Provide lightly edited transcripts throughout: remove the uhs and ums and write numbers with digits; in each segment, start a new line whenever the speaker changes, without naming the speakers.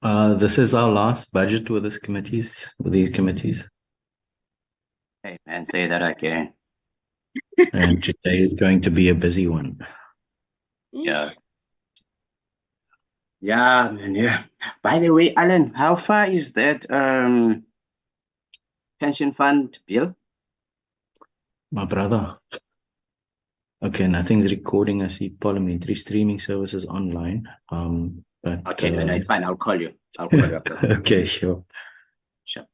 This is our last budget with these committees,
Hey man, say that again.
and today is going to be a busy one.
Yeah. Yeah, man, yeah. By the way, Alan, how far is that pension fund bill?
My brother. Okay, nothing's recording. I see parliamentary streaming services online. But
Okay, no, it's fine. I'll call you. I'll call you after.
okay, sure.
Sure.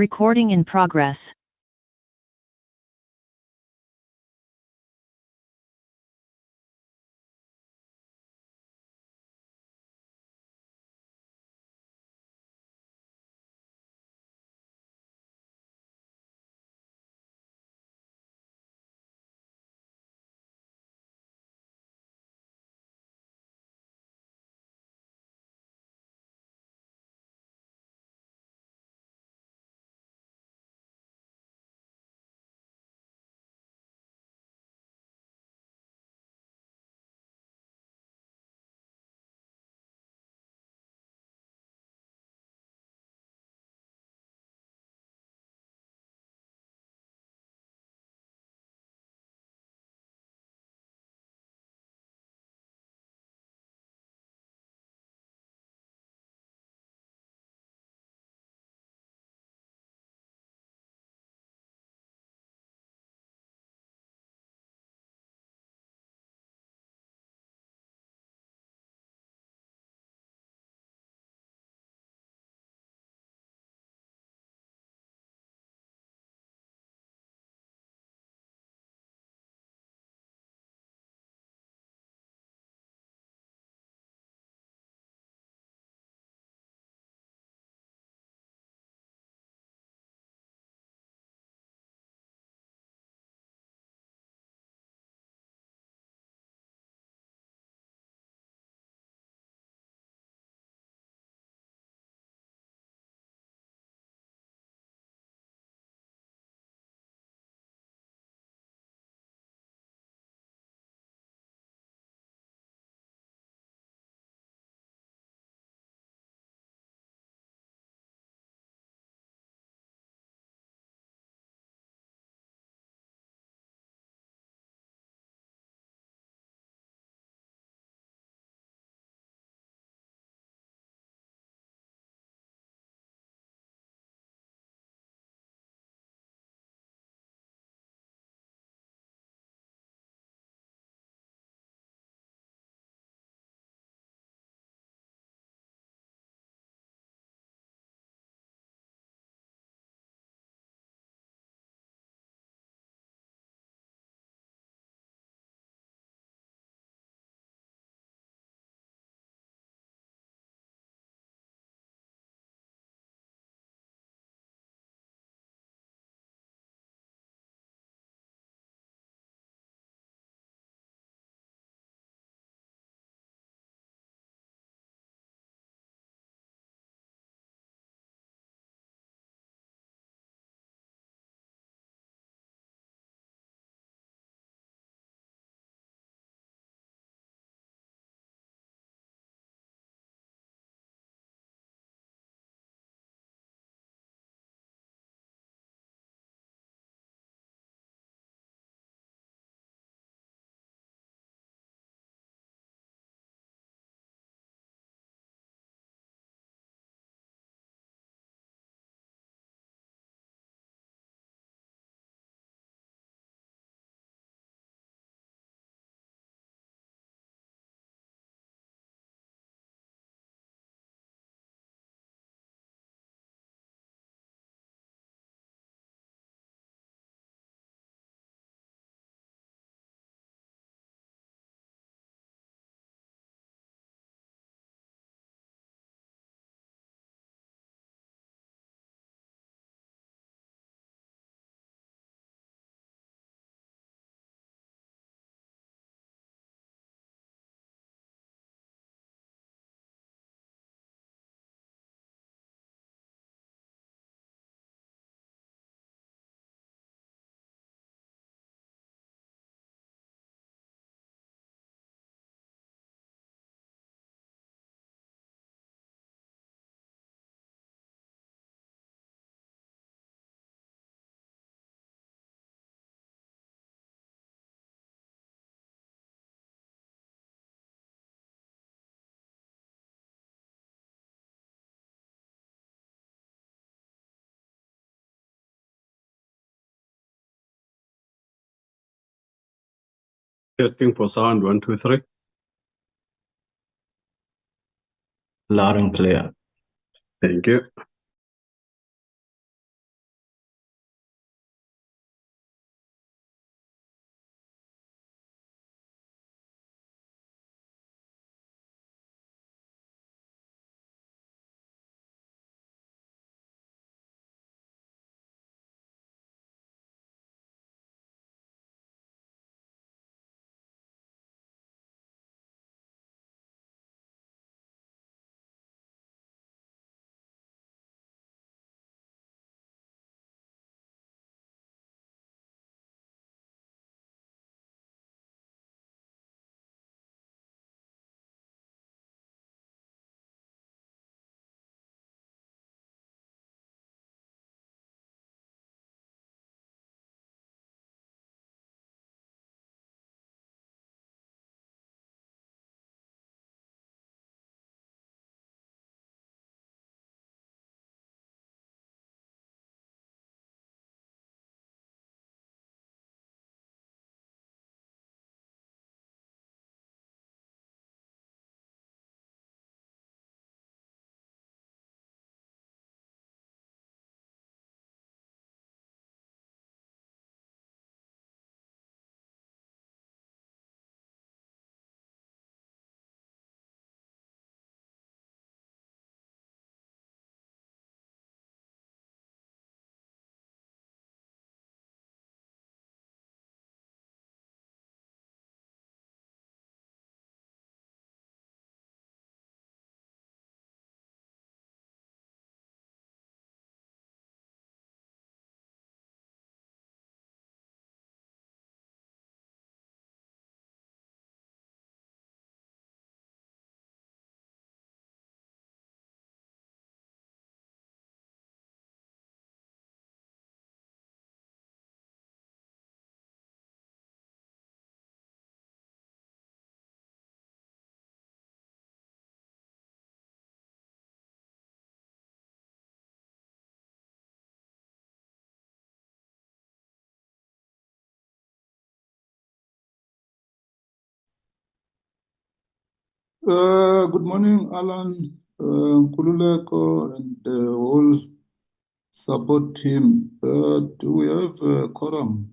Recording in progress.
Testing for sound, 1, 2, 3.
Loud and clear.
Thank you.
Good morning, Alan, Kululeko, and the whole support team. Do we have a quorum?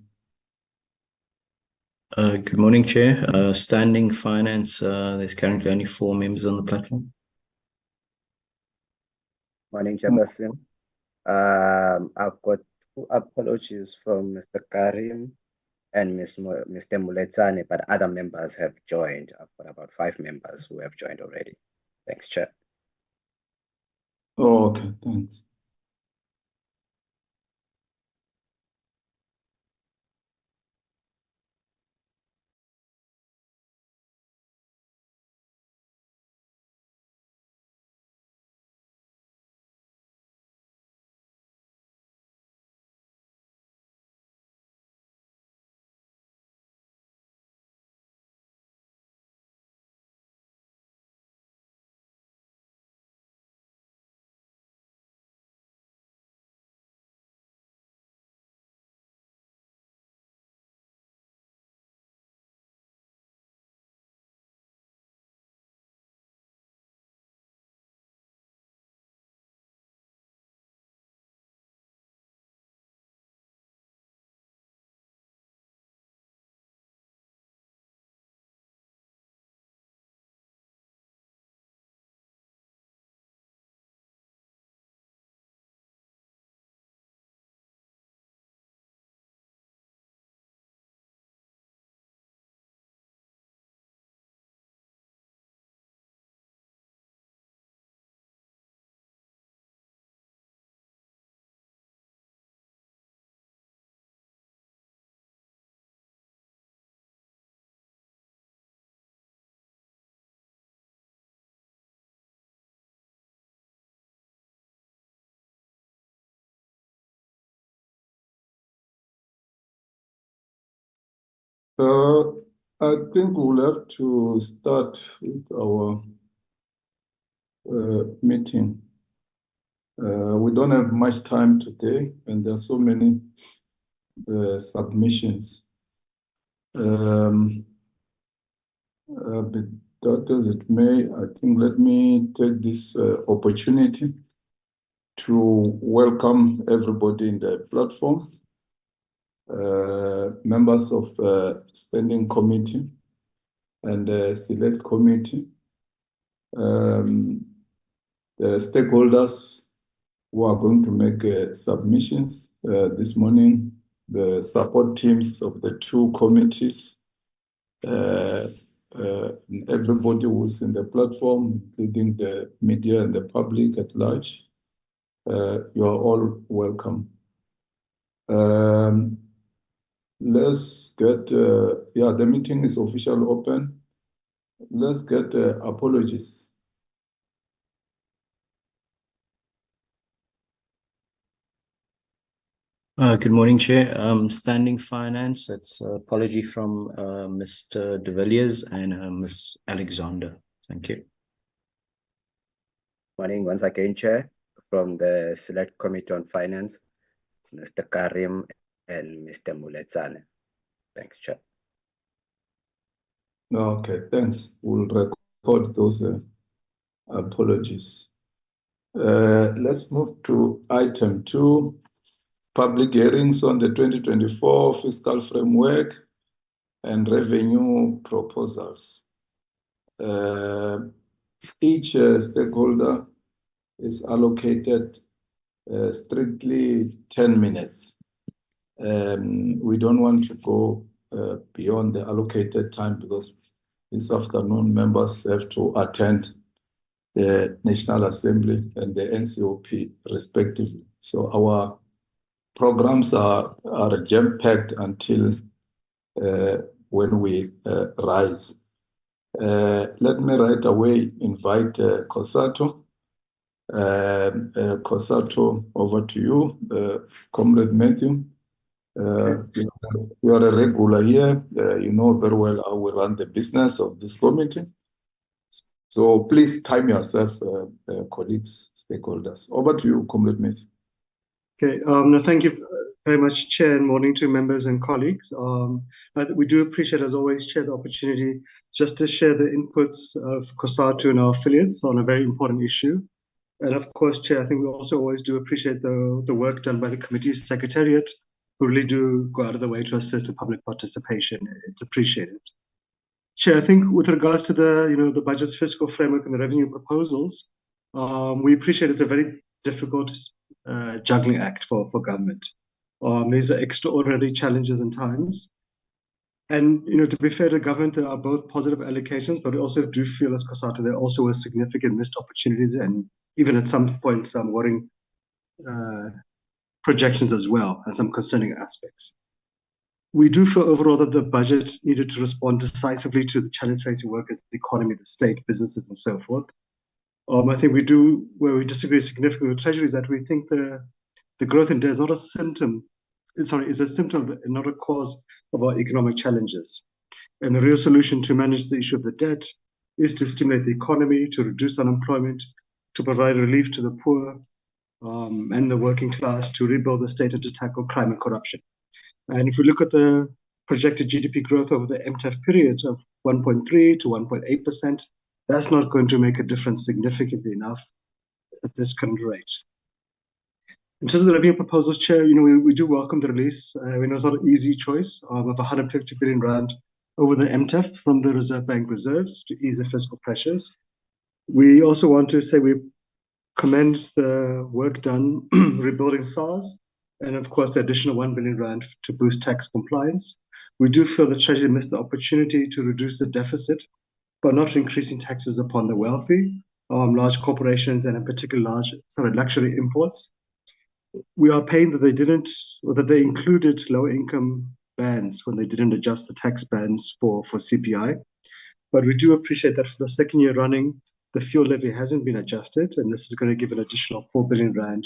Good morning, Chair. Standing finance, there's currently only 4 members on the platform.
Morning, Chairperson. I've got 2 apologies from Mr. Karim and Mr. Muletsane, but other members have joined. I've got about 5 members who have joined already. Thanks, Chair.
Oh, okay, thanks. I think we'll have to start with our meeting. We don't have much time today, and there are so many submissions. But that as it may, I think let me take this opportunity to welcome everybody in the platform, members of standing committee and select committee, the stakeholders who are going to make submissions this morning, the support teams of the 2 committees, everybody who's in the platform, including the media and the public at large. You are all welcome. Let's get, the meeting is officially open. Let's get apologies.
Good morning, Chair. Standing finance, it's apology from Mr. De Villiers and Ms. Alexander. Thank you.
Morning once again, Chair. From the Select Committee on Finance, it's Mr. Karim and Mr. Muletsane. Thanks, Chair.
Okay, thanks. We'll record those apologies. Let's move to item 2, public hearings on the 2024 fiscal framework and revenue proposals. Each stakeholder is allocated strictly 10 minutes. We don't want to go beyond the allocated time because this afternoon members have to attend the National Assembly and the NCOP respectively. So our programs are jam-packed until when we rise. Let me right away invite Kosato. Kosato, over to you. Comrade Matthew. You are a regular here. You know very well how we run the business of this committee. So please time yourself, colleagues, stakeholders. Over to you, Comrade Matthew.
Okay, no, thank you very much, Chair, and morning to members and colleagues. We do appreciate, as always, Chair, the opportunity just to share the inputs of COSATU and our affiliates on a very important issue. And of course, Chair, I think we also always do appreciate the work done by the committee's secretariat, who really do go out of the way to assist with public participation. It's appreciated. Chair, I think with regards to the budget's fiscal framework and the revenue proposals, we appreciate it's a very difficult juggling act for government. These are extraordinary challenges and times. And to be fair to government, there are both positive allocations, but we also do feel as COSATU there also were significant missed opportunities and even at some points some worrying projections as well and some concerning aspects. We do feel overall that the budget needed to respond decisively to the challenge facing workers, the economy, the state, businesses, and so forth. I think where we disagree significantly with Treasury is that we think the growth in debt is not a symptom, is a symptom and not a cause of our economic challenges. And the real solution to manage the issue of the debt is to stimulate the economy, to reduce unemployment, to provide relief to the poor and the working class, to rebuild the state and to tackle crime and corruption. And if we look at the projected GDP growth over the MTEF period of 1.3 to 1.8%, that's not going to make a difference significantly enough at this current rate. In terms of the revenue proposals, Chair, we do welcome the release. We know it's not an easy choice of 150 billion rand over the MTEF from the Reserve Bank reserves to ease the fiscal pressures. We also want to say we commend the work done rebuilding SARS, and of course the additional 1 billion rand to boost tax compliance. We do feel the Treasury missed the opportunity to reduce the deficit, but not increasing taxes upon the wealthy, large corporations, and in particular luxury imports. We are pained that they didn't, or that they included lower income bands when they didn't adjust the tax bands for CPI. But we do appreciate that for the second year running, the fuel levy hasn't been adjusted, and this is going to give an additional 4 billion rand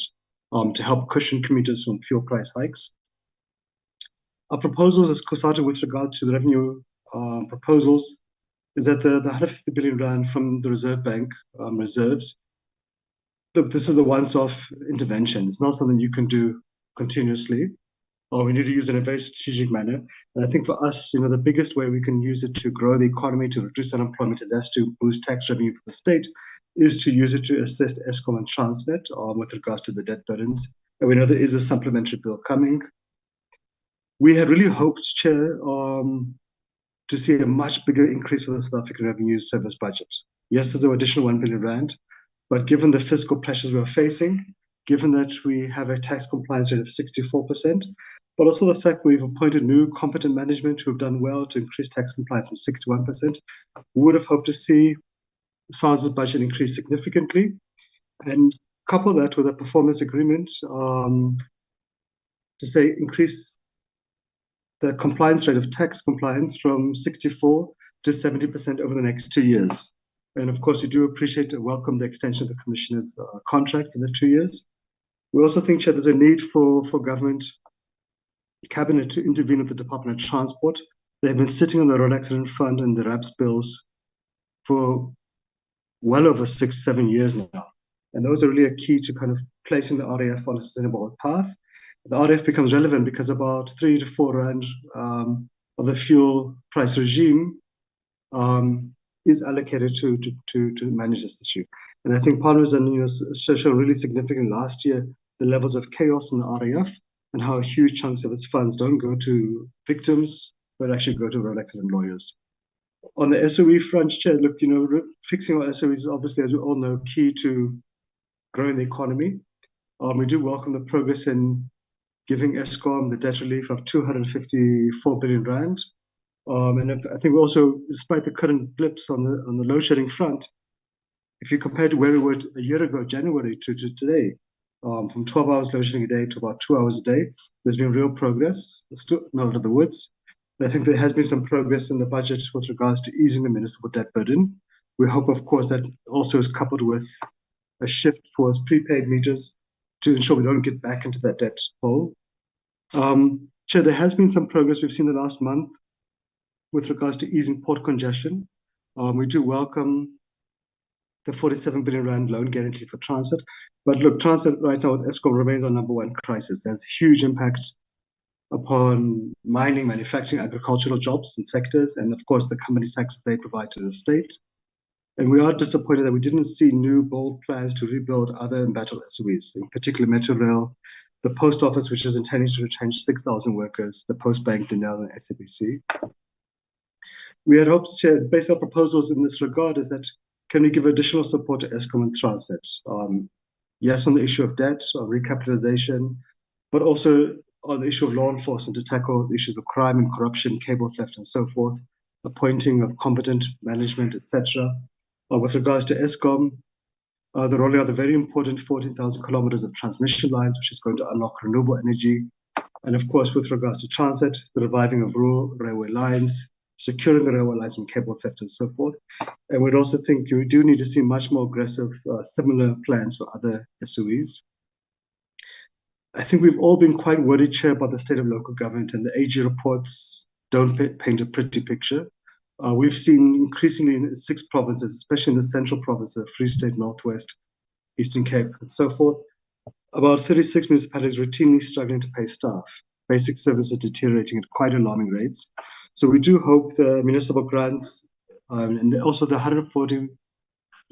to help cushion commuters from fuel price hikes. Our proposals as COSATU with regard to the revenue proposals is that the 150 billion rand from the Reserve Bank reserves, look, this is the once-off intervention. It's not something you can do continuously, or we need to use it in a very strategic manner. And I think for us, the biggest way we can use it to grow the economy, to reduce unemployment, and that's to boost tax revenue for the state, is to use it to assist Eskom and Transnet with regards to the debt burdens. And we know there is a supplementary bill coming. We had really hoped, Chair, to see a much bigger increase for the South African Revenue Service budget. Yes, there's an additional 1 billion rand, but given the fiscal pressures we are facing, given that we have a tax compliance rate of 64%, but also the fact we've appointed new competent management who have done well to increase tax compliance from 61%, we would have hoped to see SARS's budget increase significantly and couple that with a performance agreement to say increase the compliance rate of tax compliance from 64 to 70% over the next 2 years. And of course, we do appreciate and welcome the extension of the Commissioner's contract for the 2 years. We also think, Chair, there's a need for government cabinet to intervene with the Department of Transport. They've been sitting on the road accident fund and the RAPS bills for well over 6-7 years now. And those are really a key to kind of placing the RAF on a sustainable path. The RAF becomes relevant because about 3 to 4 rand of the fuel price regime is allocated to manage this issue. And I think Parliament has done shown really significant last year the levels of chaos in the RAF and how huge chunks of its funds don't go to victims, but actually go to road accident lawyers. On the SOE front, Chair, look, fixing our SOEs is obviously, as we all know, key to growing the economy. We do welcome the progress in giving Eskom the debt relief of 254 billion rand. And I think we also, despite the current blips on the load shedding front, if you compare to where we were a year ago, January, to today, from 12 hours load shedding a day to about 2 hours a day, there's been real progress. It's still not out of the woods. But I think there has been some progress in the budget with regards to easing the municipal debt burden. We hope, of course, that also is coupled with a shift towards prepaid meters to ensure we don't get back into that debt hole. Chair, there has been some progress we've seen the last month. With regards to easing port congestion, we do welcome the 47 billion rand loan guarantee for transit. But look, transit right now with Eskom remains our number one crisis. There's huge impact upon mining, manufacturing, agricultural jobs and sectors, and of course the company taxes they provide to the state. And we are disappointed that we didn't see new bold plans to rebuild other embattled SOEs, in particular Metro Rail, the post office, which is intending to retrench 6,000 workers, the Post Bank, Denel, and SABC. We had hoped to, based on proposals in this regard, is that can we give additional support to Eskom and Transit? Yes, on the issue of debt, or recapitalization, but also on the issue of law enforcement to tackle the issues of crime and corruption, cable theft, and so forth, appointing of competent management, etc. With regards to Eskom, the rolling out the very important 14,000 kilometers of transmission lines, which is going to unlock renewable energy. And of course, with regards to transit, the reviving of rural railway lines, securing the railway lines from cable theft and so forth. And we'd also think we do need to see much more aggressive, similar plans for other SOEs. I think we've all been quite worried, Chair, about the state of local government, and the AG reports don't paint a pretty picture. We've seen increasingly in 6 provinces, especially in the central province of Free State, Northwest, Eastern Cape, and so forth, about 36 municipalities routinely struggling to pay staff, basic services deteriorating at quite alarming rates. So we do hope the municipal grants and also the 140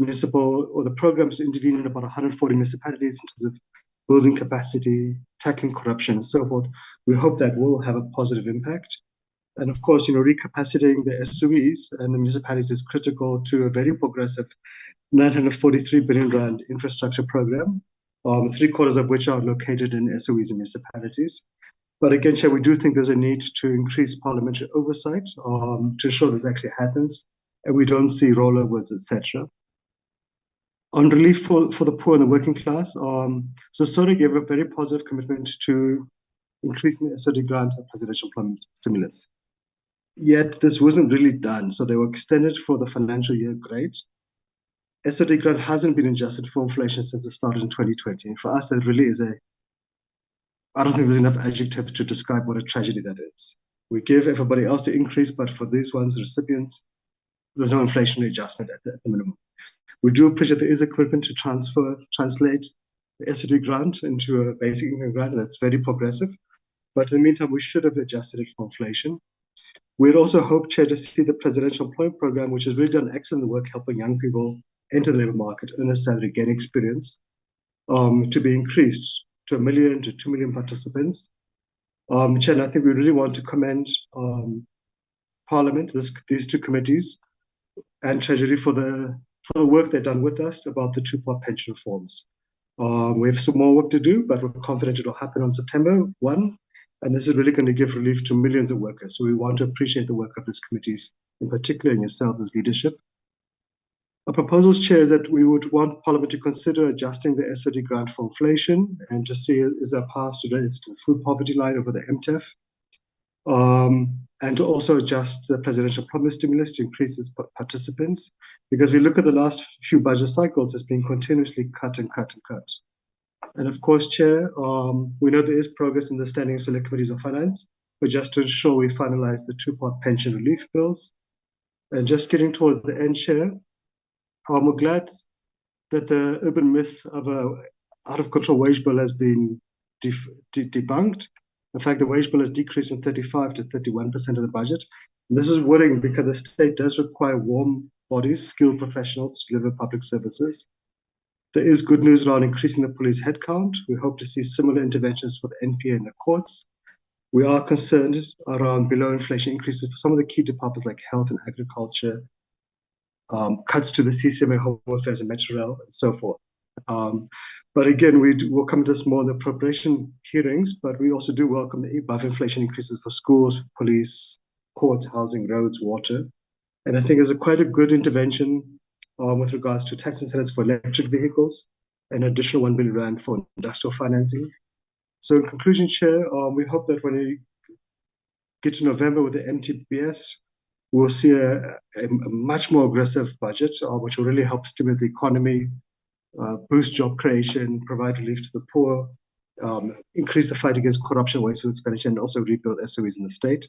municipal, or the programs to intervene in about 140 municipalities in terms of building capacity, tackling corruption, and so forth. We hope that will have a positive impact. And of course, recapacitating the SOEs and the municipalities is critical to a very progressive 943 billion rand infrastructure program, 3/4 of which are located in SOEs and municipalities. But again, Chair, we do think there's a need to increase parliamentary oversight to ensure this actually happens, and we don't see rollovers, etc. On relief for the poor and the working class, so SODA gave a very positive commitment to increasing the SOD grant and presidential employment stimulus. Yet this wasn't really done, so they were extended for the financial year. Great. SOD grant hasn't been adjusted for inflation since it started in 2020. And for us, that really is I don't think there's enough adjectives to describe what a tragedy that is. We give everybody else the increase, but for these ones, the recipients, there's no inflationary adjustment at the minimum. We do appreciate there is a commitment to translate the SOD grant into a basic income grant. That's very progressive. But in the meantime, we should have adjusted it for inflation. We'd also hope, Chair, to see the Presidential Employment Program, which has really done excellent work helping young people enter the labor market, earn a salary, gain experience, to be increased to 1 million to 2 million participants. Chair, and I think we really want to commend Parliament, these 2 committees, and Treasury for the work they've done with us about the 2-part pension reforms. We have some more work to do, but we're confident it'll happen on September 1. And this is really going to give relief to millions of workers. So we want to appreciate the work of these committees, in particular, and yourselves as leadership. Our proposals, Chair, is that we would want Parliament to consider adjusting the SOD grant for inflation and to see is there a path to the food poverty line over the MTEF, and to also adjust the presidential promise stimulus to increase its participants. Because we look at the last few budget cycles, it's been continuously cut and cut and cut. And of course, Chair, we know there is progress in the Standing Select Committees of Finance, but just to ensure we finalize the 2-part pension relief bills. And just getting towards the end, Chair, we're glad that the urban myth of an out-of-control wage bill has been debunked. In fact, the wage bill has decreased from 35 to 31% of the budget. And this is worrying because the state does require warm bodies, skilled professionals to deliver public services. There is good news around increasing the police headcount. We hope to see similar interventions for the NPA and the courts. We are concerned around below inflation increases for some of the key departments like health and agriculture, cuts to the CCMA, Home Affairs and Metro Rail, and so forth. But again, we'll come to this more in the appropriation hearings, but we also do welcome the above inflation increases for schools, police, courts, housing, roads, water. And I think there's quite a good intervention with regards to tax incentives for electric vehicles and additional 1 billion rand for industrial financing. So in conclusion, Chair, we hope that when we get to November with the MTBS, we'll see a much more aggressive budget, which will really help stimulate the economy, boost job creation, provide relief to the poor, increase the fight against corruption, wasteful expenditure, and also rebuild SOEs in the state.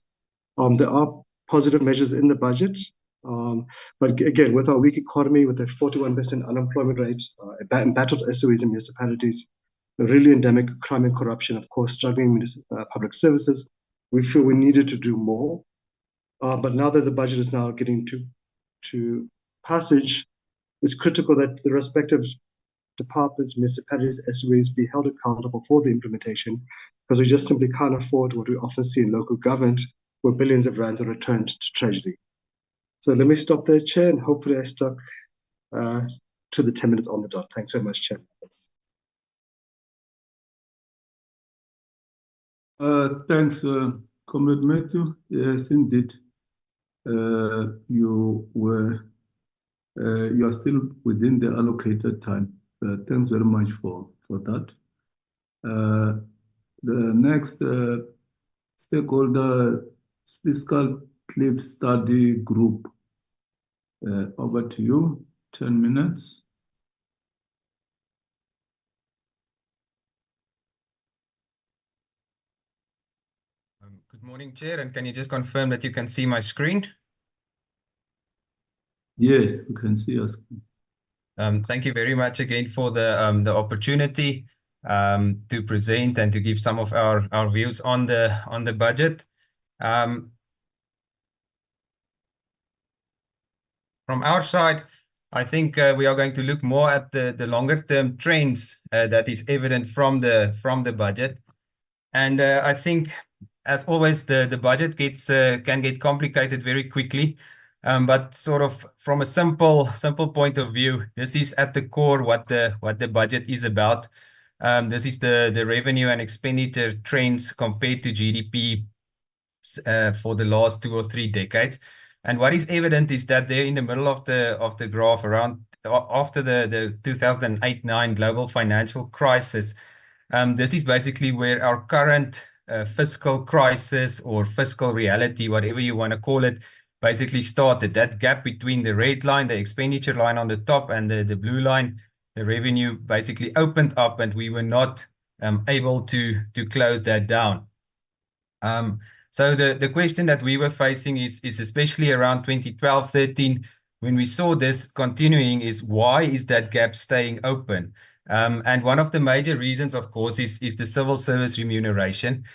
There are positive measures in the budget, But again, with our weak economy, with a 41% unemployment rate, embattled SOEs and municipalities, a really endemic crime and corruption, of course, struggling public services, we feel we needed to do more. But now that the budget is now getting to passage, it's critical that the respective departments, municipalities, SOEs be held accountable for the implementation, because we just simply can't afford what we often see in local government, where billions of rands are returned to treasury. So let me stop there, Chair, and hopefully I stuck to the 10 minutes on the dot. Thanks very much, Chair.
Thanks, Comrade Matthew. Yes, indeed. You are still within the allocated time. Thanks very much for that. The next stakeholder, Fiscal Cliff Study Group. Over to you, 10 minutes.
Good morning, Chair, and can you just confirm that you can see my screen?
Yes, we can see us.
Thank you very much again for the opportunity to present and to give some of our views on the budget. From our side, I think we are going to look more at the longer term trends that is evident from the budget, and I think, as always, the budget can get complicated very quickly. But sort of from a simple point of view, this is at the core what the budget is about. This is the revenue and expenditure trends compared to GDP for the last 2 or 3 decades. And what is evident is that there in the middle of the graph, around after the 2008-9 global financial crisis, this is basically where our current fiscal crisis or fiscal reality, whatever you want to call it, basically started. That gap between the red line, the expenditure line on the top, and the blue line, the revenue, basically opened up, and we were not able to close that down. So the question that we were facing is especially around 2012-13, when we saw this continuing, is why is that gap staying open? And one of the major reasons, of course, is the civil service remuneration.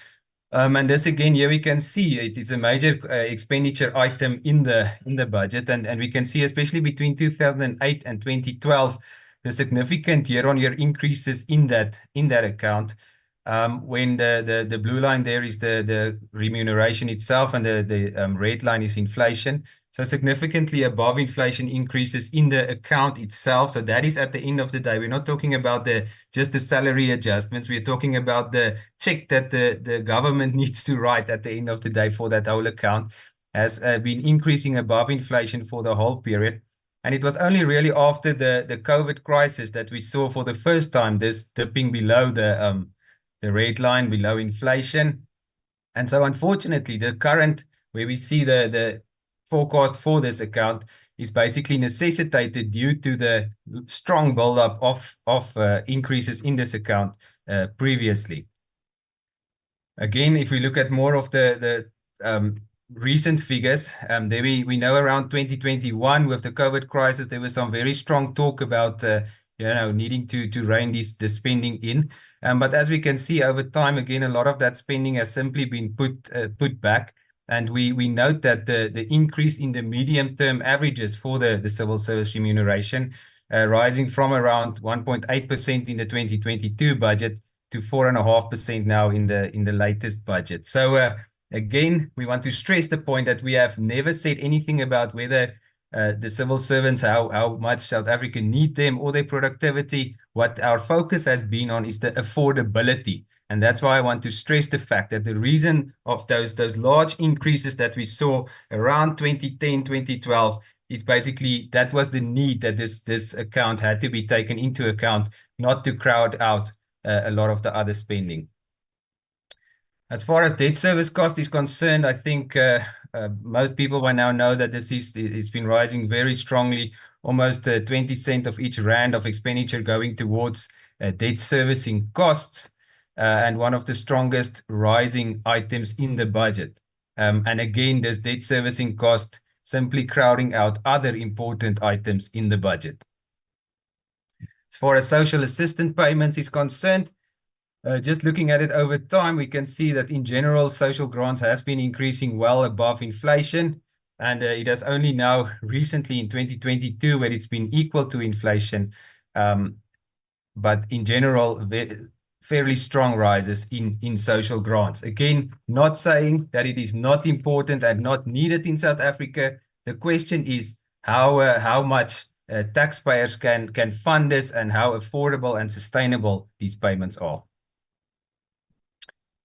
And this again, here we can see it is a major expenditure item in the budget, and we can see, especially between 2008 and 2012, the significant year-on-year increases in that account. When the blue line there is the remuneration itself, and the red line is inflation. So significantly above inflation increases in the account itself. So that is at the end of the day. We're not talking about just the salary adjustments. We're talking about the check that the government needs to write at the end of the day for that whole account, has been increasing above inflation for the whole period. And it was only really after the COVID crisis that we saw for the first time this dipping below the red line, below inflation. And so unfortunately, the current, where we see the forecast for this account, is basically necessitated due to the strong buildup of increases in this account previously. Again, if we look at more of the recent figures, there we know around 2021 with the COVID crisis, there was some very strong talk about needing to rein the spending in. But as we can see over time, again, a lot of that spending has simply been put back. And we note that the increase in the medium-term averages for the civil service remuneration, rising from around 1.8% in the 2022 budget to 4.5% now in the latest budget. So again, we want to stress the point that we have never said anything about whether the civil servants, how much South Africa need them or their productivity. What our focus has been on is the affordability. And that's why I want to stress the fact that the reason of those large increases that we saw around 2010, 2012, is basically that was the need that this account had to be taken into account, not to crowd out a lot of the other spending. As far as debt service cost is concerned, I think most people by now know that it's been rising very strongly, almost 20 cents of each rand of expenditure going towards debt servicing costs. And one of the strongest rising items in the budget. And again, this debt servicing cost simply crowding out other important items in the budget. As far as social assistance payments is concerned, just looking at it over time, we can see that in general, social grants has been increasing well above inflation. And it has only now recently in 2022 where it's been equal to inflation. But in general, fairly strong rises in social grants. Again, not saying that it is not important and not needed in South Africa. The question is how much taxpayers can fund this and how affordable and sustainable these payments are.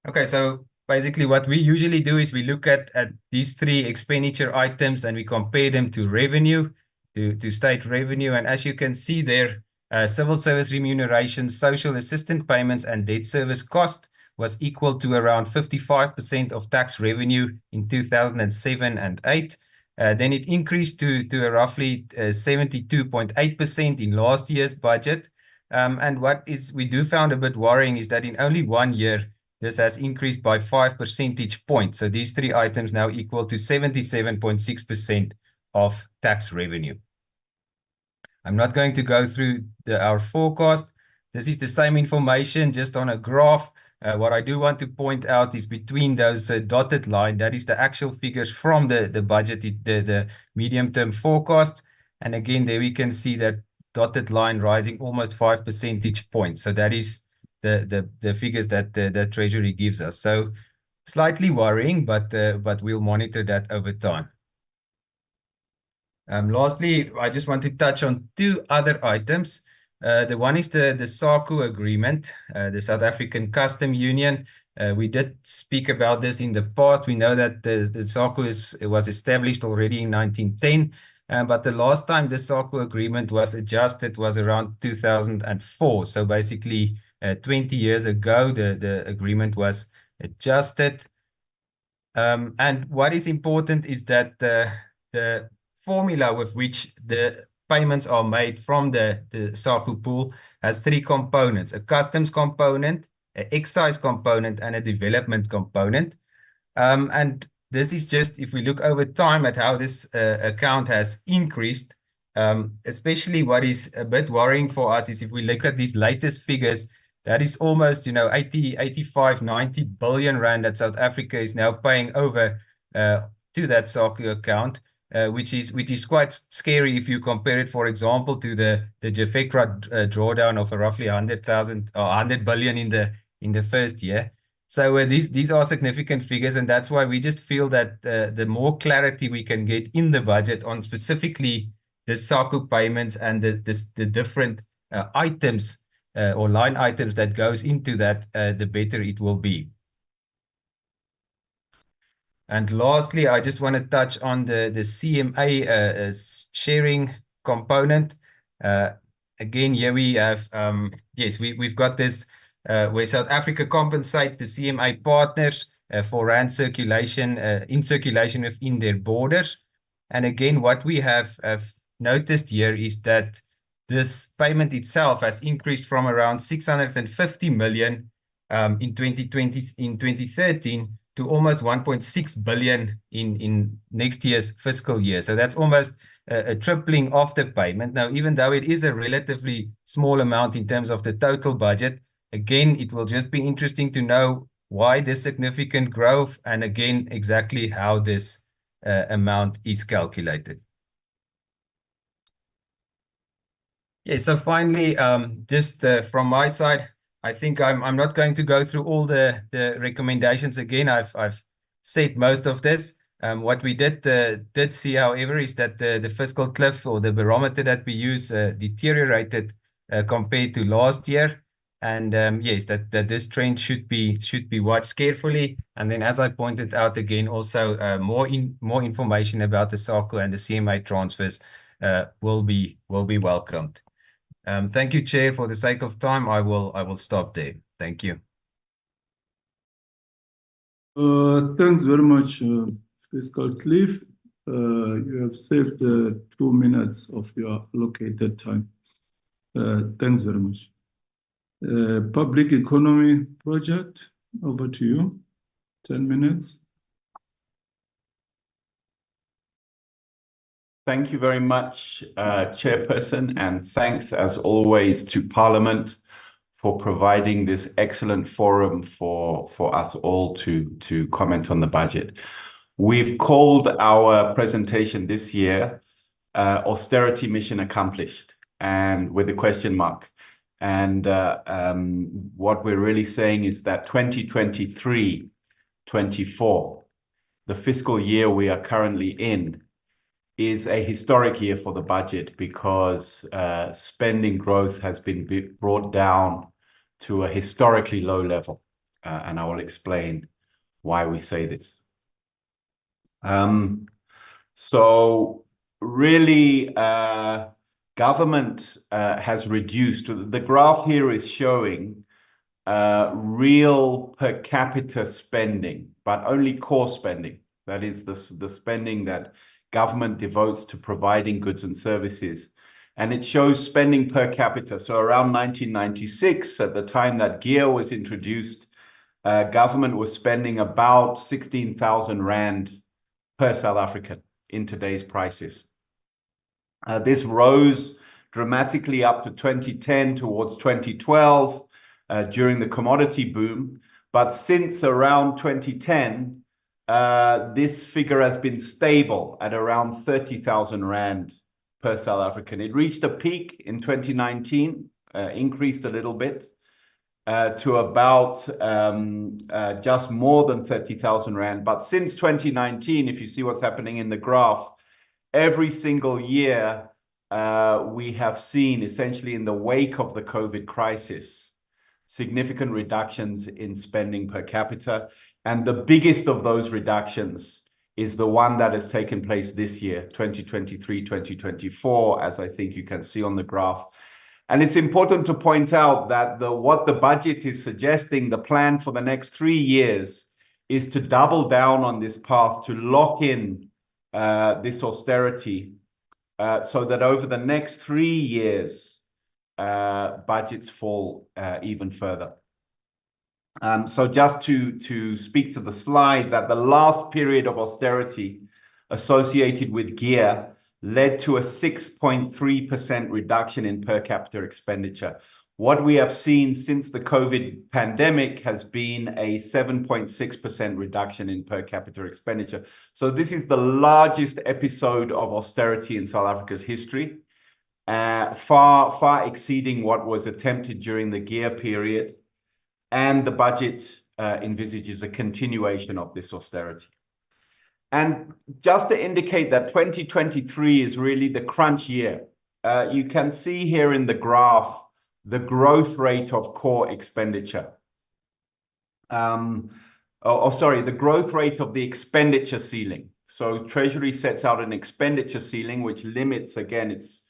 Okay, so basically what we usually do is we look at these three expenditure items and we compare them to revenue, to state revenue. And as you can see there, civil service remuneration, social assistance payments, and debt service cost was equal to around 55% of tax revenue in 2007 and 8. Then it increased to a roughly 72.8% in last year's budget. And what we do found a bit worrying is that in only 1 year, this has increased by 5 percentage points. So these three items now equal to 77.6% of tax revenue. I'm not going to go through our forecast. This is the same information just on a graph. What I do want to point out is between those dotted line, that is the actual figures from the budget, the medium-term forecast. And again, there we can see that dotted line rising almost 5 percentage points. So that is the figures that the Treasury gives us. So slightly worrying, but we'll monitor that over time. Lastly, I just want to touch on two other items. The one is the SACU agreement, the South African Custom Union. We did speak about this in the past. We know that the SACU was established already in 1910. But the last time the SACU agreement was adjusted was around 2004. So basically 20 years ago, the agreement was adjusted. And what is important is that the formula with which the payments are made from the SACU pool has three components: a customs component, an excise component, and a development component. And this is just if we look over time at how this account has increased, especially what is a bit worrying for us is if we look at these latest figures, that is almost 80, 85, 90 billion rand that South Africa is now paying over to that SACU account, which is quite scary if you compare it, for example, to the Jafekra drawdown of roughly 100 billion in the first year. So these are significant figures, and that's why we just feel that the more clarity we can get in the budget on specifically the SACU payments and the different items or line items that goes into that, the better it will be. And lastly, I just want to touch on the CMA sharing component. Again, here we have, yes, we've got this where South Africa compensates the CMA partners for rand circulation, in circulation within their borders. And again, what we have noticed here is that this payment itself has increased from around 650 million in 2013 to almost 1.6 billion in next year's fiscal year. So that's almost a tripling of the payment. Now, even though it is a relatively small amount in terms of the total budget, again, it will just be interesting to know why this significant growth and again, exactly how this amount is calculated. Yeah, so finally, just from my side, I think I'm not going to go through all the recommendations again. I've said most of this. What we did see, however, is that the fiscal cliff or the barometer that we use deteriorated compared to last year. And yes, that this trend should be watched carefully. And then, as I pointed out again, also more information about the SACU and the CMA transfers will be welcomed. Thank you, Chair. For the sake of time, I will stop there. Thank you.
Thanks very much, Fiscal Cliff. You have saved 2 minutes of your allocated time. Thanks very much. Public Economy Project, over to you. 10 minutes.
Thank you very much, Chairperson, and thanks as always to Parliament for providing this excellent forum for us all to comment on the budget. We've called our presentation this year Austerity Mission Accomplished, and with a question mark. And what we're really saying is that 2023-24, the fiscal year we are currently in, is a historic year for the budget because spending growth has been brought down to a historically low level. And I will explain why we say this. So really, government has reduced. The graph here is showing real per capita spending, but only core spending. That is the spending that government devotes to providing goods and services. And it shows spending per capita. So around 1996, at the time that GEAR was introduced, government was spending about 16,000 Rand per South African in today's prices. This rose dramatically up to 2010 towards 2012 during the commodity boom. But since around 2010, this figure has been stable at around 30,000 Rand per South African. It reached a peak in 2019, increased a little bit to about just more than 30,000 Rand. But since 2019, if you see what's happening in the graph, every single year we have seen, essentially in the wake of the COVID crisis, significant reductions in spending per capita. And the biggest of those reductions is the one that has taken place this year, 2023-2024, as I think you can see on the graph. And it's important to point out that what the budget is suggesting, the plan for the next 3 years, is to double down on this path to lock in this austerity so that over the next 3 years, budgets fall even further. So just to speak to the slide, that the last period of austerity associated with GEAR led to a 6.3% reduction in per capita expenditure. What we have seen since the COVID pandemic has been a 7.6% reduction in per capita expenditure. So this is the largest episode of austerity in South Africa's history, far exceeding what was attempted during the GEAR period. And the budget envisages a continuation of this austerity. And just to indicate that 2023 is really the crunch year, you can see here in the graph the growth rate of core expenditure. The growth rate of the expenditure ceiling. So Treasury sets out an expenditure ceiling which limits, again, it's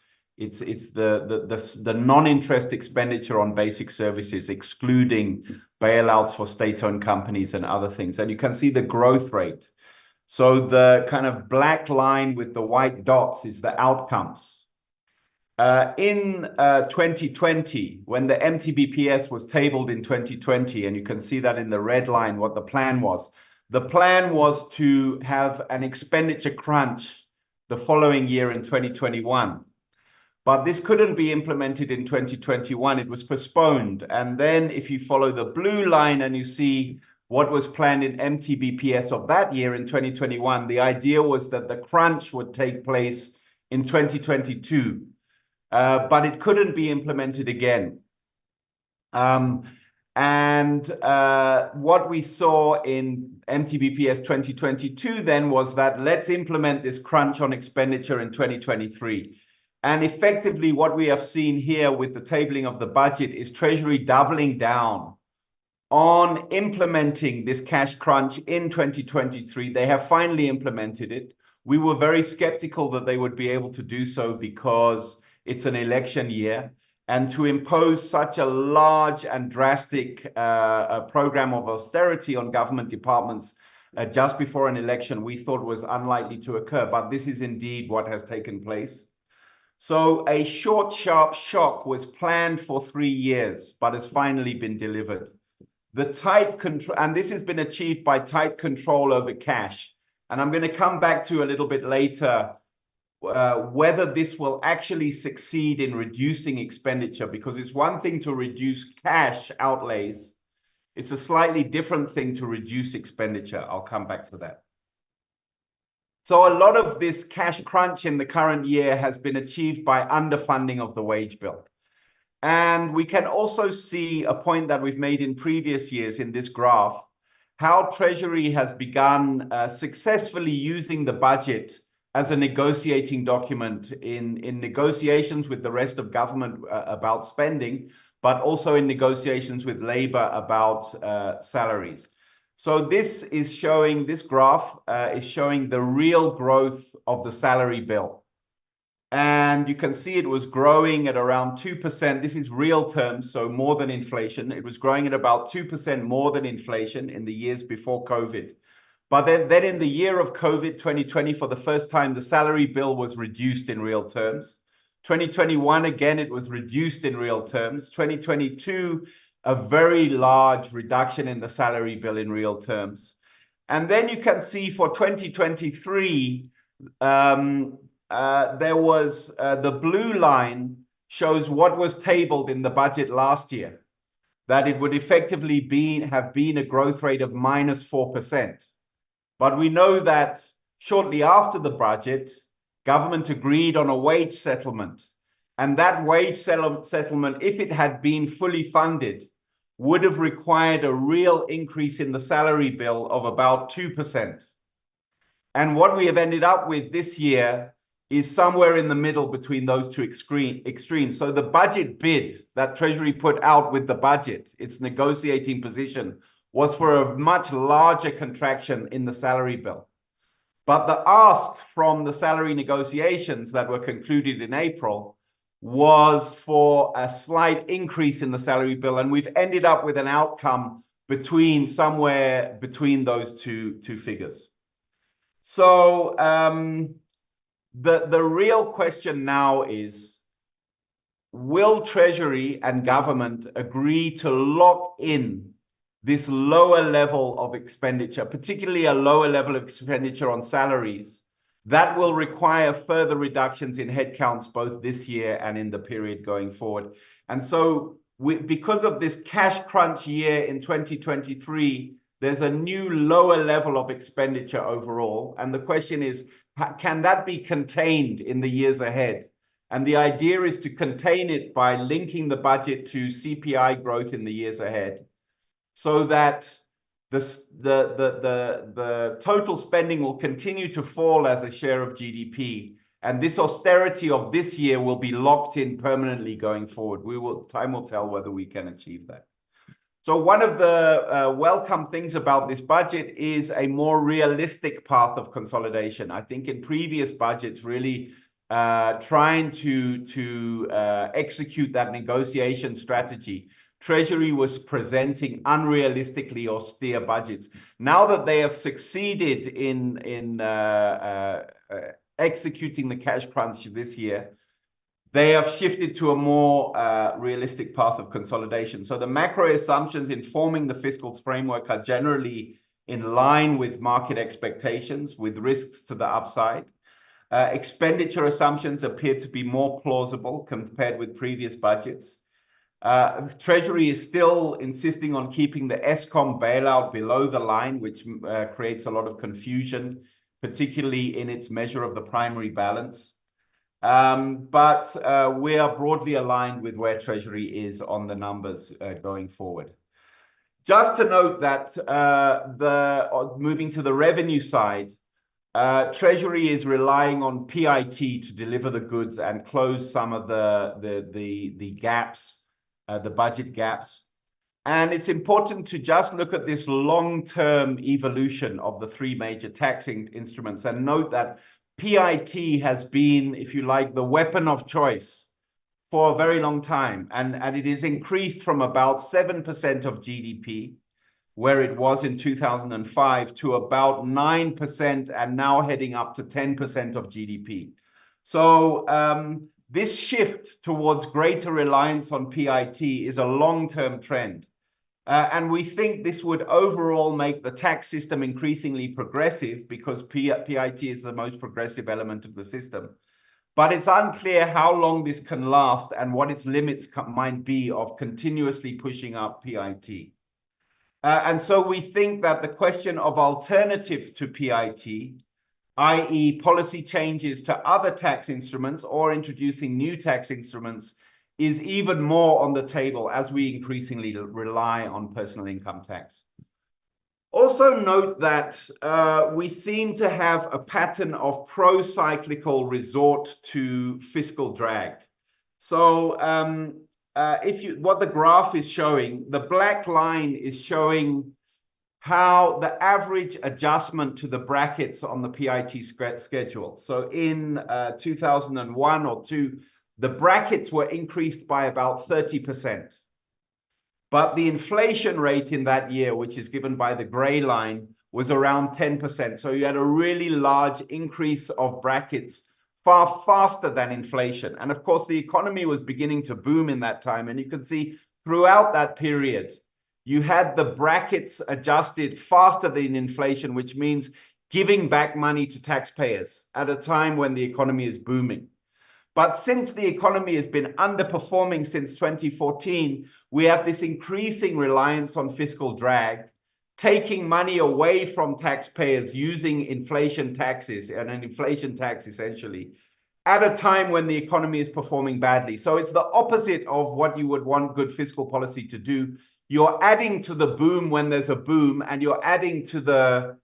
the non-interest expenditure on basic services, excluding bailouts for state-owned companies and other things. And you can see the growth rate. So the kind of black line with the white dots is the outcomes. In 2020, when the MTBPS was tabled in 2020, and you can see that in the red line what the plan was. The plan was to have an expenditure crunch the following year in 2021. But this couldn't be implemented in 2021. It was postponed. And then if you follow the blue line and you see what was planned in MTBPS of that year in 2021, the idea was that the crunch would take place in 2022. But it couldn't be implemented again. What we saw in MTBPS 2022 then was that let's implement this crunch on expenditure in 2023. And effectively, what we have seen here with the tabling of the budget is Treasury doubling down on implementing this cash crunch in 2023. They have finally implemented it. We were very skeptical that they would be able to do so because it's an election year. And to impose such a large and drastic program of austerity on government departments just before an election, we thought was unlikely to occur. But this is indeed what has taken place. So a short, sharp shock was planned for 3 years, but has finally been delivered. The tight control, and this has been achieved by tight control over cash. And I'm going to come back to a little bit later whether this will actually succeed in reducing expenditure, because it's one thing to reduce cash outlays. It's a slightly different thing to reduce expenditure. I'll come back to that. So a lot of this cash crunch in the current year has been achieved by underfunding of the wage bill. And we can also see a point that we've made in previous years in this graph, how Treasury has begun successfully using the budget as a negotiating document in negotiations with the rest of government about spending, but also in negotiations with Labour about salaries. So this graph is showing the real growth of the salary bill. And you can see it was growing at around 2%. This is real terms, so more than inflation. It was growing at about 2% more than inflation in the years before COVID. But then in the year of COVID, 2020, for the first time, the salary bill was reduced in real terms. 2021, again, it was reduced in real terms. 2022, a very large reduction in the salary bill in real terms. And then you can see for 2023, there was the blue line shows what was tabled in the budget last year, that it would effectively have been a growth rate of -4%. But we know that shortly after the budget, government agreed on a wage settlement. And that wage settlement, if it had been fully funded, would have required a real increase in the salary bill of about 2%. And what we have ended up with this year is somewhere in the middle between those two extremes. So the budget bid that Treasury put out with the budget, its negotiating position, was for a much larger contraction in the salary bill. But the ask from the salary negotiations that were concluded in April was for a slight increase in the salary bill. And we've ended up with an outcome somewhere between those two figures. So the real question now is, will Treasury and government agree to lock in this lower level of expenditure, particularly a lower level of expenditure on salaries, that will require further reductions in headcounts both this year and in the period going forward? And so because of this cash crunch year in 2023, there's a new lower level of expenditure overall. And the question is, can that be contained in the years ahead? And the idea is to contain it by linking the budget to CPI growth in the years ahead, so that the total spending will continue to fall as a share of GDP. And this austerity of this year will be locked in permanently going forward. Time will tell whether we can achieve that. So one of the welcome things about this budget is a more realistic path of consolidation. I think in previous budgets, really trying to execute that negotiation strategy, Treasury was presenting unrealistically austere budgets. Now that they have succeeded in executing the cash crunch this year, they have shifted to a more realistic path of consolidation. So the macro assumptions informing the fiscal framework are generally in line with market expectations, with risks to the upside. Expenditure assumptions appear to be more plausible compared with previous budgets. Treasury is still insisting on keeping the Eskom bailout below the line, which creates a lot of confusion, particularly in its measure of the primary balance. But we are broadly aligned with where Treasury is on the numbers going forward. Just to note that moving to the revenue side, Treasury is relying on PIT to deliver the goods and close some of the gaps, the budget gaps. And it's important to just look at this long-term evolution of the three major taxing instruments and note that PIT has been, if you like, the weapon of choice for a very long time. And it is increased from about 7% of GDP, where it was in 2005, to about 9% and now heading up to 10% of GDP. So this shift towards greater reliance on PIT is a long-term trend. And we think this would overall make the tax system increasingly progressive because PIT is the most progressive element of the system. But it's unclear how long this can last and what its limits might be of continuously pushing up PIT. And so we think that the question of alternatives to PIT, i.e. policy changes to other tax instruments or introducing new tax instruments, is even more on the table as we increasingly rely on personal income tax. Also note that we seem to have a pattern of pro-cyclical resort to fiscal drag. So what the graph is showing, the black line is showing how the average adjustment to the brackets on the PIT schedule. So in 2001 or 2, the brackets were increased by about 30%. But the inflation rate in that year, which is given by the gray line, was around 10%. So you had a really large increase of brackets far faster than inflation. And of course, the economy was beginning to boom in that time. And you can see throughout that period, you had the brackets adjusted faster than inflation, which means giving back money to taxpayers at a time when the economy is booming. But since the economy has been underperforming since 2014, we have this increasing reliance on fiscal drag, taking money away from taxpayers using inflation taxes and an inflation tax essentially at a time when the economy is performing badly. So it's the opposite of what you would want good fiscal policy to do. You're adding to the boom when there's a boom, and you're adding to the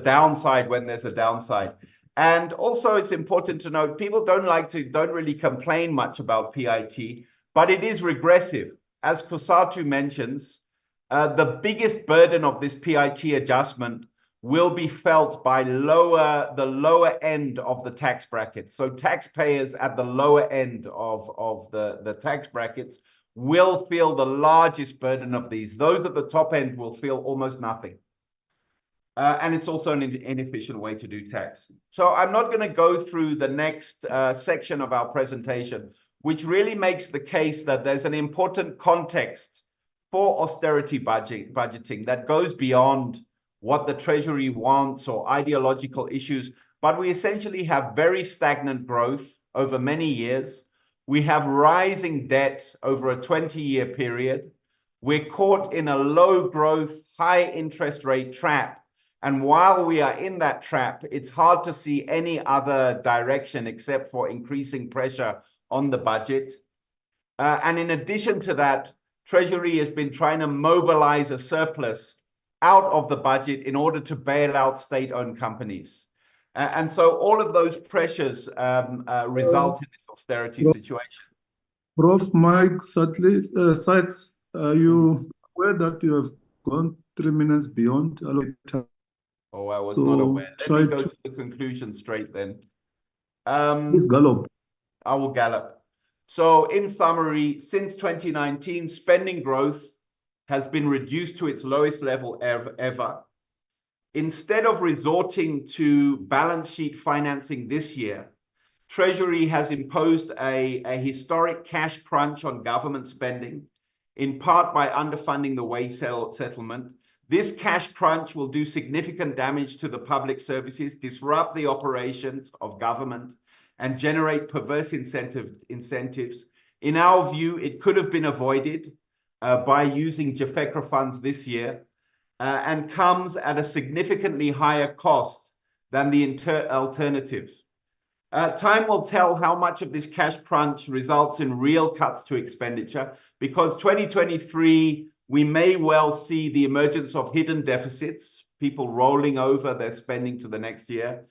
downside when there's a downside. And also it's important to note, people don't really complain much about PIT, but it is regressive. As Kusatu mentions, the biggest burden of this PIT adjustment will be felt by the lower end of the tax brackets. So taxpayers at the lower end of the tax brackets will feel the largest burden of these. Those at the top end will feel almost nothing. And it's also an inefficient way to do tax. So I'm not going to go through the next section of our presentation, which really makes the case that there's an important context for austerity budgeting that goes beyond what the Treasury wants or ideological issues. But we essentially have very stagnant growth over many years. We have rising debt over a 20-year period. We're caught in a low growth, high interest rate trap. And while we are in that trap, it's hard to see any other direction except for increasing pressure on the budget. And in addition to that, Treasury has been trying to mobilize a surplus out of the budget in order to bail out state-owned companies. And so all of those pressures result in this austerity situation.
Prof. Mike Sykes, are you aware that you have gone 3 minutes beyond allocated time?
Oh, I was not aware. Let me go to the conclusion straight then.
Please gallop.
I will gallop. So in summary, since 2019, spending growth has been reduced to its lowest level ever. Instead of resorting to balance sheet financing this year, Treasury has imposed a historic cash crunch on government spending, in part by underfunding the wage settlement. This cash crunch will do significant damage to the public services, disrupt the operations of government, and generate perverse incentives. In our view, it could have been avoided by using JAFECRA funds this year, and comes at a significantly higher cost than the alternatives. Time will tell how much of this cash crunch results in real cuts to expenditure, because 2023, we may well see the emergence of hidden deficits, people rolling over their spending to the next year,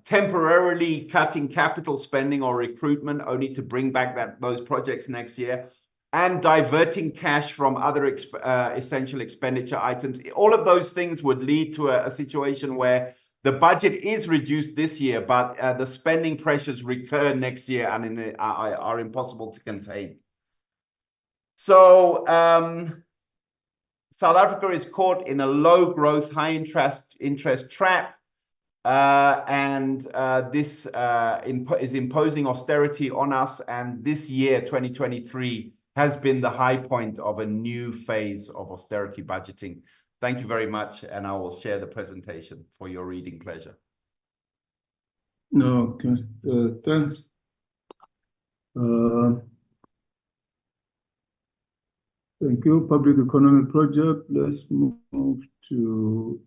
temporarily cutting capital spending or recruitment only to bring back those projects next year, and diverting cash from other essential expenditure items. All of those things would lead to a situation where the budget is reduced this year, but the spending pressures recur next year and are impossible to contain. So South Africa is caught in a low growth, high interest trap. This is imposing austerity on us. And this year, 2023, has been the high point of a new phase of austerity budgeting. Thank you very much, and I will share the presentation for your reading pleasure.
Okay, thanks. Thank you. Public Economy Project. Let's move to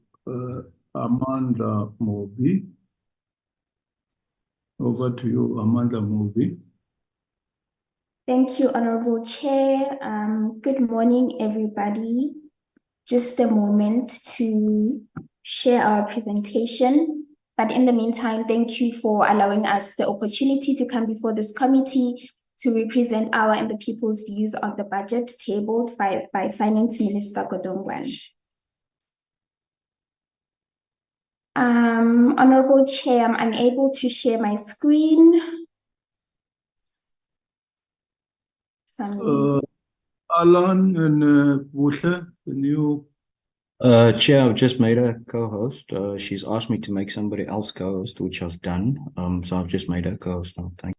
Amanda Mobi. Over to you, Amanda Mobi.
Thank you, Honorable Chair. Good morning, everybody. Just a moment to share our presentation. But in the meantime, thank you for allowing us the opportunity to come before this committee to represent our and the people's views on the budget tabled by Finance Minister Godongwana. Honorable Chair, I'm unable to share my screen.
Alan and Busha, can you?
Chair, I've just made her co-host. She's asked me to make somebody else co-host, which I've done. So I've just made her co-host now. Thank you.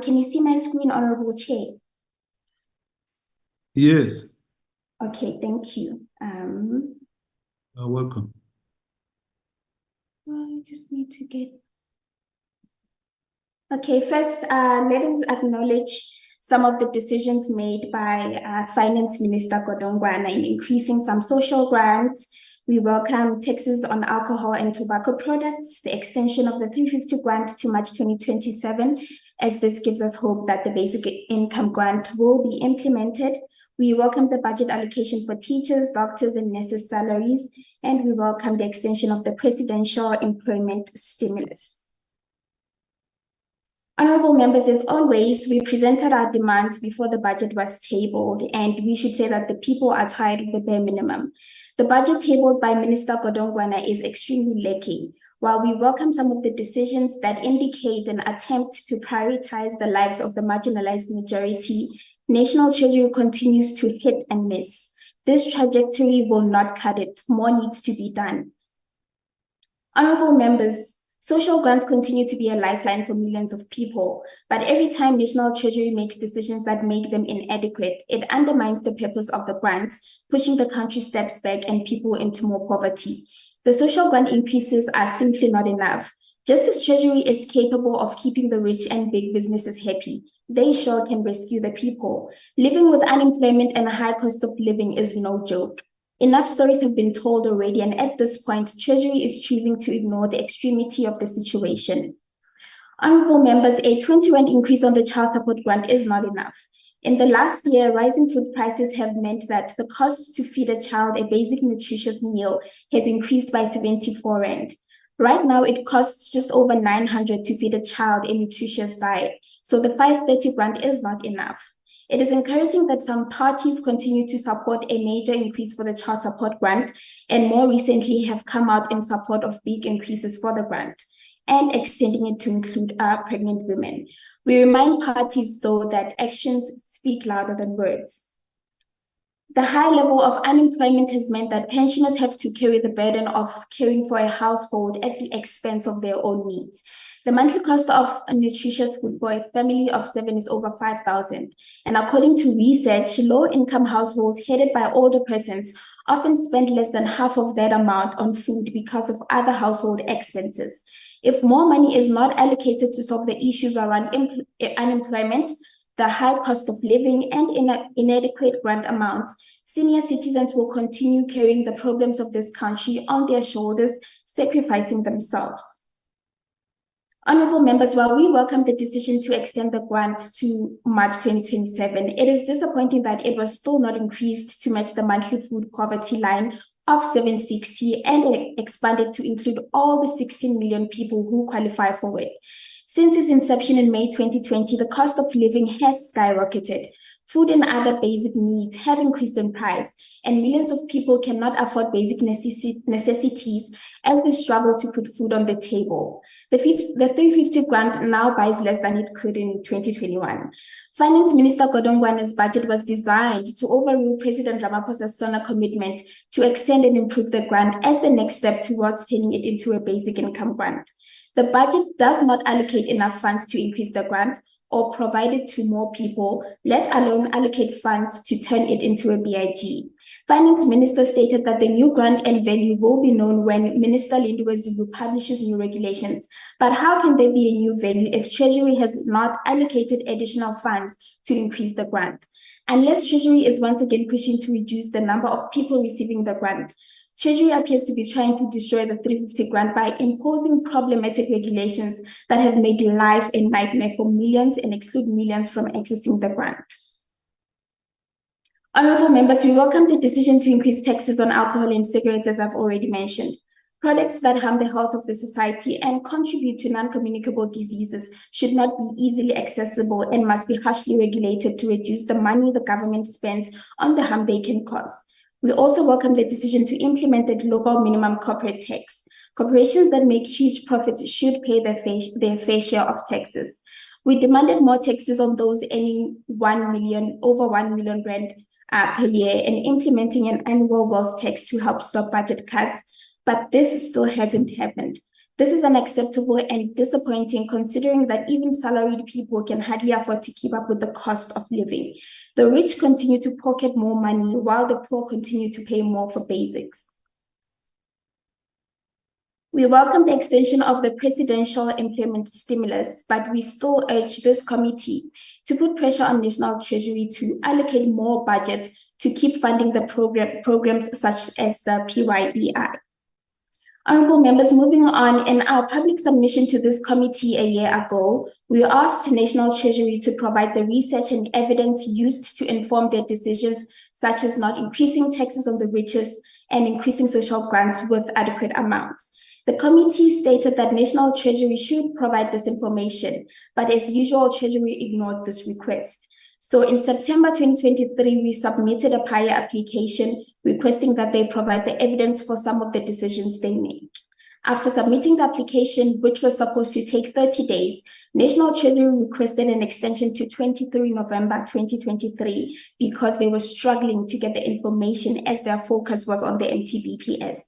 Can you see my screen, Honorable Chair?
Yes.
Okay, thank you.
Welcome.
I just need to get... Okay, first, let us acknowledge some of the decisions made by Finance Minister Godongwana in increasing some social grants. We welcome taxes on alcohol and tobacco products, the extension of the 350 grant to March 2027, as this gives us hope that the basic income grant will be implemented. We welcome the budget allocation for teachers, doctors, and nurses' salaries, and we welcome the extension of the presidential employment stimulus. Honorable members, as always, we presented our demands before the budget was tabled, and we should say that the people are tired of the bare minimum. The budget tabled by Minister Godongwana is extremely lacking. While we welcome some of the decisions that indicate an attempt to prioritize the lives of the marginalized majority, National Treasury continues to hit and miss. This trajectory will not cut it. More needs to be done. Honorable members, social grants continue to be a lifeline for millions of people, but every time National Treasury makes decisions that make them inadequate, it undermines the purpose of the grants, pushing the country steps back and people into more poverty. The social grant increases are simply not enough. Just as Treasury is capable of keeping the rich and big businesses happy, they sure can rescue the people. Living with unemployment and a high cost of living is no joke. Enough stories have been told already, and at this point, Treasury is choosing to ignore the extremity of the situation. Honorable members, a 20 Rand increase on the child support grant is not enough. In the last year, rising food prices have meant that the cost to feed a child a basic nutritious meal has increased by 74 Rand. Right now, it costs just over 900 to feed a child a nutritious diet, so the 530 grant is not enough. It is encouraging that some parties continue to support a major increase for the child support grant, and more recently have come out in support of big increases for the grant and extending it to include pregnant women. We remind parties, though, that actions speak louder than words. The high level of unemployment has meant that pensioners have to carry the burden of caring for a household at the expense of their own needs. The monthly cost of nutritious food for a family of 7 is over 5,000. And according to research, low-income households headed by older persons often spend less than half of that amount on food because of other household expenses. If more money is not allocated to solve the issues around unemployment, the high cost of living, and inadequate grant amounts, senior citizens will continue carrying the problems of this country on their shoulders, sacrificing themselves. Honorable members, while we welcome the decision to extend the grant to March 2027, it is disappointing that it was still not increased to match the monthly food poverty line of 760 and expanded to include all the 16 million people who qualify for it. Since its inception in May 2020, the cost of living has skyrocketed. Food and other basic needs have increased in price, and millions of people cannot afford basic necessities as they struggle to put food on the table. The 350 grant now buys less than it could in 2021. Finance Minister Godongwana's budget was designed to overrule President Ramaphosa's SONA commitment to extend and improve the grant as the next step towards turning it into a basic income grant. The budget does not allocate enough funds to increase the grant or provide it to more people, let alone allocate funds to turn it into a BIG. Finance Minister stated that the new grant and value will be known when Minister Lindiwe Zulu publishes new regulations. But how can there be a new value if Treasury has not allocated additional funds to increase the grant? Unless Treasury is once again pushing to reduce the number of people receiving the grant, Treasury appears to be trying to destroy the 350 grant by imposing problematic regulations that have made life a nightmare for millions and exclude millions from accessing the grant. Honorable members, we welcome the decision to increase taxes on alcohol and cigarettes, as I've already mentioned. Products that harm the health of the society and contribute to non-communicable diseases should not be easily accessible and must be harshly regulated to reduce the money the government spends on the harm they can cause. We also welcome the decision to implement the global minimum corporate tax. Corporations that make huge profits should pay their fair share of taxes. We demanded more taxes on those earning over 1 million rand per year and implementing an annual wealth tax to help stop budget cuts, but this still hasn't happened. This is unacceptable and disappointing considering that even salaried people can hardly afford to keep up with the cost of living. The rich continue to pocket more money while the poor continue to pay more for basics. We welcome the extension of the presidential employment stimulus, but we still urge this committee to put pressure on National Treasury to allocate more budget to keep funding the programs such as the PYEI. Honorable members, moving on, in our public submission to this committee a year ago, we asked National Treasury to provide the research and evidence used to inform their decisions, such as not increasing taxes on the richest and increasing social grants with adequate amounts. The committee stated that National Treasury should provide this information, but as usual, Treasury ignored this request. So in September 2023, we submitted a prior application requesting that they provide the evidence for some of the decisions they make. After submitting the application, which was supposed to take 30 days, National Treasury requested an extension to 23 November 2023 because they were struggling to get the information as their focus was on the MTBPS.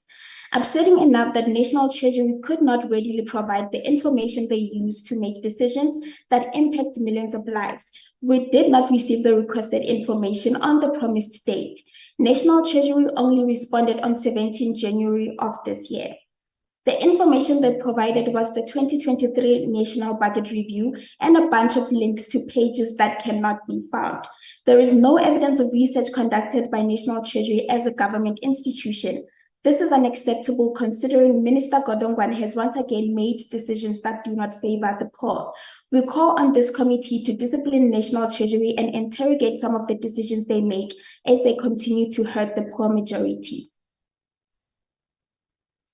Upsetting enough that National Treasury could not readily provide the information they use to make decisions that impact millions of lives. We did not receive the requested information on the promised date. National Treasury only responded on 17 January of this year. The information they provided was the 2023 National Budget Review and a bunch of links to pages that cannot be found. There is no evidence of research conducted by National Treasury as a government institution. This is unacceptable considering Minister Godongwana has once again made decisions that do not favor the poor. We call on this committee to discipline National Treasury and interrogate some of the decisions they make as they continue to hurt the poor majority.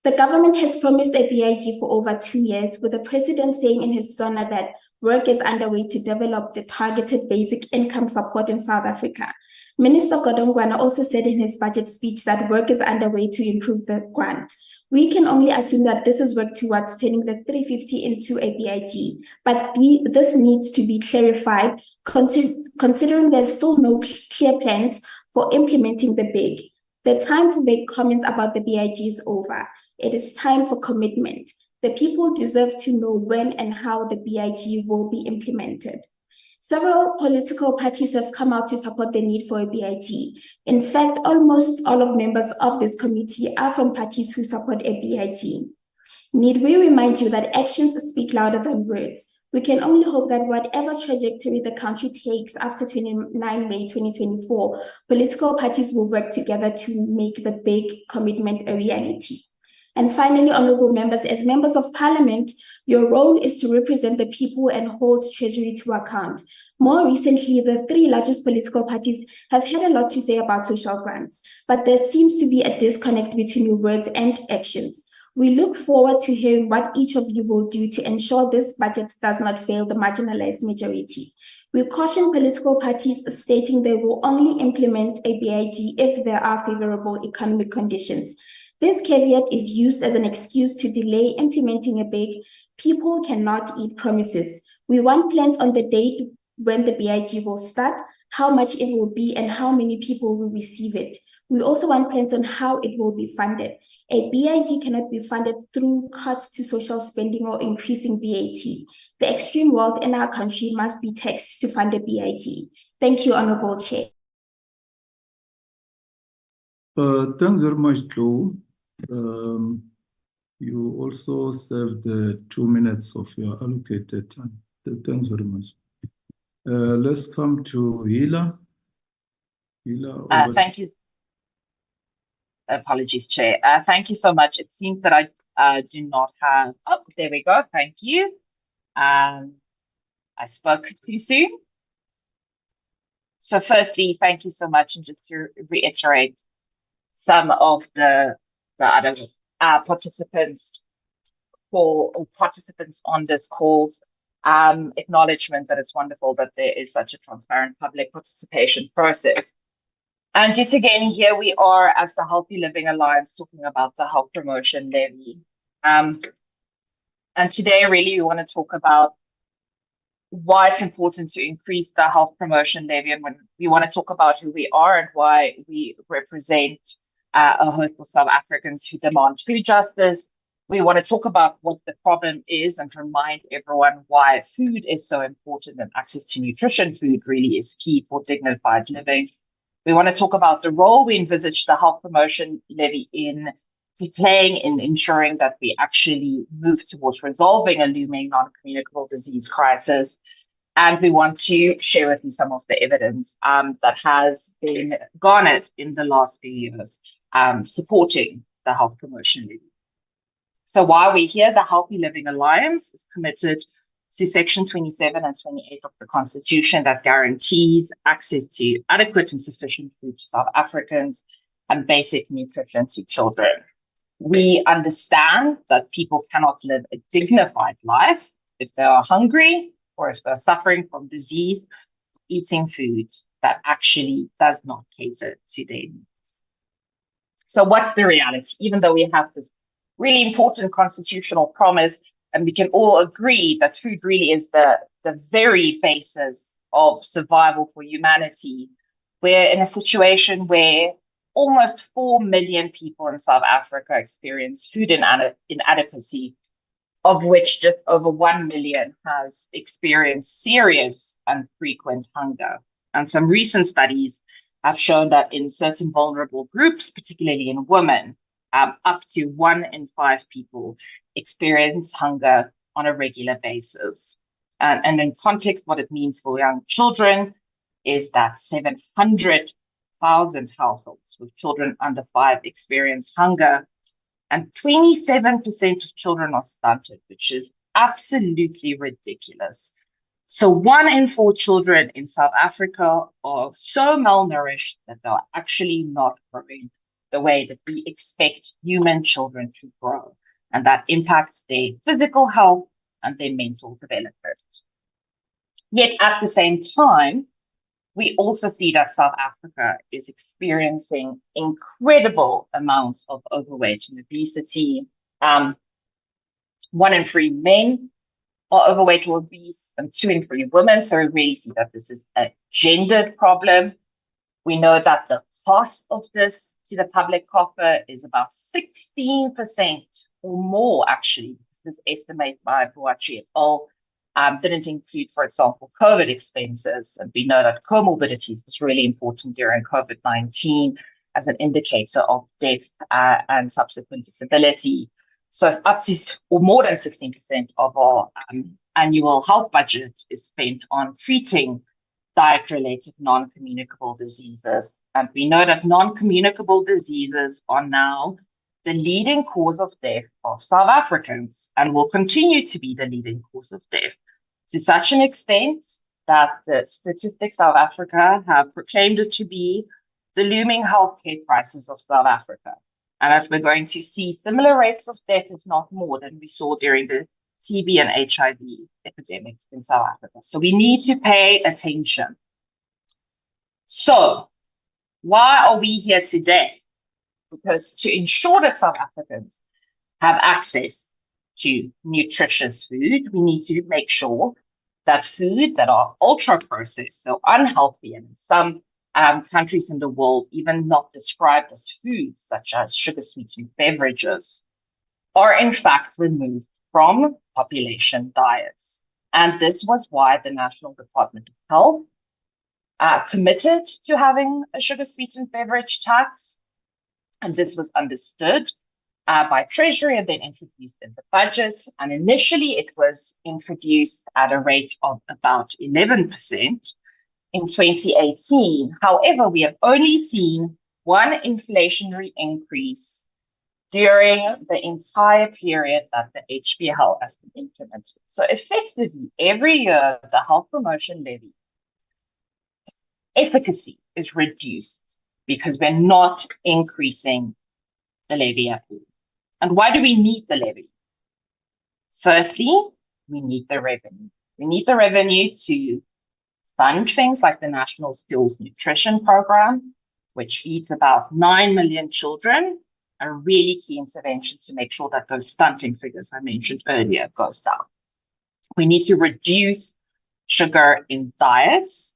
The government has promised a BIG for over 2 years, with the president saying in his SONA that work is underway to develop the targeted basic income support in South Africa. Minister Godongwana also said in his budget speech that work is underway to improve the grant. We can only assume that this is work towards turning the 350 into a BIG, but this needs to be clarified considering there's still no clear plans for implementing the big. The time to make comments about the BIG is over. It is time for commitment. The people deserve to know when and how the BIG will be implemented. Several political parties have come out to support the need for a BIG. In fact, almost all of members of this committee are from parties who support a BIG. Need we remind you that actions speak louder than words? We can only hope that whatever trajectory the country takes after 29 May 2024, political parties will work together to make the big commitment a reality. And finally, honorable members, as members of parliament, your role is to represent the people and hold Treasury to account. More recently, the three largest political parties have had a lot to say about social grants, but there seems to be a disconnect between your words and actions. We look forward to hearing what each of you will do to ensure this budget does not fail the marginalized majority. We caution political parties stating they will only implement a BIG if there are favorable economic conditions. This caveat is used as an excuse to delay implementing a big. People cannot eat promises. We want plans on the date when the BIG will start, how much it will be, and how many people will receive it. We also want plans on how it will be funded. A BIG cannot be funded through cuts to social spending or increasing VAT. The extreme wealth in our country must be taxed to fund a BIG. Thank you, Honorable Chair.
Thanks very much, Chloe. You also served 2 minutes of your allocated time. Thanks very much. Let's come to Hila.
Thank you. Apologies, Chair. Thank you so much. It seems that I do not have. Oh, there we go. Thank you. I spoke too soon. So firstly, thank you so much. And just to reiterate some of the other participants on this call's acknowledgement that it's wonderful that there is such a transparent public participation process. And yet again, here we are as the Healthy Living Alliance talking about the health promotion levy. And today, really, we want to talk about why it's important to increase the health promotion levy, and when we want to talk about who we are and why we represent a host of South Africans who demand food justice. We want to talk about what the problem is and remind everyone why food is so important and access to nutrition food really is key for dignified living. We want to talk about the role we envisage the health promotion levy playing in ensuring that we actually move towards resolving a looming non-communicable disease crisis. And we want to share with you some of the evidence that has been garnered in the last few years supporting the health promotion levy. So while we're here, the Healthy Living Alliance is committed to Section 27 and 28 of the Constitution that guarantees access to adequate and sufficient food to South Africans and basic nutrition to children. We understand that people cannot live a dignified life if they are hungry or if they're suffering from disease, eating food that actually does not cater to their needs. So what's the reality? Even though we have this really important constitutional promise, and we can all agree that food really is the very basis of survival for humanity, we're in a situation where almost 4 million people in South Africa experience food inadequacy, of which just over 1 million has experienced serious and frequent hunger. And some recent studies have shown that in certain vulnerable groups, particularly in women, up to 1 in 5 people experience hunger on a regular basis. And in context, what it means for young children is that 700,000 households with children under 5 experience hunger, and 27% of children are stunted, which is absolutely ridiculous. So 1 in 4 children in South Africa are so malnourished that they're actually not growing the way that we expect human children to grow. And that impacts their physical health and their mental development. Yet at the same time, we also see that South Africa is experiencing incredible amounts of overweight and obesity. 1 in 3 men are overweight or obese, and 2 in 3 women. So we really see that this is a gendered problem. We know that the cost of this to the public coffer is about 16% or more, actually. This is estimated by Boachi et al. Didn't include, for example, COVID expenses. And we know that comorbidities was really important during COVID-19 as an indicator of death and subsequent disability. So up to or more than 16% of our annual health budget is spent on treating diet-related non-communicable diseases. And we know that non-communicable diseases are now the leading cause of death of South Africans and will continue to be the leading cause of death, to such an extent that the Statistics South Africa have proclaimed it to be the looming healthcare crisis of South Africa. And as we're going to see similar rates of death, if not more, than we saw during the TB and HIV epidemic in South Africa. So we need to pay attention. So why are we here today? Because to ensure that South Africans have access to nutritious food, we need to make sure that food that are ultra processed, so unhealthy, and in some countries in the world even not described as food, such as sugar sweetened beverages, are in fact removed from population diets. And this was why the National Department of Health committed to having a sugar sweetened beverage tax. And this was understood by Treasury and then introduced in the budget. And initially it was introduced at a rate of about 11% in 2018. However, we have only seen one inflationary increase during the entire period that the HPL has been implemented. So effectively, every year, the health promotion levy efficacy is reduced because we're not increasing the levy at all. And why do we need the levy? Firstly, we need the revenue. We need the revenue to fund things like the National Skills Nutrition Program, which feeds about 9 million children, a really key intervention to make sure that those stunting figures I mentioned earlier goes down. We need to reduce sugar in diets.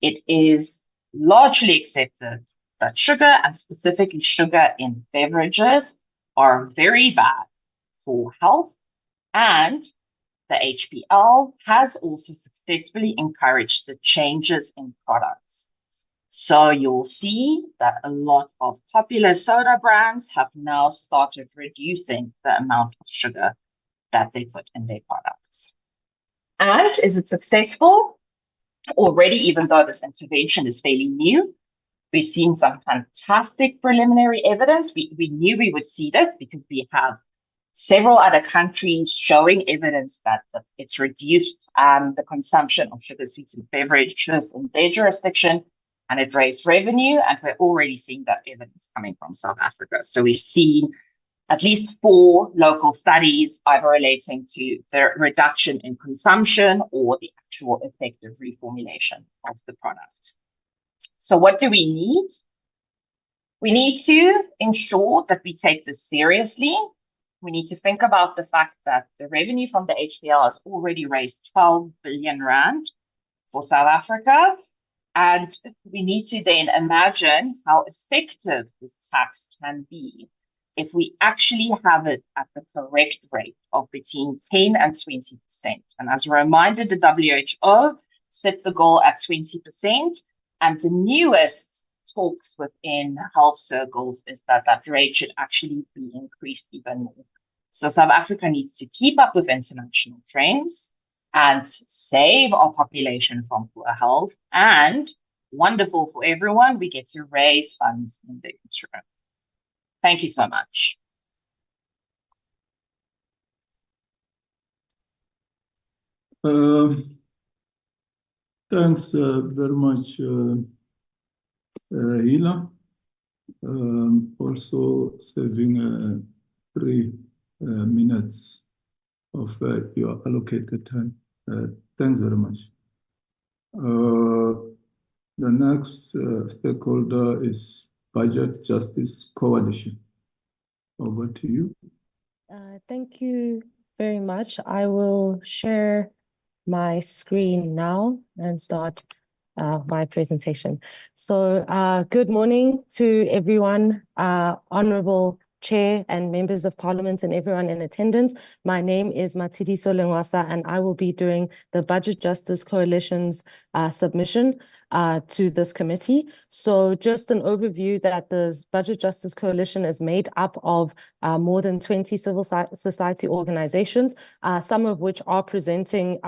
It is largely accepted that sugar, and specifically sugar in beverages, are very bad for health, and the HPL has also successfully encouraged the changes in products. So you'll see that a lot of popular soda brands have now started reducing the amount of sugar that they put in their products. And is it successful? Already, even though this intervention is fairly new, we've seen some fantastic preliminary evidence. We knew we would see this because we have several other countries showing evidence that it's reduced the consumption of sugar sweetened beverages in their jurisdiction, and it raised revenue, and we're already seeing that evidence coming from South Africa. So we've seen at least 4 local studies either relating to the reduction in consumption or the actual effective reformulation of the product. So what do we need? We need to ensure that we take this seriously. We need to think about the fact that the revenue from the HPL has already raised 12 billion rand for South Africa. And we need to then imagine how effective this tax can be if we actually have it at the correct rate of between 10 and 20%. And as a reminder, the WHO set the goal at 20%. And the newest talks within health circles is that that rate should actually be increased even more. So South Africa needs to keep up with international trends and save our population from poor health. And wonderful for everyone, we get to raise funds in the interim. Thank you so much.
Thanks very much, Hila. Also saving 3 minutes of your allocated time. Thanks very much. The next stakeholder is Budget Justice Coalition. Over to you.
Thank you very much. I will share my screen now and start my presentation. So good morning to everyone, Honorable Chair and members of Parliament and everyone in attendance. My name is Matshidiso Lengwasa, and I will be doing the Budget Justice Coalition's submission to this committee. So just an overview that the Budget Justice Coalition is made up of more than 20 civil society organizations, some of which are presenting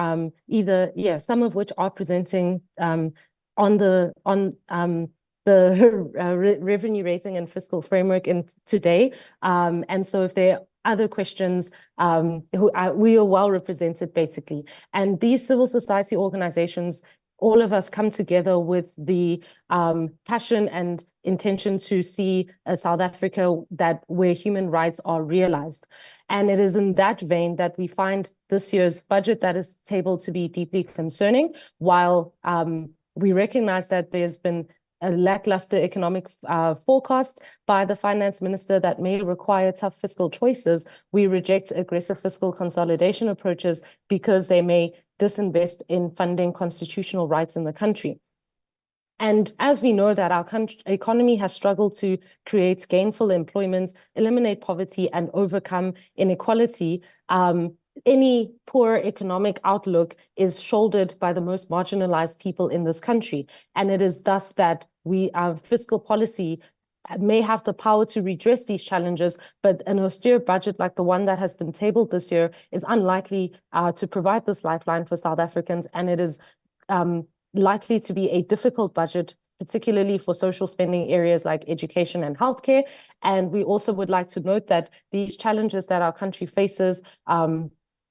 the revenue raising and fiscal framework in today. And so if there are other questions, we are well represented basically. And these civil society organizations, all of us come together with the passion and intention to see a South Africa where human rights are realized. And it is in that vein that we find this year's budget that is tabled to be deeply concerning, while we recognize that there's been a lackluster economic forecast by the finance minister that may require tough fiscal choices. We reject aggressive fiscal consolidation approaches because they may disinvest in funding constitutional rights in the country. And as we know that our economy has struggled to create gainful employment, eliminate poverty, and overcome inequality, any poor economic outlook is shouldered by the most marginalized people in this country. And it is thus that our fiscal policy may have the power to redress these challenges, but an austere budget like the one that has been tabled this year is unlikely to provide this lifeline for South Africans. And it is likely to be a difficult budget, particularly for social spending areas like education and healthcare. And we also would like to note that these challenges that our country faces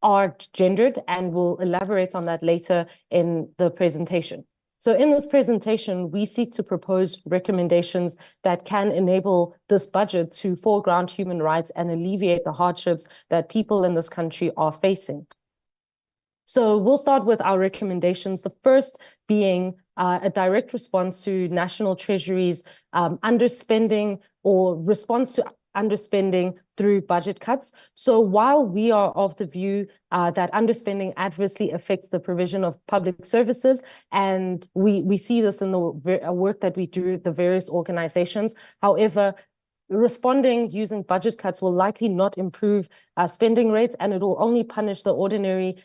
are gendered, and we'll elaborate on that later in the presentation. So in this presentation, we seek to propose recommendations that can enable this budget to foreground human rights and alleviate the hardships that people in this country are facing. So we'll start with our recommendations, the first being a direct response to National Treasury's underspending or response to underspending through budget cuts. So while we are of the view that underspending adversely affects the provision of public services, and we see this in the work that we do, the various organizations, however, responding using budget cuts will likely not improve spending rates, and it will only punish the ordinary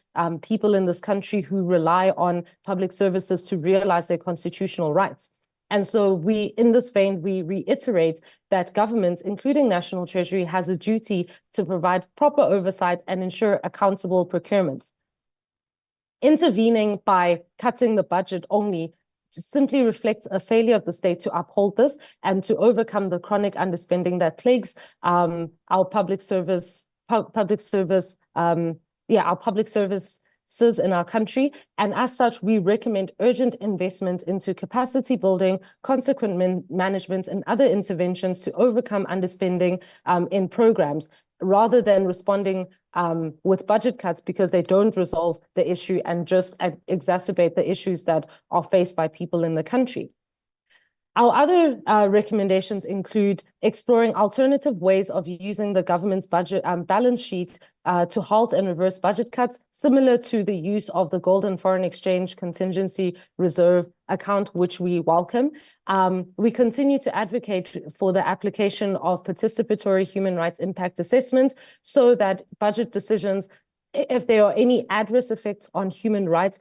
people in this country who rely on public services to realize their constitutional rights. And so in this vein, we reiterate that government, including National Treasury, has a duty to provide proper oversight and ensure accountable procurements. Intervening by cutting the budget only simply reflects a failure of the state to uphold this and to overcome the chronic underspending that plagues our public services in our country. And as such, we recommend urgent investment into capacity building, consequent management, and other interventions to overcome underspending in programs, rather than responding with budget cuts, because they don't resolve the issue and just exacerbate the issues that are faced by people in the country. Our other recommendations include exploring alternative ways of using the government's budget balance sheet to halt and reverse budget cuts, similar to the use of the Golden Foreign Exchange Contingency Reserve account, which we welcome. We continue to advocate for the application of participatory human rights impact assessments so that budget decisions, if there are any adverse effects on human rights,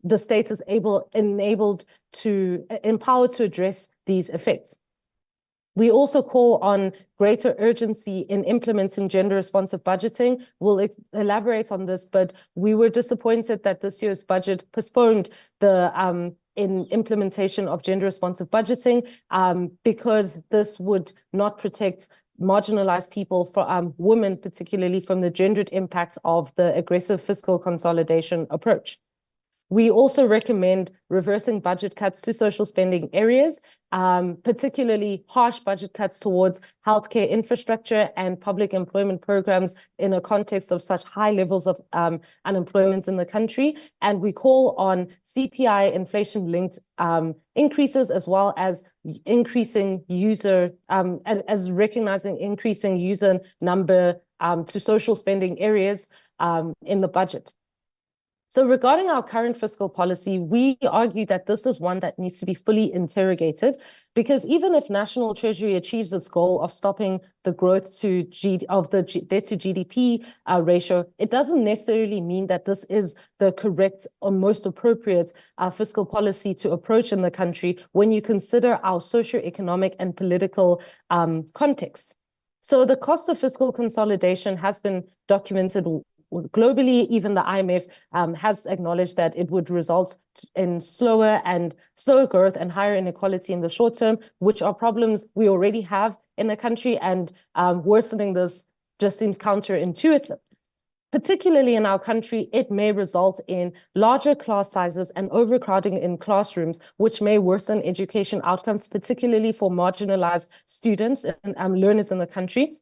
the state is empowered to address these effects. We also call on greater urgency in implementing gender-responsive budgeting. We'll elaborate on this, but we were disappointed that this year's budget postponed the implementation of gender-responsive budgeting because this would not protect marginalized people, women particularly, from the gendered impacts of the aggressive fiscal consolidation approach. We also recommend reversing budget cuts to social spending areas, particularly harsh budget cuts towards healthcare infrastructure and public employment programs in a context of such high levels of unemployment in the country. And we call on CPI inflation-linked increases, as well as increasing as recognizing increasing user number to social spending areas in the budget. So regarding our current fiscal policy, we argue that this is one that needs to be fully interrogated, because even if National Treasury achieves its goal of stopping the growth of the debt to GDP ratio, it doesn't necessarily mean that this is the correct or most appropriate fiscal policy to approach in the country when you consider our socioeconomic and political context. So the cost of fiscal consolidation has been documented globally, even the IMF has acknowledged that it would result in slower growth and higher inequality in the short term, which are problems we already have in the country, and worsening this just seems counterintuitive. Particularly in our country, it may result in larger class sizes and overcrowding in classrooms, which may worsen education outcomes, particularly for marginalized students and learners in the country.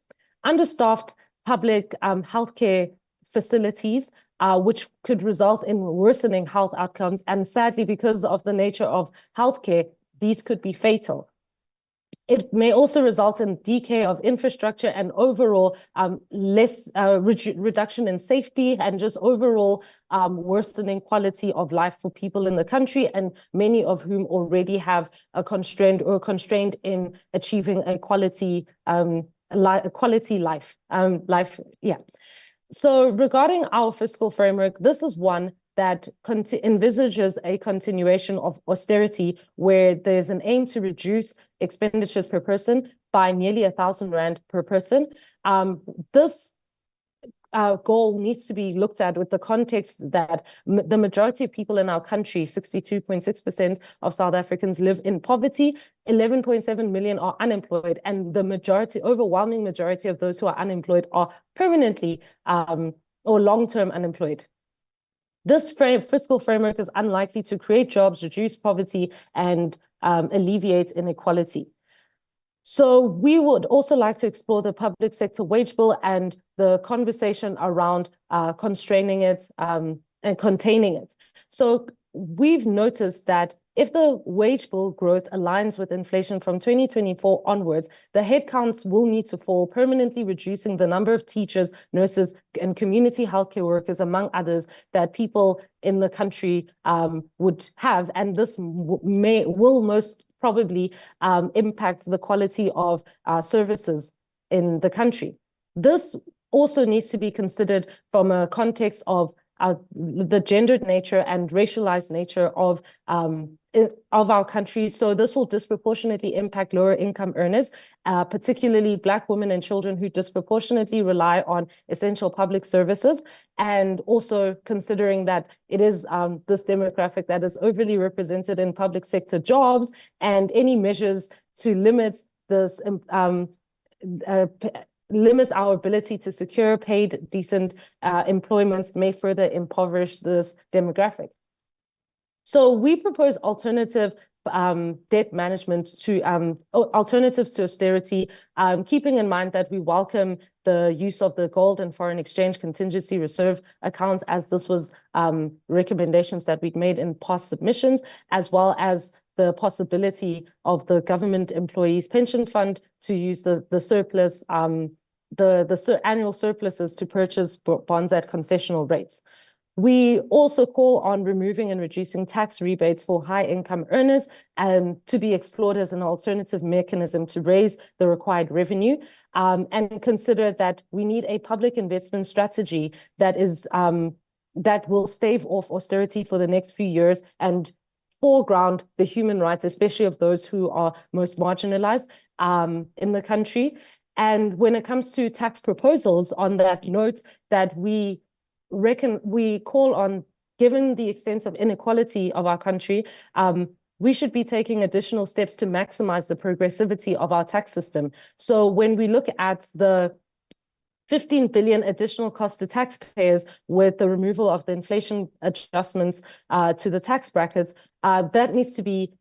Understaffed public healthcare facilities, which could result in worsening health outcomes. And sadly, because of the nature of healthcare, these could be fatal. It may also result in decay of infrastructure and overall reduction in safety and just overall worsening quality of life for people in the country, and many of whom already have a constrained in achieving a quality life. So regarding our fiscal framework, this is one that envisages a continuation of austerity, where there's an aim to reduce expenditures per person by nearly 1,000 Rand per person. This goal needs to be looked at with the context that the majority of people in our country, 62.6% of South Africans, live in poverty, 11.7 million are unemployed, and the overwhelming majority of those who are unemployed are permanently or long-term unemployed. This fiscal framework is unlikely to create jobs, reduce poverty, and alleviate inequality. So we would also like to explore the public sector wage bill and the conversation around constraining it and containing it. So we've noticed that if the wage bill growth aligns with inflation from 2024 onwards, the headcounts will need to fall, permanently reducing the number of teachers, nurses, and community healthcare workers, among others, that people in the country would have. And this will most probably impact the quality of services in the country. This also needs to be considered from a context of the gendered nature and racialized nature of our country. So this will disproportionately impact lower income earners, particularly Black women and children who disproportionately rely on essential public services, and also considering that it is this demographic that is overly represented in public sector jobs, and any measures to limit this limits our ability to secure paid, decent employment may further impoverish this demographic. So we propose alternative debt management to alternatives to austerity, keeping in mind that we welcome the use of the gold and foreign exchange contingency reserve accounts, as this was recommendations that we'd made in past submissions, as well as the possibility of the government employees pension fund to use the surplus, the annual surpluses to purchase bonds at concessional rates. We also call on removing and reducing tax rebates for high income earners and to be explored as an alternative mechanism to raise the required revenue, and consider that we need a public investment strategy that is that will stave off austerity for the next few years and foreground the human rights, especially of those who are most marginalized in the country. And when it comes to tax proposals, on that note, that we call on, given the extent of inequality of our country, we should be taking additional steps to maximize the progressivity of our tax system. So when we look at the 15 billion additional cost to taxpayers with the removal of the inflation adjustments to the tax brackets, that needs to be,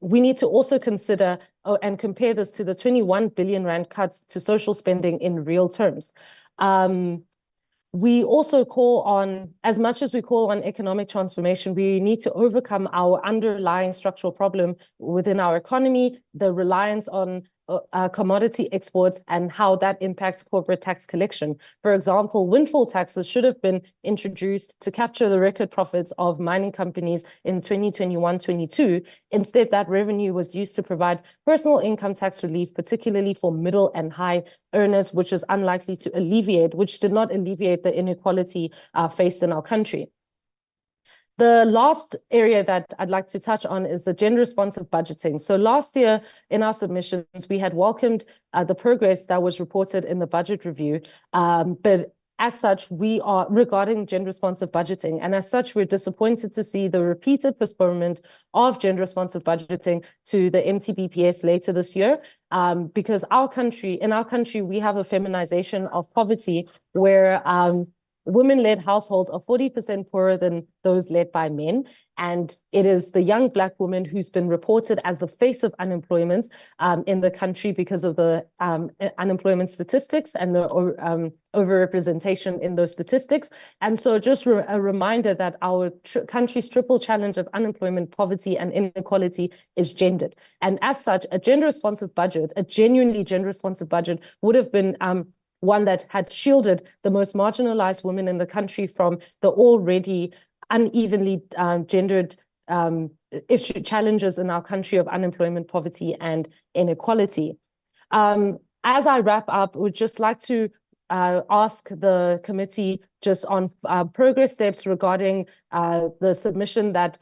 we need to also consider and compare this to the 21 billion Rand cuts to social spending in real terms. We also call on, as much as we call on economic transformation, we need to overcome our underlying structural problem within our economy, the reliance on commodity exports and how that impacts corporate tax collection. For example, windfall taxes should have been introduced to capture the record profits of mining companies in 2021-22. Instead, that revenue was used to provide personal income tax relief, particularly for middle and high earners, which is unlikely to alleviate, which did not alleviate the inequality faced in our country. The last area that I'd like to touch on is the gender responsive budgeting. So last year in our submissions, we had welcomed the progress that was reported in the budget review, but as such, we are regarding gender responsive budgeting. And as such, we're disappointed to see the repeated postponement of gender responsive budgeting to the MTBPS later this year. Because in our country, we have a feminization of poverty where women-led households are 40% poorer than those led by men. And it is the young Black woman who's been reported as the face of unemployment in the country because of the unemployment statistics and the overrepresentation in those statistics. And so just a reminder that our country's triple challenge of unemployment, poverty, and inequality is gendered. And as such, a gender-responsive budget, a genuinely gender-responsive budget, would have been one that had shielded the most marginalized women in the country from the already unevenly gendered challenges in our country of unemployment, poverty, and inequality. As I wrap up, would just like to ask the committee just on progress steps regarding the submission that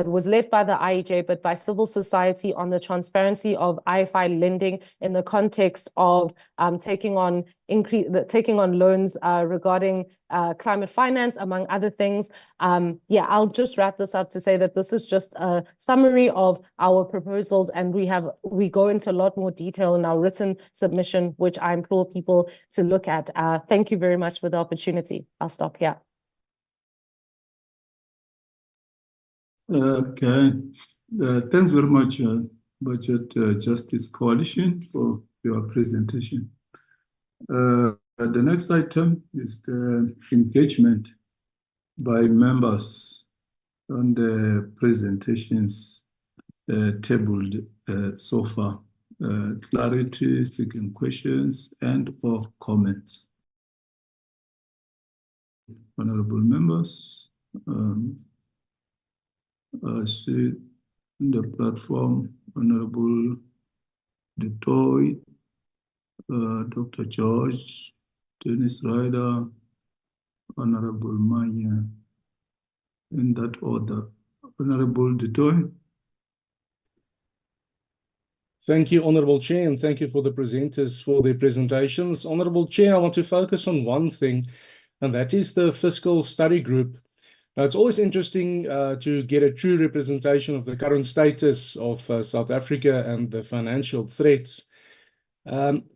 was led by the IEJ, but by civil society on the transparency of IFI lending in the context of taking on loans regarding climate finance, among other things. I'll just wrap this up to say that this is just a summary of our proposals, and we go into a lot more detail in our written submission, which I implore people to look at. Thank you very much for the opportunity. I'll stop here.
Okay, thanks very much, Budget Justice Coalition, for your presentation. The next item is the engagement by members on the presentations tabled so far. Clarity, seeking questions, and/or comments. Honorable members, I see the platform, Honorable Detoy, Dr. George, Dennis Ryder, Honorable Manya, in that order. Honorable Detoy.
Thank you, Honorable Chair, and thank you for the presenters for their presentations. Honorable Chair, I want to focus on one thing, and that is the Fiscal Study Group. Now, it's always interesting to get a true representation of the current status of South Africa and the financial threats.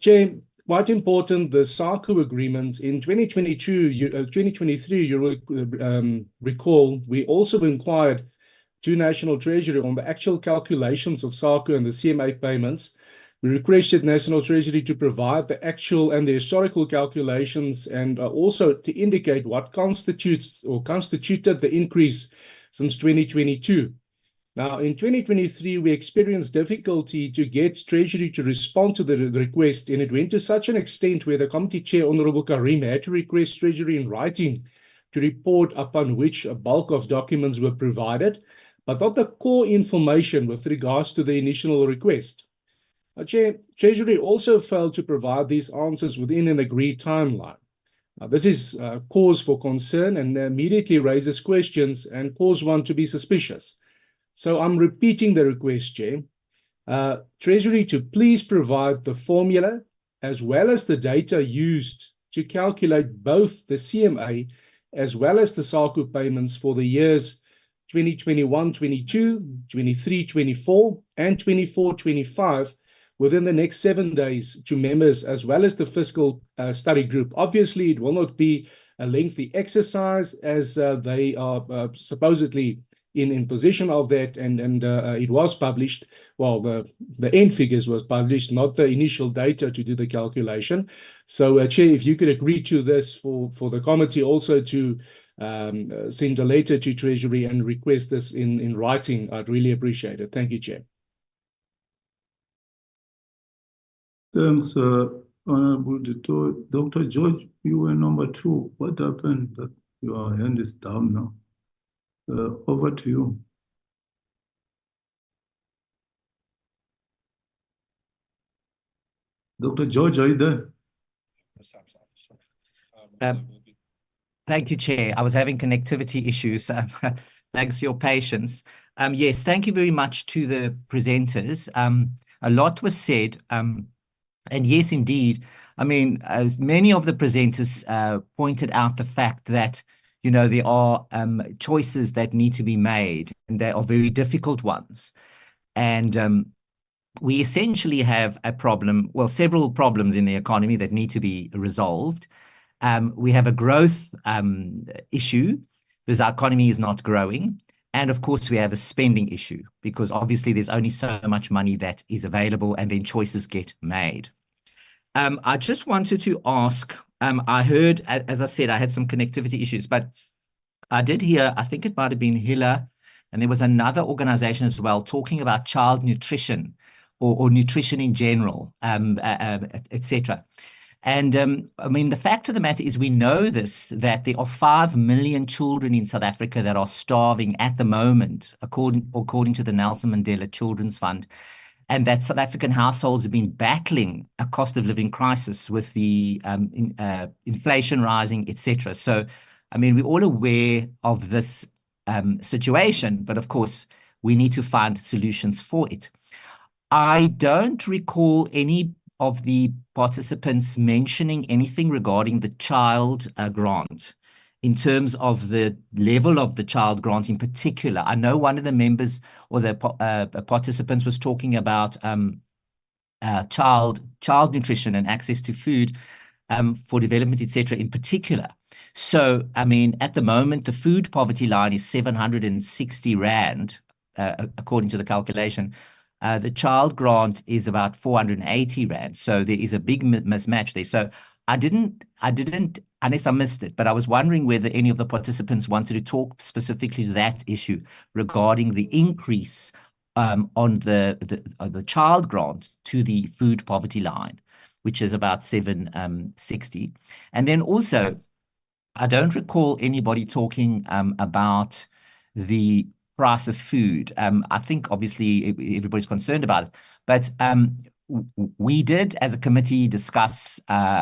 Chair, quite important, the SACU agreement in 2023, you will recall, we also inquired to National Treasury on the actual calculations of SACU and the CMA payments. We requested National Treasury to provide the actual and the historical calculations, and also to indicate what constituted the increase since 2022. Now, in 2023, we experienced difficulty to get Treasury to respond to the request, and it went to such an extent where the committee chair, Honorable Karim, had to request Treasury in writing to report upon which a bulk of documents were provided, but not the core information with regards to the initial request. Chair, Treasury also failed to provide these answers within an agreed timeline. Now, this is cause for concern and immediately raises questions and cause one to be suspicious. So I'm repeating the request, Chair. Treasury to please provide the formula as well as the data used to calculate both the CMA as well as the SACU payments for the years 2021-22, 23-24, and 24-25 within the next 7 days to members as well as the Fiscal Study Group. Obviously, it will not be a lengthy exercise as they are supposedly in position of that, and it was published. Well, the end figures was published, not the initial data to do the calculation. So, Chair, if you could agree to this for the committee also to send a letter to Treasury and request this in writing, I'd really appreciate it. Thank you, Chair.
Thanks, Honorable Detoy. Dr. George, you were number 2. What happened that your hand is down now? Over to you. Dr. George, are you there?
Thank you, Chair. I was having connectivity issues. Thanks for your patience. Yes, thank you very much to the presenters. A lot was said. And yes, indeed, I mean, as many of the presenters pointed out the fact that, you know, there are choices that need to be made, and they are very difficult ones. And we essentially have a problem, well, several problems in the economy that need to be resolved. We have a growth issue because our economy is not growing. And of course, we have a spending issue because obviously there's only so much money that is available and then choices get made. I just wanted to ask, I heard, as I said, I had some connectivity issues, but I did hear, I think it might have been Hilla, and there was another organization as well talking about child nutrition or nutrition in general, etc. And I mean, the fact of the matter is we know this, that there are 5 million children in South Africa that are starving at the moment, according to the Nelson Mandela Children's Fund, and that South African households have been battling a cost of living crisis with the inflation rising, etc. So, I mean, we're all aware of this situation, but of course, we need to find solutions for it. I don't recall any of the participants mentioning anything regarding the child grant in terms of the level of the child grant in particular. I know one of the members or the participants was talking about child nutrition and access to food for development, etc. in particular. So, I mean, at the moment, the food poverty line is 760 Rand, according to the calculation. The child grant is about 480 Rand. So there is a big mismatch there. So I didn't, unless I missed it, but I was wondering whether any of the participants wanted to talk specifically to that issue regarding the increase on the child grant to the food poverty line, which is about 760. And then also, I don't recall anybody talking about the price of food. I think obviously everybody's concerned about it, but we did as a committee discuss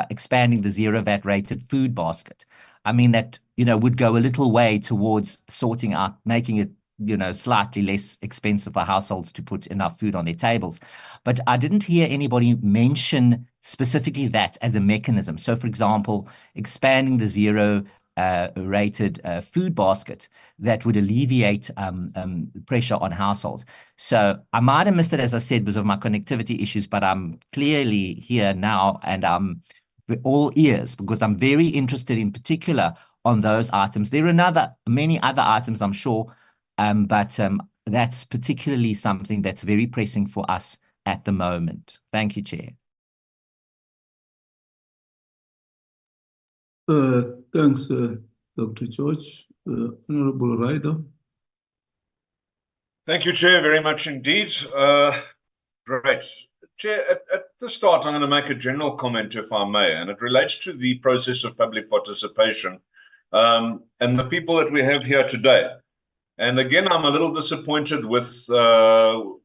expanding the zero VAT rated food basket. I mean, that, you know, would go a little way towards sorting out, making it, you know, slightly less expensive for households to put enough food on their tables. But I didn't hear anybody mention specifically that as a mechanism. So, for example, expanding the zero rated food basket that would alleviate pressure on households. So I might have missed it, as I said, because of my connectivity issues, but I'm clearly here now and I'm all ears because I'm very interested in particular on those items. There are many other items, I'm sure, but that's particularly something that's very pressing for us at the moment. Thank you, Chair.
Thanks, Dr. George. Honorable Ryder.
Thank you, Chair, very much indeed. Great. Chair, at the start, I'm going to make a general comment, if I may, and it relates to the process of public participation and the people that we have here today. And again, I'm a little disappointed with the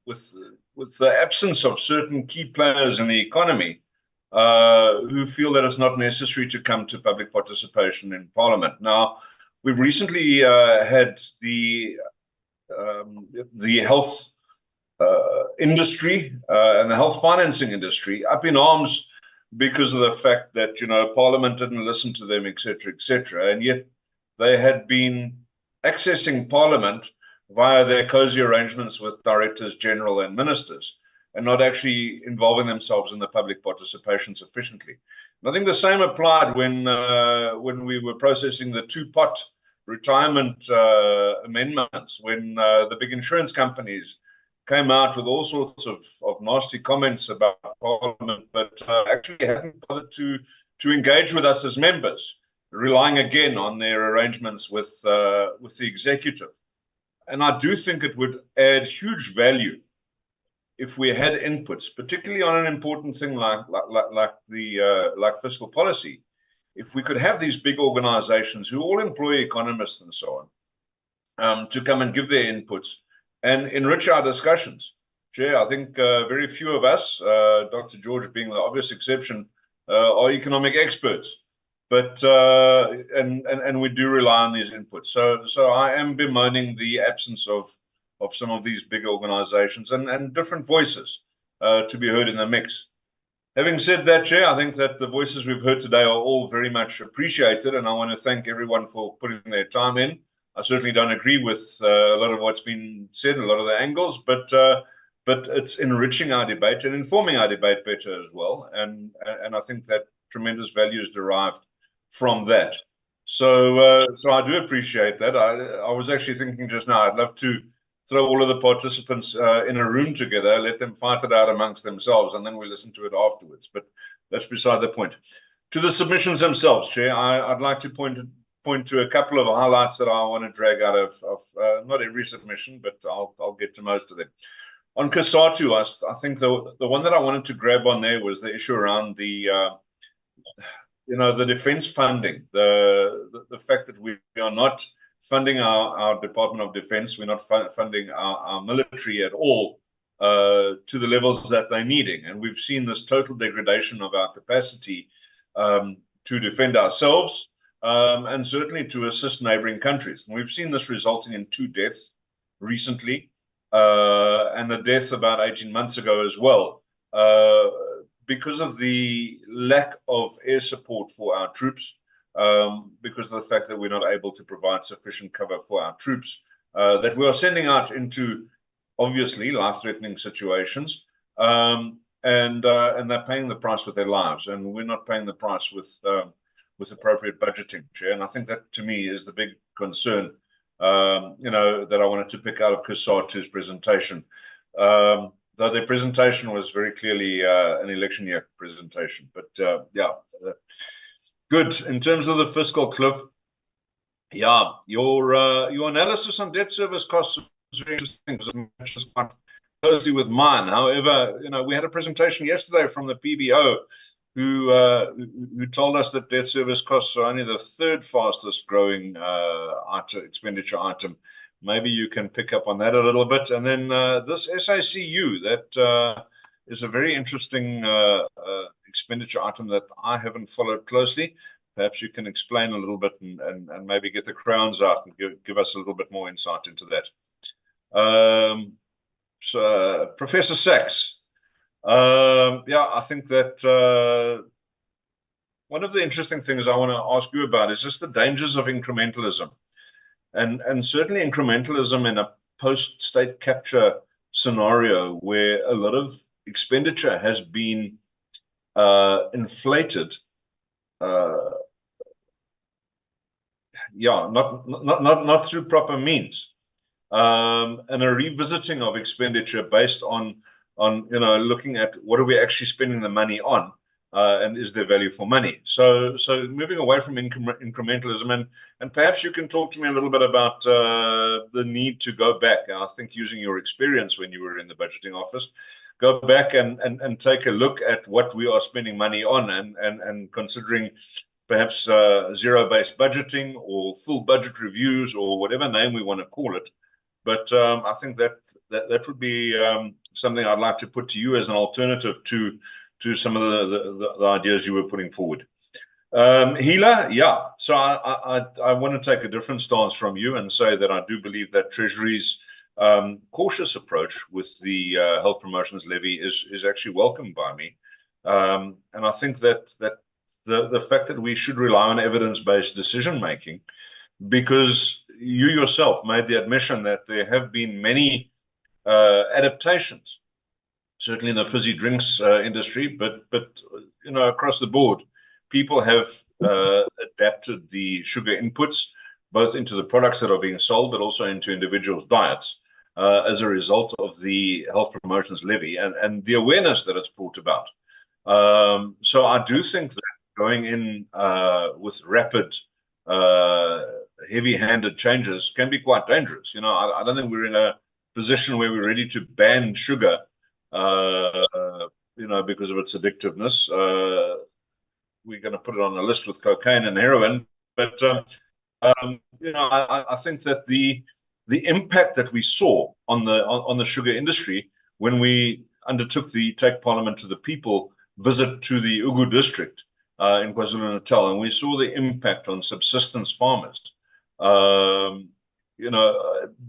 absence of certain key players in the economy who feel that it's not necessary to come to public participation in Parliament. Now, we've recently had the health industry and the health financing industry up in arms because of the fact that, you know, Parliament didn't listen to them, etc., etc. And yet they had been accessing Parliament via their cozy arrangements with directors general and ministers, and not actually involving themselves in the public participation sufficiently. And I think the same applied when we were processing the two-pot retirement amendments, when the big insurance companies came out with all sorts of nasty comments about Parliament, but actually hadn't bothered to engage with us as members, relying again on their arrangements with the executive. And I do think it would add huge value if we had inputs, particularly on an important thing like fiscal policy. If we could have these big organizations who all employ economists and so on to come and give their inputs and enrich our discussions. Chair, I think very few of us, Dr. George being the obvious exception, are economic experts, but and we do rely on these inputs. So I am bemoaning the absence of some of these big organizations and different voices to be heard in the mix. Having said that, Chair, I think that the voices we've heard today are all very much appreciated, and I want to thank everyone for putting their time in. I certainly don't agree with a lot of what's been said, a lot of the angles, but it's enriching our debate and informing our debate better as well. And I think that tremendous value is derived from that. So I do appreciate that. I was actually thinking just now, I'd love to throw all of the participants in a room together, let them fight it out amongst themselves, and then we listen to it afterwards. But that's beside the point. To the submissions themselves, Chair, I'd like to point to a couple of highlights that I want to drag out of not every submission, but I'll get to most of them. On COSATU, I think the one that I wanted to grab on there was the issue around the the defense funding, the fact that we are not funding our Department of Defense, we're not funding our military at all to the levels that they're needing. And we've seen this total degradation of our capacity to defend ourselves and certainly to assist neighboring countries. And we've seen this resulting in 2 deaths recently and a death about 18 months ago as well, because of the lack of air support for our troops. Because of the fact that we're not able to provide sufficient cover for our troops that we are sending out into obviously life-threatening situations, and they're paying the price with their lives, and we're not paying the price with appropriate budgeting, Chair. And I think that to me is the big concern, that I wanted to pick out of COSATU's presentation. Though their presentation was very clearly an election year presentation, but yeah. Good. In terms of the fiscal, Cliff, yeah, your analysis on debt service costs was very interesting because it matches quite closely with mine. However, we had a presentation yesterday from the PBO who told us that debt service costs are only the 3rd fastest growing expenditure item. Maybe you can pick up on that a little bit. And then this SACU, that is a very interesting expenditure item that I haven't followed closely. Perhaps you can explain a little bit and maybe get the crowns out and give us a little bit more insight into that. So, Professor Sachs, yeah, I think that one of the interesting things I want to ask you about is just the dangers of incrementalism, and certainly incrementalism in a post-state capture scenario where a lot of expenditure has been inflated, yeah, not through proper means, and a revisiting of expenditure based on looking at what are we actually spending the money on, and is there value for money? So moving away from incrementalism, and perhaps you can talk to me a little bit about the need to go back. I think using your experience when you were in the budgeting office, go back and take a look at what we are spending money on, and considering perhaps zero-based budgeting or full budget reviews or whatever name we want to call it. But I think that would be something I'd like to put to you as an alternative to some of the ideas you were putting forward. Hila, yeah. So I want to take a different stance from you and say that I do believe that Treasury's cautious approach with the health promotions levy is actually welcomed by me, and I think that the fact that we should rely on evidence-based decision making, because you yourself made the admission that there have been many adaptations, certainly in the fizzy drinks industry, but across the board, people have adapted the sugar inputs both into the products that are being sold, but also into individuals' diets as a result of the health promotions levy and the awareness that it's brought about. So I do think that going in with rapid, heavy-handed changes can be quite dangerous. I don't think we're in a position where we're ready to ban sugar, because of its addictiveness. We're going to put it on a list with cocaine and heroin, but I think that the impact that we saw on the sugar industry when we undertook the Take Parliament to the People visit to the Ugu district in KwaZulu-Natal, and we saw the impact on subsistence farmers,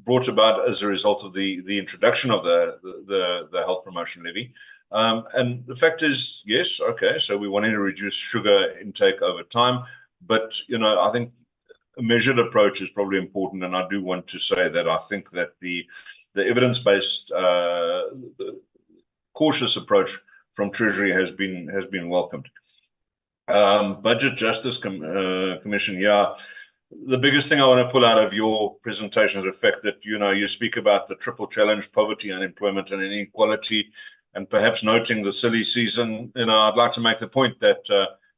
brought about as a result of the introduction of the health promotion levy. And the fact is, yes, okay, so we wanted to reduce sugar intake over time, but I think a measured approach is probably important, and I do want to say that I think that the evidence-based, cautious approach from Treasury has been welcomed. Budget Justice Commission, yeah. The biggest thing I want to pull out of your presentation is the fact that you speak about the triple challenge: poverty, unemployment, and inequality, and perhaps noting the silly season. I'd like to make the point that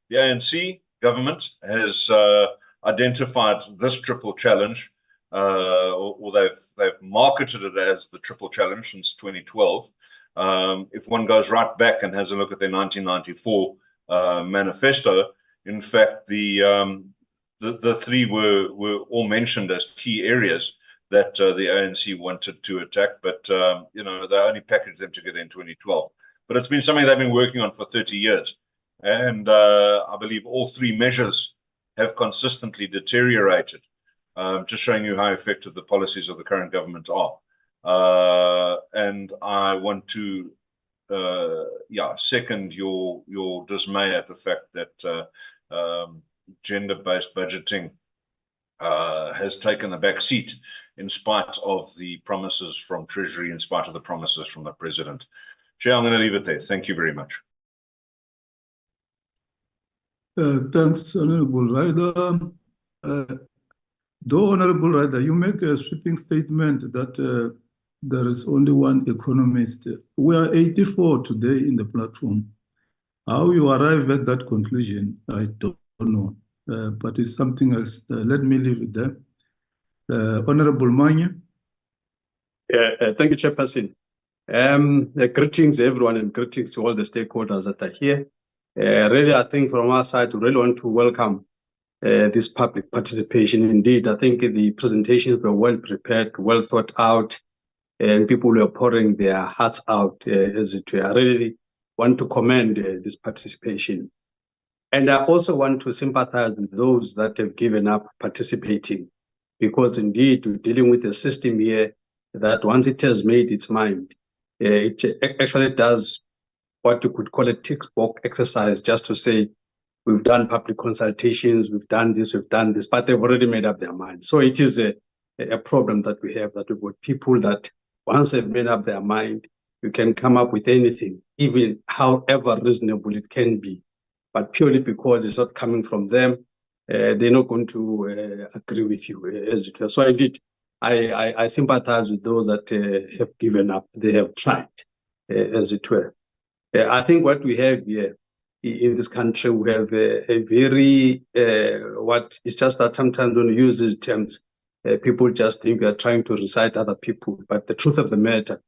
the ANC government has identified this triple challenge, or they've marketed it as the triple challenge since 2012. If one goes right back and has a look at their 1994 manifesto, in fact, the three were all mentioned as key areas that the ANC wanted to attack, but they only packaged them together in 2012. But it's been something they've been working on for 30 years, and I believe all three measures have consistently deteriorated, just showing you how effective the policies of the current government are. And I want to second your dismay at the fact that gender-based budgeting has taken a back seat in spite of the promises from Treasury, in spite of the promises from the President. Chair, I'm going to leave it there. Thank you very much.
Thanks, Honorable Ryder. Though, Honorable Ryder, you make a sweeping statement that there is only one economist. We are 84 today in the platform. How you arrive at that conclusion, I don't know, but it's something else. Let me leave it there. Honorable Manya.
Thank you, Chairperson. Greetings, everyone, and greetings to all the stakeholders that are here. Really, I think from our side, we really want to welcome this public participation. Indeed, I think the presentations were well prepared, well thought out, and people were pouring their hearts out as it were. I really want to commend this participation. And I also want to sympathize with those that have given up participating, because indeed we're dealing with a system here that once it has made its mind, it actually does what you could call a tick box exercise, just to say, we've done public consultations, we've done this, but they've already made up their mind. So it is a problem that we have, that we've got people that once they've made up their mind, you can come up with anything, even however reasonable it can be. But purely because it's not coming from them, they're not going to agree with you, as it were. So indeed, I sympathize with those that have given up. They have tried, as it were. I think what we have here in this country, we have a very, what it's just that sometimes when you use these terms, people just think we are trying to recite other people. But the truth of the matter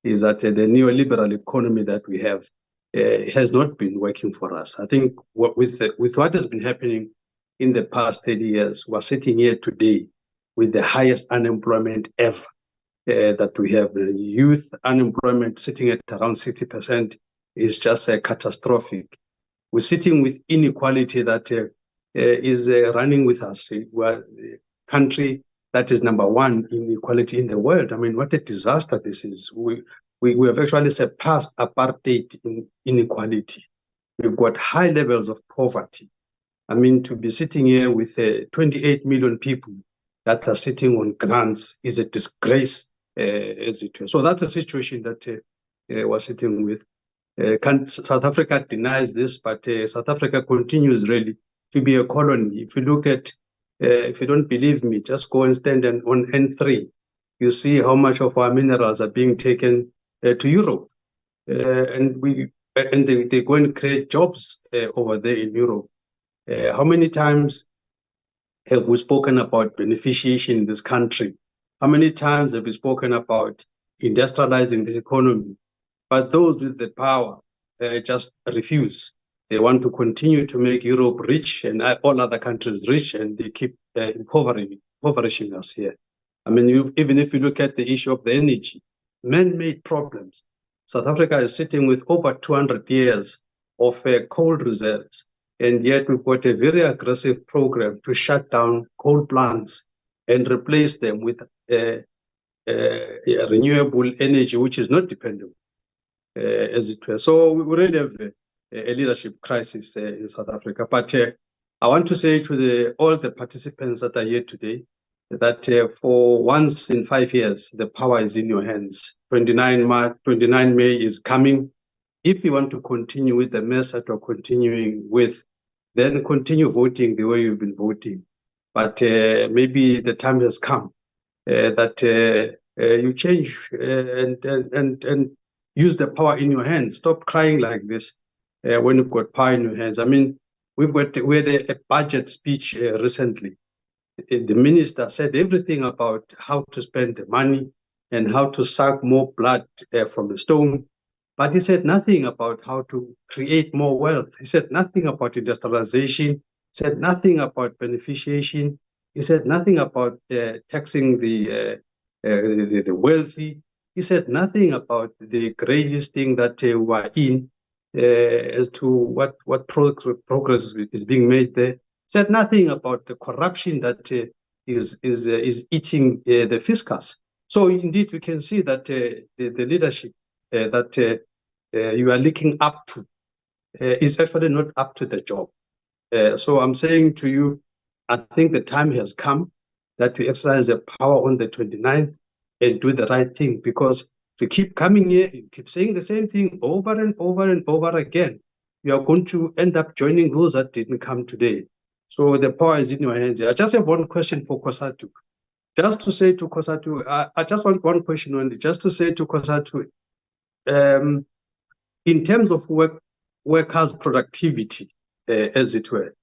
is that the neoliberal economy that we have has not been working for us. I think with what has been happening in the past 30 years, we're sitting here today with the highest unemployment ever that we have. Youth unemployment sitting at around 60% is just catastrophic. We're sitting with inequality that is running with us. We're a country that is #1 in equality in the world. I mean, what a disaster this is. We have actually surpassed apartheid in inequality. We've got high levels of poverty. I mean, to be sitting here with 28 million people that are sitting on grants is a disgrace, as it were. So that's a situation that we're sitting with. South Africa denies this, but South Africa continues really to be a colony. If you look at, if you don't believe me, just go and stand on N3. You see how much of our minerals are being taken to Europe, and they go and create jobs over there in Europe. How many times have we spoken about beneficiation in this country? How many times have we spoken about industrializing this economy? But those with the power just refuse. They want to continue to make Europe rich and all other countries rich, and they keep impoverishing us here. I mean, even if you look at the issue of the energy, man-made problems. South Africa is sitting with over 200 years of coal reserves, and yet we've got a very aggressive program to shut down coal plants and replace them with renewable energy, which is not dependable. as it were. So we already have a leadership crisis in South Africa. But I want to say to all the participants that are here today that for once in 5 years, the power is in your hands. 29 May is coming. If you want to continue with the mess that you're continuing with, then continue voting the way you've been voting. But maybe the time has come that you change and use the power in your hands. Stop crying like this when you've got power in your hands. I mean, we had a budget speech recently. The minister said everything about how to spend the money and how to suck more blood from the stone. But he said nothing about how to create more wealth. He said nothing about industrialization. He said nothing about beneficiation. He said nothing about taxing the wealthy. He said nothing about the grey listing that we are in as to what progress is being made there. He said nothing about the corruption that is eating the fiscus. So indeed, we can see that the leadership that you are looking up to is actually not up to the job. So I'm saying to you, I think the time has come that we exercise the power on the 29th and do the right thing, because if you keep coming here, you keep saying the same thing over and over and over again, you are going to end up joining those that didn't come today. So the power is in your hands. I just have one question for Kosatu. Just to say to Kosatu, I just want one question only, just to say to Kosatu, in terms of workers' productivity, as it were,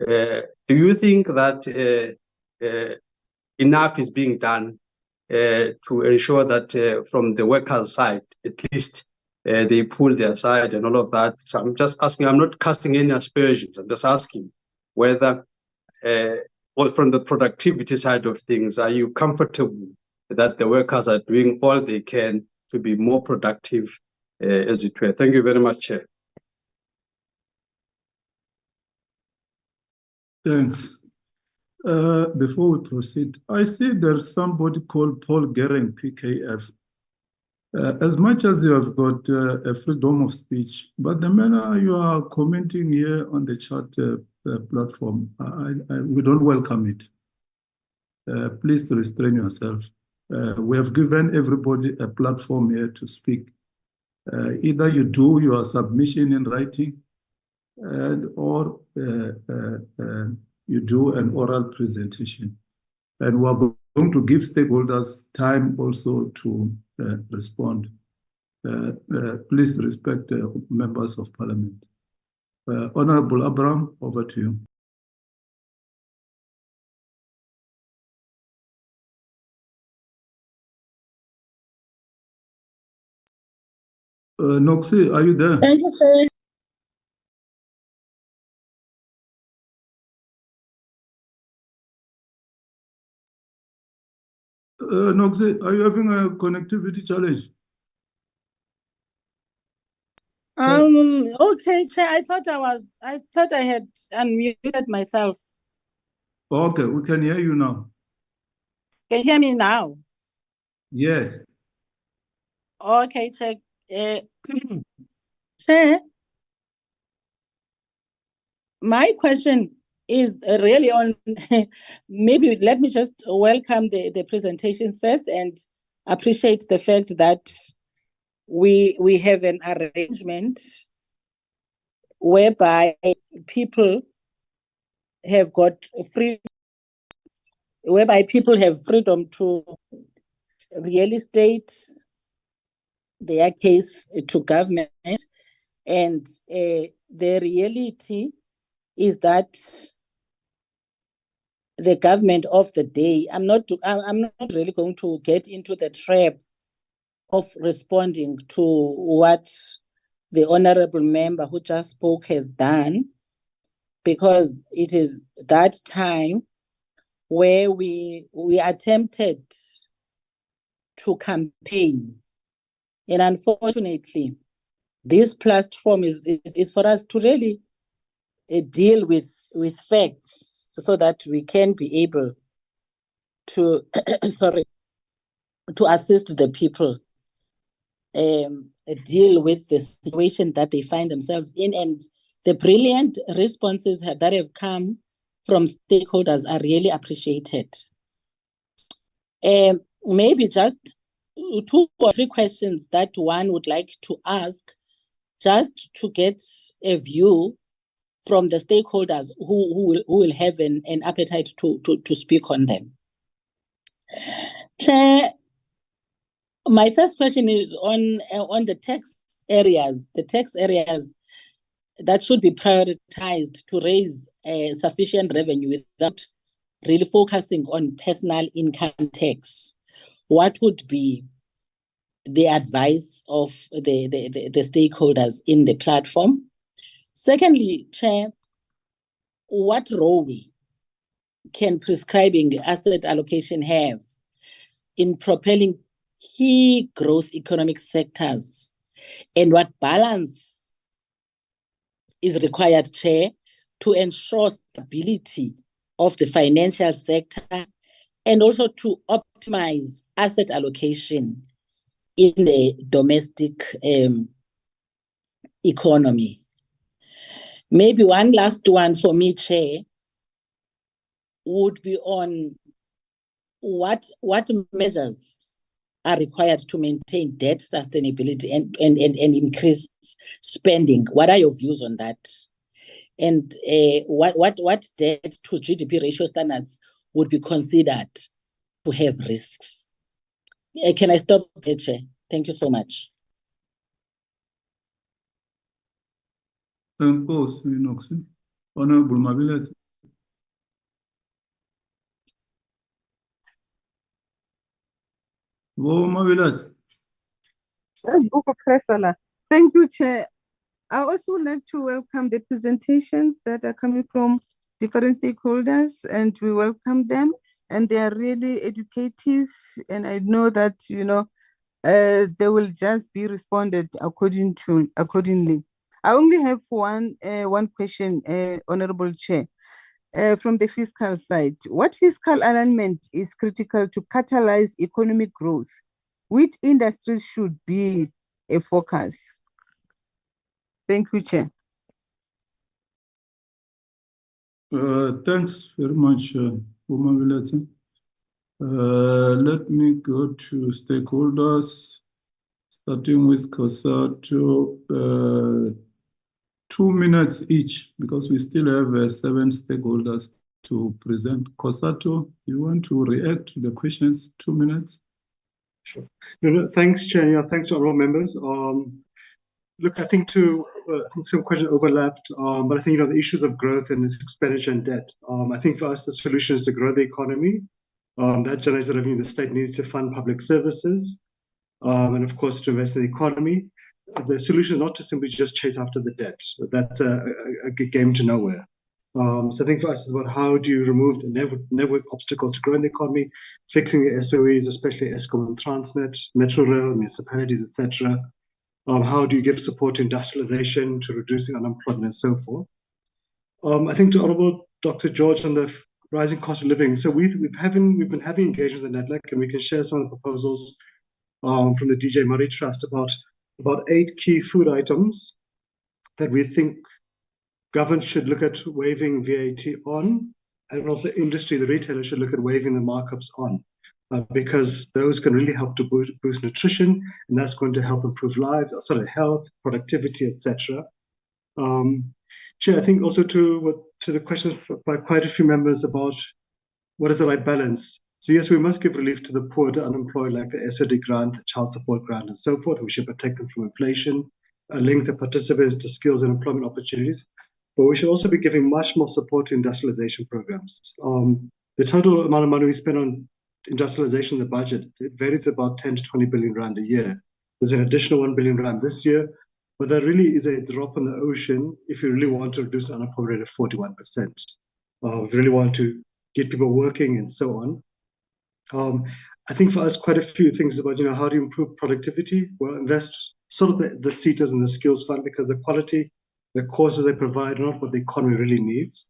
do you think that enough is being done to ensure that from the workers' side, at least they pull their side and all of that? So I'm just asking, I'm not casting any aspersions, I'm just asking whether, well, from the productivity side of things, are you comfortable that the workers are doing all they can to be more productive, as it were? Thank you very much, Chair.
Thanks. Before we proceed, I see there's somebody called Paul Gering, PKF. As much as you have got a freedom of speech, but the manner you are commenting here on the chat platform, we don't welcome it. Please restrain yourself. We have given everybody a platform here to speak. Either you do your submission in writing or you do an oral presentation. And we're going to give stakeholders time also to respond. Please respect members of parliament. Honorable Abraham, over to you. Noxie, are you there?
Thank you, sir.
Noxie, are you having a connectivity challenge?
Okay, Chair. I thought I had unmuted myself.
Okay, we can hear you now.
Can you hear me now?
Yes.
Okay, Chair. Chair, my question is really on, maybe let me just welcome the presentations first and appreciate the fact that we have an arrangement whereby people have got freedom to really state their case to government, and the reality is that the government of the day, I'm not really going to get into the trap of responding to what the honorable member who just spoke has done, because it is that time where we attempted to campaign, and unfortunately this platform is for us to really deal with facts so that we can be able to to assist the people. deal with the situation that they find themselves in. And the brilliant responses that have come from stakeholders are really appreciated. Maybe just 2 or 3 questions that one would like to ask, just to get a view from the stakeholders who will have an appetite to speak on them. Chair, my first question is on the tax areas that should be prioritized to raise sufficient revenue without really focusing on personal income tax. What would be the advice of the stakeholders in the platform? Secondly, Chair, what role can prescribing asset allocation have in propelling key growth economic sectors, and what balance is required, Chair, to ensure stability of the financial sector and also to optimize asset allocation in the domestic economy? Maybe one last one for me, Chair, would be on what measures are required to maintain debt sustainability and increase spending. What are your views on that? And what debt to GDP ratio standards would be considered to have risks? Can I stop there, Chair? Thank you so much.
Enkosi Noxi. Honorable Mabilet. Mabilet.
Thank you, Chair. I also would like to welcome the presentations that are coming from different stakeholders, and we welcome them, and they are really educative, and I know that, you know, they will just be responded accordingly. I only have one question, Honorable Chair, from the fiscal side. What fiscal alignment is critical to catalyze economic growth? Which industries should be a focus? Thank you, Chair.
Thanks very much, Umavilete. Let me go to stakeholders, starting with COSATU. 2 minutes each, because we still have 7 stakeholders to present. COSATU, you want to react to the questions? 2 minutes.
Sure. No, thanks, Chair. Yeah, thanks to all members. Look, I think some questions overlapped, but I think, you know, the issues of growth and expenditure and debt. I think for us, the solution is to grow the economy. That generates the revenue the state needs to fund public services, and of course to invest in the economy. The solution is not to simply just chase after the debt. That's a game to nowhere. So I think for us it's about how do you remove the network obstacles to growing the economy, fixing the SOEs, especially Eskom and Transnet, Metro Rail, municipalities, etc. How do you give support to industrialization, to reducing unemployment, and so forth? I think to Honorable Dr. George on the rising cost of living. So we've been having engagements in NEDLAC, and we can share some of the proposals from the DJ Murray Trust about 8 key food items that we think government should look at waiving VAT on, and also industry, the retailer, should look at waiving the markups on, because those can really help to boost nutrition, and that's going to help improve lives, sort of health, productivity, etc. Chair, I think also to the questions by quite a few members about what is the right balance. So yes, we must give relief to the poor, to unemployed, like the SOD grant, the child support grant, and so forth. We should protect them from inflation, link the participants to skills and employment opportunities. But we should also be giving much more support to industrialization programs. The total amount of money we spend on industrialization in the budget, it varies about 10 to 20 billion rand a year. There's an additional 1 billion rand this year, but that really is a drop in the ocean if you really want to reduce the unemployment rate of 41%. If you really want to get people working and so on. I think for us, quite a few things about, you know, how do you improve productivity? Well, invest sort of the CETAs and the skills fund, because the quality, the courses they provide are not what the economy really needs.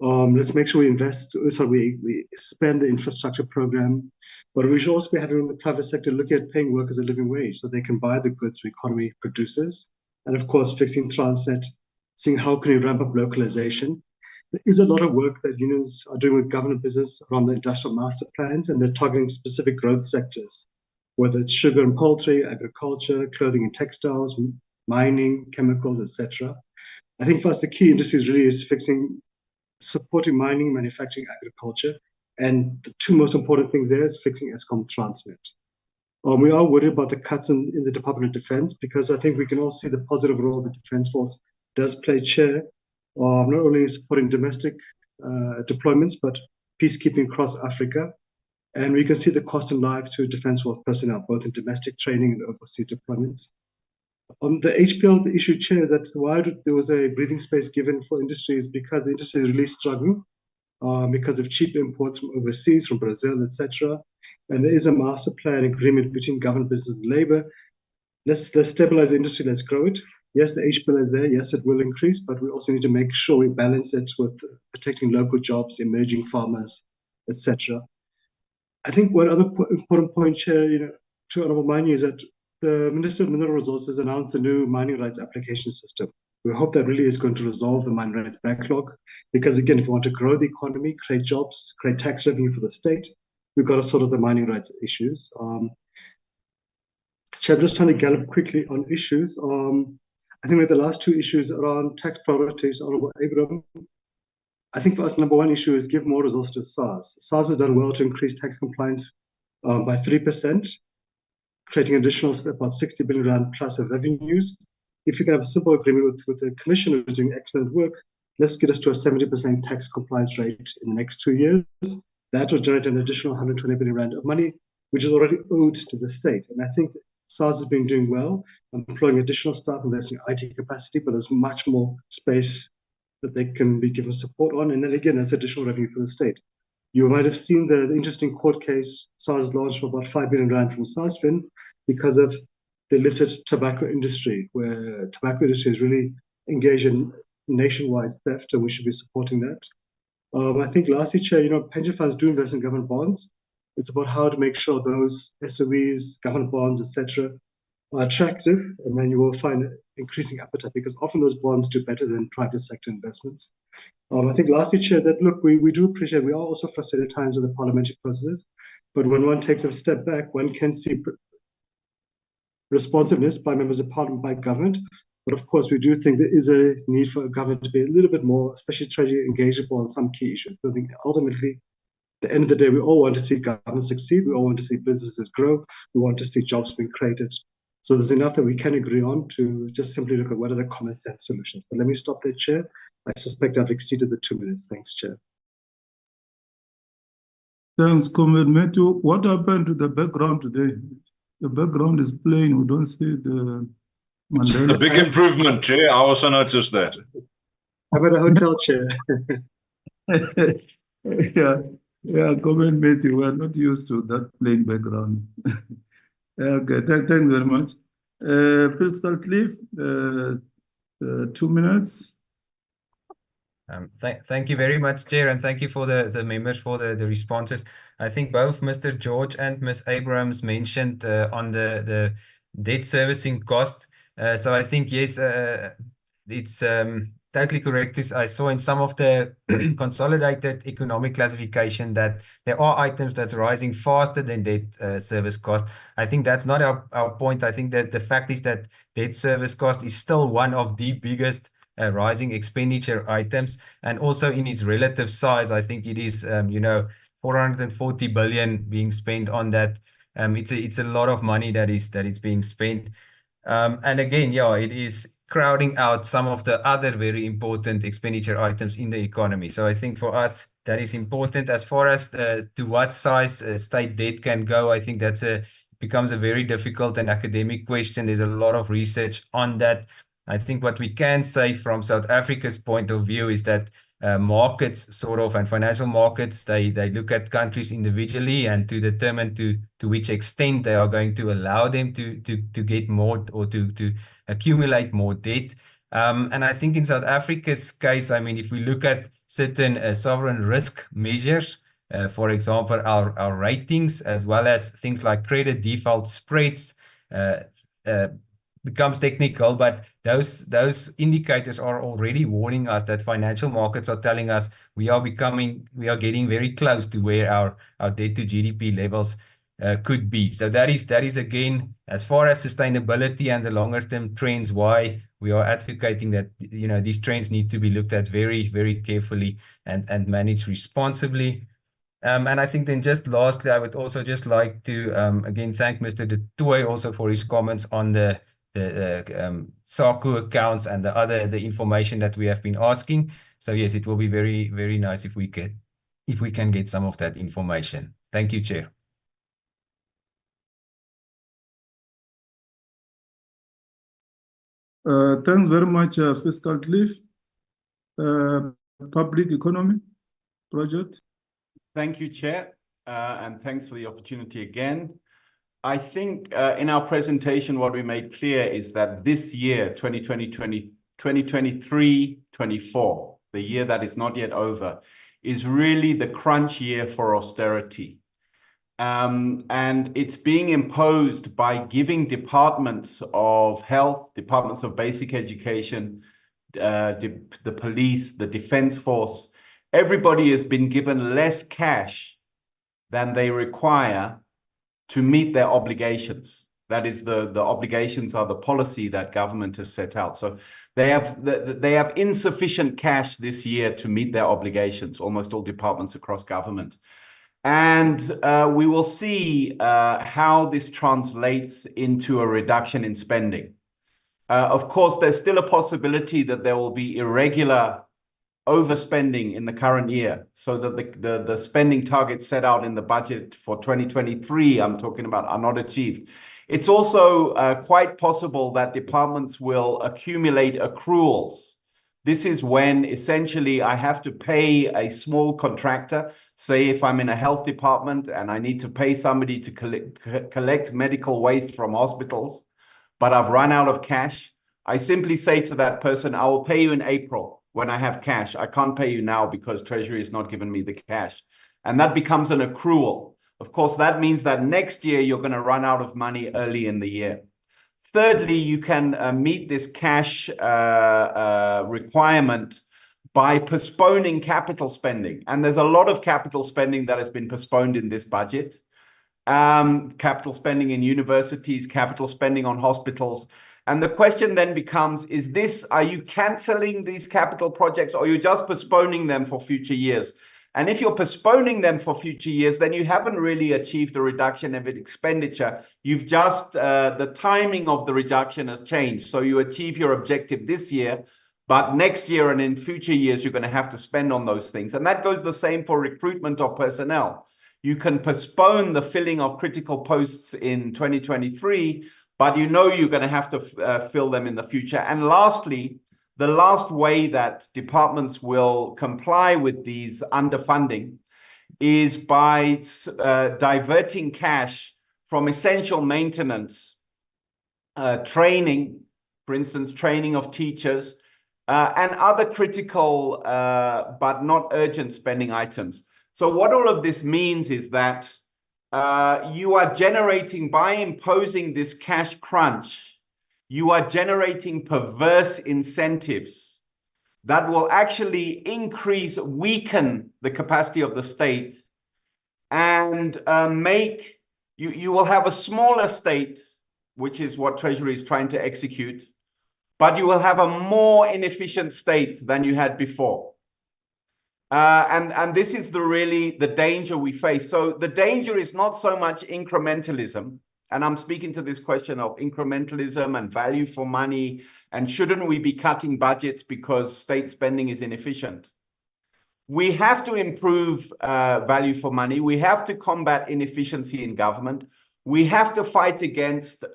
Let's make sure we invest, we spend the infrastructure program, but we should also be having the private sector look at paying workers a living wage so they can buy the goods the economy produces. And of course, fixing Transnet, seeing how can we ramp up localization. There is a lot of work that unions are doing with government business around the industrial master plans, and they're targeting specific growth sectors, whether it's sugar and poultry, agriculture, clothing and textiles, mining, chemicals, etc. I think for us, the key industries really is supporting mining, manufacturing, agriculture. And the two most important things there is fixing Eskom Transnet. We are worried about the cuts in the Department of Defense because I think we can all see the positive role the Defense Force does play chair, not only supporting domestic deployments, but peacekeeping across Africa. And we can see the cost in lives to Defense Force personnel, both in domestic training and overseas deployments. On the HPL, the issue, Chair, is that why there was a breathing space given for industries because the industry is really struggling because of cheap imports from overseas, from Brazil, etc. And there is a master plan agreement between government, business, and labor. Let's stabilize the industry, let's grow it. Yes, the HPL is there. Yes, it will increase, but we also need to make sure we balance it with protecting local jobs, emerging farmers, etc. I think one other important point, Chair, to Honorable Mani, is that the Minister of Mineral Resources announced a new mining rights application system. We hope that really is going to resolve the mining rights backlog, because again, if we want to grow the economy, create jobs, create tax revenue for the state, we've got to sort of the mining rights issues. Chair, I'm just trying to gallop quickly on issues. I think with the last two issues around tax priorities, Honorable Abraham, I think for us, number one issue is give more resources to SARS. SARS has done well to increase tax compliance by 3%, creating additional about 60 billion rand plus of revenues. If you can have a simple agreement with the commissioner who's doing excellent work, let's get us to a 70% tax compliance rate in the next 2 years. That will generate an additional 120 billion rand of money, which is already owed to the state. And I think SARS has been doing well, employing additional staff, investing in IT capacity, but there's much more space that they can be given support on. And then again, that's additional revenue for the state. You might have seen the interesting court case SARS launched for about 5 billion rand from SARSFIN because of the illicit tobacco industry, where tobacco industry is really engaged in nationwide theft, and we should be supporting that. I think lastly, Chair, pension funds do invest in government bonds. It's about how to make sure those SOEs, government bonds, etc., are attractive, and then you will find increasing appetite because often those bonds do better than private sector investments. I think lastly, Chair, is that look, we do appreciate, we are also frustrated at times with the parliamentary processes, but when one takes a step back, one can see responsiveness by members of parliament, by government. But of course, we do think there is a need for government to be a little bit more, especially Treasury, engageable on some key issues. So I think ultimately, at the end of the day, we all want to see government succeed. We all want to see businesses grow. We want to see jobs being created. So there's enough that we can agree on to just simply look at what are the common sense solutions. But let me stop there, Chair. I suspect I've exceeded the 2 minutes. Thanks, Chair.
Thanks, Comrade Matthew. What happened to the background today? The background is plain. We don't see the Mandela.
It's a big improvement, Chair. I also noticed that.
I'm at a hotel, Chair.
Yeah, Comrade Matthew, we are not used to that plain background. Okay, thanks very much. Fiscal Cliff, 2 minutes.
Thank you very much, Chair, and thank you for the members for the responses. I think both Mr. George and Ms. Abrams mentioned on the debt servicing cost. So I think, yes, it's totally correct. I saw in some of the consolidated economic classification that there are items that's rising faster than debt service cost. I think that's not our point. I think that the fact is that debt service cost is still one of the biggest rising expenditure items, and also in its relative size, I think it is 440 billion being spent on that. It's a lot of money that is being spent, and again, it is crowding out some of the other very important expenditure items in the economy. So I think for us that is important. As far as to what size state debt can go, I think becomes a very difficult and academic question. There's a lot of research on that. I think what we can say from South Africa's point of view is that markets and financial markets, they look at countries individually and to determine to which extent they are going to allow them to get more or to accumulate more debt. And I think in South Africa's case, I mean, if we look at certain sovereign risk measures, for example, our ratings, as well as things like credit default spreads, becomes technical, but those indicators are already warning us that financial markets are telling us we are getting very close to where our debt to GDP levels could be. So that is again, as far as sustainability and the longer term trends, why we are advocating that, you know, these trends need to be looked at very, very carefully and managed responsibly. And I think then just lastly, I would also just like to again thank Mr. Du Toit also for his comments on the SACU accounts and the information that we have been asking. So yes, it will be very, very nice if we can get some of that information. Thank you, Chair.
Thanks very much, Fiscal Cliff. Public economy project.
Thank you, Chair, and thanks for the opportunity again. I think in our presentation, what we made clear is that this year, 2023-24, the year that is not yet over, is really the crunch year for austerity. And it's being imposed by giving departments of health, departments of basic education, the police, the defense force, everybody has been given less cash than they require to meet their obligations. That is, the obligations are the policy that government has set out. So they have insufficient cash this year to meet their obligations, almost all departments across government. And we will see how this translates into a reduction in spending. Of course, there's still a possibility that there will be irregular overspending in the current year, so that the spending targets set out in the budget for 2023, I'm talking about, are not achieved. It's also quite possible that departments will accumulate accruals. This is when essentially I have to pay a small contractor. Say if I'm in a health department and I need to pay somebody to collect medical waste from hospitals, but I've run out of cash, I simply say to that person, I will pay you in April when I have cash. I can't pay you now because Treasury has not given me the cash. And that becomes an accrual. Of course, that means that next year you're going to run out of money early in the year. Thirdly, you can meet this cash requirement by postponing capital spending. And there's a lot of capital spending that has been postponed in this budget. Capital spending in universities, capital spending on hospitals. And the question then becomes, are you cancelling these capital projects, or are you just postponing them for future years? And if you're postponing them for future years, then you haven't really achieved a reduction of expenditure. You've just, the timing of the reduction has changed. So you achieve your objective this year, but next year and in future years, you're going to have to spend on those things. And that goes the same for recruitment of personnel. You can postpone the filling of critical posts in 2023, but you know you're going to have to fill them in the future. And lastly, the last way that departments will comply with these underfunding is by diverting cash from essential maintenance, training, for instance, training of teachers, and other critical but not urgent spending items. So what all of this means is that you are generating, by imposing this cash crunch, you are generating perverse incentives that will actually weaken the capacity of the state, and you will have a smaller state, which is what Treasury is trying to execute, but you will have a more inefficient state than you had before. And this is really the danger we face. So the danger is not so much incrementalism, and I'm speaking to this question of incrementalism and value for money, and shouldn't we be cutting budgets because state spending is inefficient? We have to improve value for money. We have to combat inefficiency in government. We have to fight against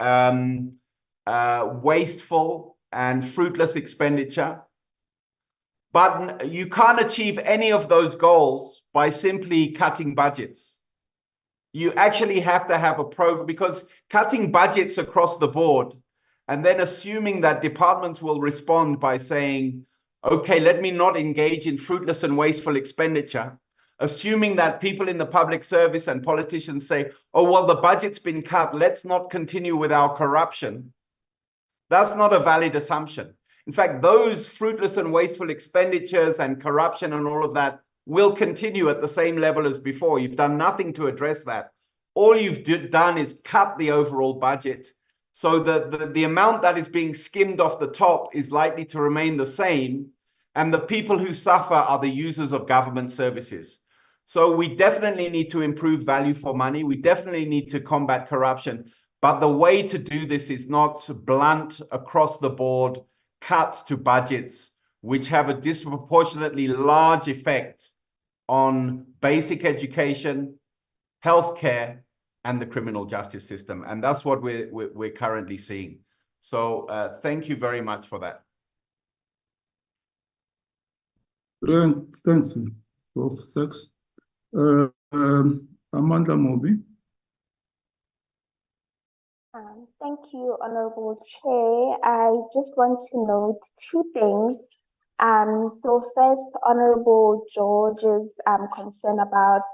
wasteful and fruitless expenditure. But you can't achieve any of those goals by simply cutting budgets. You actually have to have a program, because cutting budgets across the board and then assuming that departments will respond by saying, okay, let me not engage in fruitless and wasteful expenditure, assuming that people in the public service and politicians say, oh, well, the budget's been cut, let's not continue with our corruption. That's not a valid assumption. In fact, those fruitless and wasteful expenditures and corruption and all of that will continue at the same level as before. You've done nothing to address that. All you've done is cut the overall budget. So the amount that is being skimmed off the top is likely to remain the same. And the people who suffer are the users of government services. So we definitely need to improve value for money. We definitely need to combat corruption. But the way to do this is not blunt, across the board cuts to budgets, which have a disproportionately large effect on basic education, healthcare, and the criminal justice system. And that's what we're currently seeing. So thank you very much for that.
Brilliant. Thanks, Prof. Sachs. Amanda Mobi.
Thank you, Honorable Chair. I just want to note two things. So first, Honorable George's concern about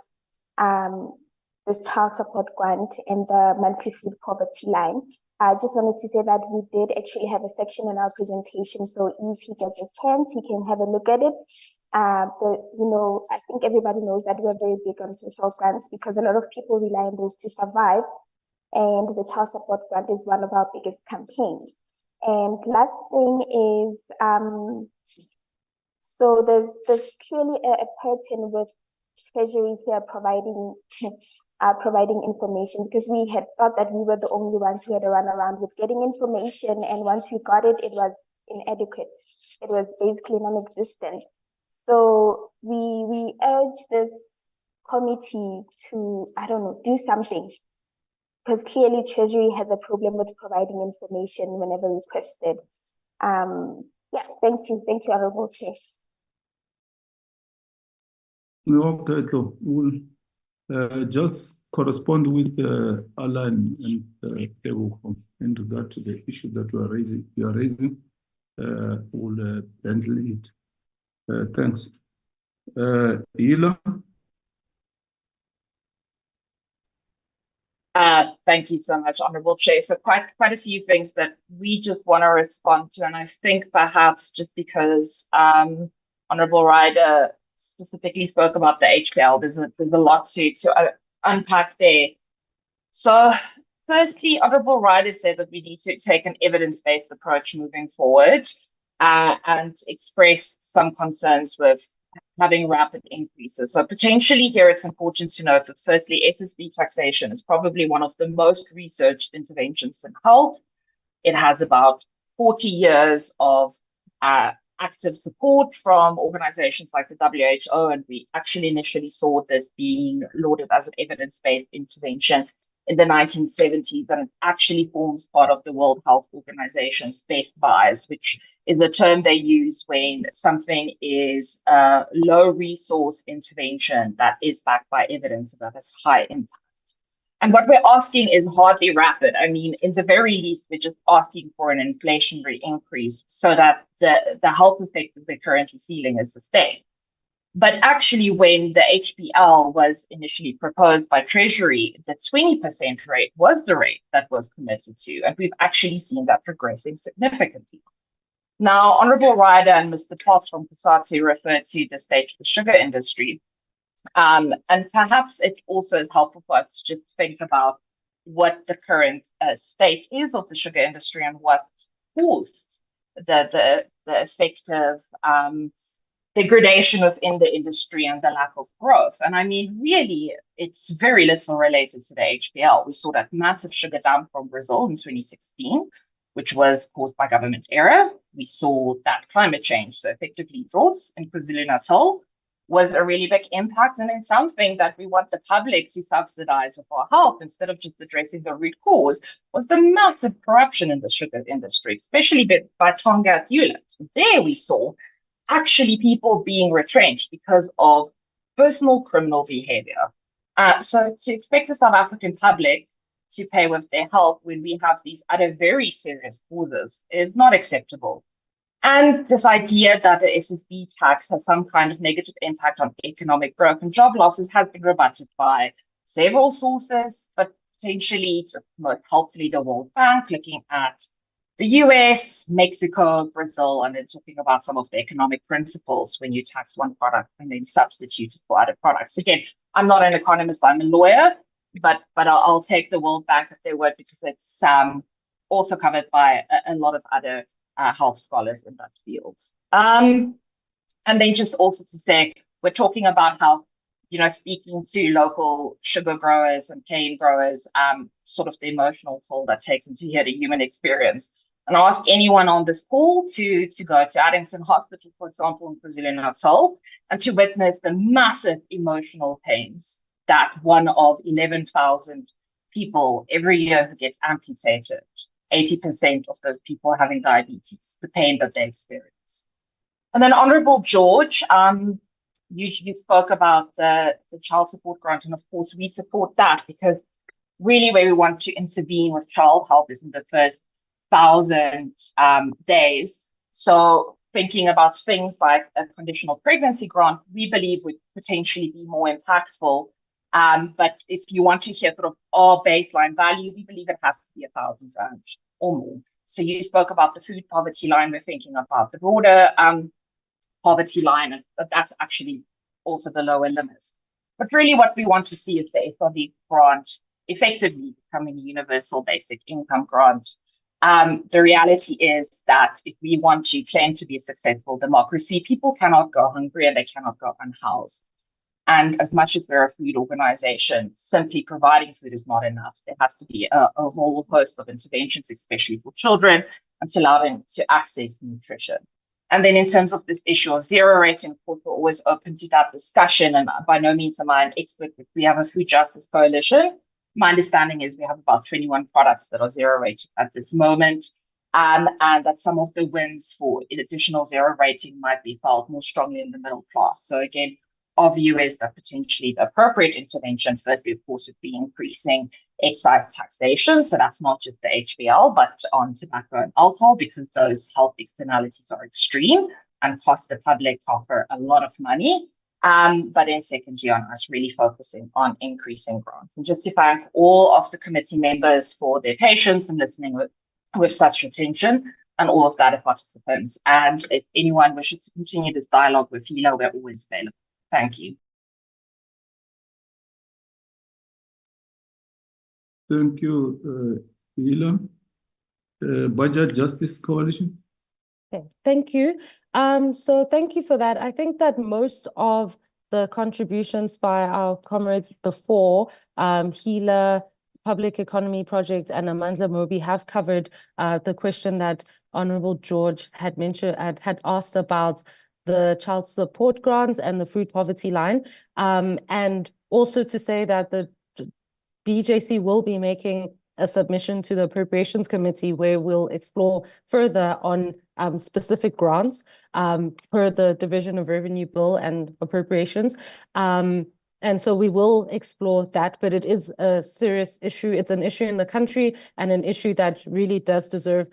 this child support grant and the monthly food poverty line. I just wanted to say that we did actually have a section in our presentation, so if he gets a chance, he can have a look at it. But, you know, I think everybody knows that we're very big on social grants because a lot of people rely on those to survive. And the child support grant is one of our biggest campaigns. And last thing is, so there's clearly a pattern with Treasury here providing information, because we had thought that we were the only ones who had a run around with getting information, and once we got it, it was inadequate. It was basically non-existent. So we urge this committee to, I don't know, do something, because clearly Treasury has a problem with providing information whenever requested. Yeah, thank you, Honorable Chair.
Okay, so we'll just correspond with Alan and Tewu into that the issue that you are raising. We'll handle it. Thanks. Hila.
Thank you so much, Honorable Chair. So quite a few things that we just want to respond to, and I think perhaps just because Honorable Ryder specifically spoke about the HPL, there's a lot to unpack there. So firstly, Honorable Ryder said that we need to take an evidence-based approach moving forward, and expressed some concerns with having rapid increases. So potentially here, it's important to note that firstly, SSB taxation is probably one of the most researched interventions in health. It has about 40 years of active support from organizations like the WHO, and we actually initially saw this being lauded as an evidence-based intervention in the 1970s, and it actually forms part of the World Health Organization's best buys, which is a term they use when something is a low resource intervention that is backed by evidence that has high impact. And what we're asking is hardly rapid. I mean, in the very least, we're just asking for an inflationary increase so that the health effect that we're currently feeling is sustained. But actually, when the HPL was initially proposed by Treasury, the 20% rate was the rate that was committed to, and we've actually seen that progressing significantly. Now, Honorable Ryder and Mr. Potts from COSATU referred to the state of the sugar industry. And perhaps it also is helpful for us to just think about what the current state is of the sugar industry and what caused the effective degradation within the industry and the lack of growth. And I mean, really, it's very little related to the HPL. We saw that massive sugar dump from Brazil in 2016, which was caused by government error. We saw that climate change, so effectively droughts in KwaZulu-Natal, was a really big impact, and it's something that we want the public to subsidize with our help instead of just addressing the root cause, was the massive corruption in the sugar industry, especially by Tonga at Hewlett. There we saw actually people being retrenched because of personal criminal behavior. So to expect the South African public to pay with their health when we have these other very serious causes is not acceptable. And this idea that the SSB tax has some kind of negative impact on economic growth and job losses has been rebutted by several sources, but potentially, most helpfully, the World Bank, looking at the US, Mexico, Brazil, and then talking about some of the economic principles when you tax one product and then substitute it for other products. Again, I'm not an economist, I'm a lawyer, but I'll take the World Bank at their word because it's also covered by a lot of other health scholars in that field. And then just also to say, we're talking about how, speaking to local sugar growers and cane growers, sort of the emotional toll that takes into here the human experience. And I'll ask anyone on this call to go to Addington Hospital, for example, in KwaZulu-Natal, and to witness the massive emotional pains that one of 11,000 people every year who gets amputated, 80% of those people are having diabetes, the pain that they experience. And then Honorable George, you spoke about the child support grant, and of course we support that because really where we want to intervene with child health is in the first 1,000 days. So thinking about things like a conditional pregnancy grant, we believe would potentially be more impactful. But if you want to hear sort of our baseline value, we believe it has to be 1,000 rand or more. So you spoke about the food poverty line. We're thinking about the broader poverty line, and that's actually also the lower limit. But really what we want to see is the FRD grant effectively becoming a universal basic income grant. The reality is that if we want to claim to be a successful democracy, people cannot go hungry and they cannot go unhoused. And as much as we're a food organization, simply providing food is not enough. There has to be a whole host of interventions, especially for children, and to allow them to access nutrition. And then in terms of this issue of zero rating, of course, we're always open to that discussion. And by no means am I an expert, but we have a food justice coalition. My understanding is we have about 21 products that are zero rated at this moment. And that some of the wins for additional zero rating might be felt more strongly in the middle class. So again, our view is that potentially the appropriate intervention, firstly, of course, would be increasing excise taxation. So that's not just the HBL, but on tobacco and alcohol, because those health externalities are extreme and cost the public offer a lot of money. But then secondly, on us really focusing on increasing grants. And just to thank all of the committee members for their patience and listening with such attention, and all of the other participants. And if anyone wishes to continue this dialogue with Hila, we're always available. Thank you.
Thank you, Hila. Budget Justice Coalition.
Okay, thank you. So thank you for that. I think that most of the contributions by our comrades before, Hila, Public Economy Project, and Amandla Mobi have covered the question that Honorable George had mentioned, had asked about the child support grants and the food poverty line. And also to say that the BJC will be making a submission to the Appropriations Committee where we'll explore further on specific grants per the Division of Revenue Bill and Appropriations. And so we will explore that, but it is a serious issue. It's an issue in the country and an issue that really does deserve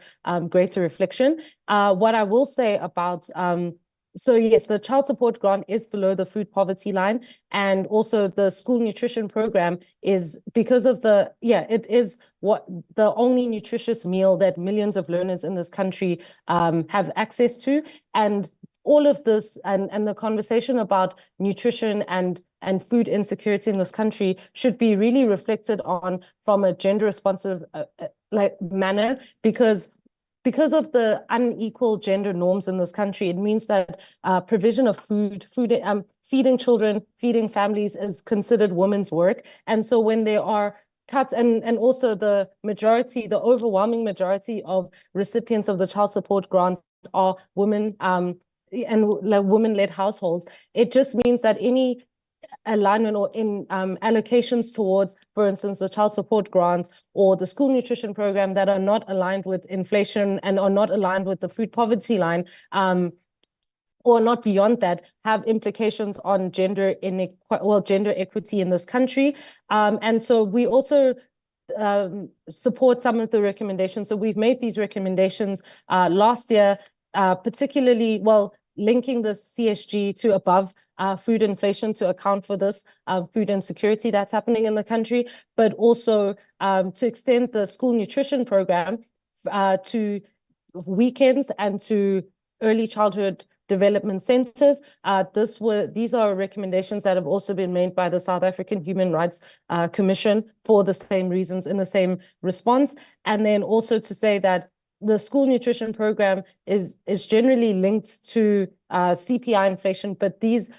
greater reflection. What I will say about so yes, the child support grant is below the food poverty line, and also the school nutrition program is because of it is what the only nutritious meal that millions of learners in this country have access to. And all of this and the conversation about nutrition and food insecurity in this country should be really reflected on from a gender responsive manner, because of the unequal gender norms in this country. It means that provision of feeding children, feeding families is considered women's work. And so when there are cuts, and also the overwhelming majority of recipients of the child support grants are women and women-led households, it just means that any alignment or in allocations towards, for instance, the child support grants or the school nutrition program that are not aligned with inflation and are not aligned with the food poverty line, or not beyond that, have implications on gender equity in this country. And so we also, support some of the recommendations. So we've made these recommendations last year, particularly, well, linking the CSG to above food inflation to account for this food insecurity that's happening in the country, but also to extend the school nutrition program to weekends and to early childhood development centers. These are recommendations that have also been made by the South African Human Rights Commission for the same reasons, in the same response. And then also to say that the school nutrition program is generally linked to CPI inflation, but this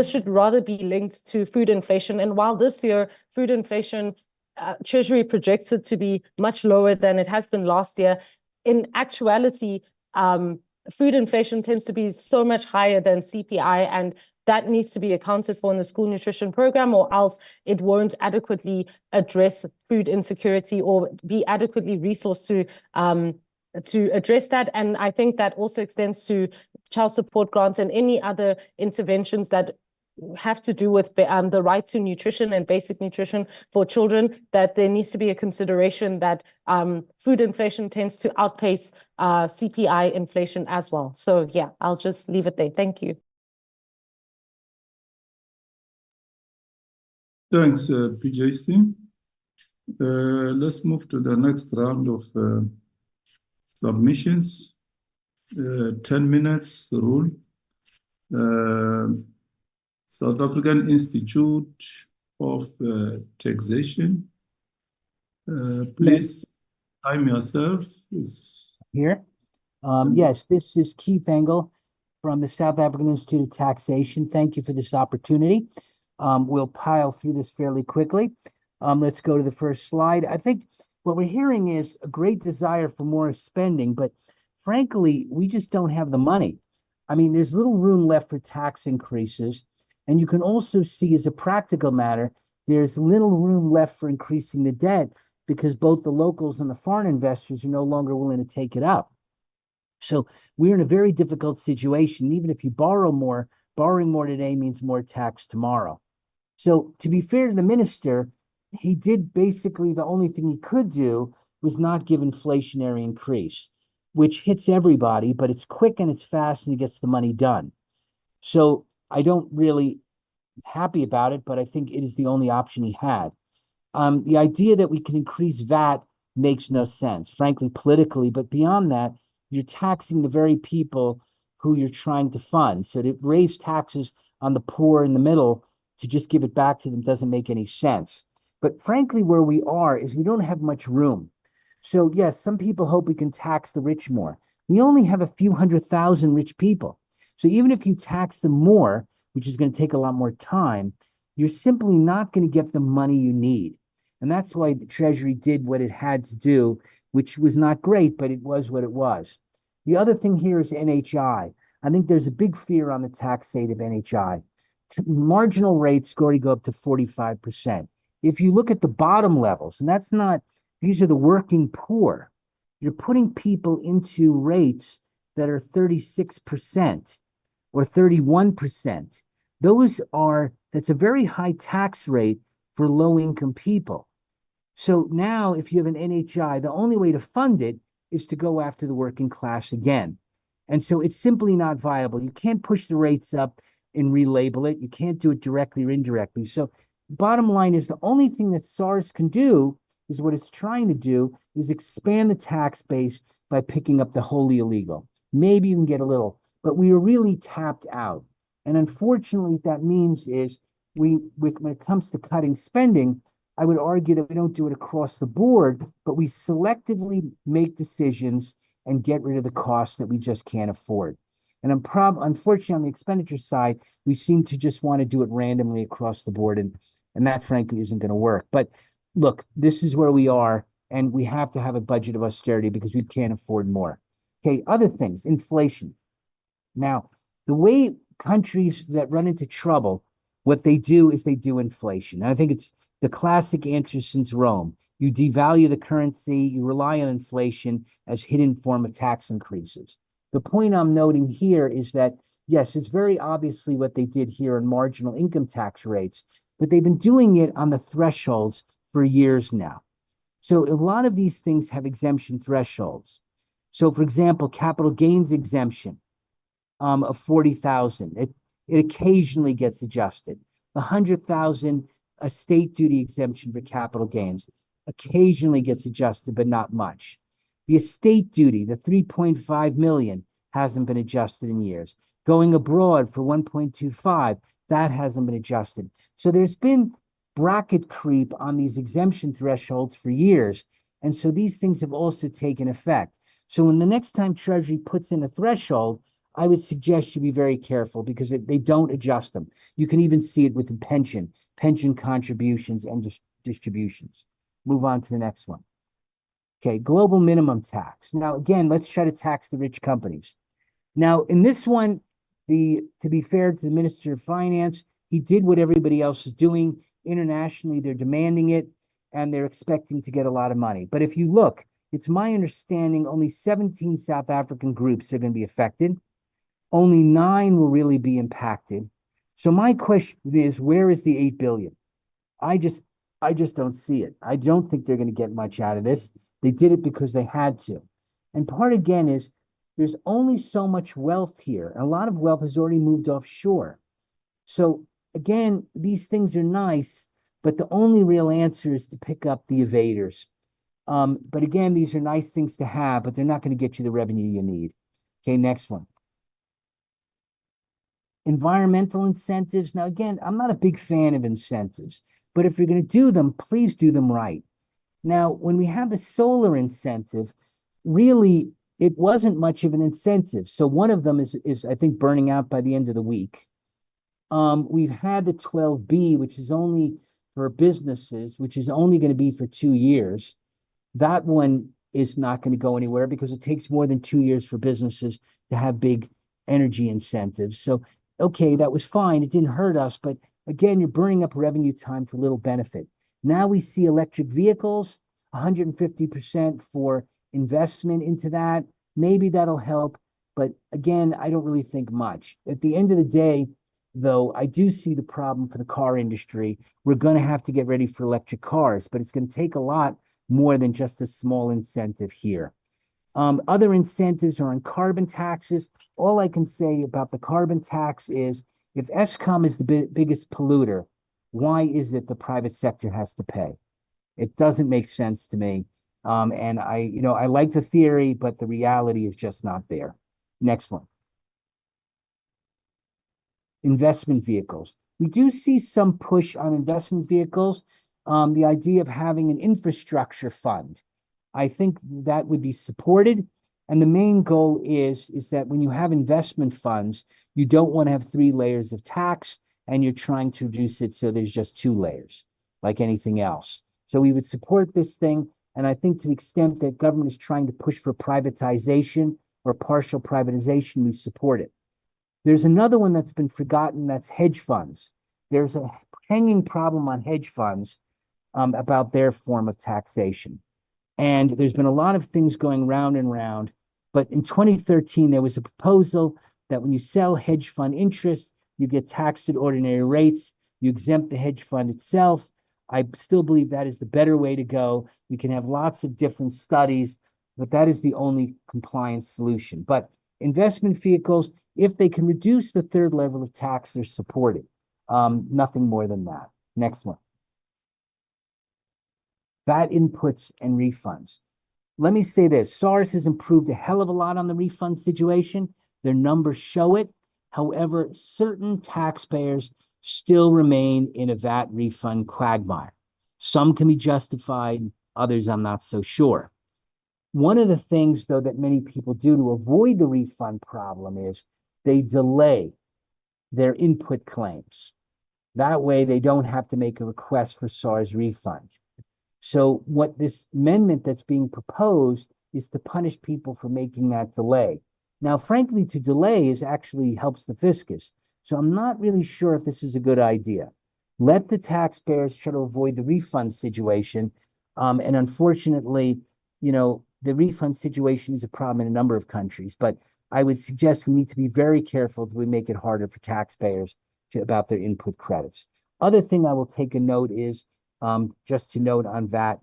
should rather be linked to food inflation. And while this year food inflation, Treasury projects it to be much lower than it has been last year, in actuality, food inflation tends to be so much higher than CPI, and that needs to be accounted for in the school nutrition program, or else it won't adequately address food insecurity or be adequately resourced to address that. And I think that also extends to child support grants and any other interventions that have to do with the right to nutrition and basic nutrition for children, that there needs to be a consideration that food inflation tends to outpace CPI inflation as well. So yeah, I'll just leave it there. Thank you.
Thanks, PJC. Let's move to the next round of submissions. 10 minutes rule. South African Institute of Taxation. Please time yourself.
Here. Yes, this is Keith Engel from the South African Institute of Taxation. Thank you for this opportunity. We'll pile through this fairly quickly. Let's go to the first slide. I think what we're hearing is a great desire for more spending, but frankly, we just don't have the money. I mean, there's little room left for tax increases. And you can also see, as a practical matter, there's little room left for increasing the debt because both the locals and the foreign investors are no longer willing to take it up. So we're in a very difficult situation. Even if you borrow more, borrowing more today means more tax tomorrow. So to be fair to the minister, he did basically the only thing he could do was not give inflationary increase, which hits everybody, but it's quick and it's fast and he gets the money done. So I don't really happy about it, but I think it is the only option he had. The idea that we can increase VAT makes no sense, frankly, politically, but beyond that, you're taxing the very people who you're trying to fund. So to raise taxes on the poor in the middle to just give it back to them doesn't make any sense. But frankly, where we are is we don't have much room. So yes, some people hope we can tax the rich more. We only have a few 100,000 rich people. So even if you tax them more, which is going to take a lot more time, you're simply not going to get the money you need. And that's why the Treasury did what it had to do, which was not great, but it was what it was. The other thing here is NHI. I think there's a big fear on the tax side of NHI. Marginal rates already go up to 45%. If you look at the bottom levels, and that's not, these are the working poor, you're putting people into rates that are 36% or 31%. That's a very high tax rate for low-income people. So now if you have an NHI, the only way to fund it is to go after the working class again. And so it's simply not viable. You can't push the rates up and relabel it. You can't do it directly or indirectly. So bottom line is the only thing that SARS can do is what it's trying to do is expand the tax base by picking up the wholly illegal. Maybe you can get a little, but we are really tapped out. And unfortunately, what that means is when it comes to cutting spending, I would argue that we don't do it across the board, but we selectively make decisions and get rid of the costs that we just can't afford. And unfortunately, on the expenditure side, we seem to just want to do it randomly across the board, and that frankly isn't going to work. But look, this is where we are, and we have to have a budget of austerity because we can't afford more. Okay, other things, inflation. Now, the way countries that run into trouble, what they do is they do inflation. And I think it's the classic answer since Rome. You devalue the currency, you rely on inflation as hidden form of tax increases. The point I'm noting here is that, yes, it's very obviously what they did here on marginal income tax rates, but they've been doing it on the thresholds for years now. So a lot of these things have exemption thresholds. So for example, capital gains exemption of 40,000, it occasionally gets adjusted. The 100,000 estate duty exemption for capital gains occasionally gets adjusted, but not much. The estate duty, the 3.5 million, hasn't been adjusted in years. Going abroad for 1.25, that hasn't been adjusted. So there's been bracket creep on these exemption thresholds for years. And so these things have also taken effect. So when the next time Treasury puts in a threshold, I would suggest you be very careful because they don't adjust them. You can even see it with the pension contributions and distributions. Move on to the next one. Okay, global minimum tax. Now, again, let's try to tax the rich companies. Now, in this one, to be fair to the Minister of Finance, he did what everybody else is doing. Internationally, they're demanding it, and they're expecting to get a lot of money. But if you look, it's my understanding only 17 South African groups are going to be affected. Only 9 will really be impacted. So my question is, where is the 8 billion? I just don't see it. I don't think they're going to get much out of this. They did it because they had to. And part again is there's only so much wealth here. A lot of wealth has already moved offshore. So again, these things are nice, but the only real answer is to pick up the evaders. But again, these are nice things to have, but they're not going to get you the revenue you need. Okay, next one. Environmental incentives. Now, again, I'm not a big fan of incentives, but if you're going to do them, please do them right. Now, when we have the solar incentive, really, it wasn't much of an incentive. So one of them is I think, burning out by the end of the week. We've had the 12B, which is only for businesses, which is only going to be for 2 years. That one is not going to go anywhere because it takes more than 2 years for businesses to have big energy incentives. So, okay, that was fine. It didn't hurt us. But again, you're burning up revenue time for little benefit. Now we see electric vehicles, 150% for investment into that. Maybe that'll help. But again, I don't really think much. At the end of the day, though, I do see the problem for the car industry. We're going to have to get ready for electric cars, but it's going to take a lot more than just a small incentive here. Other incentives are on carbon taxes. All I can say about the carbon tax is if Eskom is the biggest polluter, why is it the private sector has to pay? It doesn't make sense to me. And I like the theory, but the reality is just not there. Next one. Investment vehicles. We do see some push on investment vehicles. The idea of having an infrastructure fund. I think that would be supported. And the main goal is that when you have investment funds, you don't want to have 3 layers of tax and you're trying to reduce it so there's just 2 layers, like anything else. So we would support this thing. And I think to the extent that government is trying to push for privatization or partial privatization, we support it. There's another one that's been forgotten, that's hedge funds. There's a hanging problem on hedge funds about their form of taxation. And there's been a lot of things going round and round. But in 2013, there was a proposal that when you sell hedge fund interest, you get taxed at ordinary rates. You exempt the hedge fund itself. I still believe that is the better way to go. We can have lots of different studies, but that is the only compliance solution. But investment vehicles, if they can reduce the 3rd level of tax, they're supported. Nothing more than that. Next one. VAT inputs and refunds. Let me say this, SARS has improved a hell of a lot on the refund situation. Their numbers show it. However, certain taxpayers still remain in a VAT refund quagmire. Some can be justified, others I'm not so sure. One of the things, though, that many people do to avoid the refund problem is they delay their input claims. That way, they don't have to make a request for SARS refund. So what this amendment that's being proposed is to punish people for making that delay. Now, frankly, to delay actually helps the fiscus. So I'm not really sure if this is a good idea. Let the taxpayers try to avoid the refund situation. And unfortunately, the refund situation is a problem in a number of countries. But I would suggest we need to be very careful that we make it harder for taxpayers about their input credits. Other thing I will take a note is just to note on VAT.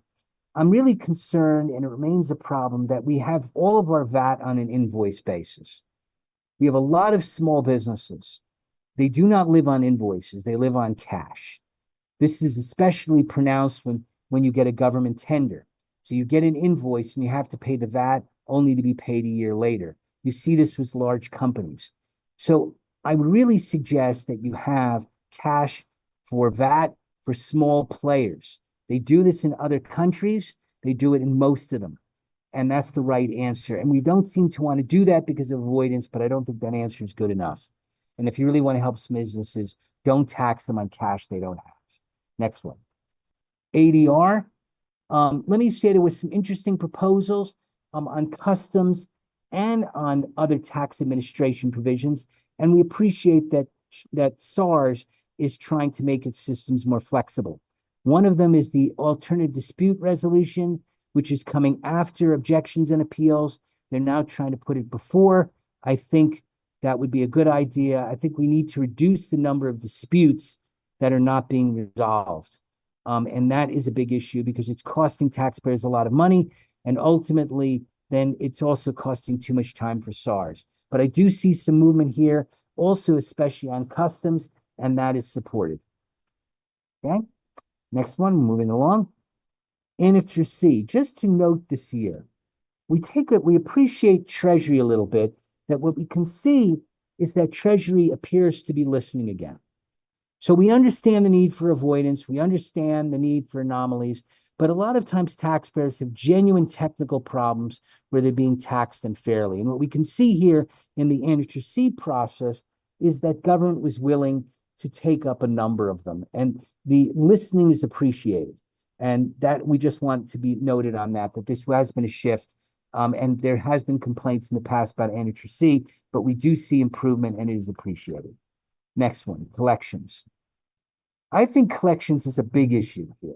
I'm really concerned, and it remains a problem, that we have all of our VAT on an invoice basis. We have a lot of small businesses. They do not live on invoices, they live on cash. This is especially pronounced when you get a government tender. So you get an invoice and you have to pay the VAT only to be paid a year later. You see this with large companies. So I would really suggest that you have cash for VAT for small players. They do this in other countries. They do it in most of them. And that's the right answer. And we don't seem to want to do that because of avoidance, but I don't think that answer is good enough. And if you really want to help some businesses, don't tax them on cash they don't have. Next one. ADR. Let me say there was some interesting proposals on customs and on other tax administration provisions. And we appreciate that SARS is trying to make its systems more flexible. One of them is the alternative dispute resolution, which is coming after objections and appeals. They're now trying to put it before. I think that would be a good idea. I think we need to reduce the number of disputes that are not being resolved. And that is a big issue because it's costing taxpayers a lot of money. And ultimately, then it's also costing too much time for SARS. But I do see some movement here, also especially on customs, and that is supported. Okay, next one, moving along. Annexure C, just to note this year, we appreciate Treasury a little bit, that what we can see is that Treasury appears to be listening again. So we understand the need for avoidance, we understand the need for anomalies, but a lot of times taxpayers have genuine technical problems where they're being taxed unfairly. And what we can see here in the Annexure C process is that government was willing to take up a number of them, and the listening is appreciated. And that we just want to be noted on that this has been a shift. And there has been complaints in the past about Annexure C, but we do see improvement and it is appreciated. Next one, collections. I think collections is a big issue here.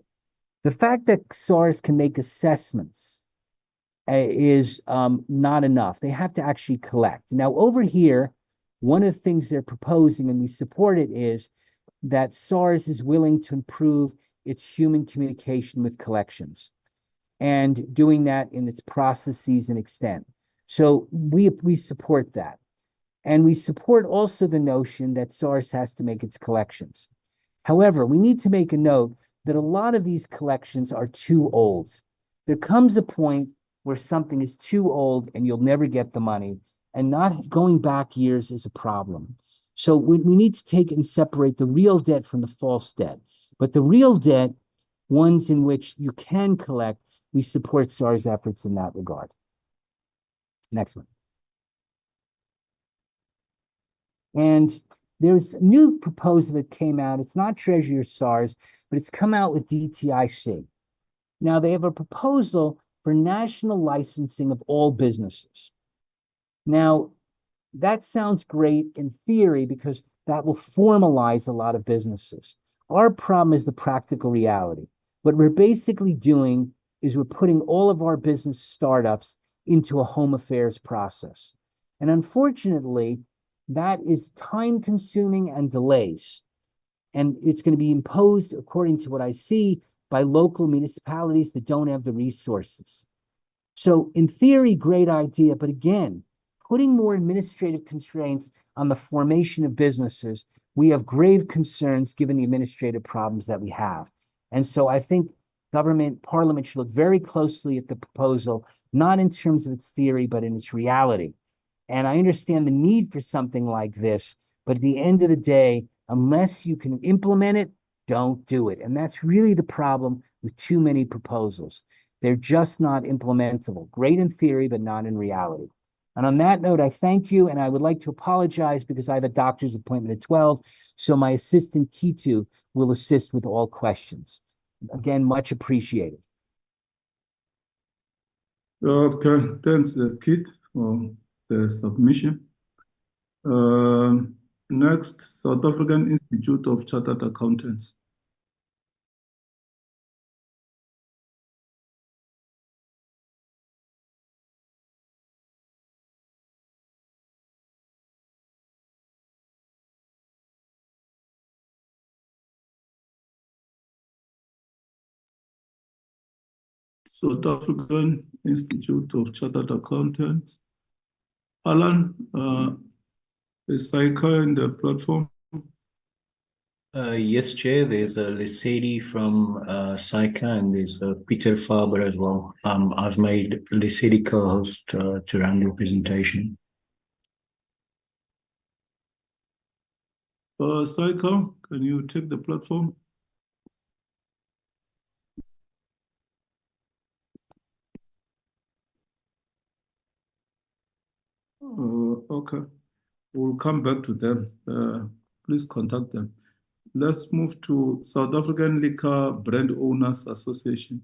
The fact that SARS can make assessments is not enough. They have to actually collect. Now, over here, one of the things they're proposing, and we support it, is that SARS is willing to improve its human communication with collections and doing that in its processes and extent. So we support that. And we support also the notion that SARS has to make its collections. However, we need to make a note that a lot of these collections are too old. There comes a point where something is too old and you'll never get the money, and not going back years is a problem. So we need to take and separate the real debt from the false debt. But the real debt, ones in which you can collect, we support SARS efforts in that regard. Next one. And there's a new proposal that came out. It's not Treasury or SARS, but it's come out with DTIC. Now they have a proposal for national licensing of all businesses. Now, that sounds great in theory because that will formalize a lot of businesses. Our problem is the practical reality. What we're basically doing is we're putting all of our business startups into a home affairs process. And unfortunately, that is time consuming and delays. And it's going to be imposed, according to what I see, by local municipalities that don't have the resources. So in theory, great idea, but again, putting more administrative constraints on the formation of businesses, we have grave concerns given the administrative problems that we have. And so I think Parliament should look very closely at the proposal, not in terms of its theory, but in its reality. And I understand the need for something like this, but at the end of the day, unless you can implement it, don't do it. And that's really the problem with too many proposals. They're just not implementable. Great in theory, but not in reality. And on that note, I thank you, and I would like to apologize because I have a doctor's appointment at 12, so my assistant Kitu will assist with all questions. Again, much appreciated.
Okay, thanks, Keith, for the submission. Next, South African Institute of Chartered Accountants. South African Institute of Chartered Accountants. Alan, is SAICA in the platform?
Yes, Chair. There's a Lesedi from SAICA and there's Peter Faber as well. I've made Lesedi co-host to run the presentation.
SAICA, can you take the platform? Okay, we'll come back to them. Please contact them. Let's move to South African Liquor Brand Owners Association.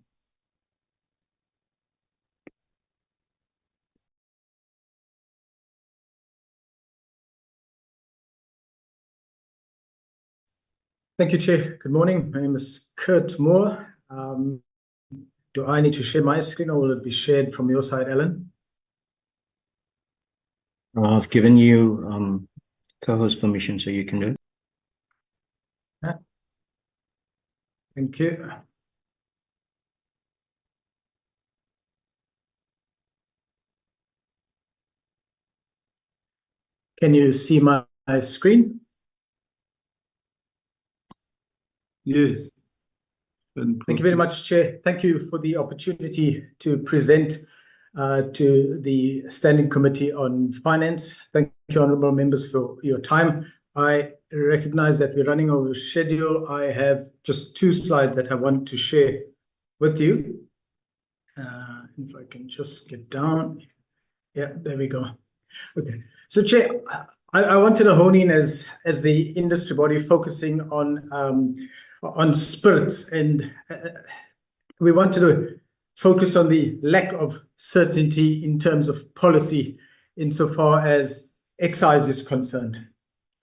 Thank you, Chair. Good morning. My name is Kurt Moore. Do I need to share my screen or will it be shared from your side, Alan?
I've given you co-host permission, so you can do it.
Thank you. Can you see my screen?
Yes.
Thank you very much, Chair. Thank you for the opportunity to present to the Standing Committee on Finance. Thank you, honourable members, for your time. I recognize that we're running over schedule. I have just 2 slides that I want to share with you. If I can just get down. Yeah, there we go. Okay. So, Chair, I wanted to hone in as the industry body focusing on spirits, and we wanted to focus on the lack of certainty in terms of policy insofar as excise is concerned.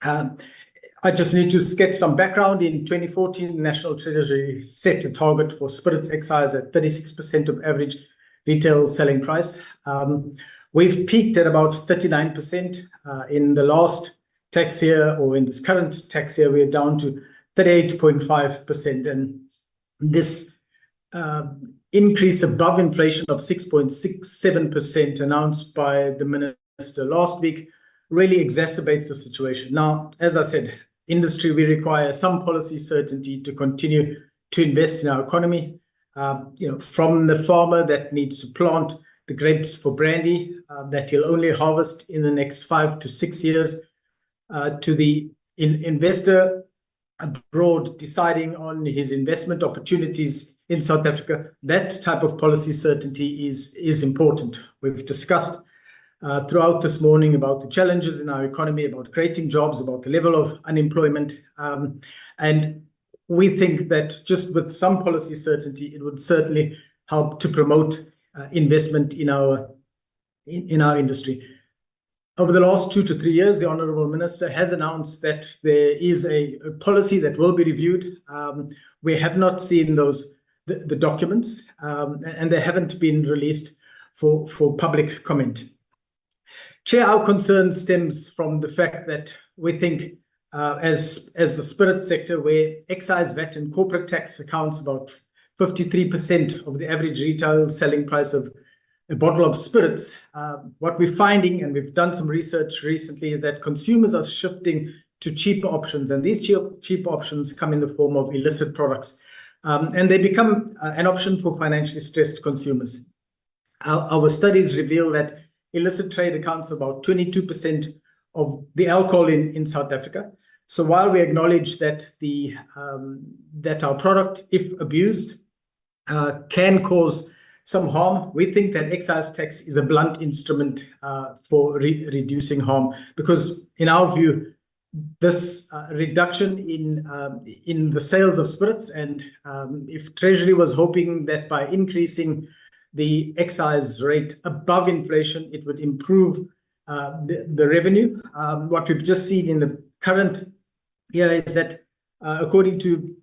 I just need to sketch some background. In 2014, the National Treasury set a target for spirits excise at 36% of average retail selling price. We've peaked at about 39%. In the last tax year, or in this current tax year, we're down to 38.5%. And this increase above inflation of 6.67% announced by the Minister last week really exacerbates the situation. Now, as I said, industry, we require some policy certainty to continue to invest in our economy. From the farmer that needs to plant the grapes for brandy that he'll only harvest in the next 5 to 6 years, to the investor abroad deciding on his investment opportunities in South Africa. That type of policy certainty is important. We've discussed throughout this morning about the challenges in our economy, about creating jobs, about the level of unemployment. And we think that just with some policy certainty, it would certainly help to promote investment in our industry. Over the last 2 to 3 years, the Honourable Minister has announced that there is a policy that will be reviewed. We have not seen the documents, and they haven't been released for public comment. Chair, our concern stems from the fact that we think as the spirit sector, where excise, VAT and corporate tax accounts about 53% of the average retail selling price of a bottle of spirits, what we're finding, and we've done some research recently, is that consumers are shifting to cheaper options, and these cheap options come in the form of illicit products, and they become an option for financially stressed consumers. Our studies reveal that illicit trade accounts for about 22% of the alcohol in South Africa. So while we acknowledge that that our product, if abused, can cause some harm, we think that excise tax is a blunt instrument for reducing harm, because in our view, this reduction in the sales of spirits, and if Treasury was hoping that by increasing the excise rate above inflation, it would improve the revenue. What we've just seen in the current year is that according to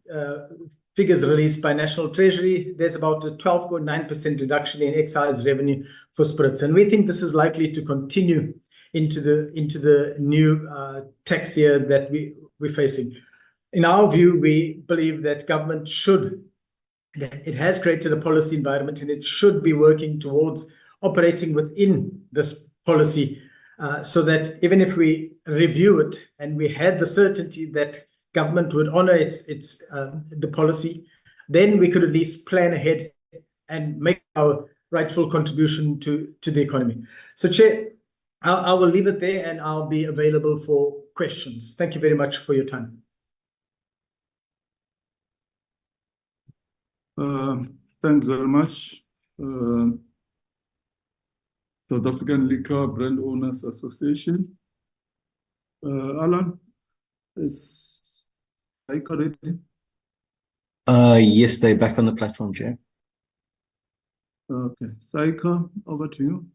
figures released by National Treasury, there's about a 12.9% reduction in excise revenue for spirits. And we think this is likely to continue into the new tax year that we're facing. In our view, we believe that government should it has created a policy environment, and it should be working towards operating within this policy, so that even if we review it and we had the certainty that government would honor the policy, then we could at least plan ahead and make our rightful contribution to the economy. So, Chair, I will leave it there, and I'll be available for questions. Thank you very much for your time.
Thanks very much. South African Liquor Brand Owners Association. Alan, is SAICA ready?
Yes, they're back on the platform, Chair.
Okay, SAICA, over to you.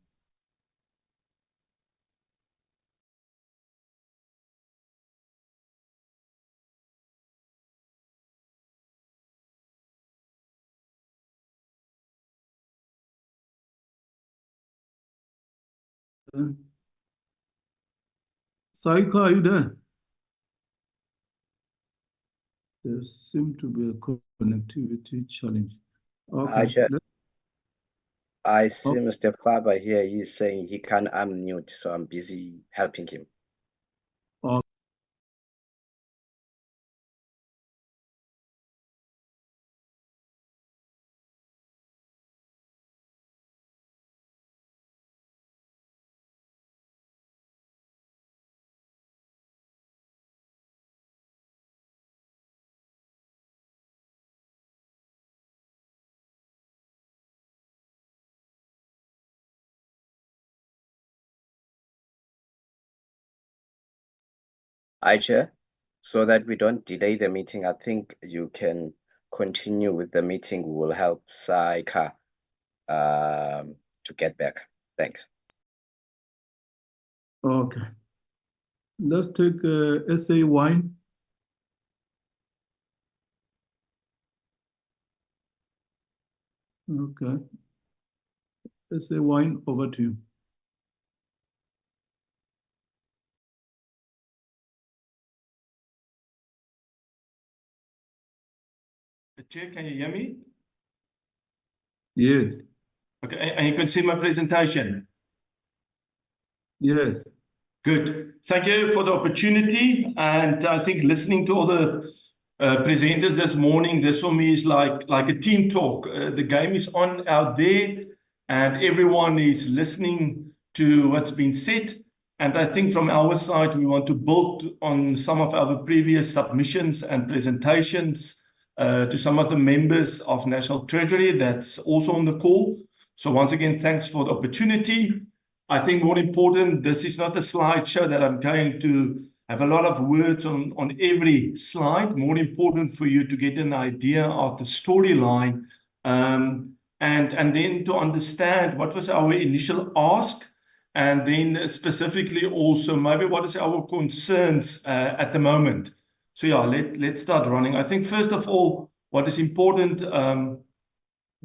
SAICA, are you there? There seems to be a connectivity challenge. Okay.
I see Mr. Faber here. He's saying he can't unmute, so I'm busy helping him. Chair, so that we don't delay the meeting, I think you can continue with the meeting. We will help SAICA to get back. Thanks.
Okay. Let's take SA Wine. Okay. SA Wine, over to you.
Chair, can you hear me?
Yes.
Okay, and you can see my presentation?
Yes.
Good. Thank you for the opportunity. And I think listening to all the presenters this morning, this for me is like a team talk. The game is on out there, and everyone is listening to what's been said. And I think from our side, we want to build on some of our previous submissions and presentations to some of the members of National Treasury that's also on the call. So once again, thanks for the opportunity. I think more important, this is not a slideshow that I'm going to have a lot of words on every slide. More important for you to get an idea of the storyline, and then to understand what was our initial ask, and then specifically also maybe what is our concerns at the moment. So yeah, let's start running. I think first of all, what is important,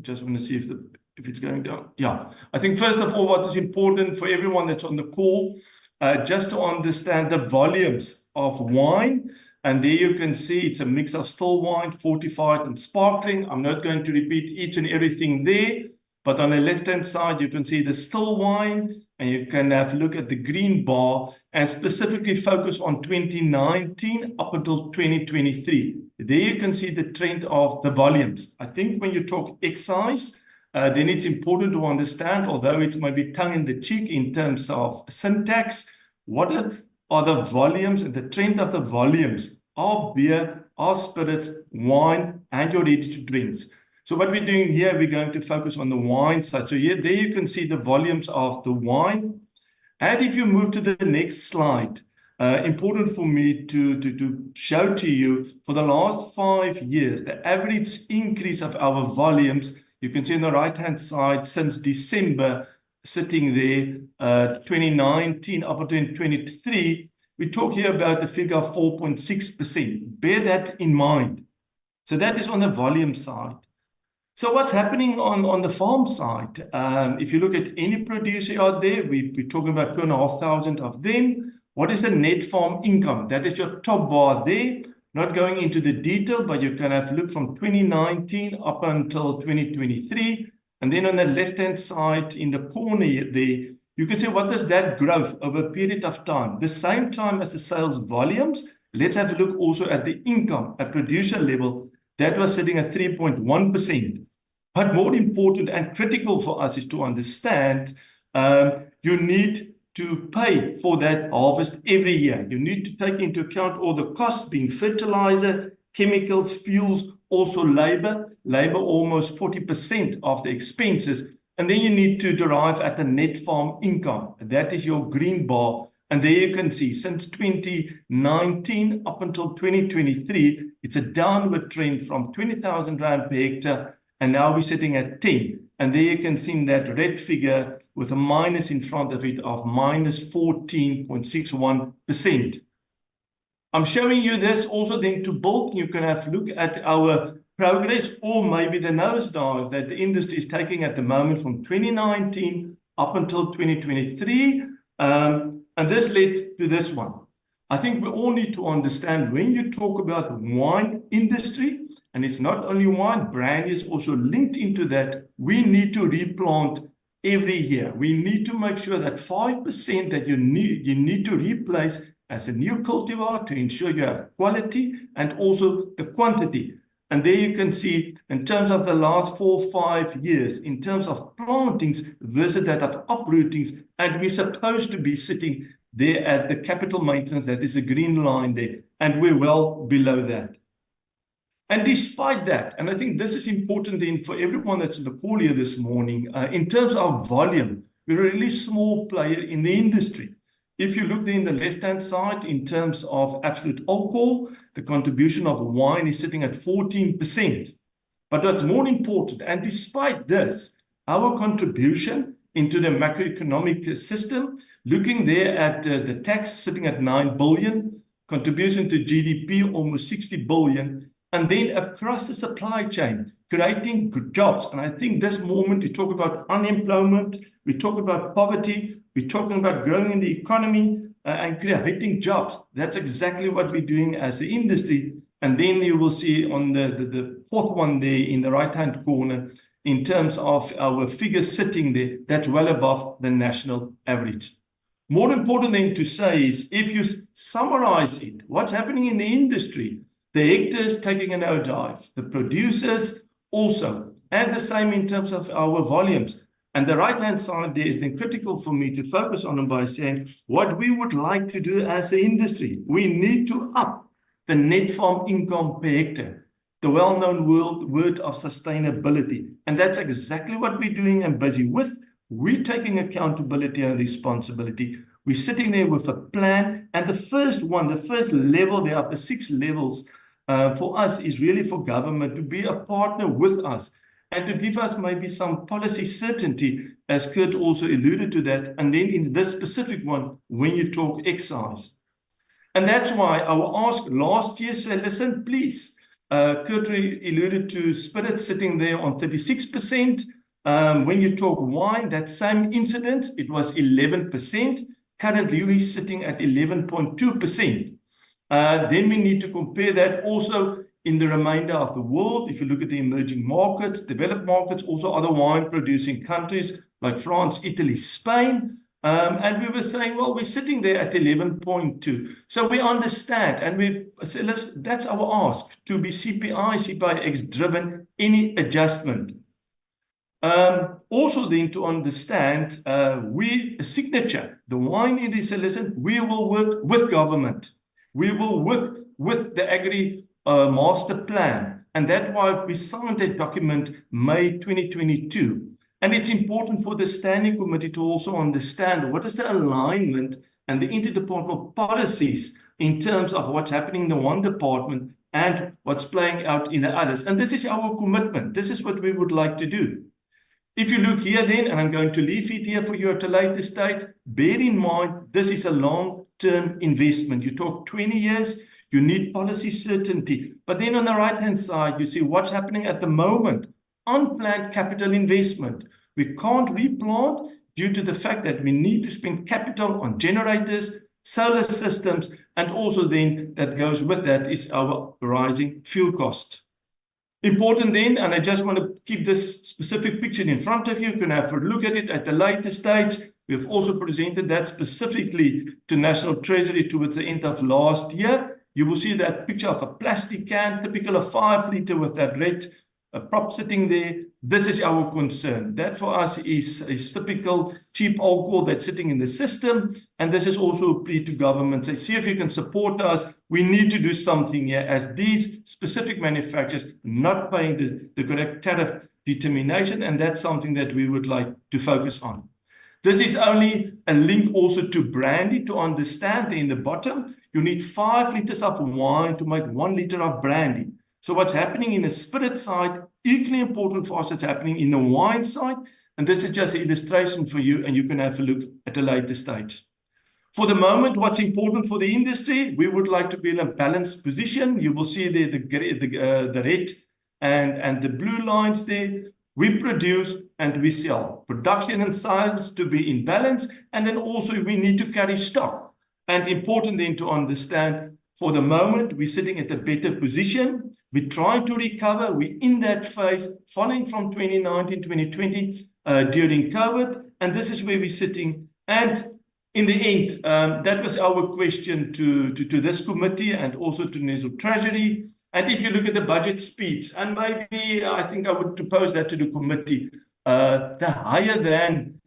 just want to see if it's going down. Yeah, I think first of all, what is important for everyone that's on the call, just to understand the volumes of wine. And there you can see it's a mix of still wine, fortified and sparkling. I'm not going to repeat each and everything there, but on the left-hand side, you can see the still wine, and you can have a look at the green bar and specifically focus on 2019 up until 2023. There you can see the trend of the volumes. I think when you talk excise, then it's important to understand, although it might be tongue in the cheek in terms of syntax, what are the volumes and the trend of the volumes of beer, of spirits, wine, and your ready-to-drinks. So what we're doing here, we're going to focus on the wine side. So here, there you can see the volumes of the wine. And if you move to the next slide, important for me to show to you, for the last 5 years, the average increase of our volumes, you can see on the right-hand side, since December, sitting there, 2019 up until 2023, we talk here about the figure of 4.6%. Bear that in mind. So that is on the volume side. So what's happening on the farm side? If you look at any producer out there, we're talking about 2,500 of them. What is the net farm income? That is your top bar there. Not going into the detail, but you can have a look from 2019 up until 2023. And then on the left-hand side in the corner there, you can see what is that growth over a period of time. The same time as the sales volumes, let's have a look also at the income at producer level. That was sitting at 3.1%. But more important and critical for us is to understand you need to pay for that harvest every year. You need to take into account all the costs being fertilizer, chemicals, fuels, also labor almost 40% of the expenses. And then you need to derive at the net farm income. That is your green bar. And there you can see since 2019 up until 2023, it's a downward trend from 20,000 Rand per hectare. And now we're sitting at 10. And there you can see that red figure with a minus in front of it of minus 14.61%. I'm showing you this also then to build. You can have a look at our progress or maybe the nosedive that the industry is taking at the moment from 2019 up until 2023. And this led to this one. I think we all need to understand when you talk about wine industry, and it's not only wine, brandy is also linked into that, we need to replant every year. We need to make sure that 5% that you need to replace as a new cultivar to ensure you have quality and also the quantity. And there you can see in terms of the last 4 or 5 years, in terms of plantings versus that of uprootings, and we're supposed to be sitting there at the capital maintenance, that is a green line there, and we're well below that. And despite that, and I think this is important then for everyone that's in the call here this morning, in terms of volume, we're a really small player in the industry. If you look there in the left-hand side, in terms of absolute alcohol, the contribution of wine is sitting at 14%. But what's more important, and despite this, our contribution into the macroeconomic system, looking there at the tax sitting at 9 billion, contribution to GDP almost 60 billion, and then across the supply chain, creating good jobs. And I think this moment we talk about unemployment, we talk about poverty, we're talking about growing in the economy and creating jobs. That's exactly what we're doing as the industry. And then you will see on the fourth one there in the right-hand corner, in terms of our figures sitting there, that's well above the national average. More important than to say is, if you summarize it, what's happening in the industry, the hectares taking a nosedive, the producers also, and the same in terms of our volumes. And the right-hand side there is then critical for me to focus on by saying what we would like to do as an industry. We need to up the net farm income per hectare, the well-known word of sustainability. And that's exactly what we're doing and busy with. We're taking accountability and responsibility. We're sitting there with a plan. And the first one, the first level there of the 6 levels for us is really for government to be a partner with us and to give us maybe some policy certainty, as Kurt also alluded to that. And then in this specific one, when you talk excise. And that's why our ask last year said, listen, please, Kurt alluded to spirit sitting there on 36%. When you talk wine, that same incident, it was 11%. Currently, we're sitting at 11.2%. Then we need to compare that also in the remainder of the world. If you look at the emerging markets, developed markets, also other wine-producing countries like France, Italy, Spain. And we were saying, well, we're sitting there at 11.2. So we understand, and we say, that's our ask, to be CPI-X driven, any adjustment. Also then to understand, we, a signature, the wine industry, listen, we will work with government. We will work with the Agri Master Plan. And that's why we signed that document May 2022. And it's important for the Standing Committee to also understand what is the alignment and the interdepartmental policies in terms of what's happening in the one department and what's playing out in the others. And this is our commitment. This is what we would like to do. If you look here then, and I'm going to leave it here for you at a later stage, bear in mind, this is a long-term investment. You talk 20 years, you need policy certainty. But then on the right-hand side, you see what's happening at the moment. Unplanned capital investment. We can't replant due to the fact that we need to spend capital on generators, solar systems, And also then that goes with that is our rising fuel cost. Important then, and I just want to keep this specific picture in front of you. You can have a look at it at a later stage. We've also presented that specifically to National Treasury towards the end of last year. You will see that picture of a plastic can, typical of 5 litre with that red prop sitting there. This is our concern. That for us is typical cheap alcohol that's sitting in the system. And this is also a plea to government. Say, see if you can support us. We need to do something here as these specific manufacturers not paying the correct tariff determination. And that's something that we would like to focus on. This is only a link also to brandy to understand in the bottom. You need 5 litres of wine to make 1 litre of brandy. So what's happening in the spirit side, equally important for us, what's happening in the wine side. And this is just an illustration for you, and you can have a look at a later stage. For the moment, what's important for the industry, we would like to be in a balanced position. You will see there the red and the blue lines there. We produce and we sell. Production and sales to be in balance. And then also we need to carry stock. And important then to understand, for the moment, we're sitting at a better position. We're trying to recover. We're in that phase, following from 2019, 2020, during COVID. And this is where we're sitting. And in the end, that was our question to this committee and also to National Treasury. And if you look at the budget speech, and maybe I think I would propose that to the committee, the higher than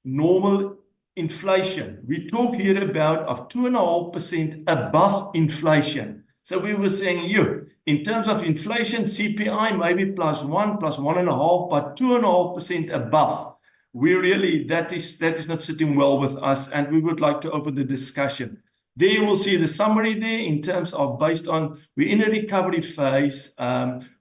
normal inflation. We talk here about of 2.5% above inflation. So we were saying, in terms of inflation, CPI maybe +1, +1.5, but 2.5% above. We really, that is not sitting well with us, and we would like to open the discussion. There you will see the summary there in terms of based on, we're in a recovery phase.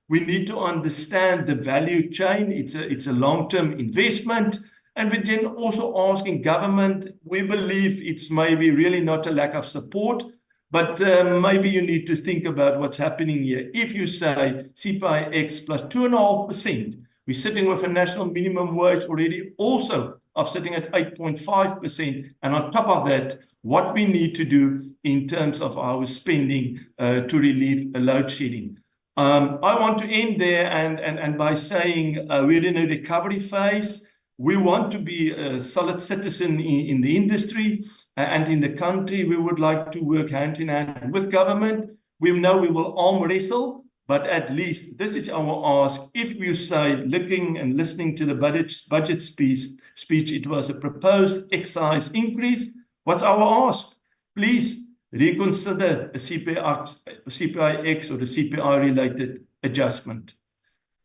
We need to understand the value chain. It's a long-term investment. And we're then also asking government, we believe it's maybe really not a lack of support, but maybe you need to think about what's happening here. If you say CPI X plus 2.5%, we're sitting with a national minimum wage already also of sitting at 8.5%. And on top of that, what we need to do in terms of our spending to relieve load shedding. I want to end there and by saying we're in a recovery phase. We want to be a solid citizen in the industry and in the country. We would like to work hand in hand with government. We know we will arm wrestle, but at least this is our ask. If you say, looking and listening to the budget speech, it was a proposed excise increase. What's our ask? Please reconsider a CPI X or the CPI related adjustment.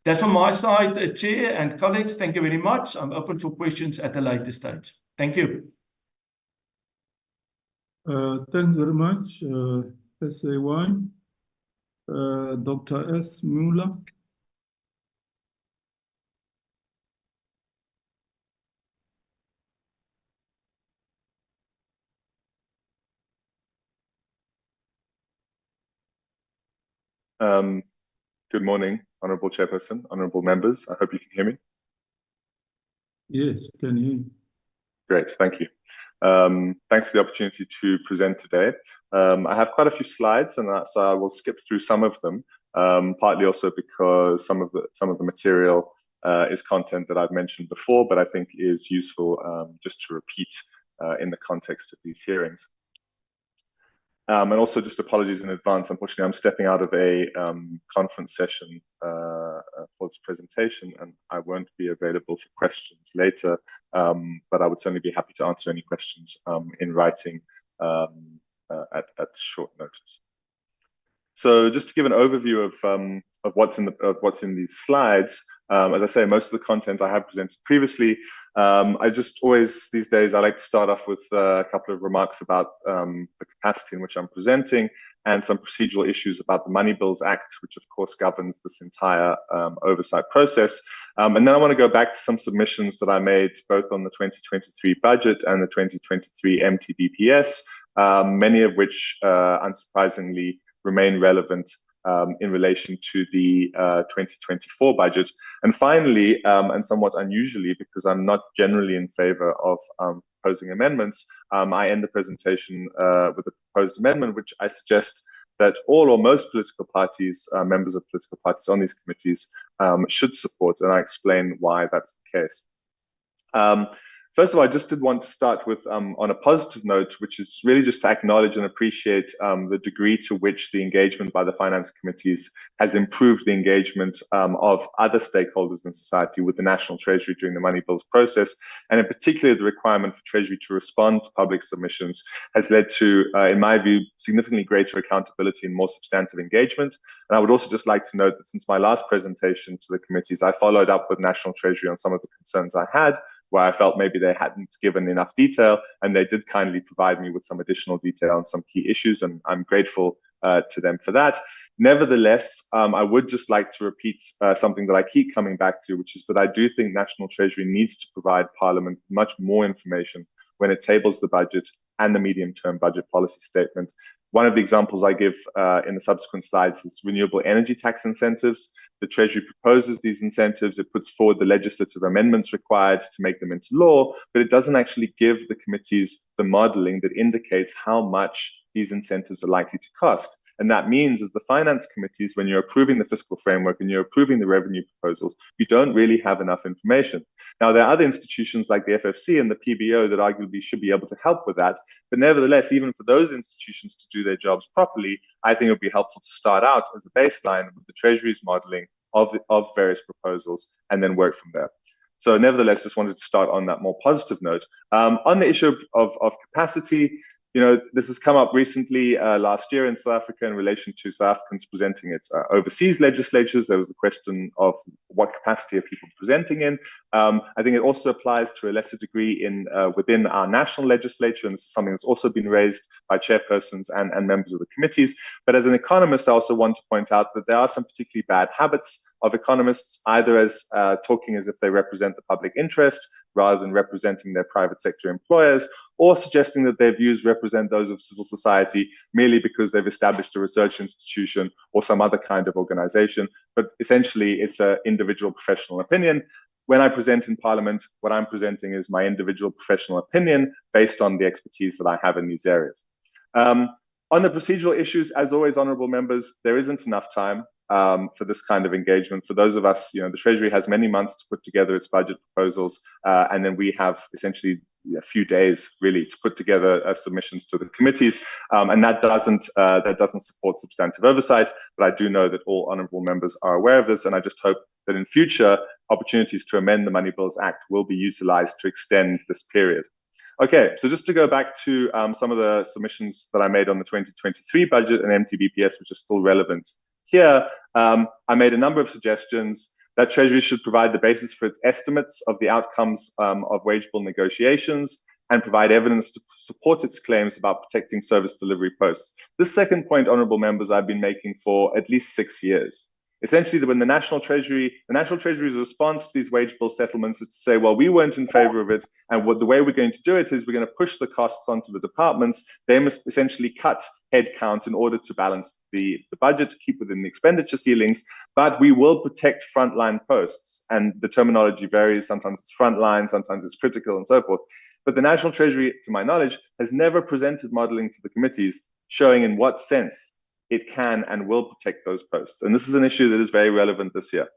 That's from my side, Chair and colleagues. Thank you very much. I'm open for questions at a later stage. Thank you.
Thanks very much, SA1. Dr. S. Muller.
Good morning, Honourable Chairperson, Honourable Members. I hope you can hear me.
Yes, we can hear you.
Great, thank you. Thanks for the opportunity to present today. I have quite a few slides, and so I will skip through some of them, partly also because some of the material is content that I've mentioned before, but I think is useful just to repeat in the context of these hearings. And also just apologies in advance. Unfortunately, I'm stepping out of a conference session for this presentation, and I won't be available for questions later, but I would certainly be happy to answer any questions in writing at short notice. So just to give an overview of what's in these slides, as I say, most of the content I have presented previously. I just always, these days, I like to start off with a couple of remarks about the capacity in which I'm presenting and some procedural issues about the Money Bills Act, which of course governs this entire oversight process. And then I want to go back to some submissions that I made both on the 2023 budget and the 2023 MTBPS, many of which, unsurprisingly, remain relevant in relation to the 2024 budget. And finally, and somewhat unusually, because I'm not generally in favor of proposing amendments, I end the presentation with a proposed amendment, which I suggest that all or most political parties, members of political parties on these committees, should support, and I explain why that's the case. First of all, I just did want to start with, on a positive note, which is really just to acknowledge and appreciate the degree to which the engagement by the finance committees has improved the engagement of other stakeholders in society with the National Treasury during the money bills process. And in particular, the requirement for Treasury to respond to public submissions has led to, in my view, significantly greater accountability and more substantive engagement. And I would also just like to note that since my last presentation to the committees, I followed up with National Treasury on some of the concerns I had, where I felt maybe they hadn't given enough detail, and they did kindly provide me with some additional detail on some key issues, and I'm grateful to them for that. Nevertheless, I would just like to repeat something that I keep coming back to, which is that I do think National Treasury needs to provide Parliament much more information when it tables the budget and the medium-term budget policy statement. One of the examples I give in the subsequent slides is renewable energy tax incentives. The Treasury proposes these incentives, it puts forward the legislative amendments required to make them into law, but it doesn't actually give the committees the modeling that indicates how much these incentives are likely to cost. And that means, as the finance committees, when you're approving the fiscal framework and you're approving the revenue proposals, you don't really have enough information. Now, there are other institutions like the FFC and the PBO that arguably should be able to help with that. But nevertheless, even for those institutions to do their jobs properly, I think it would be helpful to start out as a baseline with the Treasury's modeling of various proposals and then work from there. So nevertheless, just wanted to start on that more positive note. On the issue of capacity, you know, this has come up recently last year in South Africa in relation to South Africans presenting its overseas legislatures. There was the question of what capacity are people presenting in. I think it also applies to a lesser degree in within our national legislature, and this is something that's also been raised by chairpersons and members of the committees. But as an economist, I also want to point out that there are some particularly bad habits of economists, either as talking as if they represent the public interest rather than representing their private sector employers, or suggesting that their views represent those of civil society merely because they've established a research institution or some other kind of organization. But essentially, it's an individual professional opinion. When I present in Parliament, what I'm presenting is my individual professional opinion based on the expertise that I have in these areas. On the procedural issues, as always, honourable members, there isn't enough time for this kind of engagement. For those of us, you know, the Treasury has many months to put together its budget proposals, and then we have essentially a few days really to put together submissions to the committees, and that doesn't support substantive oversight. But I do know that all honourable members are aware of this, and I just hope that in future opportunities to amend the Money Bills Act will be utilised to extend this period. Okay, so just to go back to some of the submissions that I made on the 2023 budget and MTBPS, which are still relevant here, I made a number of suggestions that Treasury should provide the basis for its estimates of the outcomes of wage bill negotiations and provide evidence to support its claims about protecting service delivery posts. This second point, honourable members, I've been making for at least 6 years. Essentially, when the National Treasury's response to these wage bill settlements is to say, well, we weren't in favor of it, and the way we're going to do it is we're going to push the costs onto the departments. They must essentially cut headcount in order to balance the budget to keep within the expenditure ceilings, but we will protect frontline posts. And the terminology varies. Sometimes it's frontline, sometimes it's critical, and so forth. But the National Treasury, to my knowledge, has never presented modelling to the committees showing in what sense it can and will protect those posts. And this is an issue that is very relevant this year.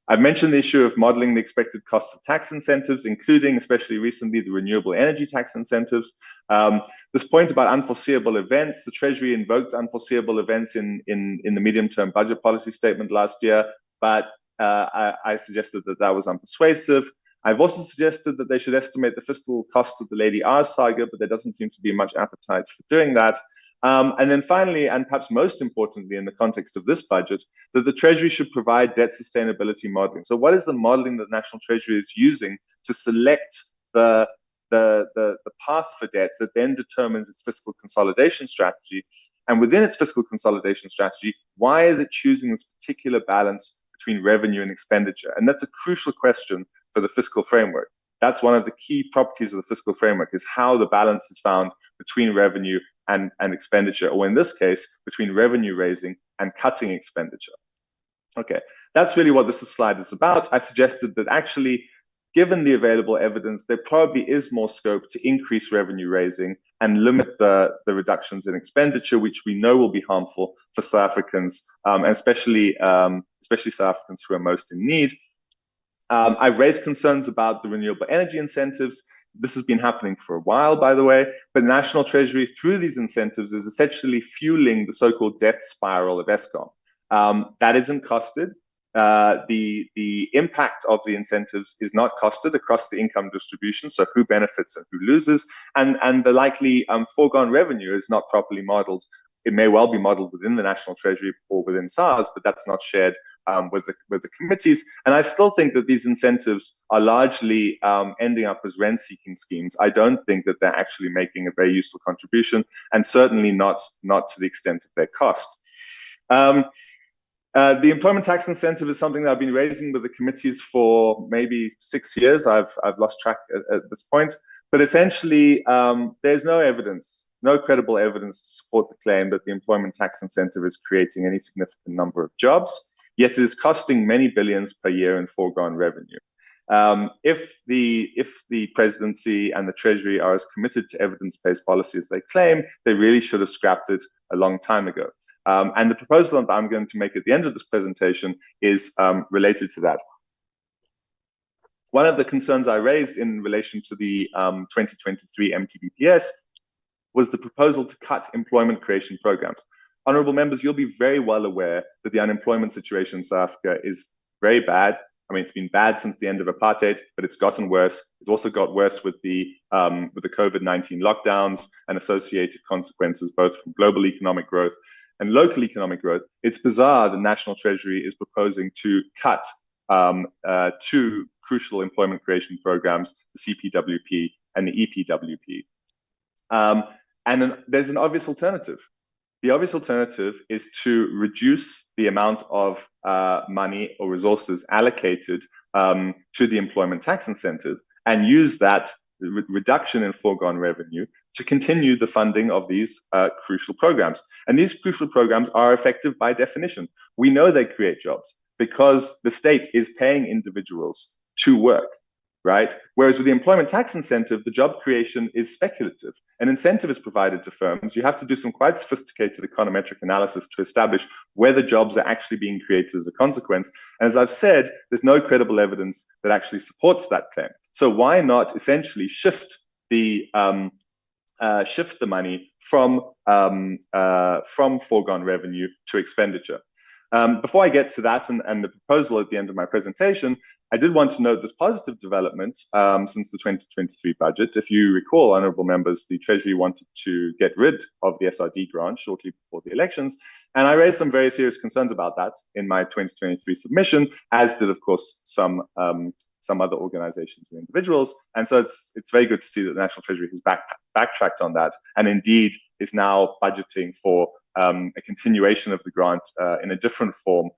I've mentioned the issue of modeling the expected costs of tax incentives, including, especially recently, the renewable energy tax incentives. This point about unforeseeable events, the Treasury invoked unforeseeable events in the medium-term budget policy statement last year, but I suggested that that was unpersuasive. I've also suggested that they should estimate the fiscal cost of the Lady R saga, but there doesn't seem to be much appetite for doing that. And then finally, and perhaps most importantly in the context of this budget, that the Treasury should provide debt sustainability modeling. So what is the modeling that the National Treasury is using to select the path for debt that then determines its fiscal consolidation strategy? And within its fiscal consolidation strategy, why is it choosing this particular balance between revenue and expenditure? And that's a crucial question for the fiscal framework. That's one of the key properties of the fiscal framework, is how the balance is found between revenue and expenditure, or in this case, between revenue raising and cutting expenditure. Okay, that's really what this slide is about. I suggested that actually, given the available evidence, there probably is more scope to increase revenue raising and limit the reductions in expenditure, which we know will be harmful for South Africans, and especially South Africans who are most in need. I've raised concerns about the renewable energy incentives. This has been happening for a while, by the way, but the National Treasury, through these incentives, is essentially fueling the so-called death spiral of Eskom. That isn't costed. The impact of the incentives is not costed across the income distribution, so who benefits and who loses, and the likely foregone revenue is not properly modeled. It may well be modeled within the National Treasury or within SARS, but that's not shared with the committees. And I still think that these incentives are largely ending up as rent-seeking schemes. I don't think that they're actually making a very useful contribution, and certainly not to the extent of their cost. The employment tax incentive is something that I've been raising with the committees for maybe 6 years. I've lost track at this point, but essentially there's no evidence, no credible evidence to support the claim that the employment tax incentive is creating any significant number of jobs, yet it is costing many billions per year in foregone revenue. If the presidency and the Treasury are as committed to evidence-based policy as they claim, they really should have scrapped it a long time ago. And the proposal that I'm going to make at the end of this presentation is related to that. One of the concerns I raised in relation to the 2023 MTBPS was the proposal to cut employment creation programs. Honorable members, you'll be very well aware that the unemployment situation in South Africa is very bad. I mean, it's been bad since the end of apartheid, but it's gotten worse. It's also got worse with the COVID-19 lockdowns and associated consequences, both from global economic growth and local economic growth. It's bizarre the National Treasury is proposing to cut two crucial employment creation programs, the CPWP and the EPWP. And then there's an obvious alternative. The obvious alternative is to reduce the amount of money or resources allocated to the employment tax incentive and use that reduction in foregone revenue to continue the funding of these crucial programs. And these crucial programs are effective by definition. We know they create jobs because the state is paying individuals to work, right? Whereas with the employment tax incentive, the job creation is speculative. An incentive is provided to firms. You have to do some quite sophisticated econometric analysis to establish whether jobs are actually being created as a consequence. And as I've said, there's no credible evidence that actually supports that claim. So why not essentially shift the money from foregone revenue to expenditure? Before I get to that and the proposal at the end of my presentation, I did want to note this positive development since the 2023 budget. If you recall, honourable members, the Treasury wanted to get rid of the SRD grant shortly before the elections. And I raised some very serious concerns about that in my 2023 submission, as did, of course, some other organizations and individuals. And so it's very good to see that the National Treasury has backtracked on that and indeed is now budgeting for a continuation of the grant in a different form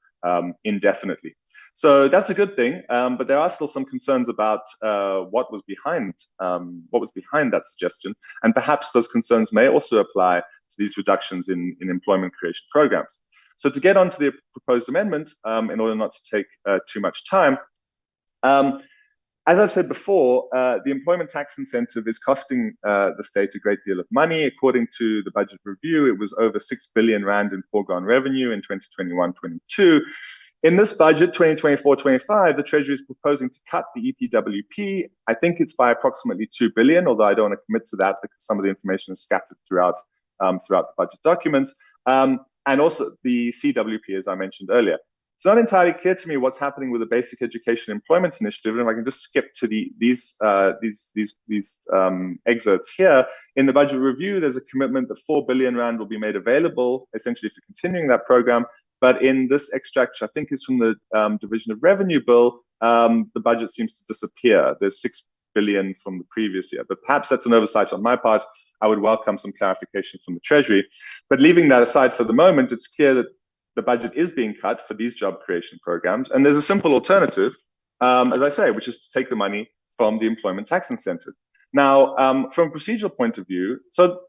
indefinitely. So that's a good thing, but there are still some concerns about what was behind that suggestion, and perhaps those concerns may also apply to these reductions in employment creation programs. So to get onto the proposed amendment, in order not to take too much time, as I've said before, the employment tax incentive is costing the state a great deal of money. According to the budget review, it was over 6 billion rand in foregone revenue in 2021-22. In this budget, 2024-25, the Treasury is proposing to cut the EPWP. I think it's by approximately 2 billion, although I don't want to commit to that because some of the information is scattered throughout the budget documents. And also the CWP, as I mentioned earlier. It's not entirely clear to me what's happening with the Basic Education Employment Initiative, and if I can just skip to these excerpts here. In the budget review, there's a commitment that 4 billion rand will be made available, essentially for continuing that program. But in this extract, I think is from the Division of Revenue Bill, the budget seems to disappear. There's 6 billion from the previous year, but perhaps that's an oversight on my part. I would welcome some clarification from the Treasury. But leaving that aside for the moment, it's clear that the budget is being cut for these job creation programs. And there's a simple alternative, as I say, which is to take the money from the employment tax incentive. Now, from a procedural point of view, so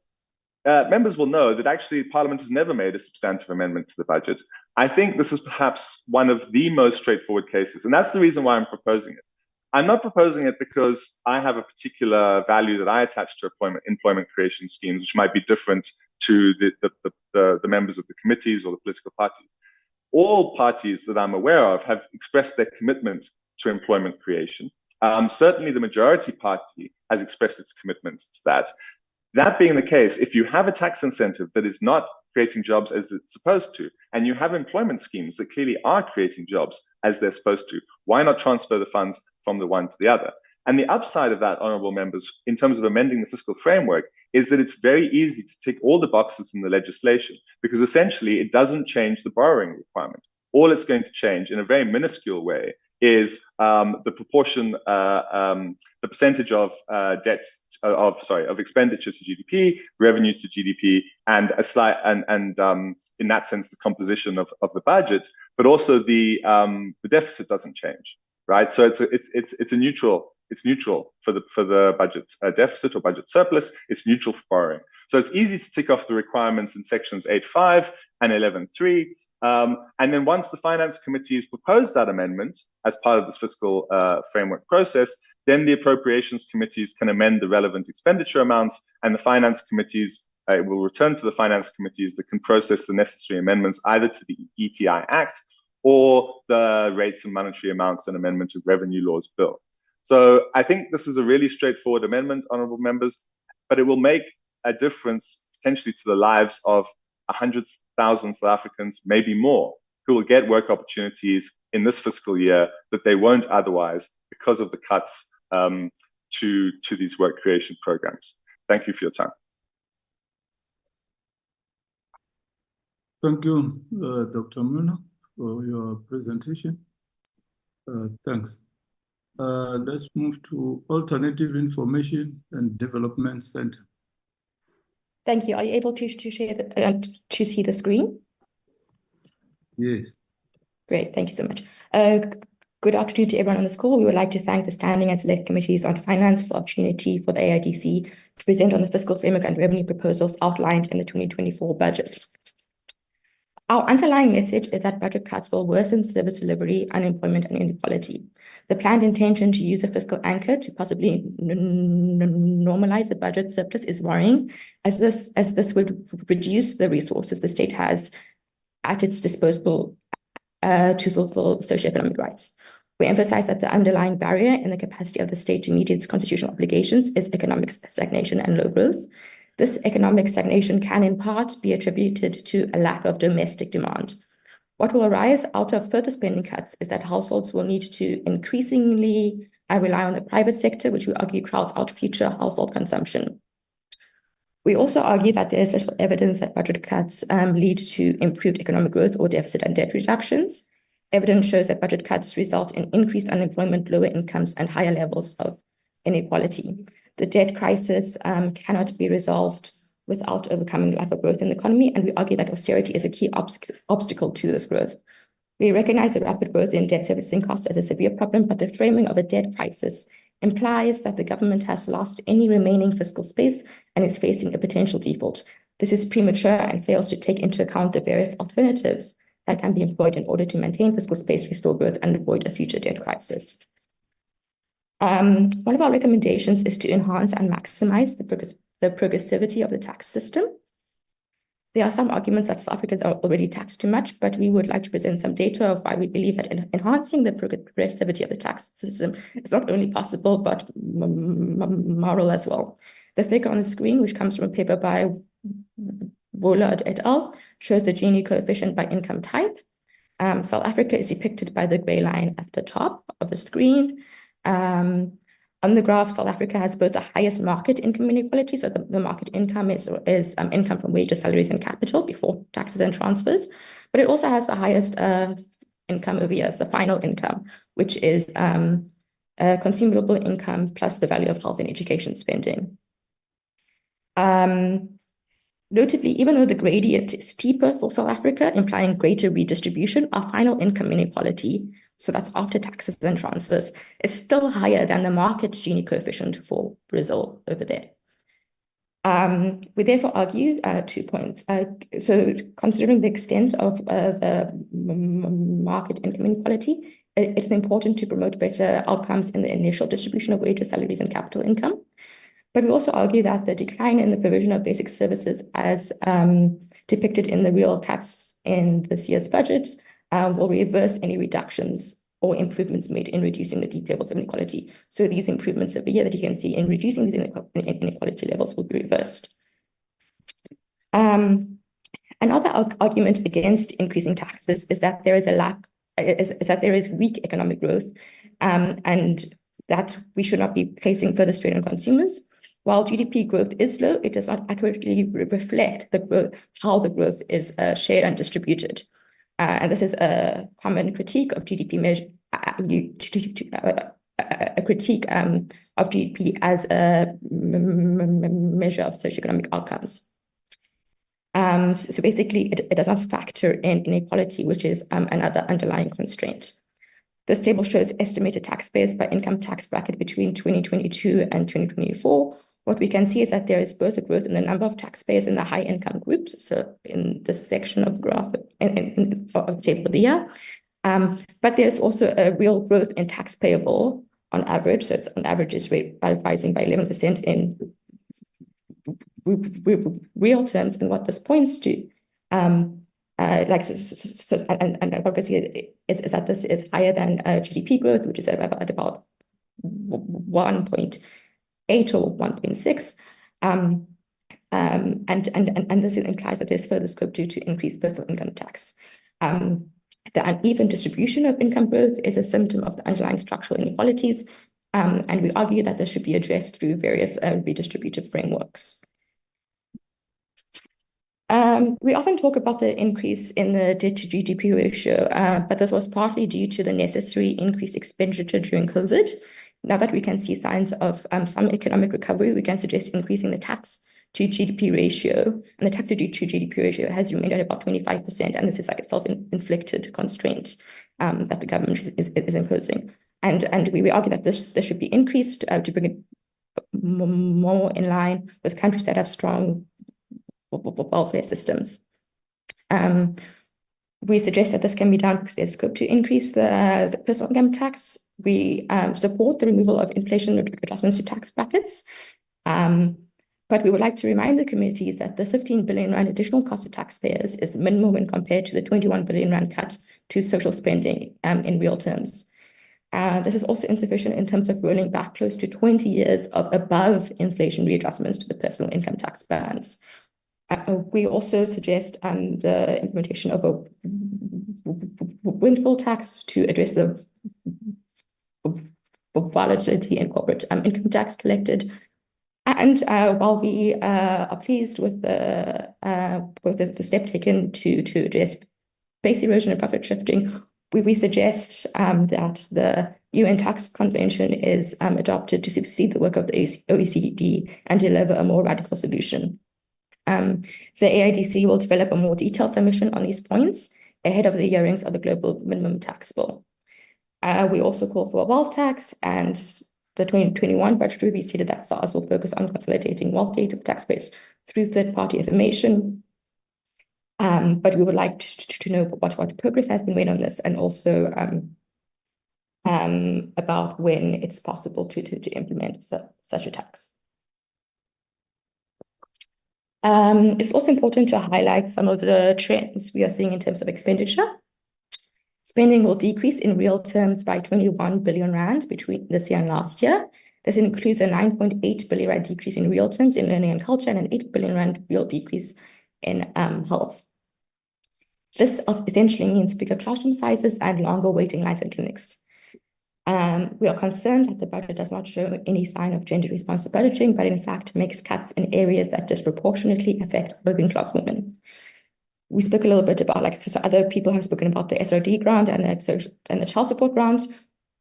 members will know that actually Parliament has never made a substantive amendment to the budget. I think this is perhaps one of the most straightforward cases, and that's the reason why I'm proposing it. I'm not proposing it because I have a particular value that I attach to employment creation schemes, which might be different to the members of the committees or the political parties. All parties that I'm aware of have expressed their commitment to employment creation. Certainly the majority party has expressed its commitment to that. That being the case, if you have a tax incentive that is not creating jobs as it's supposed to, and you have employment schemes that clearly are creating jobs as they're supposed to, why not transfer the funds from the one to the other? And the upside of that, honourable members, in terms of amending the fiscal framework, is that it's very easy to tick all the boxes in the legislation, because essentially it doesn't change the borrowing requirement. All it's going to change in a very minuscule way is the proportion, the percentage of of expenditure to GDP, revenue to GDP, and a slight and in that sense the composition of the budget, but also the deficit doesn't change, right? So it's a neutral. It's neutral for the budget deficit or budget surplus. It's neutral for borrowing. So it's easy to tick off the requirements in sections 8.5 and 11.3. And then once the Finance Committees propose that amendment as part of this fiscal framework process, then the Appropriations Committees can amend the relevant expenditure amounts, and the Finance Committees will return to the Finance Committees that can process the necessary amendments either to the ETI Act or the Rates and Monetary Amounts and Amendment of Revenue Laws Bill. So I think this is a really straightforward amendment, honourable members, but it will make a difference potentially to the lives of 100,000 South Africans, maybe more, who will get work opportunities in this fiscal year that they won't otherwise because of the cuts to these work creation programs. Thank you for your time.
Thank you, Dr. Muna, for your presentation. Thanks. Let's move to Alternative Information and Development Center.
Thank you. Are you able to share to see the screen?
Yes.
Great. Thank you so much. Good afternoon to everyone on this call. We would like to thank the Standing and Select Committees on Finance for the opportunity for the AIDC to present on the fiscal framework and revenue proposals outlined in the 2024 budget. Our underlying message is that budget cuts will worsen service delivery, unemployment, and inequality. The planned intention to use a fiscal anchor to possibly normalize the budget surplus is worrying, as this would reduce the resources the state has at its disposal to fulfill socioeconomic rights. We emphasize that the underlying barrier in the capacity of the state to meet its constitutional obligations is economic stagnation and low growth. This economic stagnation can in part be attributed to a lack of domestic demand. What will arise out of further spending cuts is that households will need to increasingly rely on the private sector, which we argue crowds out future household consumption. We also argue that there is little evidence that budget cuts lead to improved economic growth or deficit and debt reductions. Evidence shows that budget cuts result in increased unemployment, lower incomes, and higher levels of inequality. The debt crisis cannot be resolved without overcoming lack of growth in the economy, and we argue that austerity is a key obstacle to this growth. We recognize the rapid growth in debt servicing costs as a severe problem, but the framing of a debt crisis implies that the government has lost any remaining fiscal space and is facing a potential default. This is premature and fails to take into account the various alternatives that can be employed in order to maintain fiscal space, restore growth, and avoid a future debt crisis. One of our recommendations is to enhance and maximize the progressivity of the tax system. There are some arguments that South Africans are already taxed too much, but we would like to present some data of why we believe that enhancing the progressivity of the tax system is not only possible, but moral as well. The figure on the screen, which comes from a paper by Woolard et al., shows the Gini coefficient by income type. South Africa is depicted by the gray line at the top of the screen. On the graph, South Africa has both the highest market income inequality, so the market income is income from wages, salaries, and capital before taxes and transfers, but it also has the highest income over here, the final income, which is consumable income plus the value of health and education spending. Notably, even though the gradient is steeper for South Africa, implying greater redistribution, our final income inequality, so that's after taxes and transfers, is still higher than the market Gini coefficient for Brazil over there. We therefore argue 2 points. So considering the extent of the market income inequality, it is important to promote better outcomes in the initial distribution of wages, salaries, and capital income. But we also argue that the decline in the provision of basic services as depicted in the real cuts in this year's budget will reverse any reductions or improvements made in reducing the deep levels of inequality. So these improvements over here that you can see in reducing these inequality levels will be reversed. Another argument against increasing taxes is that there is there is weak economic growth, and that we should not be placing further strain on consumers. While GDP growth is low, it does not accurately reflect the growth, how the growth is shared and distributed. And this is a common critique of GDP measure, a critique of GDP as a measure of socioeconomic outcomes. So basically, it does not factor in inequality, which is another underlying constraint. This table shows estimated taxpayers by income tax bracket between 2022 and 2024. What we can see is that there is both a growth in the number of taxpayers in the high income groups, so in this section of the graph of the table here, but there's also a real growth in tax payable on average. So it's on average is rising by 11% in real terms. And what this points to, and what we see is that this is higher than GDP growth, which is at about 1.8 or 1.6, and this implies that there's further scope due to increased personal income tax. The uneven distribution of income growth is a symptom of the underlying structural inequalities, and we argue that this should be addressed through various redistributive frameworks. We often talk about the increase in the debt to GDP ratio, but this was partly due to the necessary increased expenditure during COVID. Now that we can see signs of some economic recovery, we can suggest increasing the tax to GDP ratio, and the tax to GDP ratio has remained at about 25%, and this is like a self-inflicted constraint that the government is imposing. And we argue that this should be increased to bring it more in line with countries that have strong welfare systems. We suggest that this can be done because there's scope to increase the personal income tax. We support the removal of inflation adjustments to tax brackets. But we would like to remind the committees that the 15 billion rand additional cost to taxpayers is minimal when compared to the 21 billion rand cut to social spending in real terms. This is also insufficient in terms of rolling back close to 20 years of above inflation readjustments to the personal income tax bands. We also suggest the implementation of a windfall tax to address the volatility in corporate income tax collected. And while we are pleased with the step taken to address base erosion and profit shifting, we suggest that the UN Tax Convention is adopted to supersede the work of the OECD and deliver a more radical solution. The AIDC will develop a more detailed submission on these points ahead of the hearings of the Global Minimum Tax Bill. We also call for a wealth tax, and the 2021 budget review stated that SARS will focus on consolidating wealth data of taxpayers through third-party information. But we would like to know what progress has been made on this, and also about when it's possible to implement such a tax. It's also important to highlight some of the trends we are seeing in terms of expenditure. Spending will decrease in real terms by 21 billion rand between this year and last year. This includes a 9.8 billion rand decrease in real terms in learning and culture and an 8 billion rand real decrease in health. This essentially means bigger classroom sizes and longer waiting lines in clinics. We are concerned that the budget does not show any sign of gender-responsive budgeting, but in fact makes cuts in areas that disproportionately affect working class women. We spoke a little bit about, so other people have spoken about the SRD grant and the child support grant.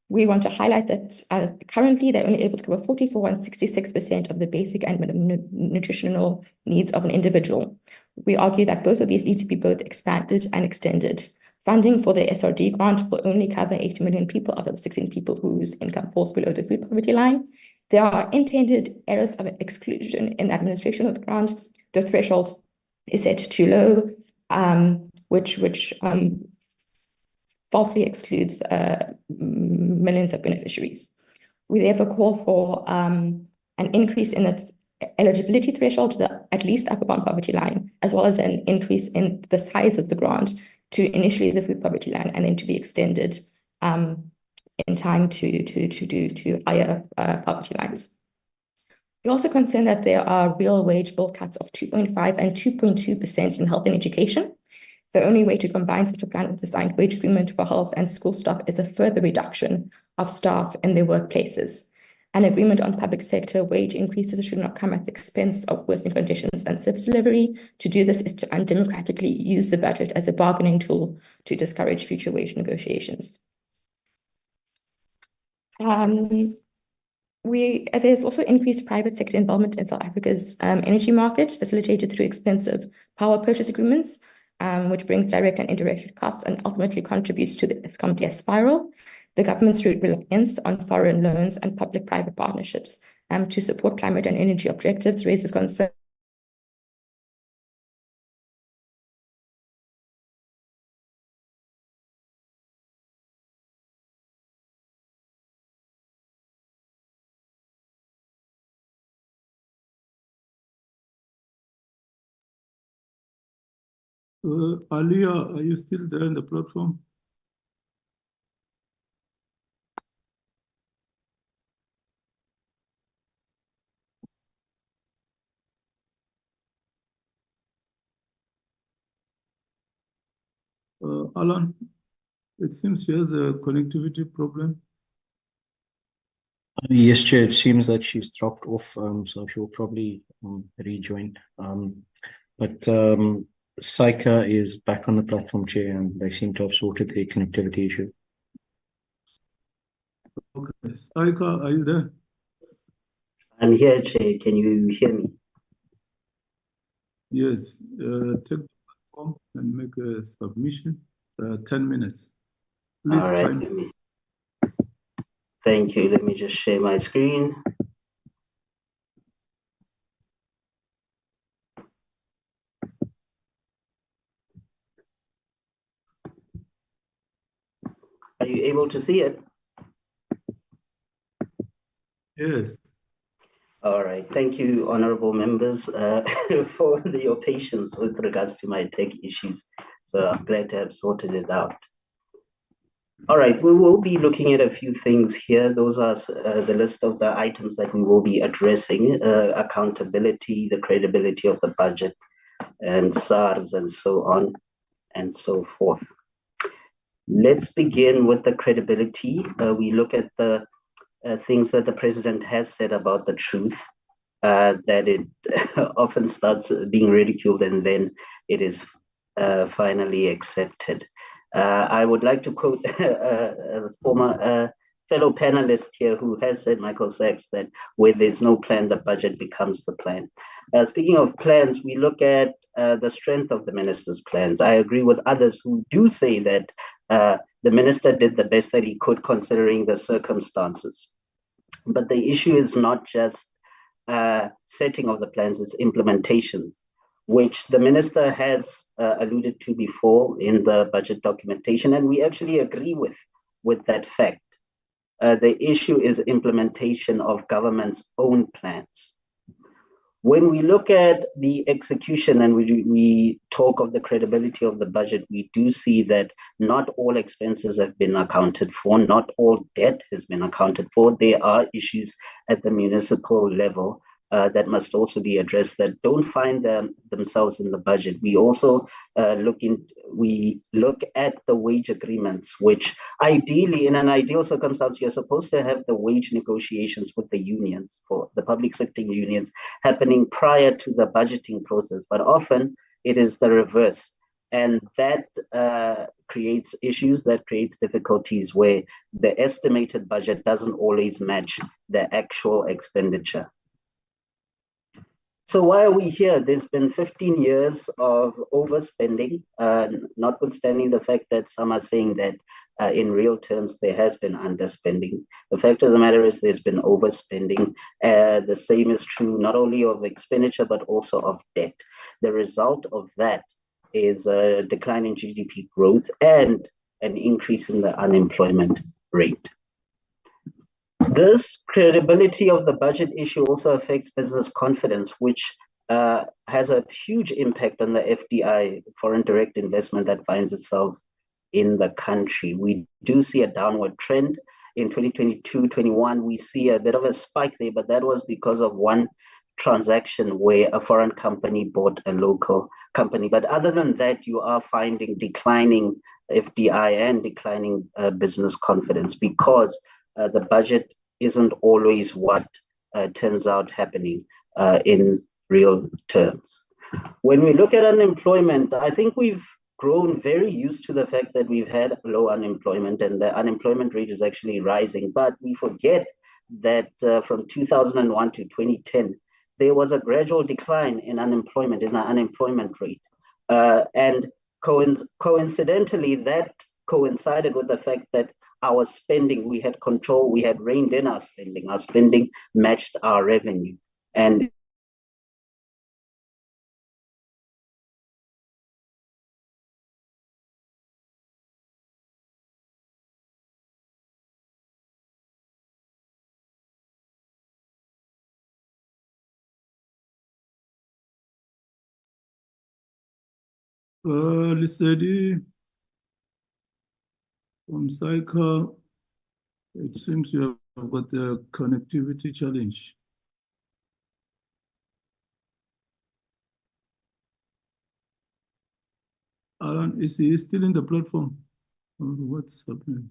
We want to highlight that currently they're only able to cover 44% and 66% of the basic and minimum nutritional needs of an individual. We argue that both of these need to be both expanded and extended. Funding for the SRD grant will only cover 8 million people out of the 16 people whose income falls below the food poverty line. There are intended errors of exclusion in administration of the grant. The threshold is set too low, which falsely excludes millions of beneficiaries. We therefore call for an increase in the eligibility threshold to at least upper bound poverty line, as well as an increase in the size of the grant to initially the food poverty line and then to be extended in time to higher poverty lines. We're also concerned that there are real wage bill cuts of 2.5 and 2.2% in health and education. The only way to combine such a plan with the signed wage agreement for health and school staff is a further reduction of staff in their workplaces. An agreement on public sector wage increases should not come at the expense of worsening conditions and service delivery. To do this is to undemocratically use the budget as a bargaining tool to discourage future wage negotiations. There's also increased private sector involvement in South Africa's energy market, facilitated through expensive power purchase agreements, which brings direct and indirect costs and ultimately contributes to the Eskom debt spiral. The government's reliance on foreign loans and public-private partnerships to support climate and energy objectives raises concern.
Aliyah, are you still there in the platform? Alan, it seems she has a connectivity problem.
Yes, Chair, it seems that she's dropped off, so she'll probably rejoin. But SAICA is back on the platform, Chair, and they seem to have sorted the connectivity issue.
Okay, SAICA, are you there?
I'm here, Chair. Can you hear me?
Yes, take the platform and make a submission. 10 minutes. Please
All right.
time.
Thank you. Let me just share my screen. Are you able to see it?
Yes.
All right. Thank you, honorable members, for your patience with regards to my tech issues. So I'm glad to have sorted it out. All right, we will be looking at a few things here. Those are the list of the items that we will be addressing: accountability, the credibility of the budget, and SARS, and so on and so forth. Let's begin with the credibility. We look at the things that the president has said about the truth, that it often starts being ridiculed and then it is finally accepted. I would like to quote a former fellow panelist here who has said, Michael Sachs, that where there's no plan, the budget becomes the plan. Speaking of plans, we look at the strength of the minister's plans. I agree with others who do say that the minister did the best that he could considering the circumstances. But the issue is not just setting of the plans, it's implementations, which the minister has alluded to before in the budget documentation, and we actually agree with that fact. The issue is implementation of government's own plans. When we look at the execution and we talk of the credibility of the budget, we do see that not all expenses have been accounted for, not all debt has been accounted for. There are issues at the municipal level that must also be addressed that don't find themselves in the budget. We also look at the wage agreements, which ideally, in an ideal circumstance, you're supposed to have the wage negotiations with the unions, for the public sector unions, happening prior to the budgeting process, but often it is the reverse. And that creates issues, that creates difficulties where the estimated budget doesn't always match the actual expenditure. So why are we here? There's been 15 years of overspending, notwithstanding the fact that some are saying that in real terms, there has been underspending. The fact of the matter is there's been overspending. The same is true not only of expenditure, but also of debt. The result of that is a decline in GDP growth and an increase in the unemployment rate. This credibility of the budget issue also affects business confidence, which has a huge impact on the FDI, foreign direct investment, that finds itself in the country. We do see a downward trend. In 2022-21, we see a bit of a spike there, but that was because of one transaction where a foreign company bought a local company. But other than that, you are finding declining FDI and declining business confidence because the budget isn't always what turns out happening in real terms. When we look at unemployment, I think we've grown very used to the fact that we've had low unemployment and the unemployment rate is actually rising. But we forget that from 2001 to 2010, there was a gradual decline in unemployment, in the unemployment rate. And coincidentally, that coincided with the fact that our spending, we had control, we had reined in our spending matched our revenue. And
Lisedi from SAICA, it seems you have got a connectivity challenge. Alan, is he still in the platform? What's happening?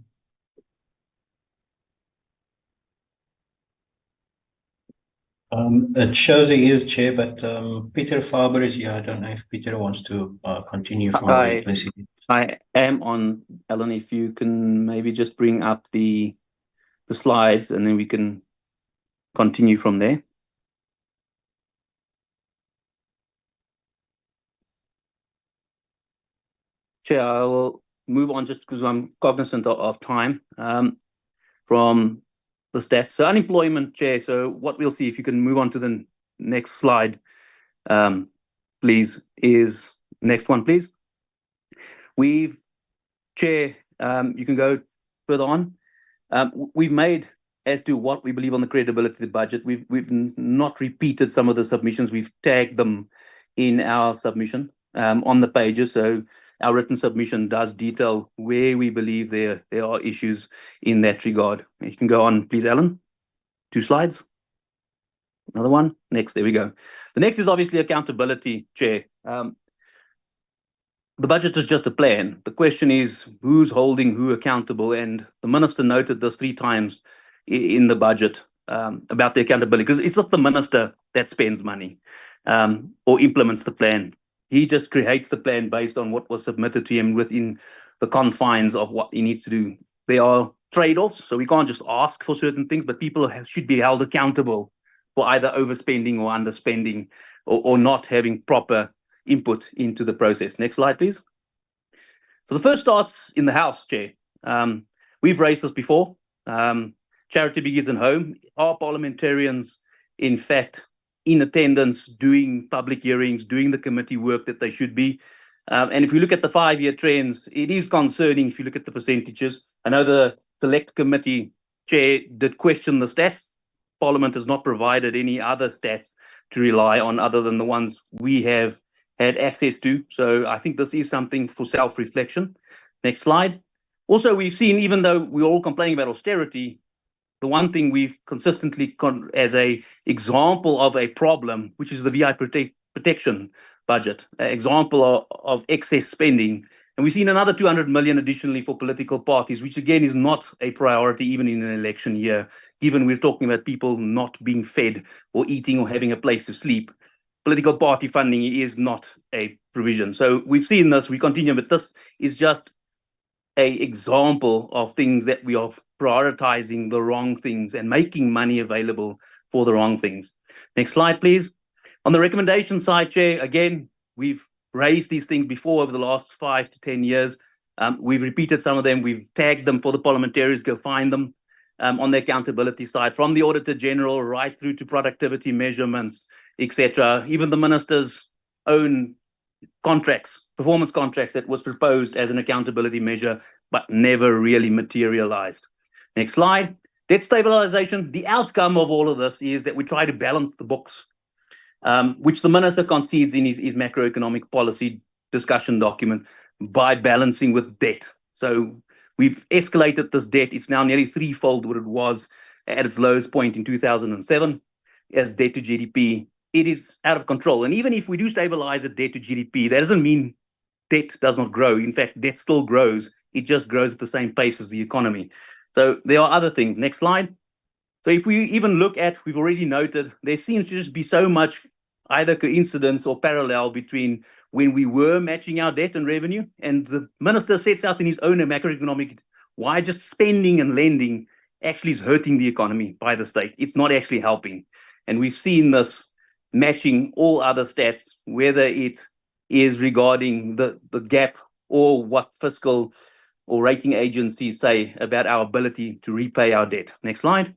It shows he is chair, but Peter Faber is here. I don't know if Peter wants to continue from where
I am on, Alan. If you can maybe just bring up the slides and then we can continue from there. Chair, I will move on just because I'm cognizant of time from the stats. So unemployment, Chair. So what we'll see, if you can move on to the next slide, please, is next one, please. Chair, you can go further on. We've made as to what we believe on the credibility of the budget. We've not repeated some of the submissions. We've tagged them in our submission on the pages. So our written submission does detail where we believe there are issues in that regard. You can go on, please, Alan. 2 slides. Another one. Next, there we go. The next is obviously accountability, Chair. The budget is just a plan. The question is who's holding who accountable, and the minister noted this 3 times in the budget about the accountability, because it's not the minister that spends money or implements the plan. He just creates the plan based on what was submitted to him within the confines of what he needs to do. There are trade-offs, so we can't just ask for certain things, but people should be held accountable for either overspending or underspending or not having proper input into the process. Next slide, please. So the first starts in the House, Chair. We've raised this before. Charity begins at home. Are parliamentarians, in fact, in attendance, doing public hearings, doing the committee work that they should be? And if we look at the 5-year trends, it is concerning if you look at the percentages. I know the Select Committee Chair did question the stats. Parliament has not provided any other stats to rely on other than the ones we have had access to. So I think this is something for self-reflection. Next slide. Also, we've seen, even though we're all complaining about austerity, the one thing we've consistently, as a example of a problem, which is the VI protection budget, an example of excess spending. And we've seen another 200 million additionally for political parties, which again is not a priority even in an election year, given we're talking about people not being fed or eating or having a place to sleep. Political party funding is not a provision. So we've seen this, we continue, but this is just an example of things that we are prioritizing the wrong things and making money available for the wrong things. Next slide, please. On the recommendation side, Chair, again, we've raised these things before over the last 5 to 10 years. We've repeated some of them. We've tagged them for the parliamentarians. Go find them on the accountability side, from the Auditor General right through to productivity measurements, etc. Even the minister's own contracts, performance contracts, that was proposed as an accountability measure, but never really materialized. Next slide. Debt stabilization. The outcome of all of this is that we try to balance the books, which the minister concedes in his macroeconomic policy discussion document, by balancing with debt. So we've escalated this debt. It's now nearly threefold what it was at its lowest point in 2007 as debt to GDP. It is out of control. And even if we do stabilize the debt to GDP, that doesn't mean debt does not grow. In fact, debt still grows. It just grows at the same pace as the economy. So there are other things. Next slide. So if we even look at, we've already noted, there seems to just be so much either coincidence or parallel between when we were matching our debt and revenue, and the minister sets out in his own macroeconomic, why just spending and lending actually is hurting the economy by the state. It's not actually helping. And we've seen this matching all other stats, whether it is regarding the gap or what fiscal or rating agencies say about our ability to repay our debt. Next slide.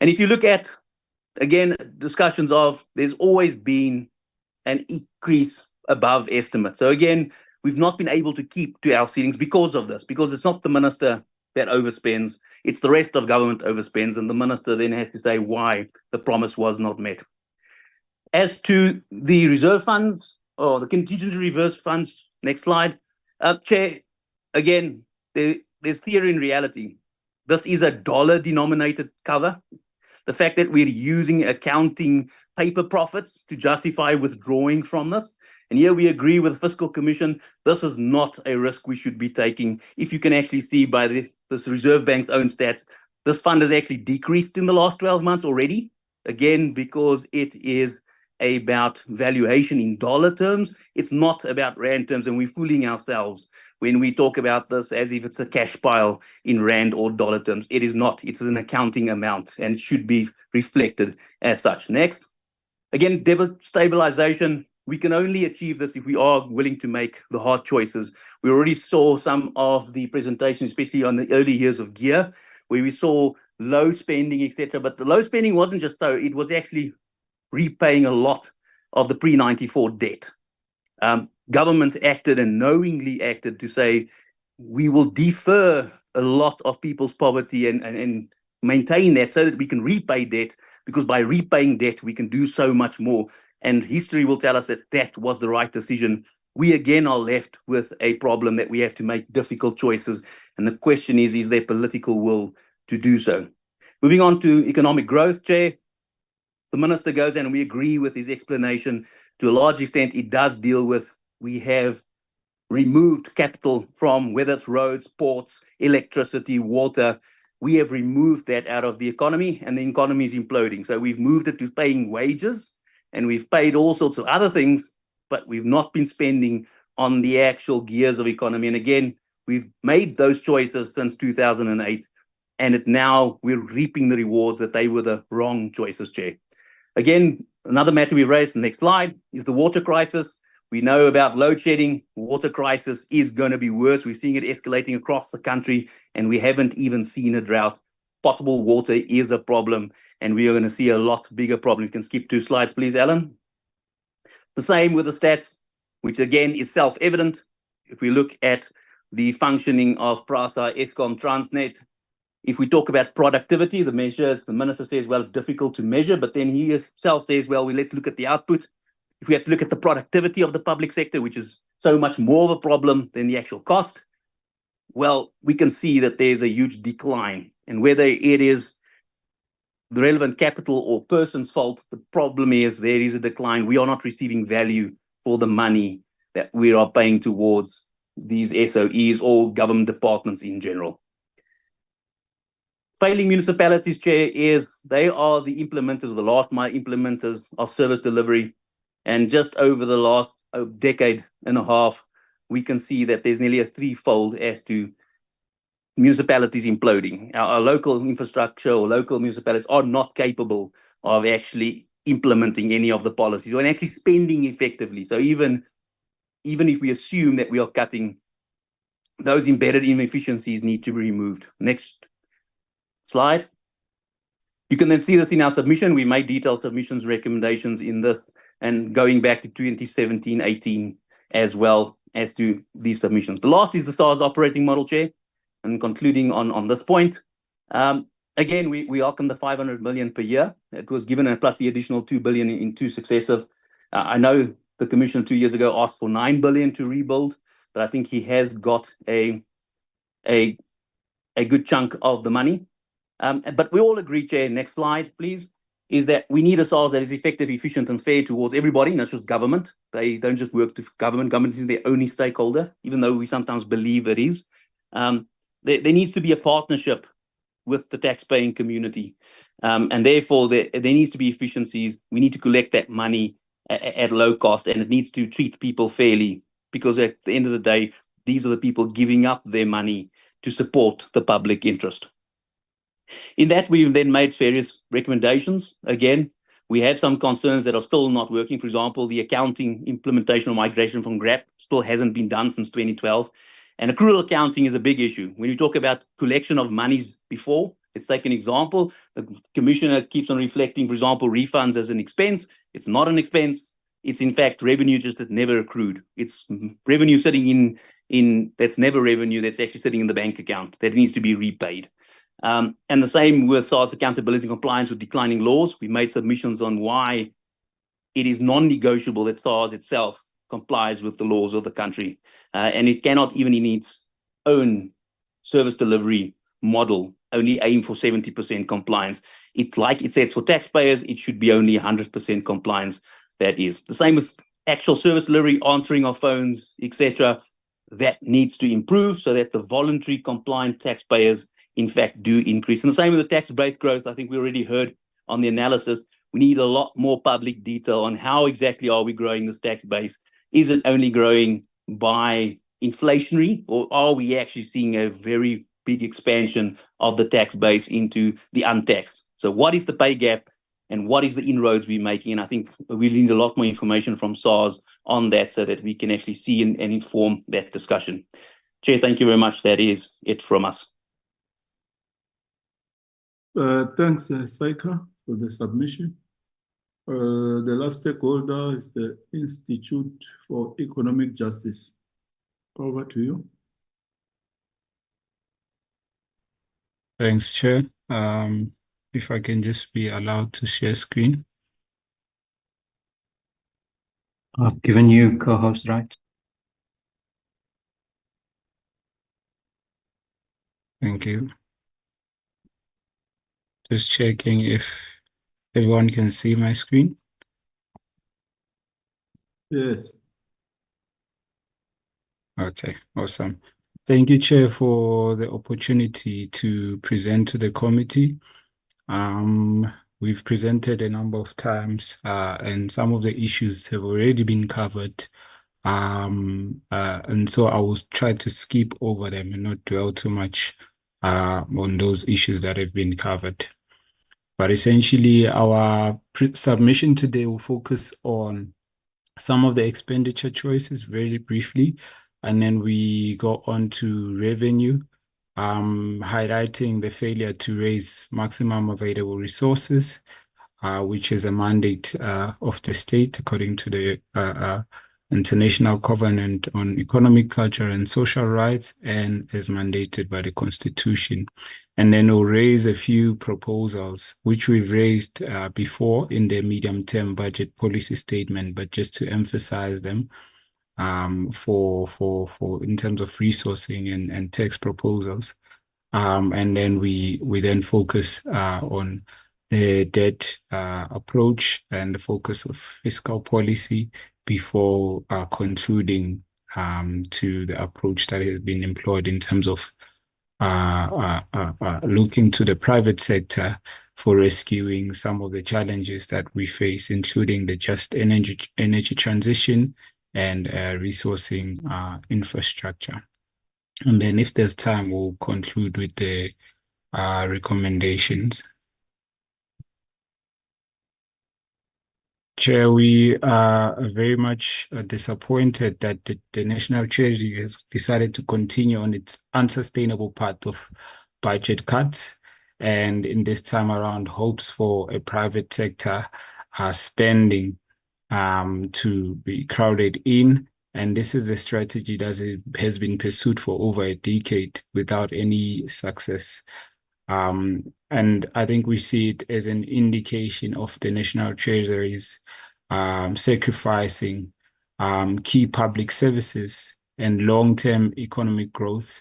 And if you look at, again, discussions of, there's always been an increase above estimate. So again, we've not been able to keep to our ceilings because of this, because it's not the minister that overspends, it's the rest of government overspends, and the minister then has to say why the promise was not met. As to the reserve funds, or the contingency reserve funds, next slide. Chair, again, there's theory and reality. This is a dollar-denominated cover. The fact that we're using accounting paper profits to justify withdrawing from this, and here we agree with the Fiscal Commission, this is not a risk we should be taking. If you can actually see by this Reserve Bank's own stats, this fund has actually decreased in the last 12 months already, again, because it is about valuation in dollar terms. It's not about rand terms, and we're fooling ourselves when we talk about this as if it's a cash pile in rand or dollar terms. It is not. It is an accounting amount, and it should be reflected as such. Next. Again, debt stabilization. We can only achieve this if we are willing to make the hard choices. We already saw some of the presentations, especially on the early years of GEAR, where we saw low spending, etc. But the low spending wasn't just so, it was actually repaying a lot of the pre-94 debt. Government acted and knowingly acted to say, we will defer a lot of people's poverty and maintain that so that we can repay debt, because by repaying debt, we can do so much more. And history will tell us that that was the right decision. We again are left with a problem that we have to make difficult choices. And the question is there political will to do so? Moving on to economic growth, Chair. The minister goes and we agree with his explanation. To a large extent, it does deal with, we have removed capital from whether it's roads, ports, electricity, water. We have removed that out of the economy, and the economy is imploding. So we've moved it to paying wages, and we've paid all sorts of other things, but we've not been spending on the actual gears of economy. And again, we've made those choices since 2008, and now we're reaping the rewards that they were the wrong choices, Chair. Again, another matter we raised, the next slide, is the water crisis. We know about load shedding. Water crisis is going to be worse. We're seeing it escalating across the country, and we haven't even seen a drought. Potable water is a problem, and we are going to see a lot bigger problem. You can skip 2 slides, please, Alan. The same with the stats, which again is self-evident. If we look at the functioning of PRASA, Eskom, Transnet, if we talk about productivity, the measures, the minister says, well, it's difficult to measure, but then he himself says, well, let's look at the output. If we have to look at the productivity of the public sector, which is so much more of a problem than the actual cost, well, we can see that there's a huge decline. And whether it is the relevant capital or person's fault, the problem is there is a decline. We are not receiving value for the money that we are paying towards these SOEs or government departments in general. Failing municipalities, Chair, is they are the implementers, the last mile implementers of service delivery. And just over the last decade and a half, we can see that there's nearly a threefold as to municipalities imploding. Our local infrastructure or local municipalities are not capable of actually implementing any of the policies or actually spending effectively. So even if we assume that we are cutting those embedded inefficiencies need to be removed. Next slide. You can then see this in our submission. We made detailed submissions recommendations in this and going back to 2017, 18 as well as to these submissions. The last is the SARS operating model, Chair. And concluding on this point, again, we welcome the 500 million per year. It was given, and plus the additional 2 billion in two successive. I know the Commission 2 years ago asked for 9 billion to rebuild, but I think he has got a good chunk of the money. But we all agree, Chair, next slide, please, is that we need a SARS that is effective, efficient, and fair towards everybody, not just government. They don't just work to government. Government is their only stakeholder, even though we sometimes believe it is. There needs to be a partnership with the taxpaying community. And therefore, there needs to be efficiencies. We need to collect that money at low cost, and it needs to treat people fairly, because at the end of the day, these are the people giving up their money to support the public interest. In that, we've then made various recommendations. Again, we have some concerns that are still not working. For example, the accounting implementation or migration from GRAP still hasn't been done since 2012. And accrual accounting is a big issue. When you talk about collection of monies before, let's take an example. The Commissioner keeps on reflecting, for example, refunds as an expense. It's not an expense. It's in fact revenue just that never accrued. It's revenue sitting in that's never revenue, that's actually sitting in the bank account that needs to be repaid. And the same with SARS accountability and compliance with declining laws. We made submissions on why it is non-negotiable that SARS itself complies with the laws of the country. And it cannot, even in its own service delivery model, only aim for 70% compliance. It's like it says for taxpayers, it should be only 100% compliance. That is. The same with actual service delivery, answering of phones, etc. That needs to improve so that the voluntary compliant taxpayers in fact do increase. And the same with the tax base growth. I think we already heard on the analysis. We need a lot more public detail on how exactly are we growing this tax base. Is it only growing by inflationary, or are we actually seeing a very big expansion of the tax base into the untaxed? So what is the pay gap and what is the inroads we're making? And I think we need a lot more information from SARS on that so that we can actually see and inform that discussion. Chair, thank you very much. That is it from us.
Thanks, Saika, for the submission. The last stakeholder is the Institute for Economic Justice. Over to you.
Thanks, Chair. If I can just be allowed to share screen.
I've given you co-host rights.
Thank you. Just checking if everyone can see my screen.
Yes.
Okay, awesome. Thank you, Chair, for the opportunity to present to the committee. We've presented a number of times, and some of the issues have already been covered. And so I will try to skip over them and not dwell too much on those issues that have been covered. But essentially, our submission today will focus on some of the expenditure choices very briefly, and then we go on to revenue, highlighting the failure to raise maximum available resources, which is a mandate of the state according to the International Covenant on Economic, Cultural, and Social Rights, and as mandated by the Constitution. And then we'll raise a few proposals, which we've raised before in the medium-term budget policy statement, but just to emphasize them for in terms of resourcing and text proposals. And then we then focus on the debt approach and the focus of fiscal policy before concluding to the approach that has been employed in terms of looking to the private sector for rescuing some of the challenges that we face, including the just energy transition and resourcing infrastructure. And then if there's time, we'll conclude with the recommendations. Chair, we are very much disappointed that the National Treasury has decided to continue on its unsustainable path of budget cuts, and in this time around hopes for a private sector spending to be crowded in. And this is a strategy that has been pursued for over a decade without any success. And I think we see it as an indication of the National Treasury's sacrificing key public services and long-term economic growth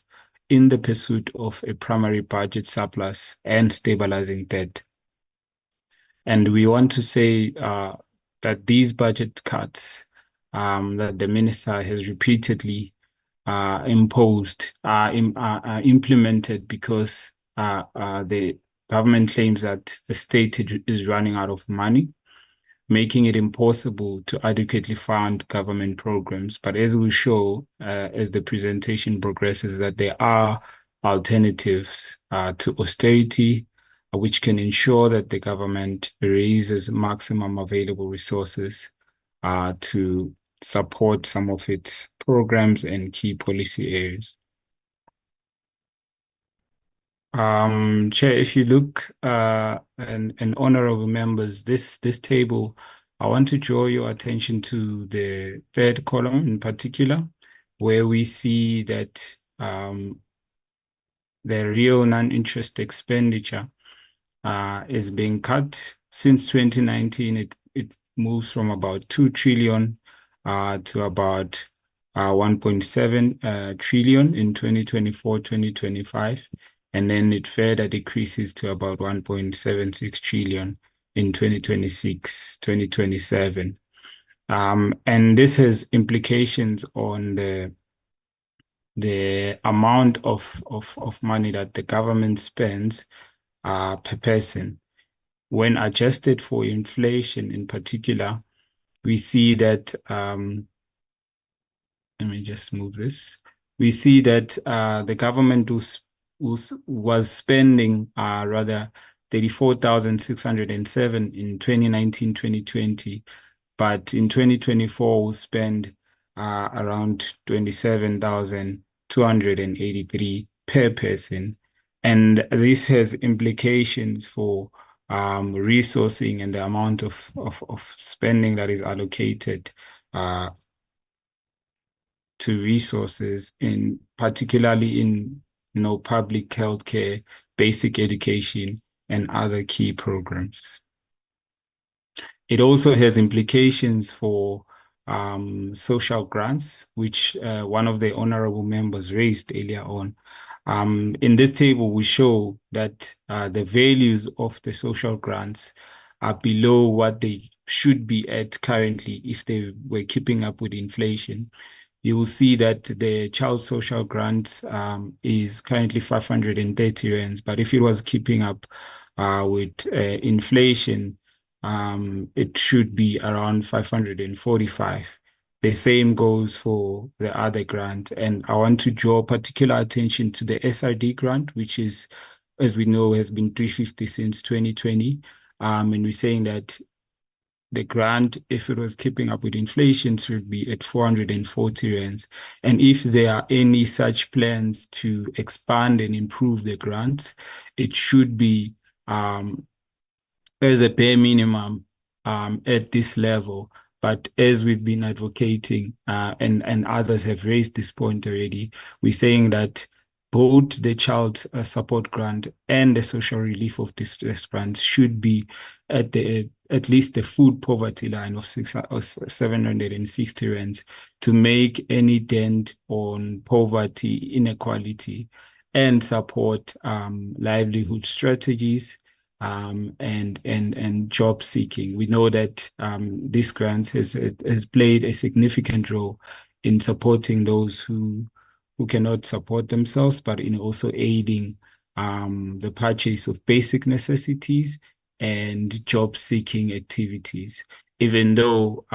in the pursuit of a primary budget surplus and stabilizing debt. And we want to say that these budget cuts that the minister has repeatedly imposed are implemented because the government claims that the state is running out of money, making it impossible to adequately fund government programs. But as we show, as the presentation progresses, that there are alternatives to austerity, which can ensure that the government raises maximum available resources to support some of its programs and key policy areas. Chair, if you look and honorable members, this table, I want to draw your attention to the third column in particular, where we see that the real non-interest expenditure is being cut. Since 2019, it moves from about 2 trillion to about 1.7 trillion in 2024-2025. And then it further decreases to about 1.76 trillion in 2026-2027. And this has implications on the amount of money that the government spends per person. When adjusted for inflation in particular, we see that, let me just move this. We see that the government was spending rather 34,607 in 2019-2020, but in 2024 will spend around 27,283 per person. And this has implications for resourcing and the amount of spending that is allocated to resources, particularly in public healthcare, basic education, and other key programs. It also has implications for social grants, which one of the honorable members raised earlier on. In this table, we show that the values of the social grants are below what they should be at currently if they were keeping up with inflation. You will see that the child social grant is currently 530 rands, but if it was keeping up with inflation, it should be around 545. The same goes for the other grant. And I want to draw particular attention to the SRD grant, which is, as we know, has been 350 since 2020. And we're saying that the grant, if it was keeping up with inflation, should be at 440 rands. And if there are any such plans to expand and improve the grant, it should be as a bare minimum at this level. But as we've been advocating, and others have raised this point already, we're saying that both the child support grant and the social relief of distress grant should be at least the food poverty line of 760 rands to make any dent on poverty, inequality, and support livelihood strategies and job seeking. We know that this grant has played a significant role in supporting those who cannot support themselves, but in also aiding the purchase of basic necessities and job seeking activities. Even though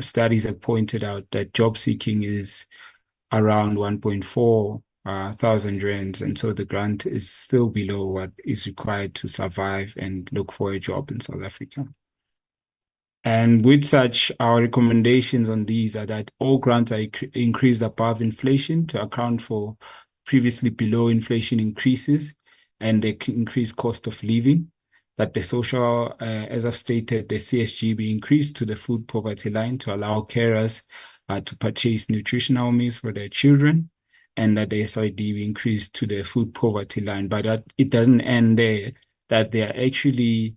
studies have pointed out that job seeking is around 1.4 thousand rands, and so the grant is still below what is required to survive and look for a job in South Africa. And with such, our recommendations on these are that all grants are increased above inflation to account for previously below inflation increases and the increased cost of living. That the social, as I've stated, the CSG be increased to the food poverty line to allow carers to purchase nutritional meals for their children, and that the SID be increased to the food poverty line. But that it doesn't end there, that there are actually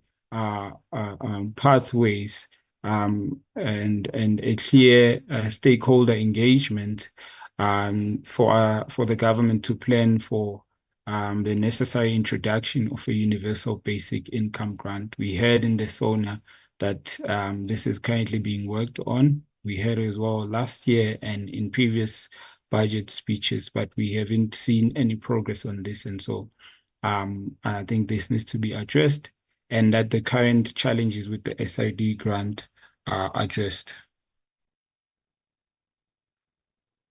pathways and a clear stakeholder engagement for the government to plan for the necessary introduction of a universal basic income grant. We heard in the SONA that this is currently being worked on. We heard as well last year and in previous budget speeches, but we haven't seen any progress on this. And so I think this needs to be addressed, and that the current challenges with the SID grant are addressed.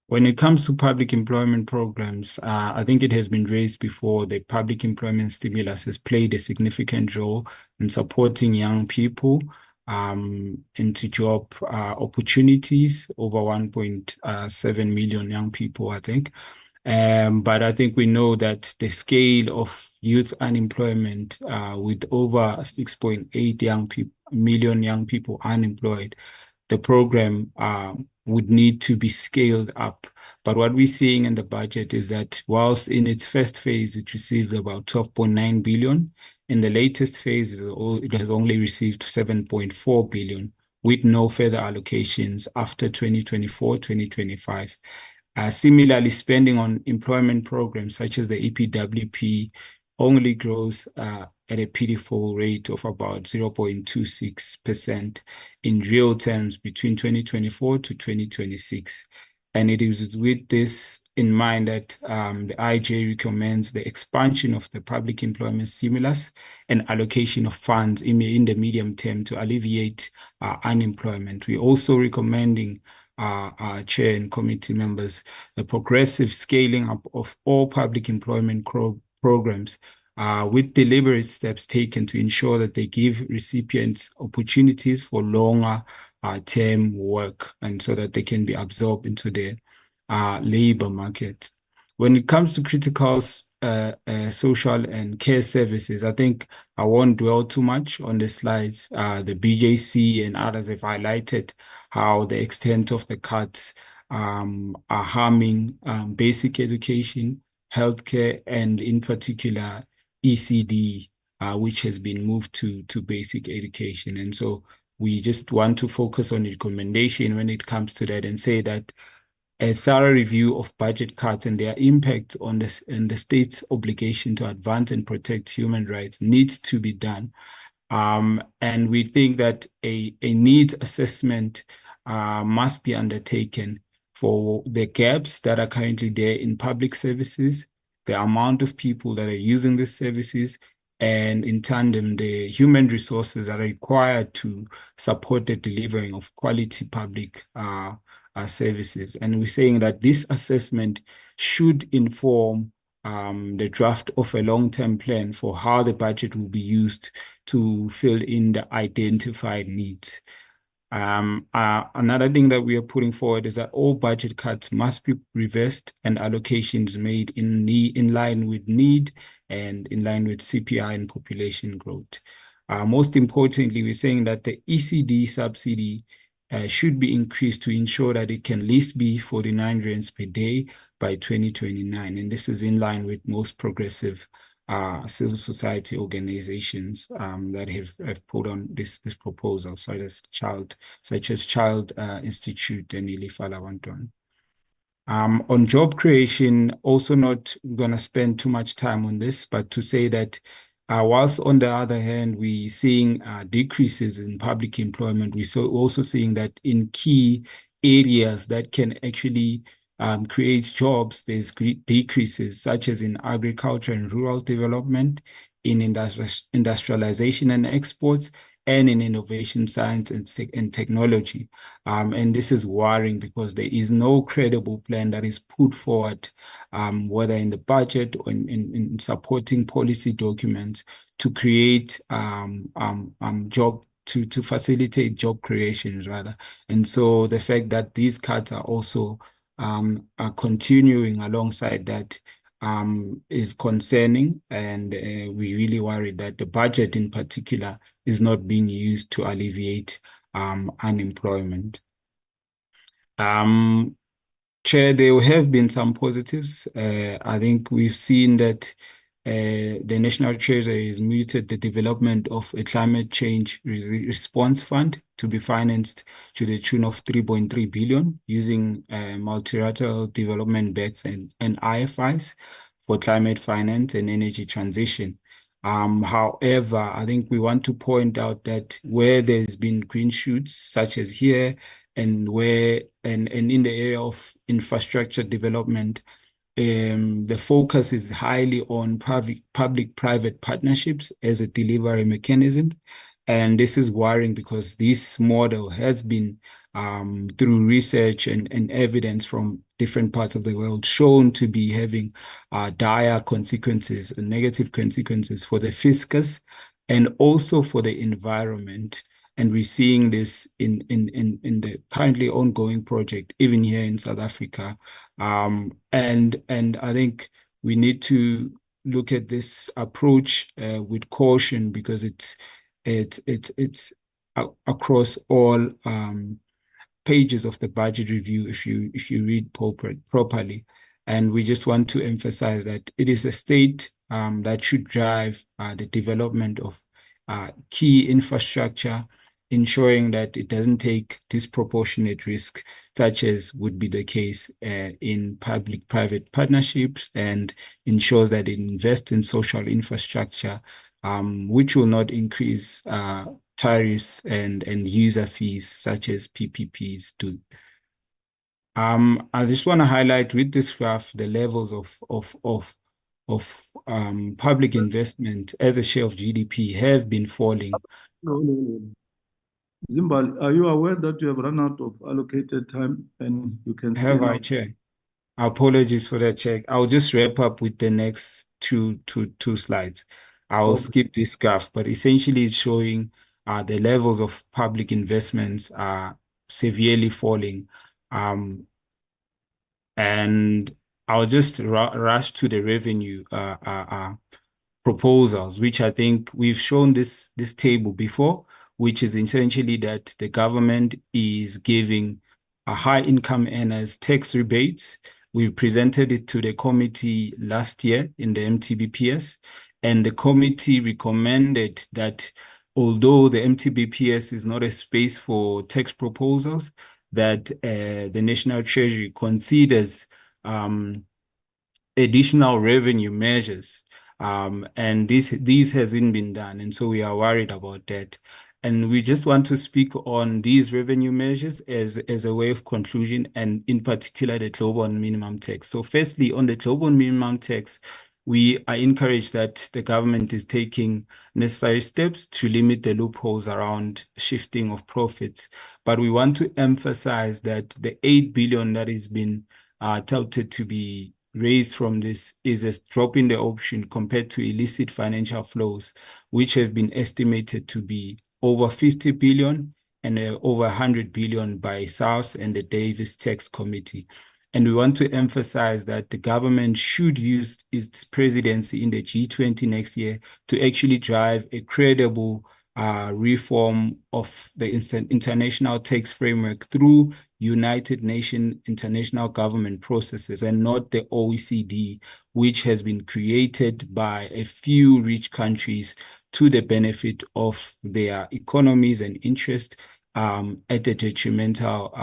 When it comes to public employment programs, I think it has been raised before, the public employment stimulus has played a significant role in supporting young people into job opportunities, over 1.7 million young people, I think. But I think we know that the scale of youth unemployment with over 6.8 million young people unemployed, the program would need to be scaled up. But what we're seeing in the budget is that whilst in its first phase, it received about 12.9 billion, in the latest phase, it has only received 7.4 billion, with no further allocations after 2024, 2025. Similarly, spending on employment programs such as the EPWP only grows at a pitiful rate of about 0.26% in real terms between 2024 to 2026. And it is with this in mind that the IJ recommends the expansion of the public employment stimulus and allocation of funds in the medium term to alleviate unemployment. We're also recommending our chair and committee members the progressive scaling up of all public employment programs with deliberate steps taken to ensure that they give recipients opportunities for longer term work, and so that they can be absorbed into the labor market. When it comes to critical social and care services, I think I won't dwell too much on the slides. The BJC and others have highlighted how the extent of the cuts are harming basic education, healthcare, and in particular ECD, which has been moved to basic education. And so we just want to focus on the recommendation when it comes to that and say that a thorough review of budget cuts and their impact on this and the state's obligation to advance and protect human rights needs to be done. And we think that a needs assessment must be undertaken for the gaps that are currently there in public services, the amount of people that are using these services, and in tandem, the human resources that are required to support the delivering of quality public services. And we're saying that this assessment should inform the draft of a long-term plan for how the budget will be used to fill in the identified needs. Another thing that we are putting forward is that all budget cuts must be reversed and allocations made in line with need and in line with CPI and population growth. Most importantly, we're saying that the ECD subsidy should be increased to ensure that it can at least be 49 rands per day by 2029. And this is in line with most progressive civil society organizations that have put on this proposal, such as Child Institute and Ilifala Wanton. On job creation, also not going to spend too much time on this, but to say that whilst on the other hand, we're seeing decreases in public employment, we're also seeing that in key areas that can actually create jobs, there's decreases, such as in agriculture and rural development, in industrialization and exports, and in innovation, science, and technology. And this is worrying because there is no credible plan that is put forward, whether in the budget or in supporting policy documents to create job to facilitate job creations rather. And so the fact that these cuts are also are continuing alongside that is concerning, and we really worry that the budget in particular is not being used to alleviate unemployment. Chair, there have been some positives. I think we've seen that the National Treasury has mooted the development of a climate change response fund to be financed to the tune of 3.3 billion using multilateral development banks and IFIs for climate finance and energy transition. However, I think we want to point out that where there's been green shoots, such as here, and where and in the area of infrastructure development, the focus is highly on public-private partnerships as a delivery mechanism. And this is worrying because this model has been, through research and evidence from different parts of the world, shown to be having dire consequences and negative consequences for the fiscus and also for the environment. And we're seeing this in the currently ongoing project, even here in South Africa. And I think we need to look at this approach with caution, because it's across all pages of the budget review if you read properly. And we just want to emphasize that it is a state that should drive the development of key infrastructure, ensuring that it doesn't take disproportionate risk, such as would be the case in public-private partnerships, and ensures that it invests in social infrastructure, which will not increase tariffs and user fees, such as PPPs do. I just want to highlight with this graph the levels of public investment as a share of GDP have been falling.
No. Zimbal, are you aware that you have run out of allocated time and you can
Have
now?
I, Chair? Apologies for that, Chair. I'll just wrap up with the next two slides. I'll skip this graph, but essentially it's showing the levels of public investments are severely falling. And I'll just rush to the revenue proposals, which I think we've shown this table before, which is essentially that the government is giving a high income earners tax rebates. We presented it to the committee last year in the MTBPS, and the committee recommended that although the MTBPS is not a space for tax proposals, that the National Treasury considers additional revenue measures. And this hasn't been done. And so we are worried about that. And we just want to speak on these revenue measures as a way of conclusion, and in particular, the global minimum tax. So firstly, on the global minimum tax, we are encouraged that the government is taking necessary steps to limit the loopholes around shifting of profits. But we want to emphasize that the 8 billion that has been touted to be raised from this is a drop in the option compared to illicit financial flows, which have been estimated to be over 50 billion and over 100 billion by SARS and the Davis Tax Committee. And we want to emphasize that the government should use its presidency in the G20 next year to actually drive a credible reform of the international tax framework through United Nations international government processes, and not the OECD, which has been created by a few rich countries to the benefit of their economies and interests at the detrimental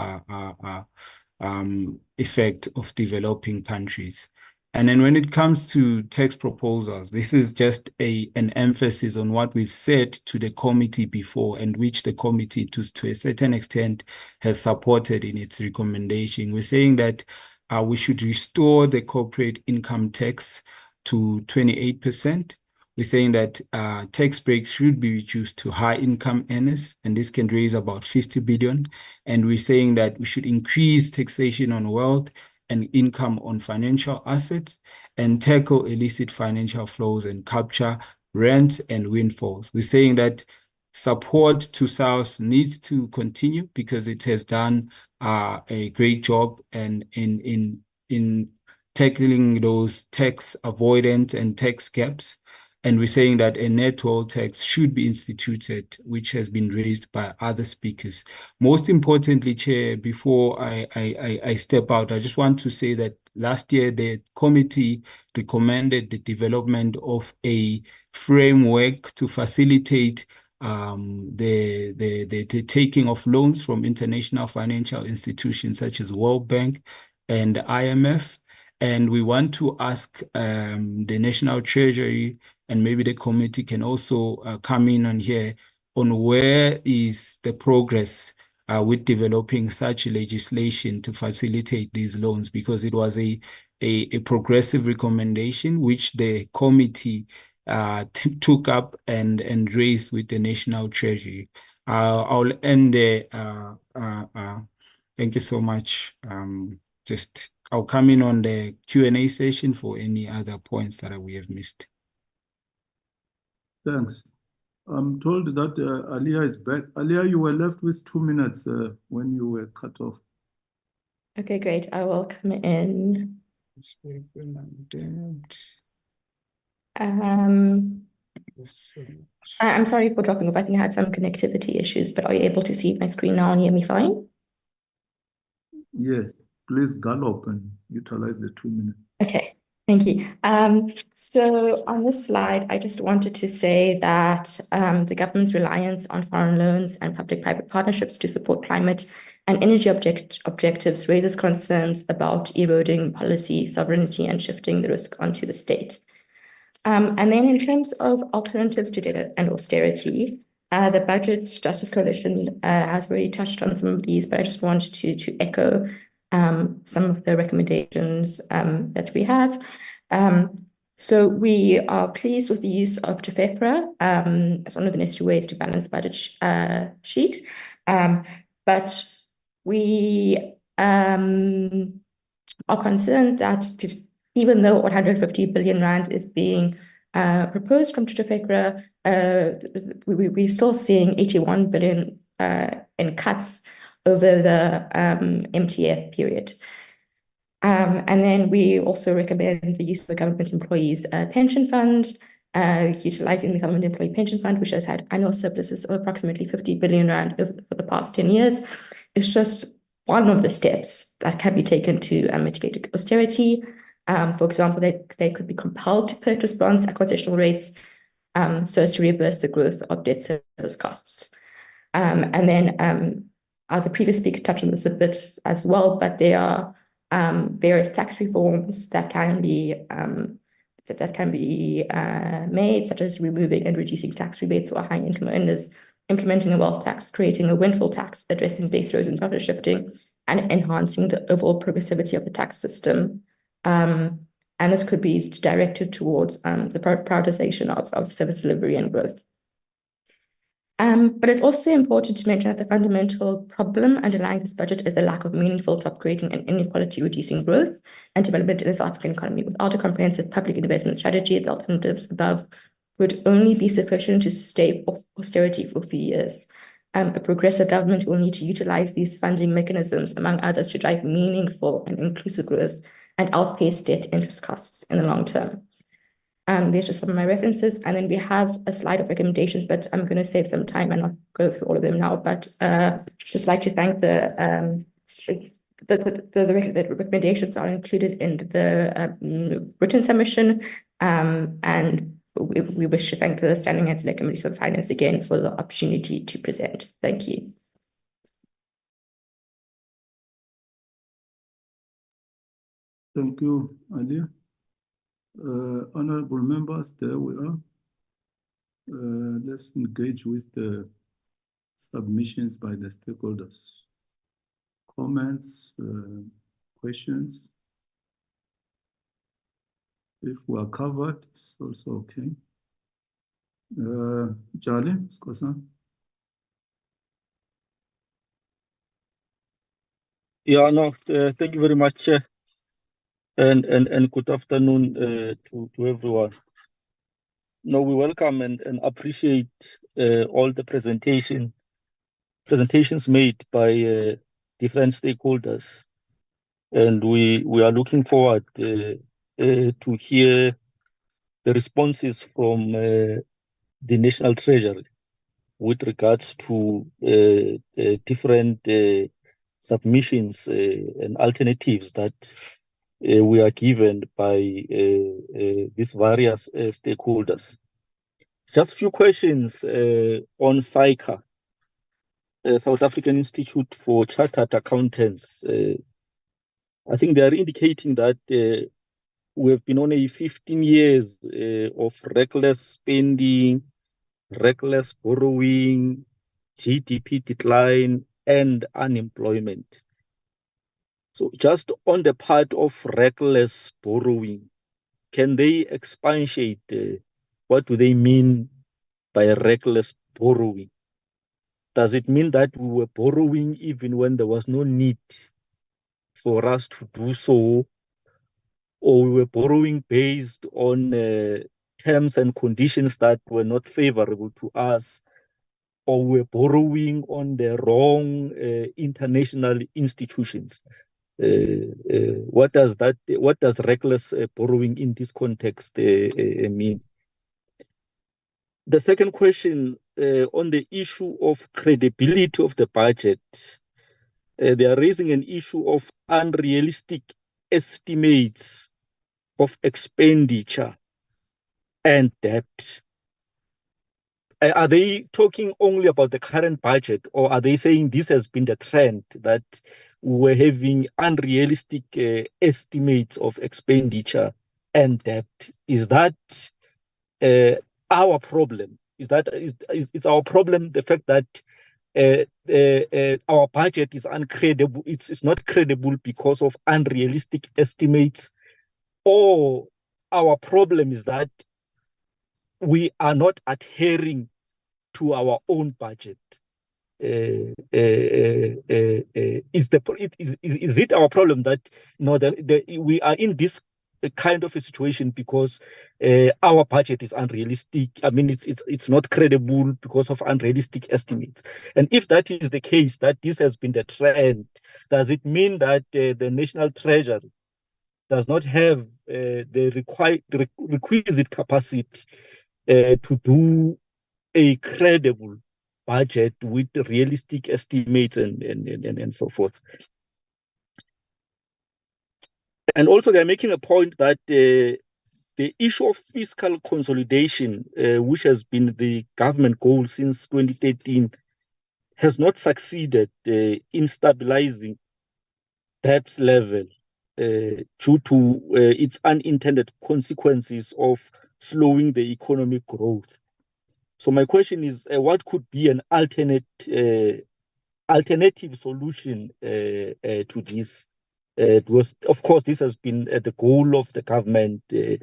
effect of developing countries. And then when it comes to tax proposals, this is just an emphasis on what we've said to the committee before, and which the committee to a certain extent has supported in its recommendation. We're saying that we should restore the corporate income tax to 28%. We're saying that tax breaks should be reduced to high income earners, and this can raise about 50 billion. And we're saying that we should increase taxation on wealth and income on financial assets, and tackle illicit financial flows and capture rents and windfalls. We're saying that support to SARS needs to continue because it has done a great job and in tackling those tax avoidance and tax gaps. And we're saying that a net wealth tax should be instituted, which has been raised by other speakers. Most importantly, Chair, before I step out, I just want to say that last year the committee recommended the development of a framework to facilitate the taking of loans from international financial institutions such as World Bank and the IMF. And we want to ask the National Treasury and maybe the committee can also come in on here on where is the progress with developing such legislation to facilitate these loans, because it was a progressive recommendation which the committee took up and raised with the National Treasury. I'll end there. Thank you so much. I'll come in on the Q&A session for any other points that we have missed.
Thanks. I'm told that Alia is back. Alia, you were left with 2 minutes when you were cut off.
Okay, great. I will come in. I'm sorry for dropping off. I think I had some connectivity issues, but are you able to see my screen now and hear me fine?
Yes, please gallop and utilize the 2 minutes.
Okay, thank you. So on this slide, I just wanted to say that the government's reliance on foreign loans and public-private partnerships to support climate and energy objectives raises concerns about eroding policy sovereignty and shifting the risk onto the state. And then in terms of alternatives to debt and austerity, the Budget Justice Coalition has already touched on some of these, but I just wanted to echo some of the recommendations that we have. So we are pleased with the use of TEFEPRA as one of the necessary ways to balance budget sheet. But we are concerned that even though 150 billion rand is being proposed from TEFEPRA, we're still seeing 81 billion in cuts over the MTF period. And then we also recommend the use of the government employees pension fund, utilizing the government employee pension fund, which has had annual surpluses of approximately 50 billion rand for the past 10 years. It's just one of the steps that can be taken to mitigate austerity. For example, they could be compelled to purchase bonds at concessional rates so as to reverse the growth of debt service costs. And then the previous speaker touched on this a bit as well, but there are various tax reforms that can be made, such as removing and reducing tax rebates for high-income earners, implementing a wealth tax, creating a windfall tax, addressing base loads and profit shifting, and enhancing the overall progressivity of the tax system. And this could be directed towards the prioritization of service delivery and growth. But it's also important to mention that the fundamental problem underlying this budget is the lack of meaningful job creating and inequality reducing growth and development in the South African economy. Without a comprehensive public investment strategy, the alternatives above would only be sufficient to stave off austerity for a few years. A progressive government will need to utilize these funding mechanisms, among others, to drive meaningful and inclusive growth and outpace debt interest costs in the long term. There's just some of my references, and then we have a slide of recommendations, but I'm going to save some time and not go through all of them now. But just like to thank the recommendations are included in the written submission, and we wish to thank the Standing and Select Committees of Finance again for the opportunity to present. Thank you.
Thank you, Alia. Honorable members, there we are. Let's engage with the submissions by the stakeholders. Comments, questions. If we are covered, it's also okay. Charlie, Skosan.
Yeah, no, thank you very much, Chair. And good afternoon to everyone. No, we welcome and appreciate all the presentations made by different stakeholders, and we are looking forward to hear the responses from the National Treasury with regards to different submissions and alternatives that we are given by these various stakeholders. Just a few questions on SAICA, South African Institute for Chartered Accountants. I think they are indicating that we have been on a 15 years of reckless spending, reckless borrowing, GDP decline, and unemployment. So just on the part of reckless borrowing, can they expatiate what do they mean by reckless borrowing? Does it mean that we were borrowing even when there was no need for us to do so, or we were borrowing based on terms and conditions that were not favorable to us, or we were borrowing on the wrong international institutions? What does reckless borrowing in this context mean? The second question on the issue of credibility of the budget, they are raising an issue of unrealistic estimates of expenditure and debt. Are they talking only about the current budget, or are they saying this has been the trend that we're having unrealistic estimates of expenditure and debt? Is that our problem? Is it's our problem, the fact that our budget is uncredible, it's not credible because of unrealistic estimates, or our problem is that we are not adhering to our own budget? Is it our problem that we are in this kind of a situation because our budget is unrealistic? I mean, it's not credible because of unrealistic estimates. And if that is the case, that this has been the trend, does it mean that the National Treasury does not have the requisite capacity to do a credible budget with realistic estimates and so forth? And also, they're making a point that the issue of fiscal consolidation, which has been the government goal since 2013, has not succeeded in stabilizing debt level due to its unintended consequences of slowing the economic growth. So my question is, what could be an alternative solution to this? Because, of course, this has been the goal of the government to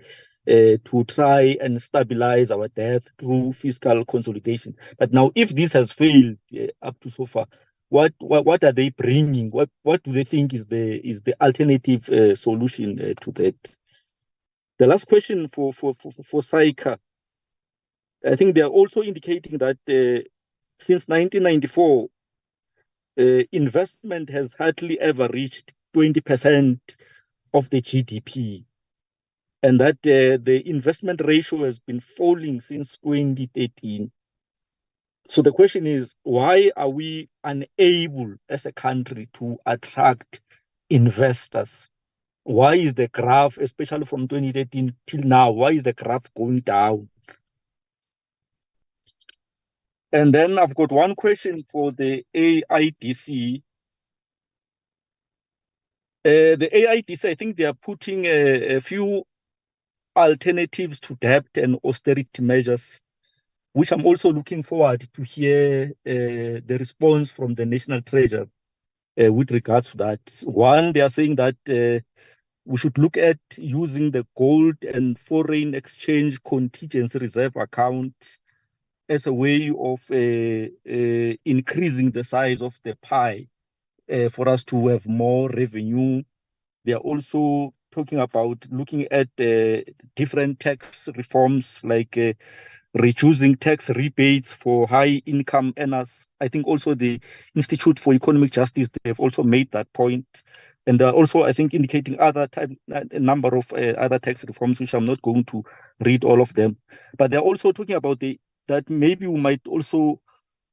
try and stabilize our debt through fiscal consolidation. But now, if this has failed up to so far, what are they bringing? What do they think is the alternative solution to that? The last question for SAICA, I think they are also indicating that since 1994, investment has hardly ever reached 20% of the GDP, and that the investment ratio has been falling since 2013. So the question is, why are we unable as a country to attract investors? Why is the graph, especially from 2013 till now, why is the graph going down? And then I've got one question for the AIDC. The AIDC, I think they are putting a few alternatives to debt and austerity measures, which I'm also looking forward to hear the response from the National Treasury with regards to that. One, they are saying that we should look at using the gold and foreign exchange contingency reserve account as a way of increasing the size of the pie for us to have more revenue. They are also talking about looking at different tax reforms like reducing tax rebates for high income earners. I think also the Institute for Economic Justice, they have also made that point. And also, I think, indicating a number of other tax reforms, which I'm not going to read all of them. But they're also talking about that maybe we might also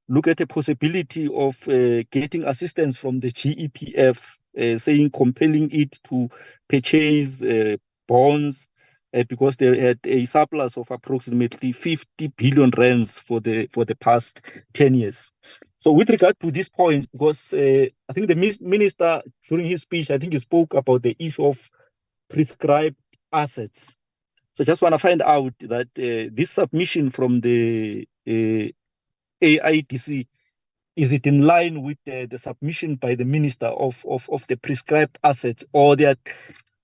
look at a possibility of getting assistance from the GEPF, saying compelling it to purchase bonds because they had a surplus of approximately 50 billion rands for the past 10 years. So with regard to this point, because I think the minister during his speech, I think he spoke about the issue of prescribed assets. So I just want to find out that this submission from the AIDC, is it in line with the submission by the minister of the prescribed assets, or they are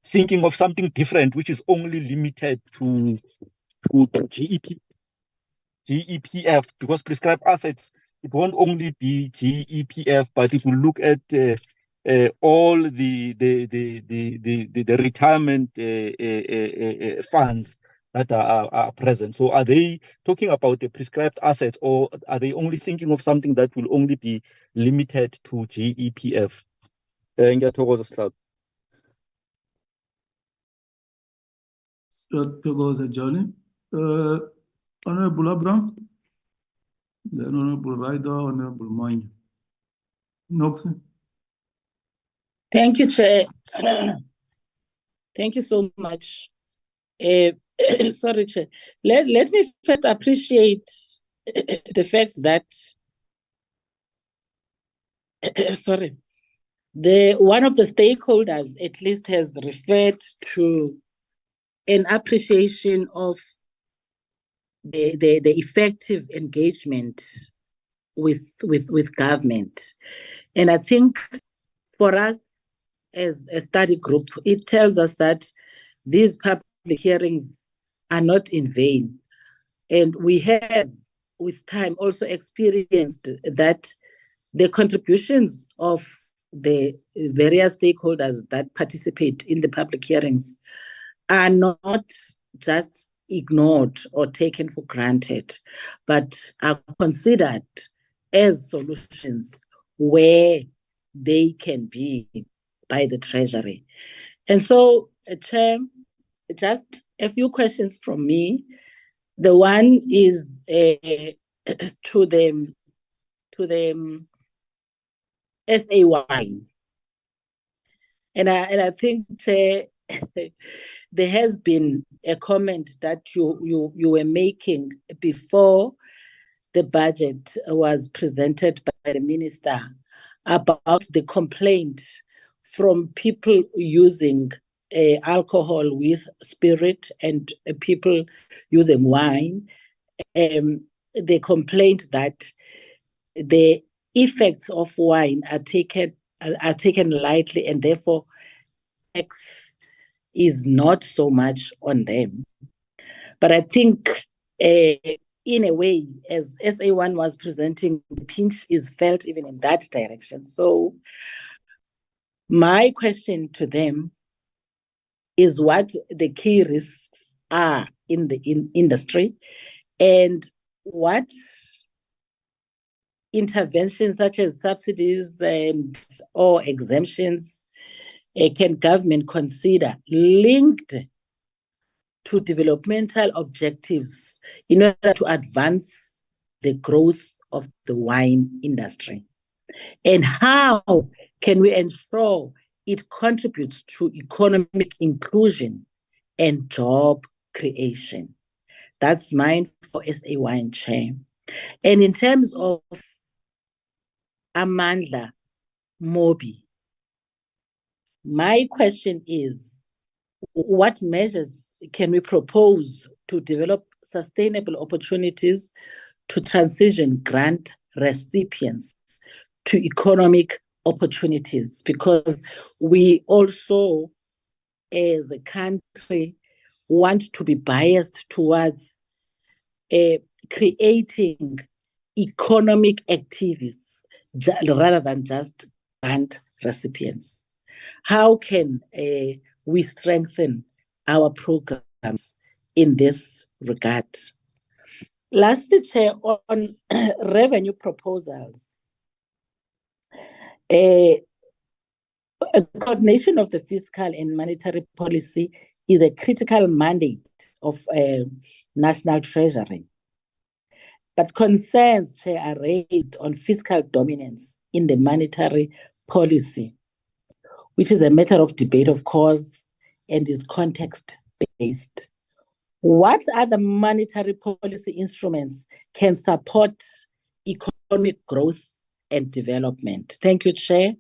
thinking of something different, which is only limited to GEPF, because prescribed assets, it won't only be GEPF, but it will look at all the retirement funds that are present. So are they talking about the prescribed assets, or are they only thinking of something that will only be limited to GEPF? Ngiyathokoza Sihlalo.
Siyathokoza Johnny. Honorable Abraham, then Honorable Ryder, Honorable Manya. Noxon.
Thank you, Chair. Thank you so much. Sorry, Chair. Let me first appreciate the fact that sorry, one of the stakeholders at least has referred to an appreciation of the effective engagement with government. And I think for us as a study group, it tells us that these public hearings are not in vain. And we have, with time, also experienced that the contributions of the various stakeholders that participate in the public hearings are not just ignored or taken for granted, but are considered as solutions where they can be by the Treasury. And so, Chair, just a few questions from me. The one is to the SA wine. And I think, Chair, there has been a comment that you were making before the budget was presented by the minister about the complaint from people using alcohol with spirit and people using wine. The complaint that the effects of wine are taken lightly, and therefore tax is not so much on them. But I think in a way, as SA1 was presenting, the pinch is felt even in that direction. So my question to them is what the key risks are in the industry, and what interventions such as subsidies and or exemptions can government consider linked to developmental objectives in order to advance the growth of the wine industry? And how can we ensure it contributes to economic inclusion and job creation? That's mine for SA Wine, Chair. And in terms of Amandla Mobi, my question is, what measures can we propose to develop sustainable opportunities to transition grant recipients to economic opportunities? Because we also, as a country, want to be biased towards creating economic activities rather than just grant recipients. How can we strengthen our programs in this regard? Lastly, Chair, on revenue proposals, a coordination of the fiscal and monetary policy is a critical mandate of National Treasury. But concerns, Chair, are raised on fiscal dominance in the monetary policy, which is a matter of debate, of course, and is context-based. What other monetary policy instruments can support economic growth and development? Thank you, Chair.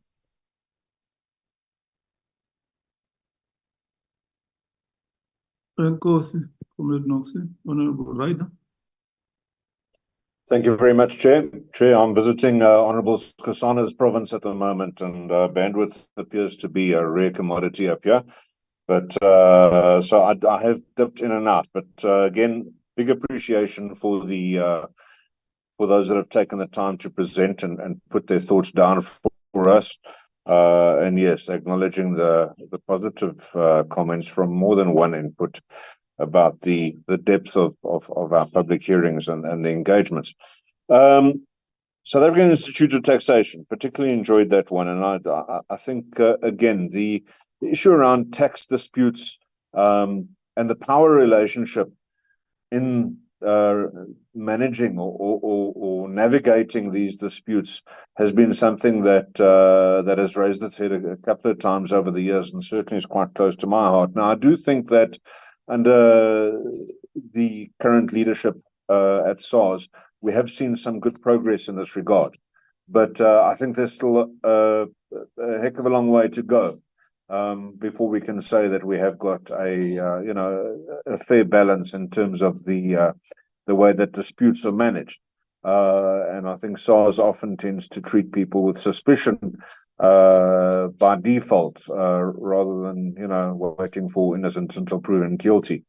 Nkosi, Comrade Noxie, Honorable Ryder.
Thank you very much, Chair. Chair, I'm visiting Honorable Skosana's province at the moment, and bandwidth appears to be a rare commodity up here. But so I have dipped in and out. But again, big appreciation for those that have taken the time to present and put their thoughts down for us. And yes, acknowledging the positive comments from more than one input about the depth of our public hearings and the engagements. South African Institute of Taxation, particularly enjoyed that one. And I think, again, the issue around tax disputes and the power relationship in managing or navigating these disputes has been something that has raised its head a couple of times over the years, and certainly is quite close to my heart. Now, I do think that under the current leadership at SARS, we have seen some good progress in this regard, but I think there's still a heck of a long way to go before we can say that we have got a fair balance in terms of the way that disputes are managed. And I think SARS often tends to treat people with suspicion by default, rather than waiting for innocence until proven guilty.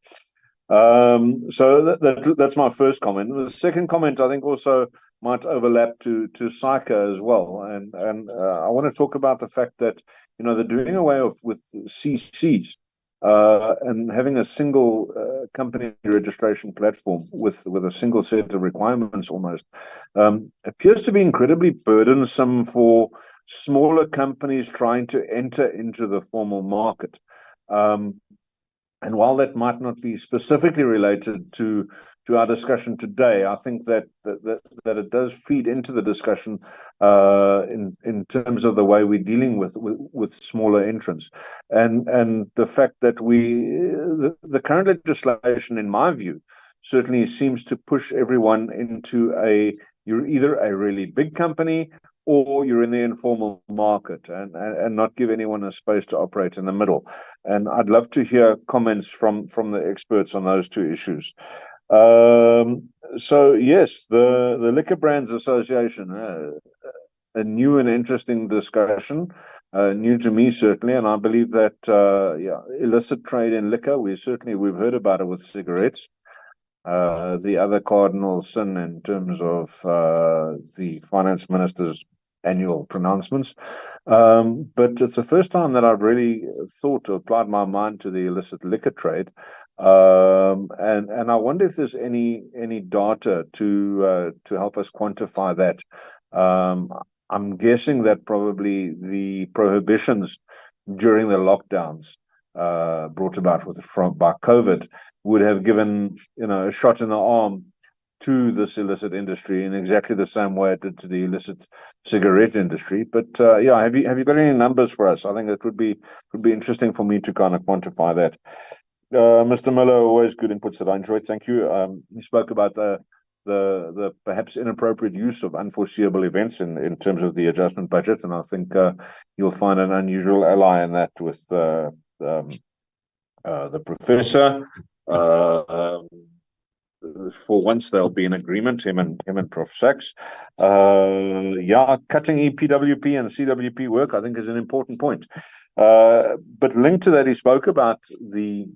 So that's my first comment. The second comment, I think, also might overlap to SAICA as well, and I want to talk about the fact that the doing away with CCs and having a single company registration platform with a single set of requirements almost appears to be incredibly burdensome for smaller companies trying to enter into the formal market. And while that might not be specifically related to our discussion today, I think that it does feed into the discussion in terms of the way we're dealing with smaller entrants, and the fact that the current legislation, in my view, certainly seems to push everyone into you're either a really big company or you're in the informal market, and not give anyone a space to operate in the middle. And I'd love to hear comments from the experts on those two issues. So yes, the Liquor Brands Association, a new and interesting discussion, new to me certainly, and I believe that illicit trade in liquor, we've heard about it with cigarettes. The other cardinal sin in terms of the finance minister's annual pronouncements, but it's the first time that I've really applied my mind to the illicit liquor trade, and I wonder if there's any data to help us quantify that. I'm guessing that probably the prohibitions during the lockdowns brought about by COVID would have given a shot in the arm to this illicit industry in exactly the same way it did to the illicit cigarette industry. But have you got any numbers for us? I think that would be interesting for me to kind of quantify that. Mr. Miller, always good inputs that I enjoyed. Thank you. He spoke about the perhaps inappropriate use of unforeseeable events in terms of the adjustment budget, and I think you'll find an unusual ally in that with the professor. For once, there'll be an agreement, him and Prof. Sachs. Cutting EPWP and CWP work, I think, is an important point. But linked to that, he spoke about the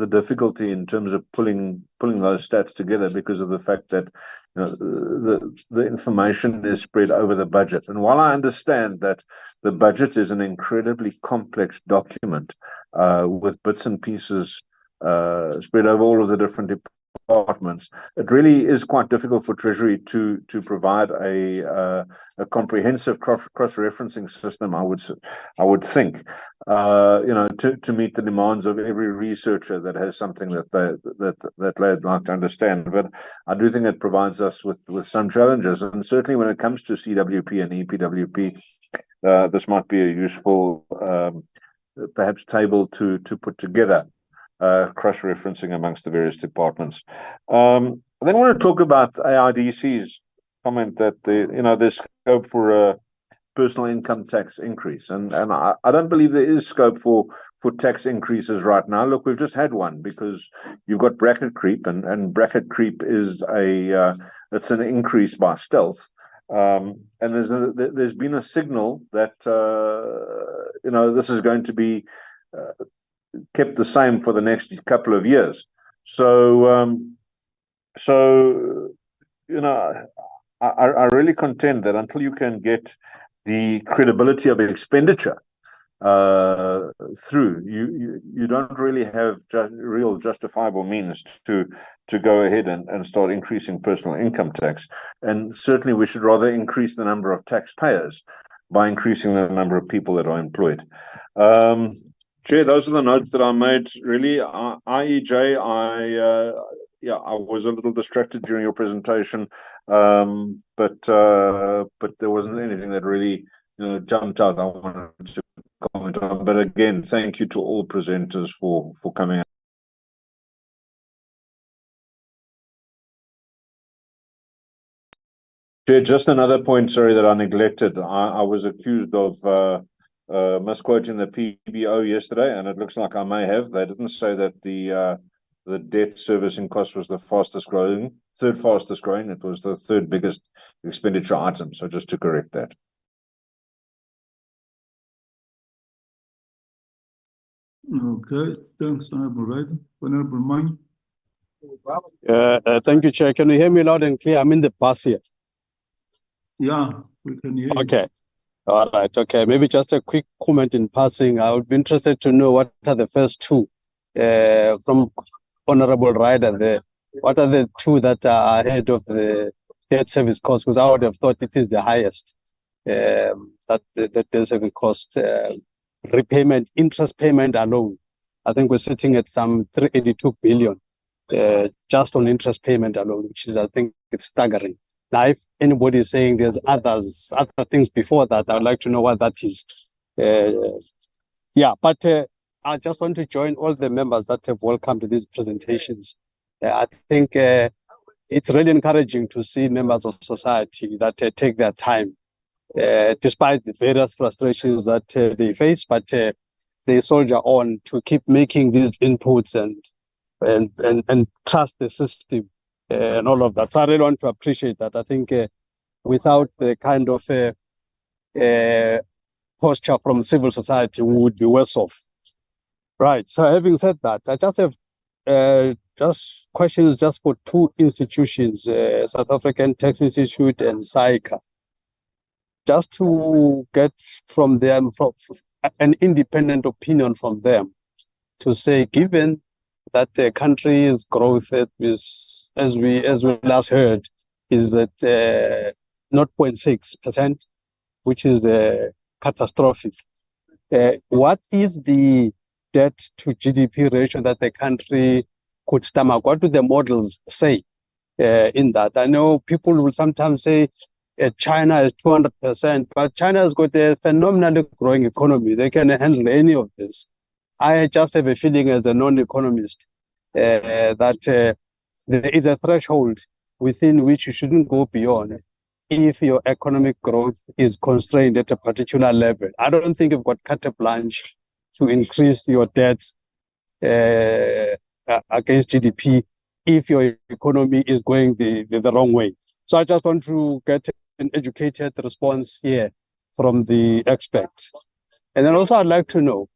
difficulty in terms of pulling those stats together because of the fact that the information is spread over the budget. And while I understand that the budget is an incredibly complex document with bits and pieces spread over all of the different
departments, it really is quite difficult for Treasury to provide a comprehensive cross-referencing system. I would think, to meet the demands of every researcher that has something that they'd like to understand. But I do think it provides us with some challenges, and certainly when it comes to CWP and EPWP, this might be a useful perhaps table to put together. Cross-referencing amongst the various departments. I then want to talk about AIDC's comment that there's scope for a personal income tax increase, and I don't believe there is scope for tax increases right now. Look, we've just had one because you've got bracket creep, and bracket creep is it's an increase by stealth. And there's been a signal that this is going to be kept the same for the next couple of years. So I really contend that until you can get the credibility of expenditure through, you don't really have real justifiable means to go ahead and start increasing personal income tax. And certainly we should rather increase the number of taxpayers by increasing the number of people that are employed. Chair, those are the notes that I made. Really, IEJ, I was a little distracted during your presentation, but there wasn't anything that really jumped out I wanted to comment on. But again, thank you to all presenters for coming out. Chair, just another point, sorry, that I neglected. I was accused of misquoting the PBO yesterday, and it looks like I may have. They didn't say that the debt servicing cost was the third fastest growing. It was the third biggest expenditure item. So just to correct that.
Okay, thanks, Honorable Ryder. Honorable Manyi.
Thank you, Chair. Can you hear me loud and clear? I'm in the bus here.
Yeah, we can hear you.
Okay. All right. Okay. Maybe just a quick comment in passing. I would be interested to know what are the first two from Honorable Ryder there. What are the two that are ahead of the debt service cost? Because I would have thought it is the highest. That the debt service cost repayment, interest payment alone. I think we're sitting at some 382 billion just on interest payment alone, which is, I think, it's staggering. Now, if anybody is saying there's other things before that, I'd like to know what that is. But I just want to join all the members that have welcomed these presentations. I think it's really encouraging to see members of society that take their time, despite the various frustrations that they face, but they soldier on to keep making these inputs and trust the system. And all of that. So I really want to appreciate that. I think without the kind of posture from civil society, we would be worse off. Right. So having said that, I just have just questions just for two institutions, South African Tax Institute and SAICA, just to get from them an independent opinion from them to say, given that the country's growth is, as we last heard, is at 0.6%, which is catastrophic. What is the debt to GDP ratio that the country could stomach? What do the models say in that? I know people will sometimes say China is 200%, but China has got a phenomenally growing economy. They can handle any of this. I just have a feeling as a non-economist that there is a threshold within which you shouldn't go beyond if your economic growth is constrained at a particular level. I don't think you've got carte blanche to increase your debts against GDP if your economy is going the wrong way. So I just want to get an educated response here from the experts. And then also I'd like to know,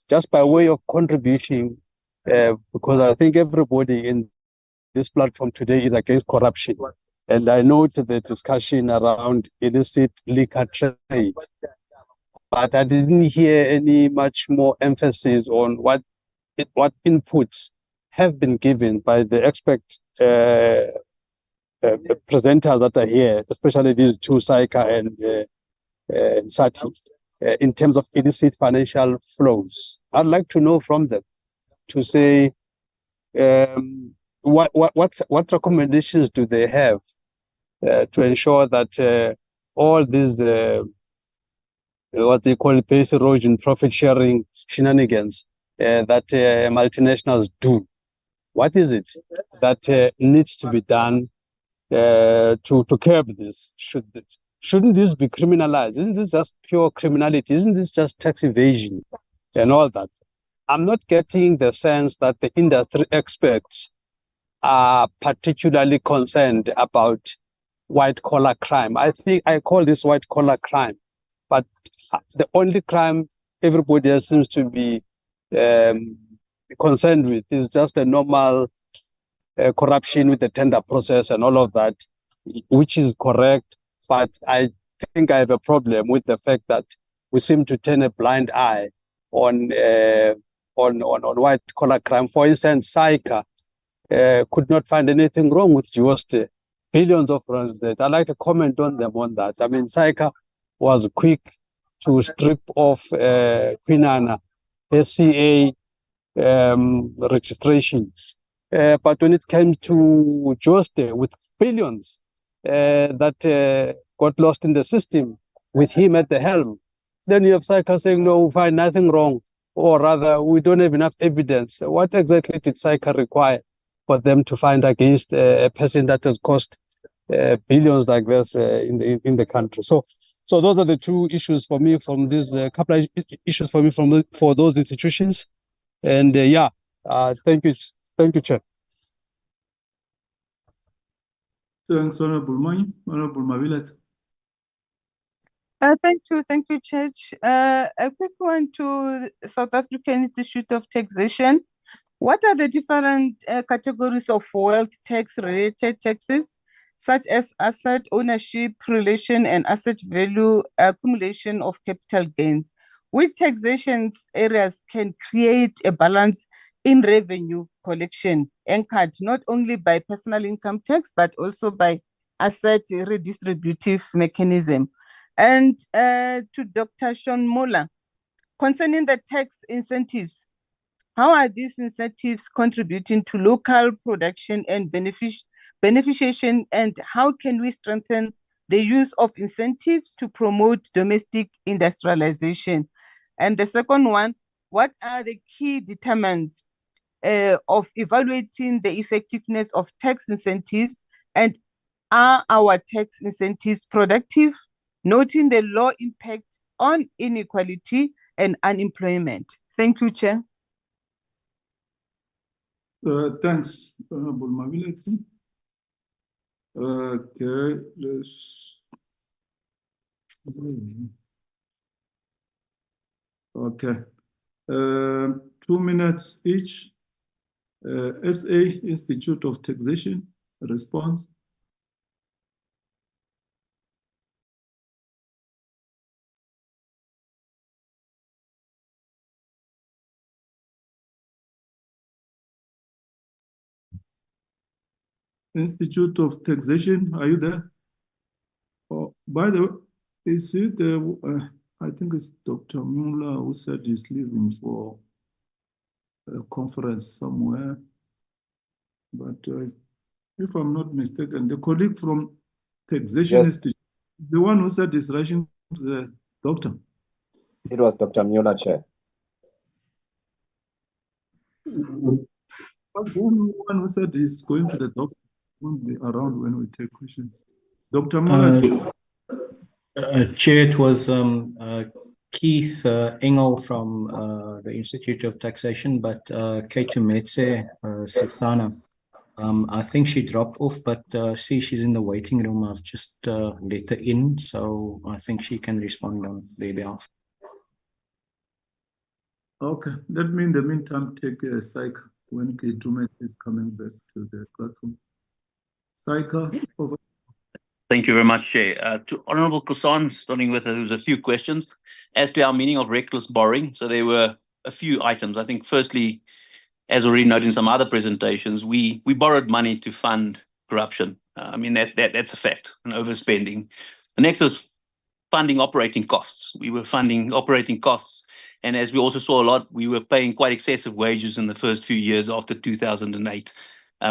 just by way of contribution, because I think everybody in this platform today is against corruption. And I note the discussion around illicit liquor trade, but I didn't hear any much more emphasis on what inputs have been given by the expert presenters that are here, especially these two, Saika and Sati, in terms of illicit financial flows. I'd like to know from them to say what recommendations do they have to ensure that all these what they call base erosion, profit sharing shenanigans that multinationals do. What is it that needs to be done to curb this? Shouldn't this be criminalized? Isn't this just pure criminality? Isn't this just tax evasion and all that? I'm not getting the sense that the industry experts are particularly concerned about white-collar crime. I think I call this white-collar crime, but the only crime everybody else seems to be concerned with is just a normal corruption with the tender process and all of that, which is correct. But I think I have a problem with the fact that we seem to turn a blind eye on white-collar crime. For instance, Saika could not find anything wrong with just billions of rands debt. I'd like to comment on them on that. I mean, Saika was quick to strip off Kwinana SCA registrations. But when it came to Joste with billions that got lost in the system with him at the helm, then you have Saika saying, no, we find nothing wrong, or rather, we don't have enough evidence. What exactly did Saika require for them to find against a person that has cost billions like this in the country? So those are the two issues for me from this couple of issues for me for those institutions. And thank you, Chair.
Thanks, Honorable Mani. Honorable Mavilet.
Thank you, Church. A quick one to South African Institute of Taxation. What are the different categories of wealth tax-related taxes, such as asset ownership relation and asset value accumulation of capital gains? Which taxation areas can create a balance in revenue collection anchored not only by personal income tax, but also by asset redistributive mechanism? And to Dr. Sean Mola, concerning the tax incentives, how are these incentives contributing to local production and beneficiation, and how can we strengthen the use of incentives to promote domestic industrialization? And the second one, what are the key determinants of evaluating the effectiveness of tax incentives, and are our tax incentives productive, noting the low impact on inequality and unemployment? Thank you, Chair.
Thanks, Honorable Mavilet. Okay, let's. Okay, 2 minutes each. SA Institute of Taxation, response. Institute of Taxation, are you there? Oh, by the way, is it I think it's Dr. Muller who said he's leaving for a conference somewhere. But if I'm not mistaken, the colleague from Taxation Institute, the one who said he's rushing to the doctor.
It was Dr. Muller, Chair.
But the one who said he's going to the doctor won't be around when we take questions. Dr. Muller.
Chair, it was Keith Engel from the Institute of Taxation, but Kate Metse, Sisana, I think she dropped off, but see, she's in the waiting room. I've just let her in, so I think she can respond on their behalf.
Okay, let me in the meantime take a Saika when Kate Metse is coming back to the platform. Saika, over.
Thank you very much, Chair. To Honourable Kusan, starting with, there was a few questions as to our meaning of reckless borrowing. So there were a few items. I think firstly, as already noted in some other presentations, we borrowed money to fund corruption. I mean, that's a fact, an overspending. The next is funding operating costs. We were funding operating costs. And as we also saw a lot, we were paying quite excessive wages in the first few years after 2008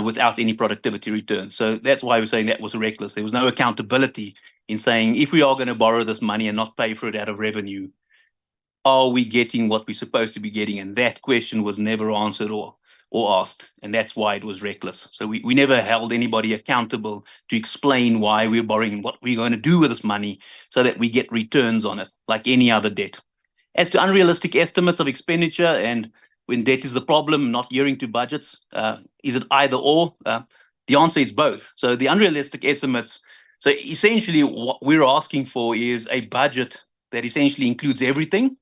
without any productivity return. So that's why we're saying that was reckless. There was no accountability in saying, if we are going to borrow this money and not pay for it out of revenue, are we getting what we're supposed to be getting? And that question was never answered or asked. And that's why it was reckless. So we never held anybody accountable to explain why we're borrowing and what we're going to do with this money so that we get returns on it, like any other debt. As to unrealistic estimates of expenditure and when debt is the problem, not adhering to budgets, is it either or? The answer is both. So the unrealistic estimates, so essentially what we're asking for is a budget that essentially includes everything,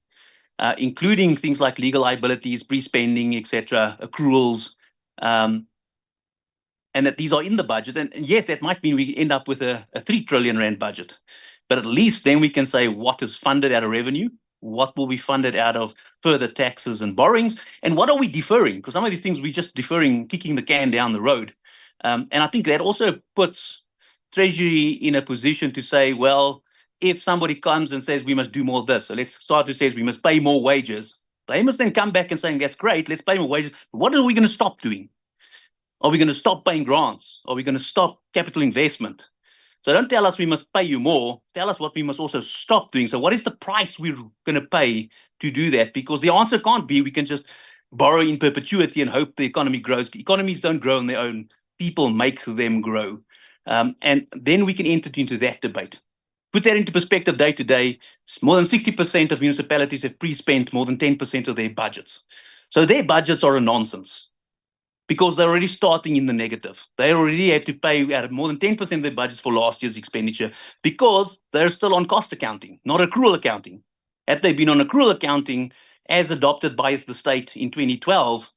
including things like legal liabilities, pre-spending, etc., accruals, and that these are in the budget. And yes, that might mean we end up with a 3 trillion rand budget, but at least then we can say what is funded out of revenue, what will be funded out of further taxes and borrowings, and what are we deferring? Because some of these things we're just deferring, kicking the can down the road. And I think that also puts Treasury in a position to say, well, if somebody comes and says we must do more of this, so let's start to say we must pay more wages, they must then come back and saying that's great, let's pay more wages. But what are we going to stop doing? Are we going to stop paying grants? Are we going to stop capital investment? So don't tell us we must pay you more. Tell us what we must also stop doing. So what is the price we're going to pay to do that? Because the answer can't be we can just borrow in perpetuity and hope the economy grows. Economies don't grow on their own. People make them grow. And then we can enter into that debate. Put that into perspective day to day, more than 60% of municipalities have pre-spent more than 10% of their budgets. So their budgets are a nonsense because they're already starting in the negative. They already have to pay out of more than 10% of their budgets for last year's expenditure because they're still on cost accounting, not accrual accounting. Had they been on accrual accounting as adopted by the state in 2012,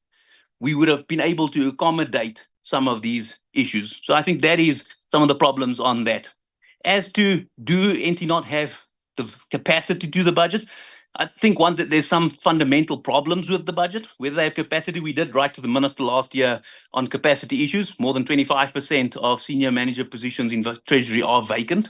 we would have been able to accommodate some of these issues. So I think that is some of the problems on that. As to do NT not have the capacity to do the budget, I think one that there's some fundamental problems with the budget, whether they have capacity. We did write to the minister last year on capacity issues. More than 25% of senior manager positions in the Treasury are vacant.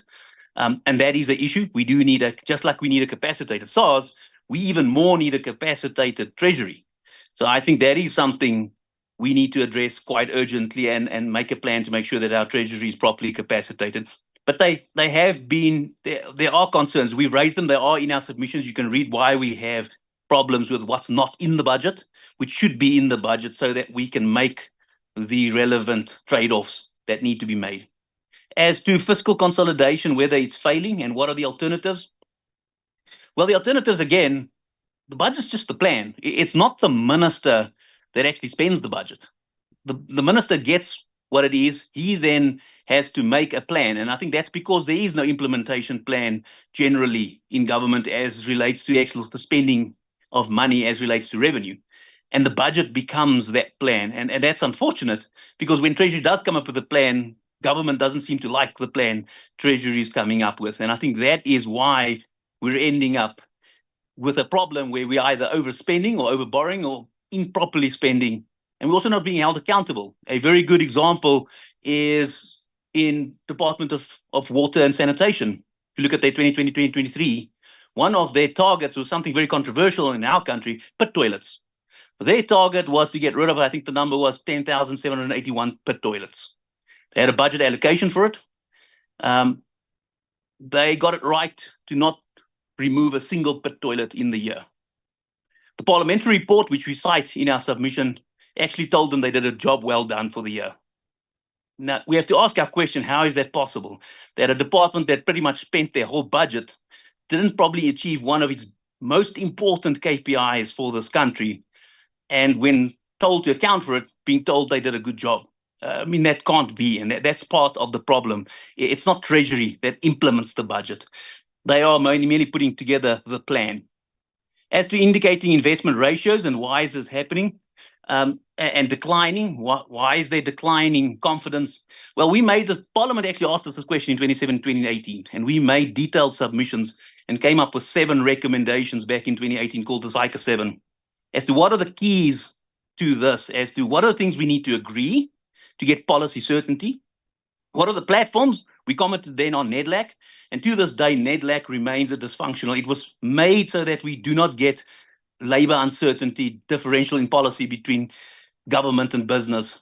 And that is an issue. We do need just like we need a capacitated SARS, we even more need a capacitated Treasury. So I think that is something we need to address quite urgently and make a plan to make sure that our Treasury is properly capacitated. But they have been, there are concerns. We've raised them. They are in our submissions. You can read why we have problems with what's not in the budget, which should be in the budget so that we can make the relevant trade-offs that need to be made. As to fiscal consolidation, whether it's failing and what are the alternatives? Well, the alternatives, again, the budget's just the plan. It's not the minister that actually spends the budget. The minister gets what it is. He then has to make a plan. And I think that's because there is no implementation plan generally in government as relates to the spending of money as relates to revenue. And the budget becomes that plan. And that's unfortunate because when Treasury does come up with a plan, government doesn't seem to like the plan Treasury is coming up with. And I think that is why we're ending up with a problem where we're either overspending or overborrowing or improperly spending. And we're also not being held accountable. A very good example is in Department of Water and Sanitation. If you look at their 2020-2023, one of their targets was something very controversial in our country, pit toilets. Their target was to get rid of, I think the number was 10,781 pit toilets. They had a budget allocation for it. They got it right to not remove a single pit toilet in the year. The parliamentary report, which we cite in our submission, actually told them they did a job well done for the year. Now, we have to ask our question, how is that possible? That a department that pretty much spent their whole budget didn't probably achieve one of its most important KPIs for this country. And when told to account for it, being told they did a good job. I mean, that can't be, and that's part of the problem. It's not Treasury that implements the budget. They are merely putting together the plan. As to indicating investment ratios and why is this happening and declining, why is there declining confidence? Well, we made this, Parliament actually asked us this question in 2017-2018, and we made detailed submissions and came up with 7 recommendations back in 2018 called the Zyka 7 as to what are the keys to this as to what are the things we need to agree to get policy certainty. What are the platforms? We commented then on NEDLAC, and to this day, NEDLAC remains a dysfunctional. It was made so that we do not get labor uncertainty, differential in policy between government and business.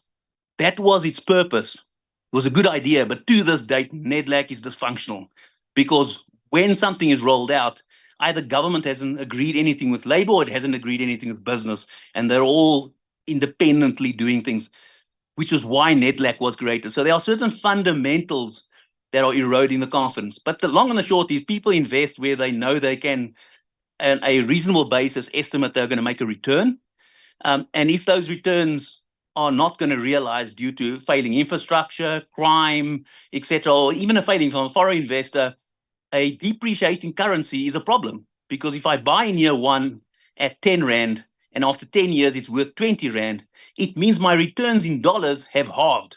That was its purpose. It was a good idea, but to this date, NEDLAC is dysfunctional because when something is rolled out, either government hasn't agreed anything with labor or it hasn't agreed anything with business, and they're all independently doing things, which is why NEDLAC was created. So there are certain fundamentals that are eroding the confidence. But the long and the short is people invest where they know they can, on a reasonable basis, estimate they're going to make a return. And if those returns are not going to realize due to failing infrastructure, crime, etc., or even a failing from a foreign investor, a depreciating currency is a problem. Because if I buy in year one at 10 Rand, and after 10 years it's worth 20 Rand, it means my returns in dollars have halved,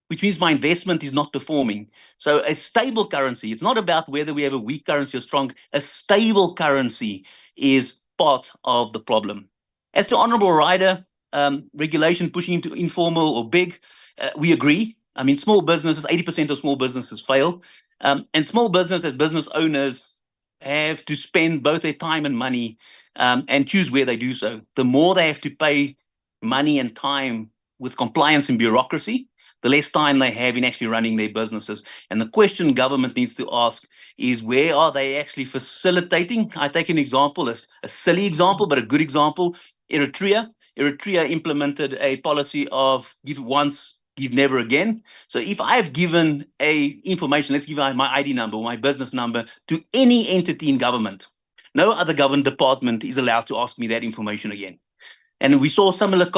which means my investment is not performing. So a stable currency, it's not about whether we have a weak currency or strong, a stable currency is part of the problem. As to Honorable Ryder, regulation pushing into informal or big, we agree. I mean, small businesses, 80% of small businesses fail. And small business as business owners have to spend both their time and money and choose where they do so. The more they have to pay money and time with compliance and bureaucracy, the less time they have in actually running their businesses. And the question government needs to ask is, where are they actually facilitating? I take an example, a silly example, but a good example. Eritrea implemented a policy of give once, give never again. So if I've given information, let's give my ID number or my business number to any entity in government, no other government department is allowed to ask me that information again. And we saw similar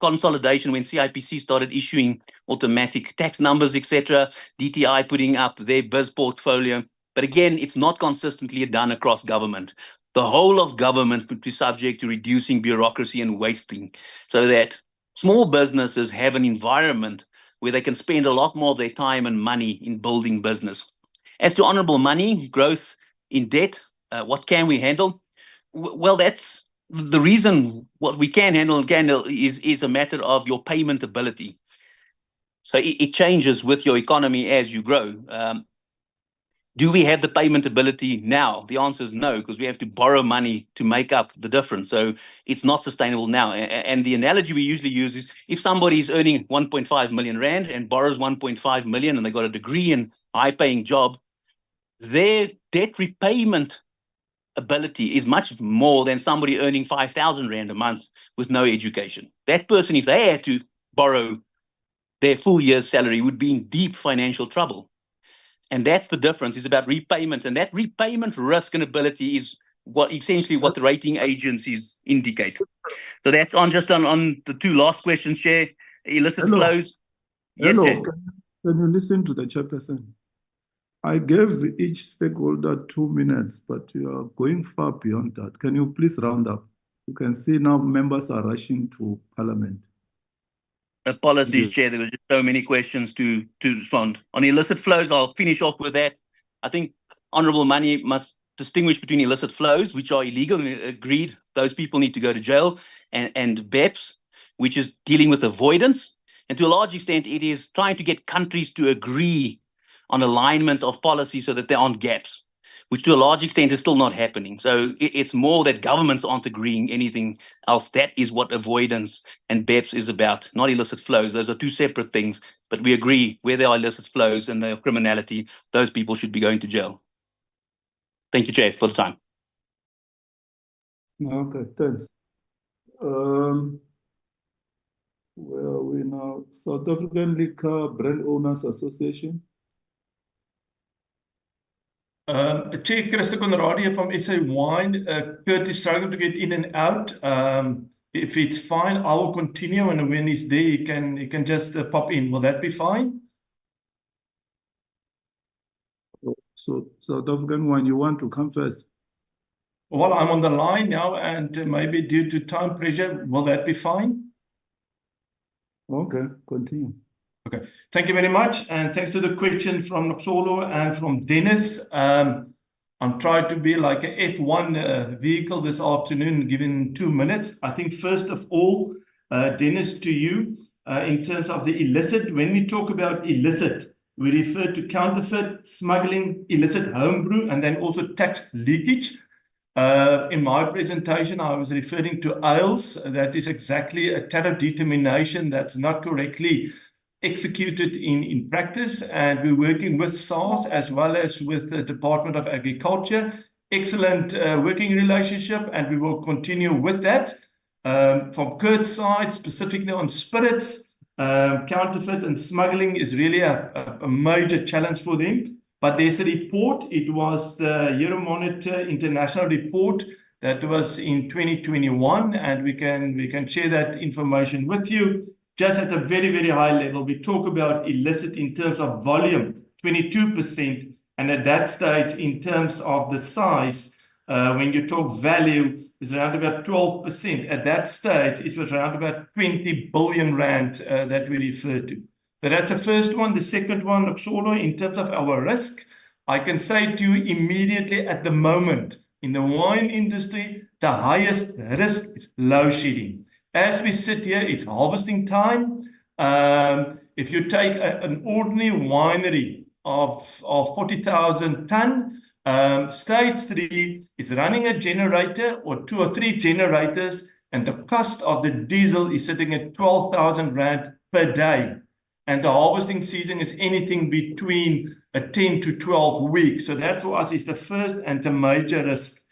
consolidation when CIPC started issuing automatic tax numbers, etc., DTI putting up their BIS portfolio. But again, it's not consistently done across government. The whole of government would be subject to reducing bureaucracy and wasting so that small businesses have an environment where they can spend a lot more of their time and money in building business. As to honorable money, growth in debt, what can we handle? Well, that's the reason. What we can handle is a matter of your payment ability. So it changes with your economy as you grow. Do we have the payment ability now? The answer is no, because we have to borrow money to make up the difference. So it's not sustainable now. And the analogy we usually use is if somebody is earning 1.5 million Rand and borrows 1.5 million and they got a degree and high-paying job, their debt repayment ability is much more than somebody earning 5,000 Rand a month with no education. That person, if they had to borrow their full year's salary, would be in deep financial trouble. And that's the difference. It's about repayment, and that repayment risk and ability is essentially what the rating agencies indicate. So that's on the two last questions, Chair. Illicit flows. Yes,
Hello,
Chair.
can you listen to the chairperson? I gave each stakeholder 2 minutes, but you are going far beyond that. Can you please round up? You can see now members are rushing to Parliament.
Apologies, Chair. There were just so many questions to respond. On illicit flows, I'll finish off with that. I think Honourable Money must distinguish between illicit flows, which are illegal and agreed. Those people need to go to jail, and BEPS, which is dealing with avoidance. And to a large extent, it is trying to get countries to agree on alignment of policy so that there aren't gaps, which to a large extent is still not happening. So it's more that governments aren't agreeing anything else. That is what avoidance and BEPS is about, not illicit flows. Those are two separate things, but we agree where there are illicit flows and there are criminality, those people should be going to jail. Thank you, Chair, for the time.
Okay, thanks. Where are we now? South African Liquor Brand Owners Association.
Chair, Christo Conradie from SA Wine. Kurt is struggling to get in and out. If it's fine, I will continue, and when he's there, he can just pop in. Will that be fine?
So South African Wine, you want to come first?
Well, I'm on the line now, and maybe due to time pressure, will that be fine?
Okay, continue.
Okay, thank you very much. And thanks to the question from Noxolo and from Dennis. I'm trying to be like a F1 vehicle this afternoon, given 2 minutes. I think first of all, Dennis, to you, in terms of the illicit, when we talk about illicit, we refer to counterfeit, smuggling, illicit homebrew, and then also tax leakage. In my presentation, I was referring to AILS. That is exactly a tariff determination that's not correctly executed in practice. And we're working with SARS as well as with the Department of Agriculture. Excellent working relationship, and we will continue with that. From Kurt's side, specifically on spirits, counterfeit and smuggling is really a major challenge for them. But there's a report, it was the Euromonitor International report that was in 2021, and we can share that information with you. Just at a very, very high level, we talk about illicit in terms of volume, 22%, and at that stage, in terms of the size, when you talk value, is around about 12%. At that stage, it was around about 20 billion rand that we refer to. So that's the first one. The second one, Oxolo, in terms of our risk, I can say to you immediately at the moment, in the wine industry, the highest risk is load shedding. As we sit here, it's harvesting time. If you take an ordinary winery of 40,000 ton, stage 3 is running a generator or 2 or 3 generators, and the cost of the diesel is sitting at 12,000 rand per day. And the harvesting season is anything between 10 to 12 weeks. So that for us is the first and the major risk.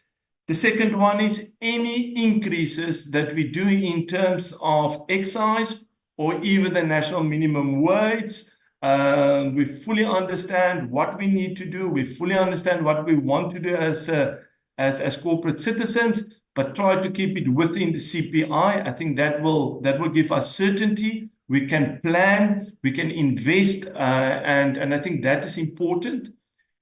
The second one is any increases that we do in terms of excise or even the national minimum wage. We fully understand what we need to do. We fully understand what we want to do as corporate citizens, but try to keep it within the CPI. I think that will give us certainty. We can plan, we can invest, and I think that is important.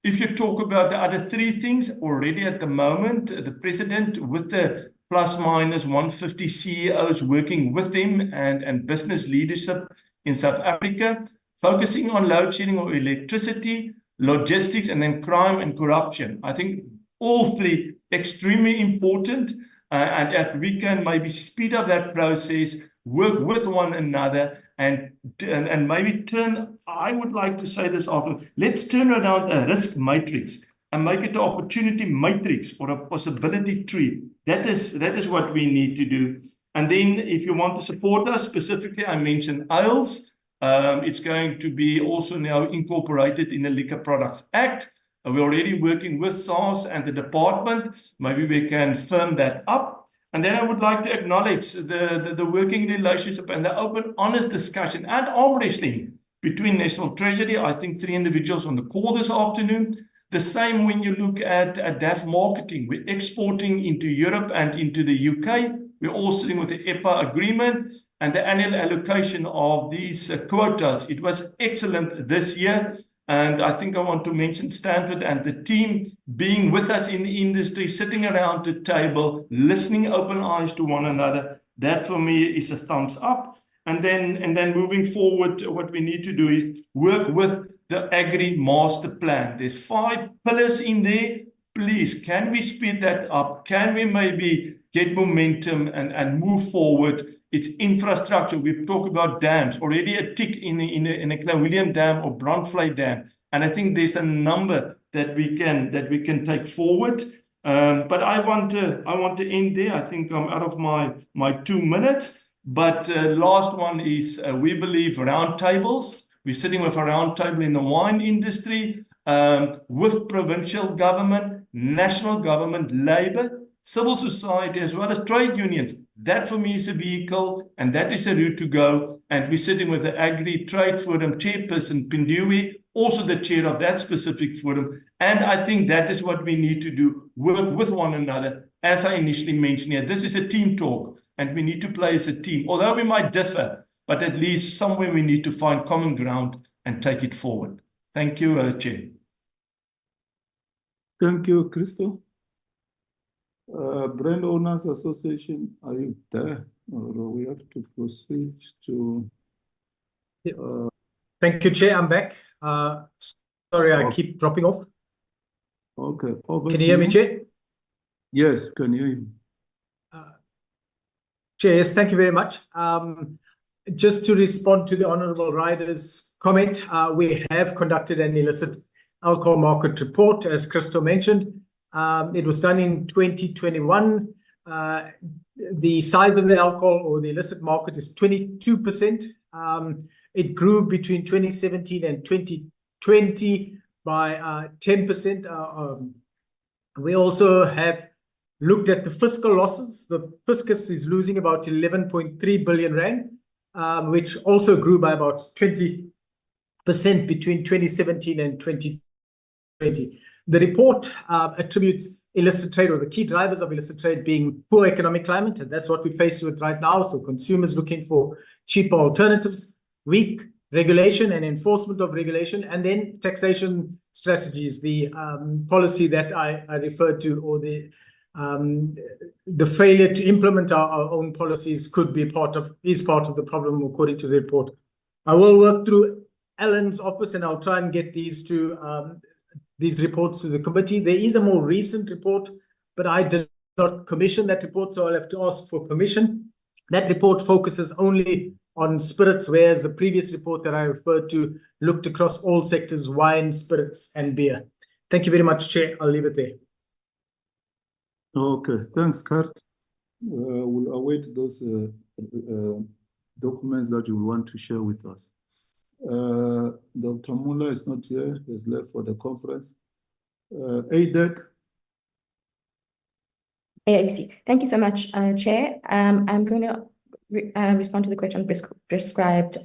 If you talk about the other 3 things, already at the moment, the president with the plus minus 150 CEOs working with them and business leadership in South Africa, focusing on load shedding or electricity, logistics, and then crime and corruption. I think all 3 extremely important, and if we can maybe speed up that process, work with one another, and maybe turn, I would like to say this often, let's turn around a risk matrix and make it an opportunity matrix or a possibility tree. That is what we need to do. And then if you want to support us, specifically, I mentioned AILS. It's going to be also now incorporated in the Liquor Products Act. We're already working with SARS and the department. Maybe we can firm that up. And then I would like to acknowledge the working relationship and the open, honest discussion and arm wrestling between National Treasury. I think 3 individuals on the call this afternoon. The same when you look at DAF marketing. We're exporting into Europe and into the UK. We're all sitting with the EPA agreement and the annual allocation of these quotas. It was excellent this year. And I think I want to mention Stanford and the team being with us in the industry, sitting around the table, listening open eyes to one another. That for me is a thumbs up. And then moving forward, what we need to do is work with the Agri Master Plan. There's 5 pillars in there. Please, can we speed that up? Can we maybe get momentum and move forward? It's infrastructure. We've talked about dams, already a tick in a William Dam or Brandvlei Dam. And I think there's a number that we can take forward. But I want to end there. I think I'm out of my 2 minutes. But last one is we believe roundtables. We're sitting with a roundtable in the wine industry with provincial government, national government, labor, civil society, as well as trade unions. That for me is a vehicle, and that is a route to go. And we're sitting with the Agri Trade Forum chairperson, Pindiwe, also the chair of that specific forum. And I think that is what we need to do, work with one another. As I initially mentioned here, this is a team talk, and we need to play as a team. Although we might differ, but at least somewhere we need to find common ground and take it forward. Thank you, Chair.
Thank you, Crystal. Brand Owners Association, are you there? Or we have to proceed to...
Thank you, Chair. I'm back. Sorry, I keep dropping off.
Okay, over
Can
to
you hear me, Chair?
Yes, can hear you.
Chair, yes, thank you very much. Just to respond to the Honourable Rider's comment, we have conducted an illicit alcohol market report, as Crystal mentioned. It was done in 2021. The size of the alcohol or the illicit market is 22%. It grew between 2017 and 2020 by 10%. We also have looked at the fiscal losses. The fiscus is losing about 11.3 billion rand, which also grew by about 20% between 2017 and 2020. The report attributes illicit trade, or the key drivers of illicit trade, being poor economic climate, and that's what we're faced with right now. So consumers looking for cheaper alternatives, weak regulation and enforcement of regulation, and then taxation strategies, the policy that I referred to, or the failure to implement our own policies is part of the problem, according to the report. I will work through Alan's office and I'll try and get these reports to the committee. There is a more recent report, but I did not commission that report, so I'll have to ask for permission. That report focuses only on spirits, whereas the previous report that I referred to looked across all sectors: wine, spirits, and beer. Thank you very much, Chair. I'll leave it there.
Okay, thanks, Kurt. We'll await those documents that you want to share with us. Dr. Muller is not here. He's left for the conference. ADEC.
AIC. Thank you so much, Chair. I'm going to respond to the question on prescribed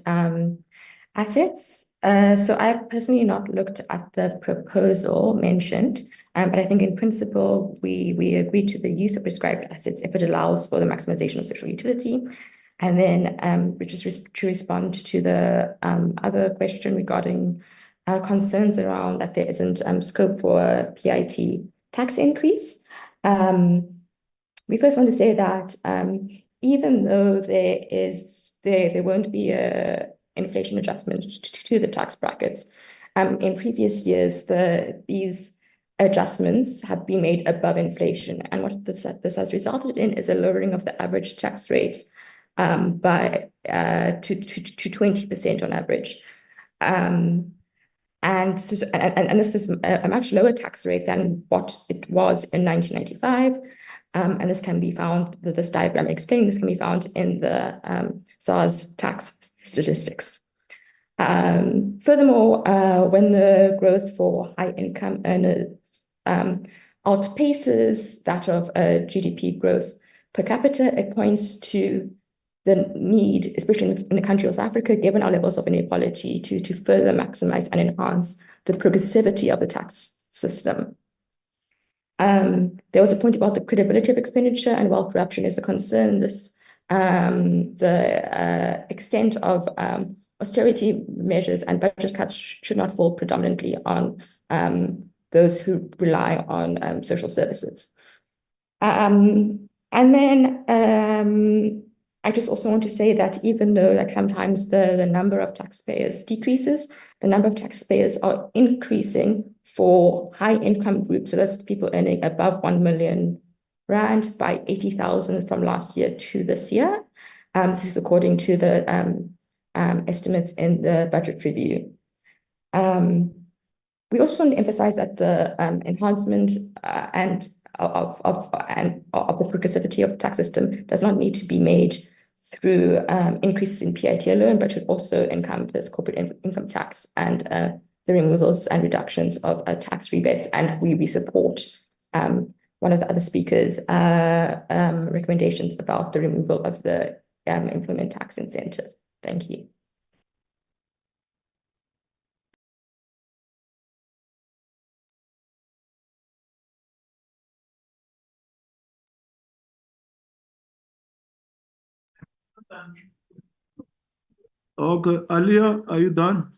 assets. So I personally not looked at the proposal mentioned, but I think in principle, we agree to the use of prescribed assets if it allows for the maximization of social utility. And then just to respond to the other question regarding concerns around that there isn't scope for a PIT tax increase. We first want to say that even though there won't be a inflation adjustment to the tax brackets, in previous years these adjustments have been made above inflation, and what this has resulted in is a lowering of the average tax rate by to 20% on average. And this is a much lower tax rate than what it was in 1995. And this can be found, this diagram explaining this can be found in the SARS tax statistics. Furthermore, when the growth for high income earners outpaces that of GDP growth per capita, it points to the need, especially in the country of South Africa, given our levels of inequality, to further maximize and enhance the progressivity of the tax system. There was a point about the credibility of expenditure, and while corruption is a concern, the extent of austerity measures and budget cuts should not fall predominantly on those who rely on social services. And then I just also want to say that even though like sometimes the number of taxpayers decreases, the number of taxpayers are increasing for high income groups. So that's people earning above 1 million rand by 80,000 from last year to this year. This is according to the estimates in the budget review. We also want to emphasize that the enhancement of the progressivity of the tax system does not need to be made through increases in PIT alone, but should also encompass corporate income tax and the removals and reductions of tax rebates. And we support one of the other speakers' recommendations about the removal of the employment tax incentive. Thank you.
Okay, Alia, are you done?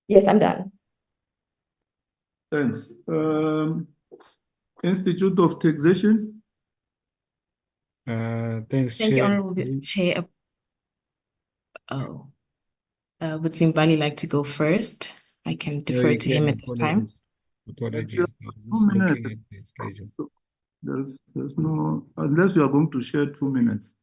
Yes, I'm done.
Thanks. Institute of Taxation.
Thanks,
Thank you,
Chair.
Honorable Chair. Would Zimbali like to go first? I can defer to him at this time.
Apologies. I was
2
just
minutes.
looking at the schedule.
So there's no, unless you are going to share 2 minutes.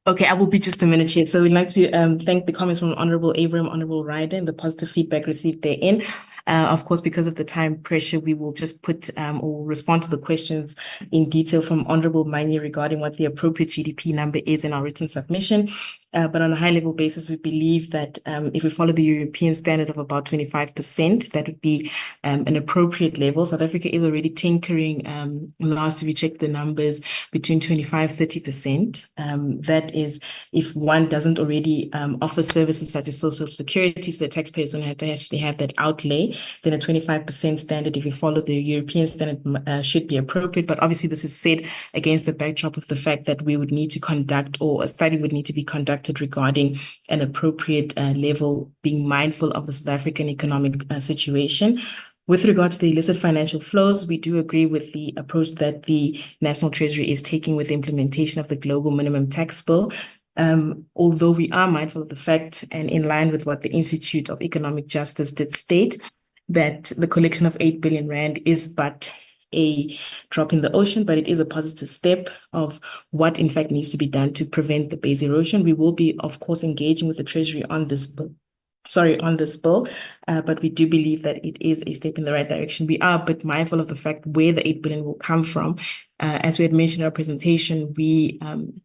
Okay, I will be just a minute here. So we'd like to thank the comments from Honorable Abraham, Honorable Ryder, and the positive feedback received therein. Of course, because of the time pressure, we will just put or respond to the questions in detail from Honorable Manye regarding what the appropriate GDP number is in our written submission. But on a high level basis, we believe that if we follow the European standard of about 25%, that would be an appropriate level. South Africa is already tinkering, last we checked the numbers, between 25-30%. That is if one doesn't already offer services such as social security, so the taxpayers don't have to actually have that outlay, then a 25% standard, if you follow the European standard, should be appropriate. But obviously this is said against the backdrop of the fact that we would need to conduct, or a study would need to be conducted regarding an appropriate level, being mindful of the South African economic situation. With regard to the illicit financial flows, we do agree with the approach that the National Treasury is taking with the implementation of the Global Minimum Tax Bill. Although we are mindful of the fact, and in line with what the Institute of Economic Justice did state, that the collection of 8 billion rand is but a drop in the ocean, but it is a positive step of what in fact needs to be done to prevent the base erosion. We will be, of course, engaging with the Treasury on this bill. But we do believe that it is a step in the right direction. We are a bit mindful of the fact where the 8 billion will come from. As we had mentioned in our presentation, we,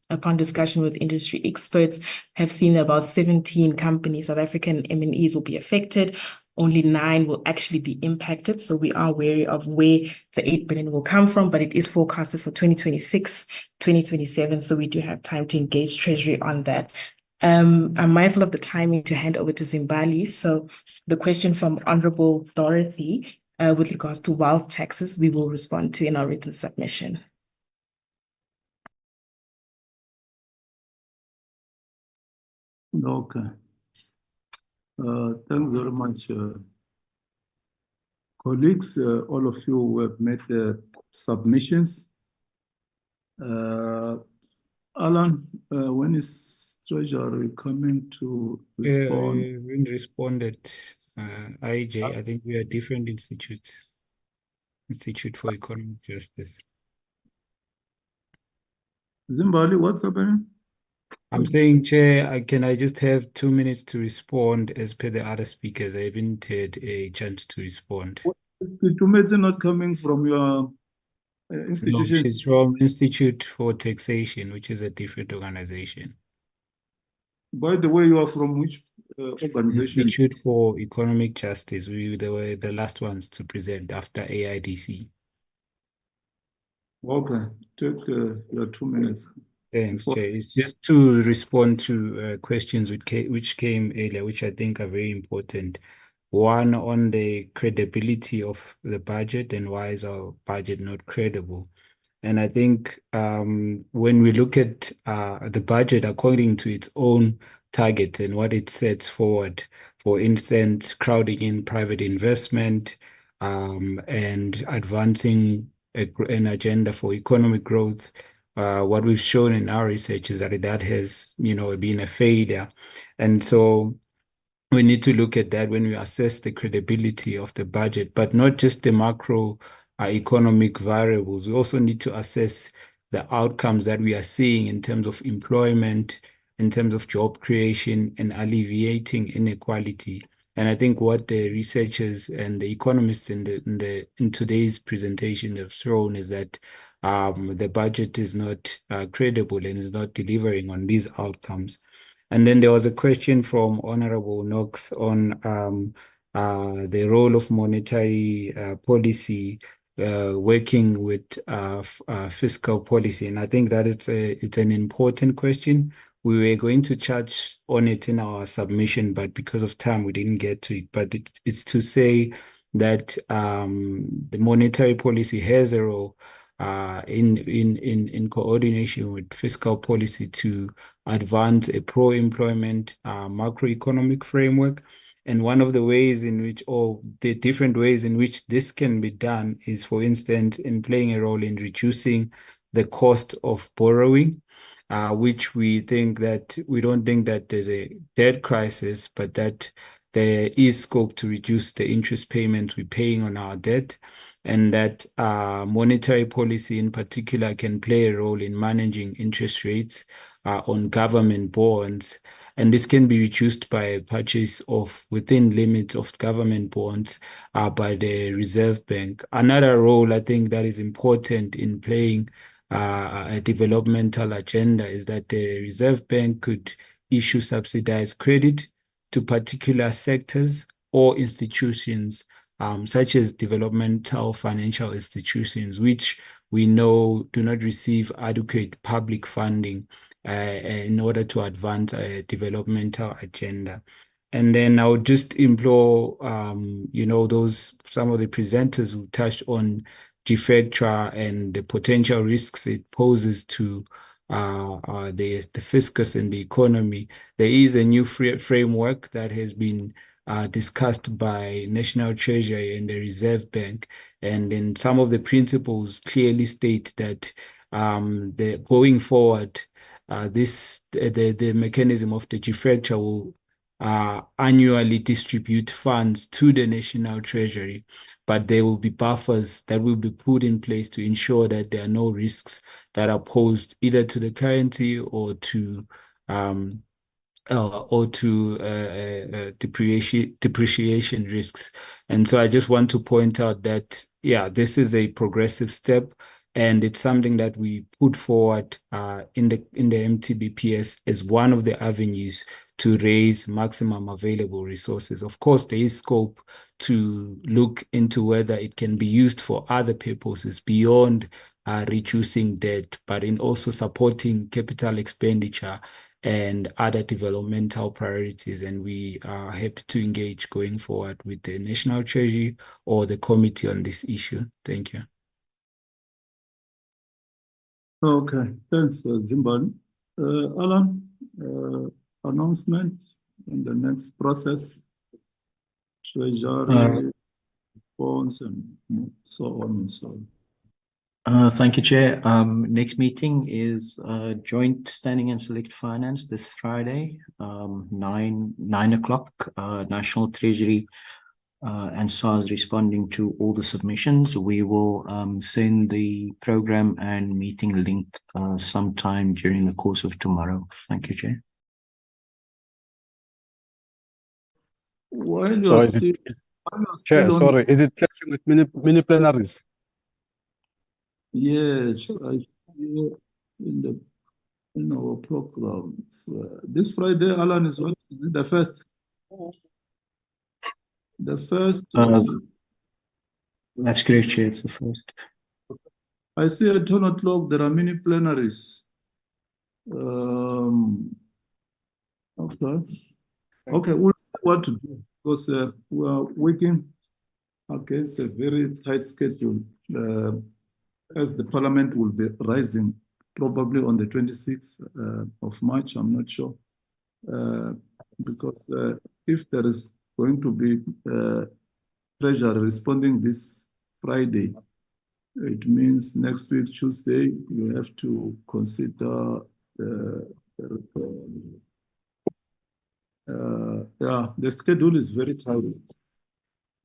upon discussion with industry experts, have seen that about 17 companies, South African MNEs, will be affected. Only 9 will actually be impacted. So we are wary of where the 8 billion will come from, but it is forecasted for 2026, 2027. So we do have time to engage Treasury on that. I'm mindful of the timing to hand over to Zimbali. So the question from Honorable Dorothy with regards to wealth taxes, we will respond to in our written submission.
Okay. Thanks very much, colleagues. All of you who have made the submissions. Alan, when is Treasury coming to respond?
We responded, IJ. I think we are different institutes. Institute for Economic Justice.
Zimbali, what's happening?
I'm saying, Chair, can I just have 2 minutes to respond as per the other speakers? I haven't had a chance to respond.
The 2 minutes are not coming from your institution.
No, it's from Institute for Taxation, which is a different organization.
By the way, you are from which organization?
Institute for Economic Justice. They were the last ones to present after AIDC.
Okay, take your 2 minutes.
Thanks, Chair. It's just to respond to questions which came earlier, which I think are very important. One, on the credibility of the budget and why is our budget not credible? And I think when we look at the budget according to its own target and what it sets forward, for instance, crowding in private investment and advancing an agenda for economic growth, what we've shown in our research is that has, been a failure. And so we need to look at that when we assess the credibility of the budget, but not just the macro economic variables. We also need to assess the outcomes that we are seeing in terms of employment, in terms of job creation, and alleviating inequality. And I think what the researchers and the economists in today's presentation have shown is that the budget is not credible and is not delivering on these outcomes. And then there was a question from Honorable Knox on the role of monetary policy working with fiscal policy. And I think that it's an important question. We were going to touch on it in our submission, but because of time, we didn't get to it. But it's to say that the monetary policy has a role in coordination with fiscal policy to advance a pro-employment macroeconomic framework. And one of the ways in which, or the different ways in which this can be done is, for instance, in playing a role in reducing the cost of borrowing, which we don't think that there's a debt crisis, but that there is scope to reduce the interest payments we're paying on our debt, and that monetary policy in particular can play a role in managing interest rates on government bonds. And this can be reduced by purchase of within limits of government bonds by the Reserve Bank. Another role I think that is important in playing a developmental agenda is that the Reserve Bank could issue subsidized credit to particular sectors or institutions, such as developmental financial institutions, which we know do not receive adequate public funding in order to advance a developmental agenda. And then I would just implore, some of the presenters who touched on GFEDRA and the potential risks it poses to the fiscus and the economy. There is a new framework that has been discussed by National Treasury and the Reserve Bank, and then some of the principles clearly state that going forward, the mechanism of the GFEDRA will annually distribute funds to the National Treasury, but there will be buffers that will be put in place to ensure that there are no risks that are posed either to the currency or to depreciation risks. And so I just want to point out that, this is a progressive step, and it's something that we put forward in the MTBPS as one of the avenues to raise maximum available resources. Of course, there is scope to look into whether it can be used for other purposes beyond reducing debt, but in also supporting capital expenditure and other developmental priorities. And we are happy to engage going forward with the National Treasury or the committee on this issue. Thank you.
Okay, thanks, Zimbabwe. Alan, announcement in the next process, Treasury, bonds, and so on and so on.
Thank you, Chair. Next meeting is joint standing and select finance this Friday, 9 o'clock. National Treasury and SARS responding to all the submissions. We will send the program and meeting link sometime during the course of tomorrow. Thank you, Chair.
While
So
you're
is
still,
it,
while you're
Chair,
still on,
sorry, is it clashing with mini plenaries?
yes, I hear in our program. This Friday, Alan, is what? Is it the first? The first of,
That's correct, Chair. It's the first.
I see at 10 o'clock there are many plenaries. Okay, we'll see what to do because we are working against a very tight schedule as the Parliament will be rising probably on the 26th of March, I'm not sure. Because if there is going to be Treasury responding this Friday, it means next week, Tuesday, you have to consider the schedule is very tight.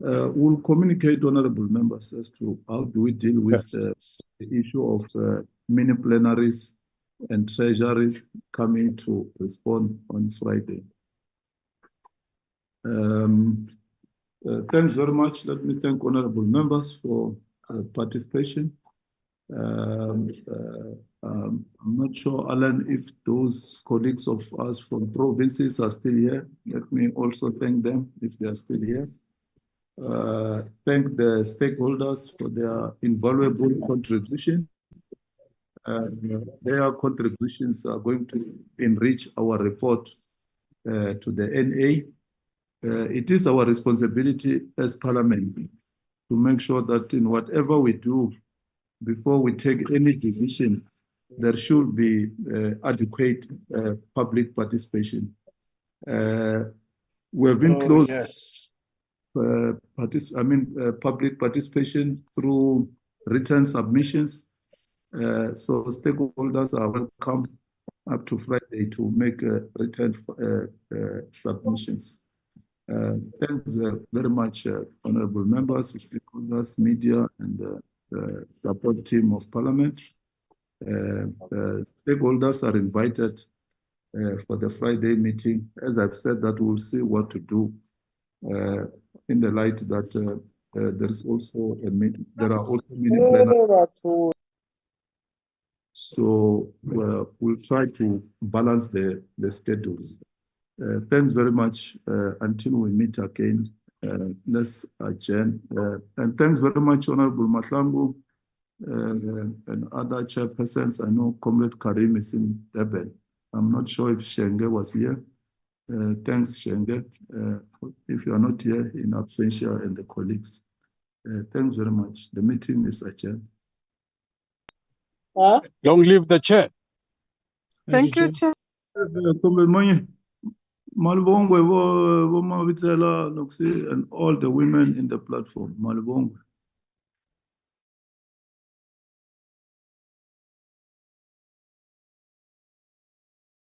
We'll communicate, honorable members, as to how do we deal with the issue of mini plenaries and treasuries coming to respond on Friday. Thanks very much. Let me thank honorable members for participation. I'm not sure, Alan, if those colleagues of us from provinces are still here. Let me also thank them if they are still here. Thank the stakeholders for their invaluable contribution. Their contributions are going to enrich our report to the NA. It is our responsibility as Parliament to make sure that in whatever we do, before we take any decision, there should be adequate public participation. We have been close. Public participation through written submissions. So stakeholders are welcome up to Friday to make written submissions. Thanks very much, honorable members, stakeholders, media, and the support team of Parliament. Stakeholders are invited for the Friday meeting. As I've said, that we'll see what to do in the light that there is also there are also many planners. So we'll try to balance the schedules. Thanks very much. Until we meet again, let's adjourn. And thanks very much, Honorable Mahlangu, and other chairpersons. I know Comrade Karim is in Durban. I'm not sure if Shenge was here. Thanks, Shenge. If you are not here, in absentia, and the colleagues. Thanks very much. The meeting is adjourned.
Don't leave the chair.
Thank you, Chair.
Comrade Monye, Malbongwe, and all the women in the platform. Malbongwe.